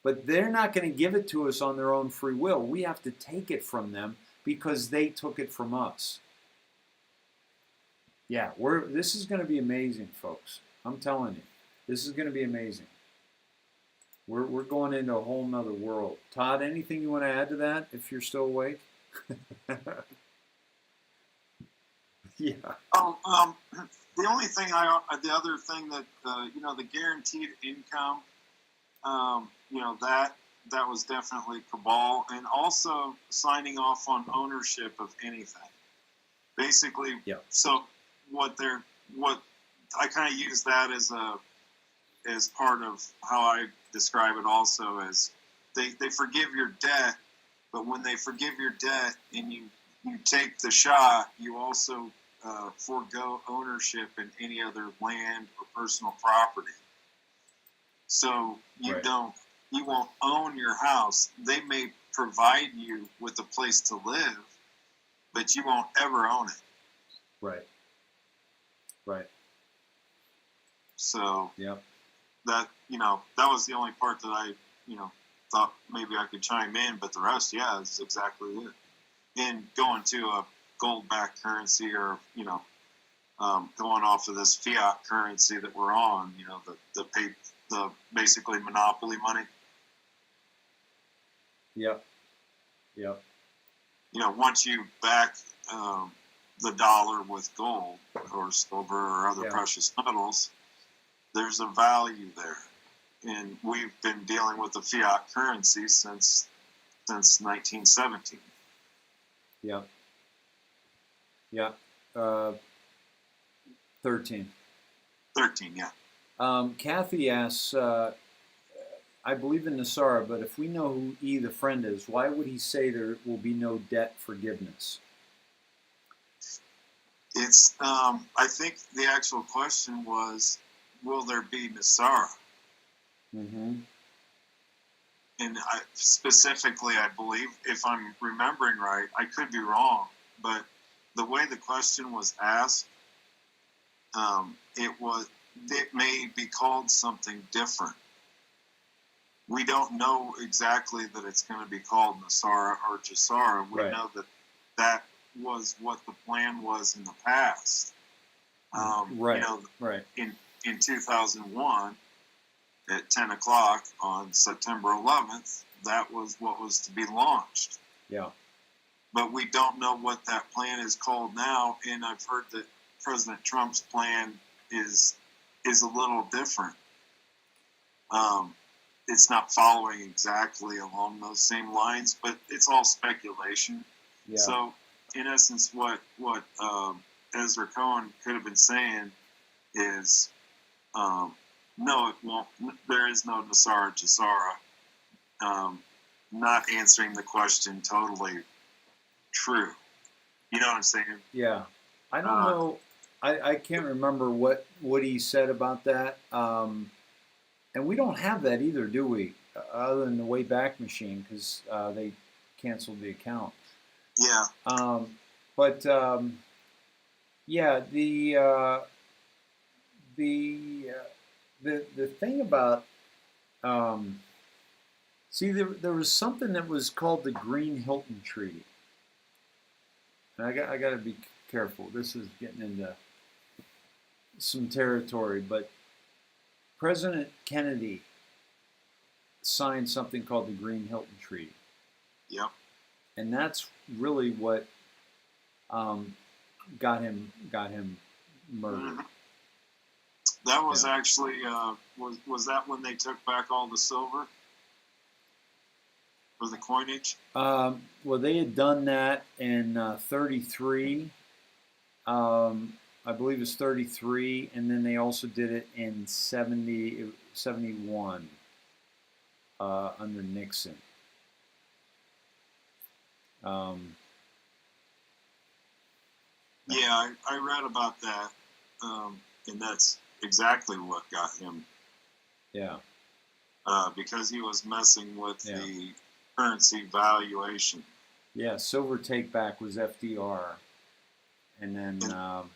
A: But they're not going to give it to us on their own free will. We have to take it from them because they took it from us. Yeah, this is going to be amazing, folks. I'm telling you, this is going to be amazing. We're going into a whole nother world. Todd, anything you want to add to that if you're still awake? Yeah.
F: Oh, the only thing the other thing that the guaranteed income, that was definitely cabal, and also signing off on ownership of anything. Basically,
A: yeah.
F: So what I kind of use that as part of how I describe it. Also, as they forgive your debt, but when they forgive your debt and you take the shot, you also forego ownership in any other land or personal property. So you won't own your house. They may provide you with a place to live, but you won't ever own it.
A: Right. Right.
F: So
A: yep.
F: That was the only part that I thought maybe I could chime in, but the rest, yeah, is exactly it. And going to a gold-backed currency, or going off of this fiat currency that we're on, the basically monopoly money.
A: Yep. Yep.
F: Once you back the dollar with gold or silver or other precious metals, there's a value there. And we've been dealing with the fiat currency since 1917.
A: Yeah. Yeah. 13.
F: 13, yeah.
A: Kathy asks, I believe in Nasara, but if we know who E the friend is, why would he say there will be no debt forgiveness?
F: It's, I think the actual question was, will there be Nasara?
A: Mm-hmm.
F: And specifically, I believe, if I'm remembering right, I could be wrong, but the way the question was asked, it may be called something different. We don't know exactly that it's going to be called Nasara or Jasara. We know that was what the plan was in the past.
A: Right.
F: In 2001, at 10 o'clock on September 11th, that was what was to be launched.
A: Yeah.
F: But we don't know what that plan is called now, and I've heard that President Trump's plan is a little different. It's not following exactly along those same lines, but it's all speculation.
A: Yeah.
F: So, in essence, what Ezra Cohen could have been saying is, no, it won't. There is no Nasara Jasara. Not answering the question totally true. You know what I'm saying?
A: Yeah. I don't know. I can't remember what he said about that. And we don't have that either, do we? Other than the Wayback Machine, because they canceled the account.
F: Yeah.
A: Yeah, the thing about there was something that was called the Green Hilton Treaty. And I got to be careful. This is getting into some territory, but President Kennedy signed something called the Green Hilton Treaty.
F: Yep.
A: And that's really what got him murdered.
F: Mm-hmm. That was actually was that when they took back all the silver for the coinage?
A: Well, they had done that in 33, I believe it's 33, and then they also did it in 71 under Nixon.
F: Yeah, I read about that, and that's exactly what got him.
A: Yeah.
F: Because he was messing with the currency valuation.
A: Yeah, silver take back was FDR, and then
F: that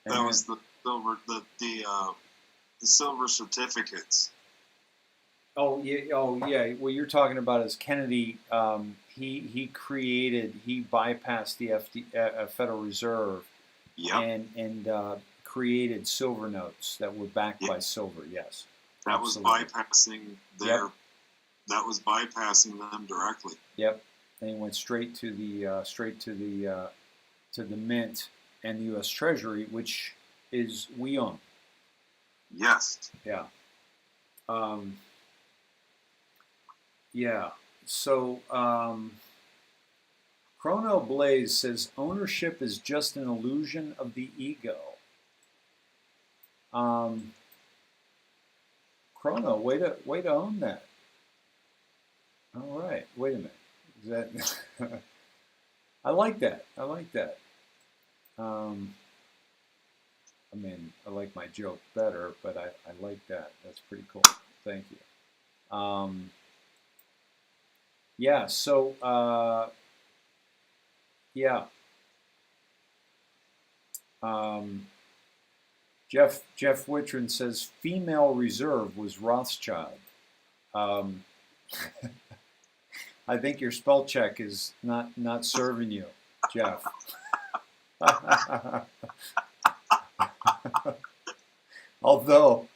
F: was the silver, the silver certificates.
A: Oh yeah. What you're talking about is Kennedy. He bypassed the Federal Reserve, and created silver notes that were backed by silver. Yes,
F: that
A: absolutely.
F: was bypassing their. Yep. That was bypassing them directly.
A: Yep, and he went straight to the mint and the U.S. Treasury, which we own.
F: Yes.
A: Yeah. Yeah. So, Chrono Blaze says ownership is just an illusion of the ego. Chrono, way to own that. All right. Wait a minute. Is that? I like that. I like that. I mean, I like my joke better, but I like that. That's pretty cool. Thank you. Yeah, so, yeah. Jeff Wittrin says female reserve was Rothschild. I think your spell check is not serving you, Jeff. Although,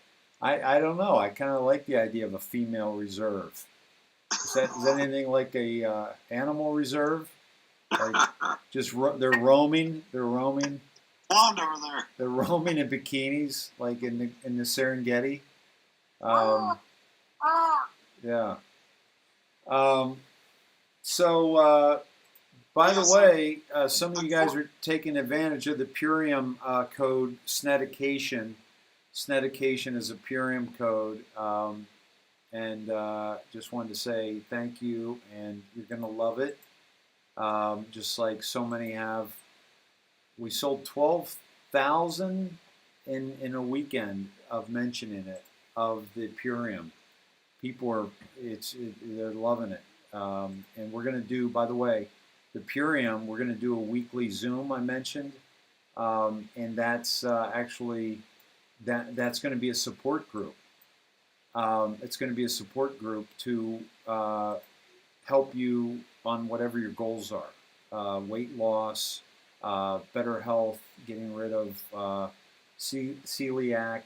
A: I don't know. I kind of like the idea of a female reserve. Is that anything like a animal reserve? Like just they're roaming.
F: Blonde over there.
A: They're roaming in bikinis, like in the Serengeti. Yeah. So, by the way, some of you guys are taking advantage of the Purium code Snedecation. Snedecation is a Purium code. And just wanted to say thank you, and you're going to love it. Just like so many have. We sold 12,000 in a weekend of mentioning it, of the Purium. People are, they're loving it. And we're going to do, by the way, the Purium, we're going to do a weekly Zoom I mentioned. And that's actually, that's going to be a support group. It's going to be a support group to help you on whatever your goals are. Weight loss, better health, getting rid of celiac.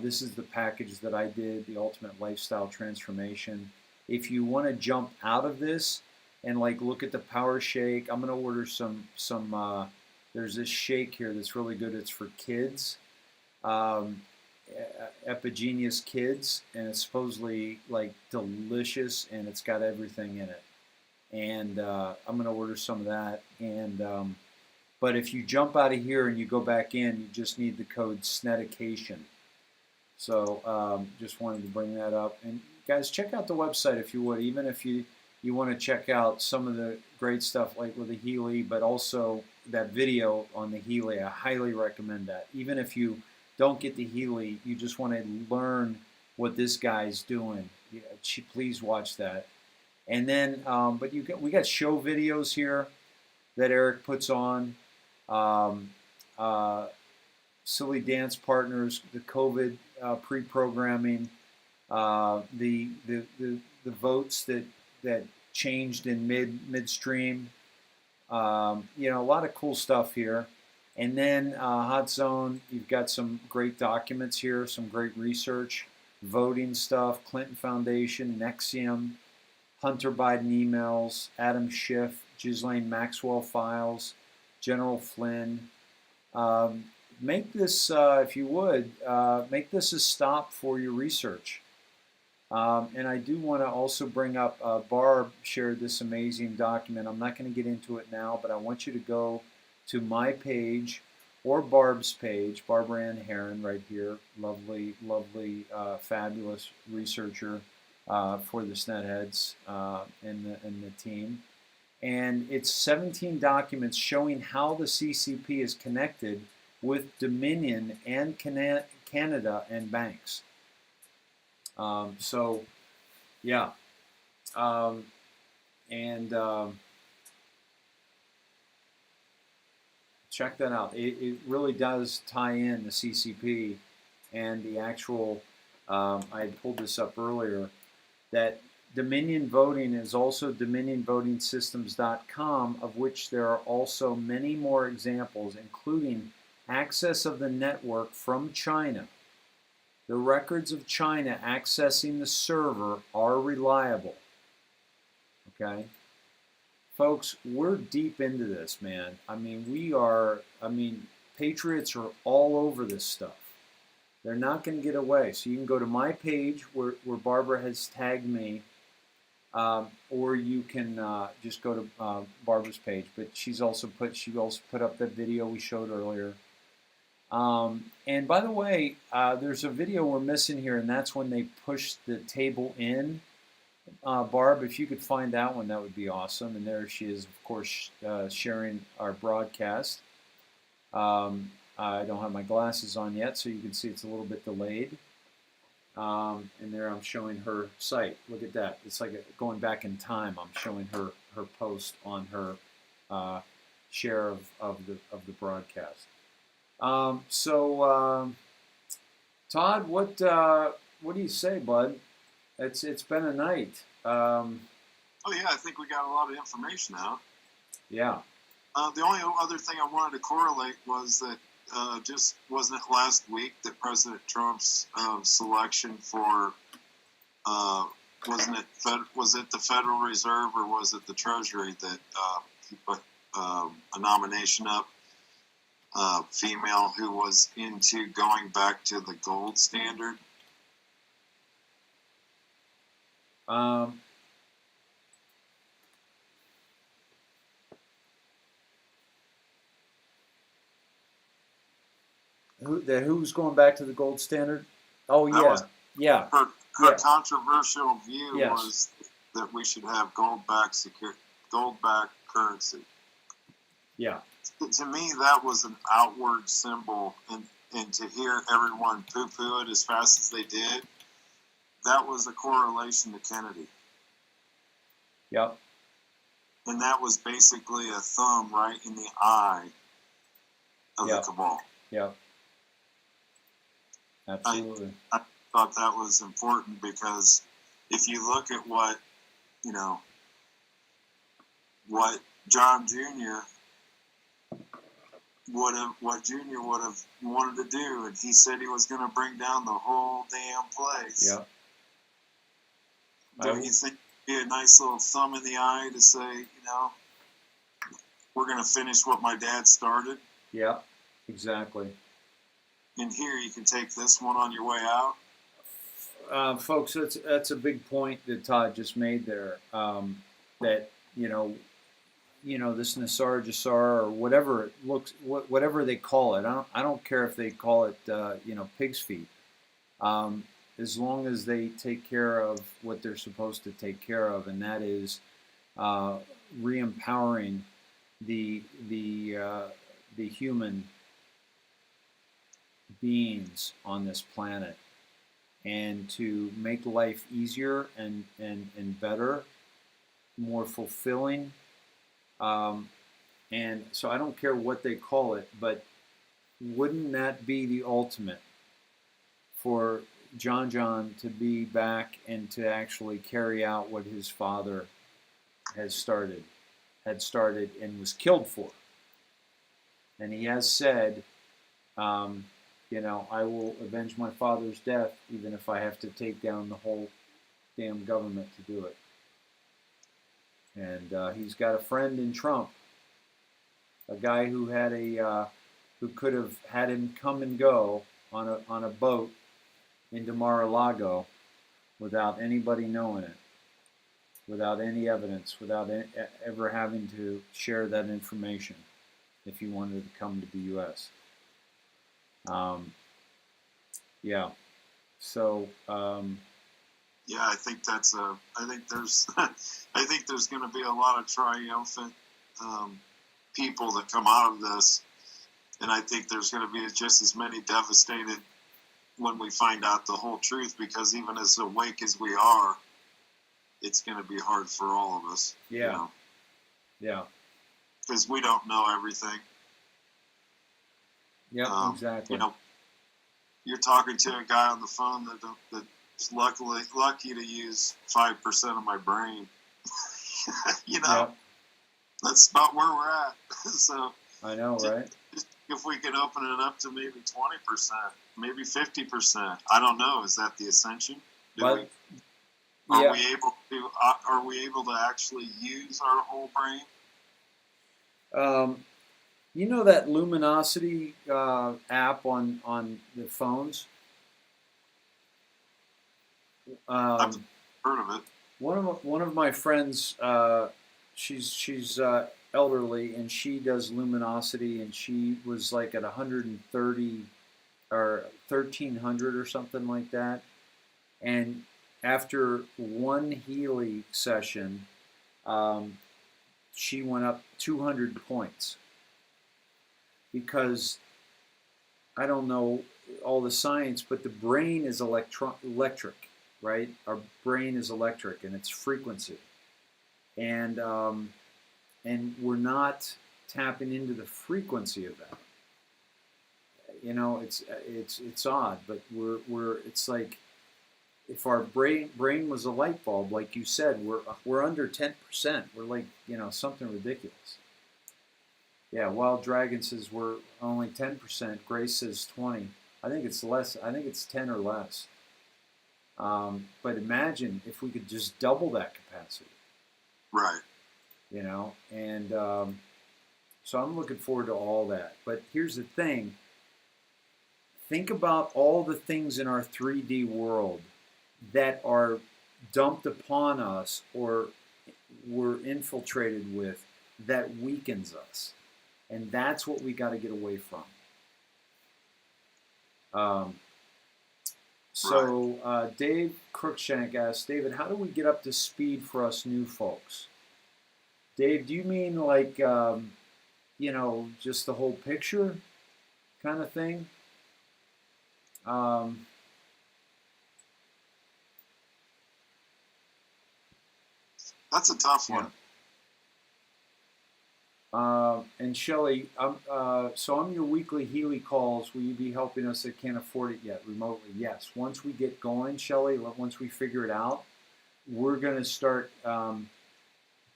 A: This is the package that I did, the Ultimate Lifestyle Transformation. If you want to jump out of this and like look at the Power Shake, I'm going to order some there's this shake here that's really good. It's for kids. Epigenius Kids, and it's supposedly like delicious, and it's got everything in it. And I'm gonna order some of that. And but if you jump out of here and you go back in, you just need the code Snedecation. So just wanted to bring that up. And guys, check out the website if you would, even if you want to check out some of the great stuff like with the Healy, but also that video on the Healy. I highly recommend that. Even if you don't get the Healy, you just want to learn what this guy's doing. Yeah, please watch that. And then, but we got show videos here that Eric puts on. Silly Dance Partners, the COVID pre-programming, the votes that changed in midstream. A lot of cool stuff here. And then Hot Zone, you've got some great documents here, some great research, voting stuff, Clinton Foundation, Nexium, Hunter Biden emails, Adam Schiff, Ghislaine Maxwell files, General Flynn. Make this, if you would, make this a stop for your research. And I do want to also bring up, Barb shared this amazing document. I'm not going to get into it now, but I want you to go to my page or Barb's page, Barbara Ann Heron, right here, lovely, fabulous researcher for the Snedheads and the team. And it's 17 documents showing how the CCP is connected with Dominion and Canada and banks. So, yeah. Check that out. It really does tie in the CCP and the actual, I pulled this up earlier, that Dominion Voting is also DominionVotingSystems.com, of which there are also many more examples, including access of the network from China. The records of China accessing the server are reliable. Okay? Folks, we're deep into this, man. I mean, patriots are all over this stuff. They're not going to get away. So you can go to my page where Barbara has tagged me, or you can just go to Barbara's page. But she also put up that video we showed earlier. And by the way, there's a video we're missing here, and that's when they push the table in. Barb, if you could find that one, that would be awesome. And there she is, of course, sharing our broadcast. I don't have my glasses on yet, so you can see it's a little bit delayed. And there I'm showing her site. Look at that. It's like going back in time. I'm showing her post on her share of the broadcast. Todd, what do you say, bud? It's been a night.
F: Oh yeah, I think we got a lot of information out.
A: Yeah.
F: The only other thing I wanted to correlate was that just wasn't it last week that President Trump's selection for was it the Federal Reserve or was it the Treasury that he put a nomination up, female who was into going back to the gold standard?
A: Who's going back to the gold standard? Oh yeah,
F: Her controversial view was that we should have gold-backed currency.
A: Yeah.
F: To me, that was an outward symbol, and to hear everyone poo-poo it as fast as they did, that was a correlation to Kennedy.
A: Yep.
F: And that was basically a thumb right in the eye of the cabal.
A: Yep. Absolutely.
F: I thought that was important because if you look at what John Jr. would have wanted to do, and he said he was going to bring down the whole damn place.
A: Yeah.
F: Don't you think it'd be a nice little thumb in the eye to say, we're going to finish what my dad started?
A: Yeah, exactly.
F: And here you can take this one on your way out.
A: Folks, that's a big point that Todd just made there. That this Nassar Jassar or whatever it looks, whatever they call it. I don't care if they call it pig's feet. As long as they take care of what they're supposed to take care of, and that is re-empowering the human beings on this planet, and to make life easier and better, more fulfilling. And so I don't care what they call it, but wouldn't that be the ultimate for John to be back and to actually carry out what his father had started and was killed for? And he has said, I will avenge my father's death even if I have to take down the whole damn government to do it. And he's got a friend in Trump, a guy who had who could have had him come and go on a boat into Mar-a-Lago without anybody knowing it, without any evidence, without ever having to share that information if he wanted to come to the U.S. Yeah. So.
F: Yeah, I think that's a. I think there's. I think there's going to be a lot of triumphant people that come out of this, and I think there's going to be just as many devastated when we find out the whole truth. Because even as awake as we are, it's going to be hard for all of us.
A: Yeah.
F: You know?
A: Yeah.
F: Because we don't know everything.
A: Yeah. Exactly.
F: You know, you're talking to a guy on the phone that's lucky to use 5% of my brain. You know,
A: yeah.
F: That's not where we're at. So
A: I know, right?
F: If we could open it up to maybe 20%, maybe 50%, I don't know. Is that the ascension? Are we able to actually use our whole brain?
A: You know that Luminosity app on the phones?
F: I've heard of it.
A: One of my friends, she's elderly, and she does Luminosity, and she was like at 130 or 1300 or something like that. And after one Healy session, she went up 200 points. Because I don't know all the science, but the brain is electric, right? Our brain is electric, and it's frequency, and we're not tapping into the frequency of that. You know, it's odd, but we're it's like if our brain was a light bulb, like you said, we're under 10%. We're like, you know, something ridiculous. Yeah, Wild Dragon says we're only 10%. Grace says 20. I think it's less. I think it's 10 or less. But imagine if we could just double that capacity.
F: Right.
A: You know, and so I'm looking forward to all that. But here's the thing. Think about all the things in our 3D world that are dumped upon us or we're infiltrated with that weakens us. And that's what we got to get away from. Dave Crookshank asks, David, how do we get up to speed for us new folks? Dave, do you mean like, you know, just the whole picture kind of thing?
F: That's a tough one.
A: And Shelley, so I'm your weekly Healy calls. Will you be helping us that can't afford it yet remotely? Yes. Once we get going, Shelley, once we figure it out, we're going to start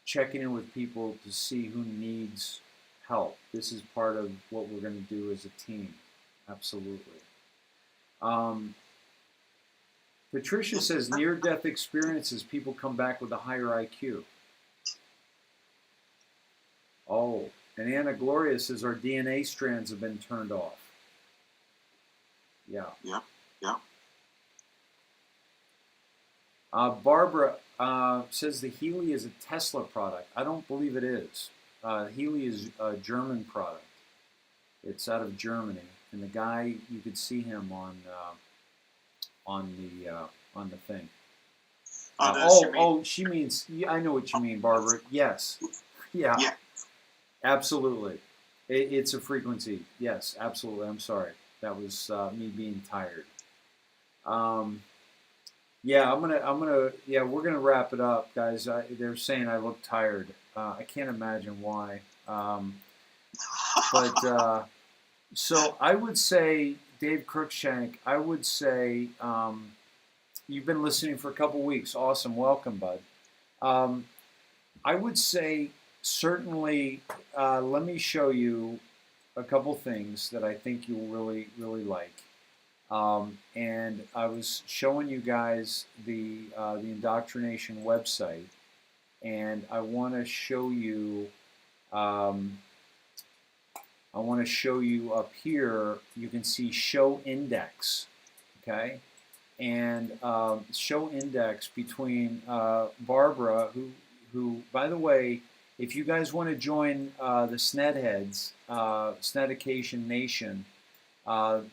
A: checking in with people to see who needs help. This is part of what we're going to do as a team. Absolutely. Patricia says near-death experiences, people come back with a higher IQ. Oh, and Anna Gloria says our DNA strands have been turned off. Yeah.
F: Yeah. Yeah.
A: Barbara says the Healy is a Tesla product. I don't believe it is. Healy is a German product. It's out of Germany, and the guy, you could see him on the thing. She means. I know what you mean, Barbara. Yes. Yeah.
F: Yeah.
A: Absolutely. It's a frequency. Yes, absolutely. I'm sorry. That was me being tired. Yeah, we're gonna wrap it up, guys. They're saying I look tired. I can't imagine why. So I would say, Dave Crookshank, I would say you've been listening for a couple weeks. Awesome. Welcome, bud. I would say certainly let me show you a couple things that I think you'll really, really like. And I was showing you guys the IndoctriNATION website, and I want to show you. I want to show you up here. You can see show index, okay, and show index between Barbara, who by the way, if you guys want to join the Snedheads, Snedecation Nation.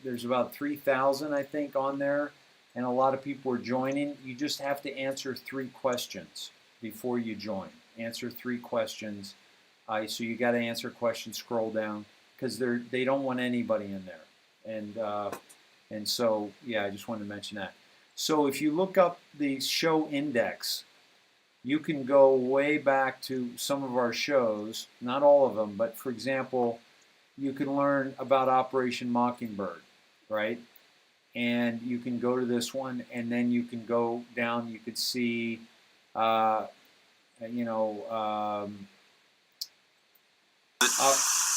A: There's about 3,000, I think, on there, and a lot of people are joining. You just have to answer 3 questions before you join. Answer 3 questions. So you got to answer questions. Scroll down because they don't want anybody in there, and so yeah, I just wanted to mention that. So if you look up the show index, you can go way back to some of our shows, not all of them, but for example, you can learn about Operation Mockingbird, right? And you can go to this one, and then you can go down. You could see, right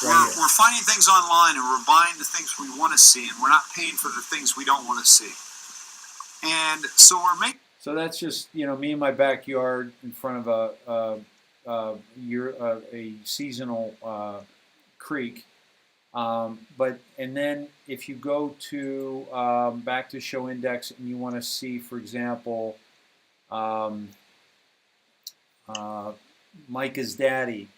K: we're finding things online, and we're buying the things we want to see, and we're not paying for the things we don't want to see. And so we're making.
A: So that's just me in my backyard in front of a seasonal creek. And then if you go to back to show index and you want to see, for example, Mika's daddy,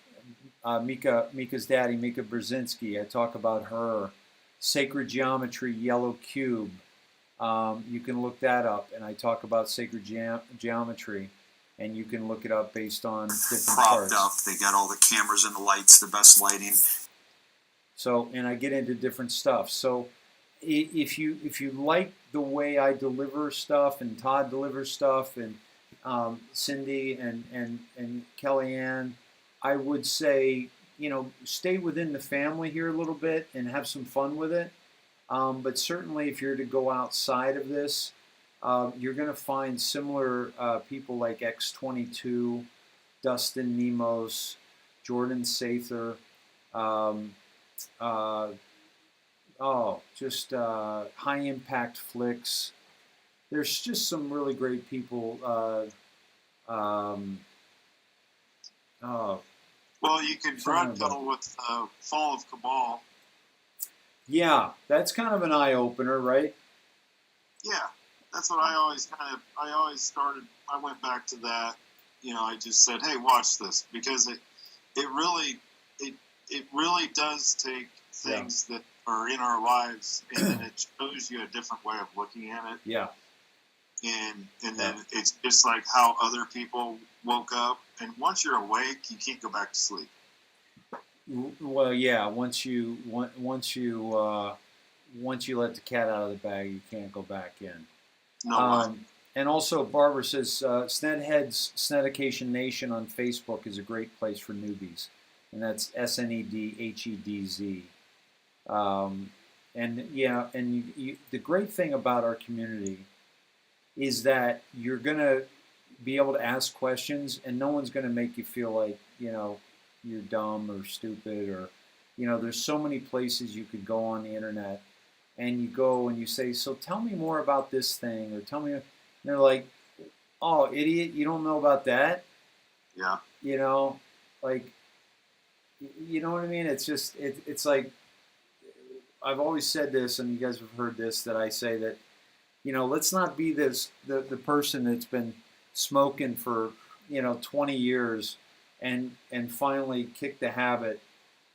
A: Mika's daddy, Mika Brzezinski. I talk about her. Sacred Geometry, Yellow Cube. You can look that up, and I talk about sacred geometry, and you can look it up based on different
K: propped
A: parts.
K: Up. They got all the cameras and the lights, the best lighting.
A: So, and I get into different stuff. So, if you like the way I deliver stuff, and Todd delivers stuff, and Cindy and Kellyanne, I would say stay within the family here a little bit and have some fun with it. But certainly, if you're to go outside of this, you're going to find similar people like X22, Dustin Nemos, Jordan Sather. Just high impact flicks. There's just some really great people.
F: Well, you could drug pedal with Fall of Cabal.
A: Yeah, that's kind of an eye opener, right?
F: Yeah, that's what I always started. I went back to that. I just said, hey, watch this, because it really does take things that are in our lives, and then it shows you a different way of looking at it.
A: Yeah.
F: And then it's just like how other people woke up, and once you're awake, you can't go back to sleep.
A: Well, yeah. Once you let the cat out of the bag, you can't go back in.
F: No.
A: And also, Barbara says Snedhead's Snedecation Nation on Facebook is a great place for newbies, and that's SNEDHEDZ. The great thing about our community is that you're gonna be able to ask questions, and no one's gonna make you feel like you're dumb or stupid, or there's so many places you could go on the internet, and you go and you say, so tell me more about this thing, or tell me, and they're like, oh, idiot, you don't know about that?
F: Yeah.
A: Like, you know what I mean? It's just, it's like, I've always said this, and you guys have heard this, that I say that, let's not be the person that's been smoking for, 20 years and finally kicked the habit,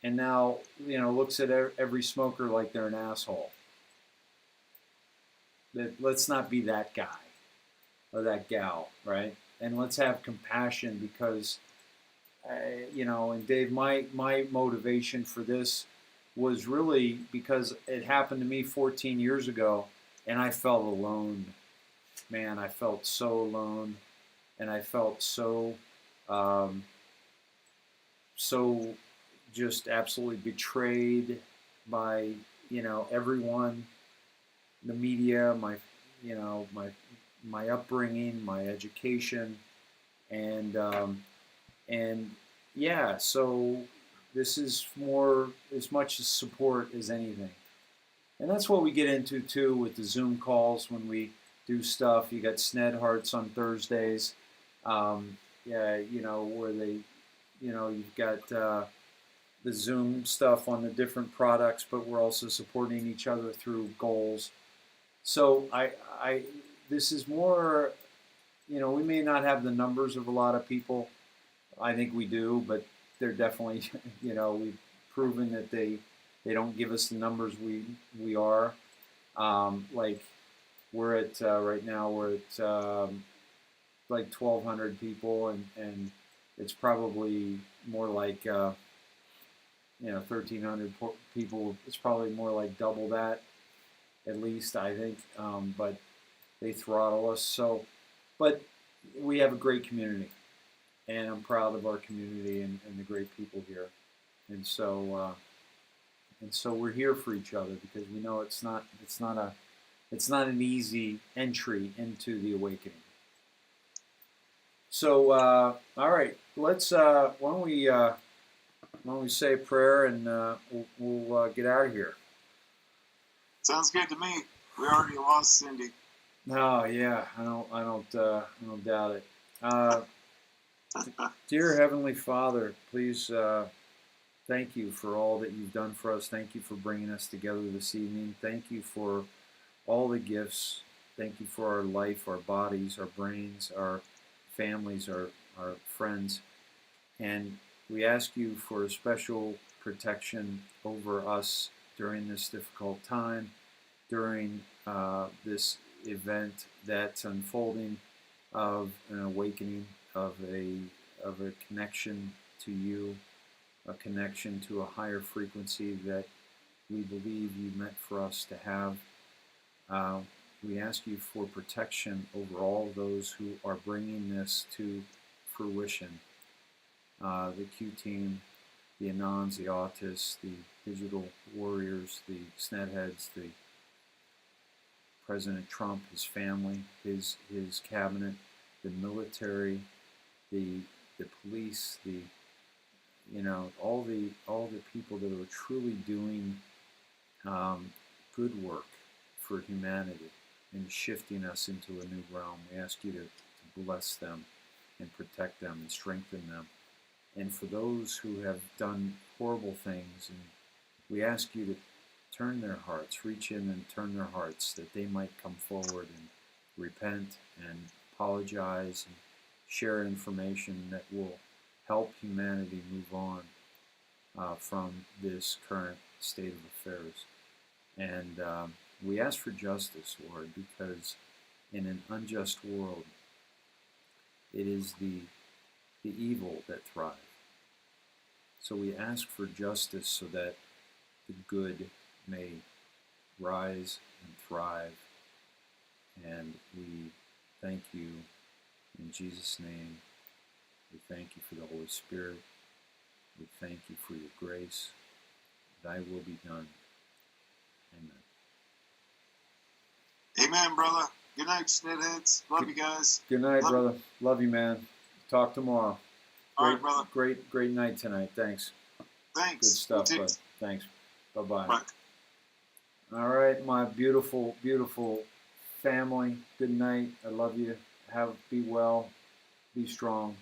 A: and now, looks at every smoker like they're an asshole. Let's not be that guy or that gal, right? And let's have compassion, because, and Dave, my motivation for this was really because it happened to me 14 years ago, and I felt alone. Man, I felt so alone, and I felt so just absolutely betrayed by everyone, the media, my upbringing, my education, and yeah, so this is more as much as support as anything. And that's what we get into too with the Zoom calls when we do stuff. You got Sned Hearts on Thursdays, where they, you've got the Zoom stuff on the different products, but we're also supporting each other through goals. So this is more, we may not have the numbers of a lot of people. I think we do, but they're definitely, we've proven that they They don't give us the numbers we are. Like we're at right now we're at like 1,200 people, and it's probably more like 1,300 people. It's probably more like double that, at least I think. But they throttle us. So, but we have a great community, and I'm proud of our community and the great people here. And so we're here for each other because we know it's not an easy entry into the awakening. So all right, let's why don't we say a prayer and we'll get out of here.
F: Sounds good to me. We already lost Cindy.
A: Oh yeah, I don't doubt it. Dear Heavenly Father, please thank you for all that you've done for us. Thank you for bringing us together this evening. Thank you for all the gifts. Thank you for our life, our bodies, our brains, our families, our friends. And we ask you for a special protection over us during this difficult time, during this event that's unfolding of an awakening, of a connection to you, a connection to a higher frequency that we believe you meant for us to have. We ask you for protection over all those who are bringing this to fruition. The Q team, the Anons, the autists, the digital warriors, the Snedheads, the President Trump, his family, his cabinet, the military, the police, the all the people that are truly doing good work for humanity and shifting us into a new realm. We ask you to bless them and protect them and strengthen them. And for those who have done horrible things, and we ask you to turn their hearts, reach in and turn their hearts, that they might come forward and repent and apologize and share information that will help humanity move on from this current state of affairs. And we ask for justice, Lord, because in an unjust world, it is the evil that thrive. So we ask for justice so that the good may rise and thrive. And we thank you in Jesus' name. We thank you for the Holy Spirit. We thank you for your grace. Thy will be done. Amen.
F: Amen, brother. Good night, Snedheads. Love you guys.
A: Good night, brother. Love you, man. Talk tomorrow.
F: All right, brother.
A: Great night tonight. Thanks.
F: Thanks.
A: Good stuff, bud. Thanks. Bye-bye.
F: Bye.
A: All right, my beautiful, beautiful family. Good night. I love you. Be well. Be strong.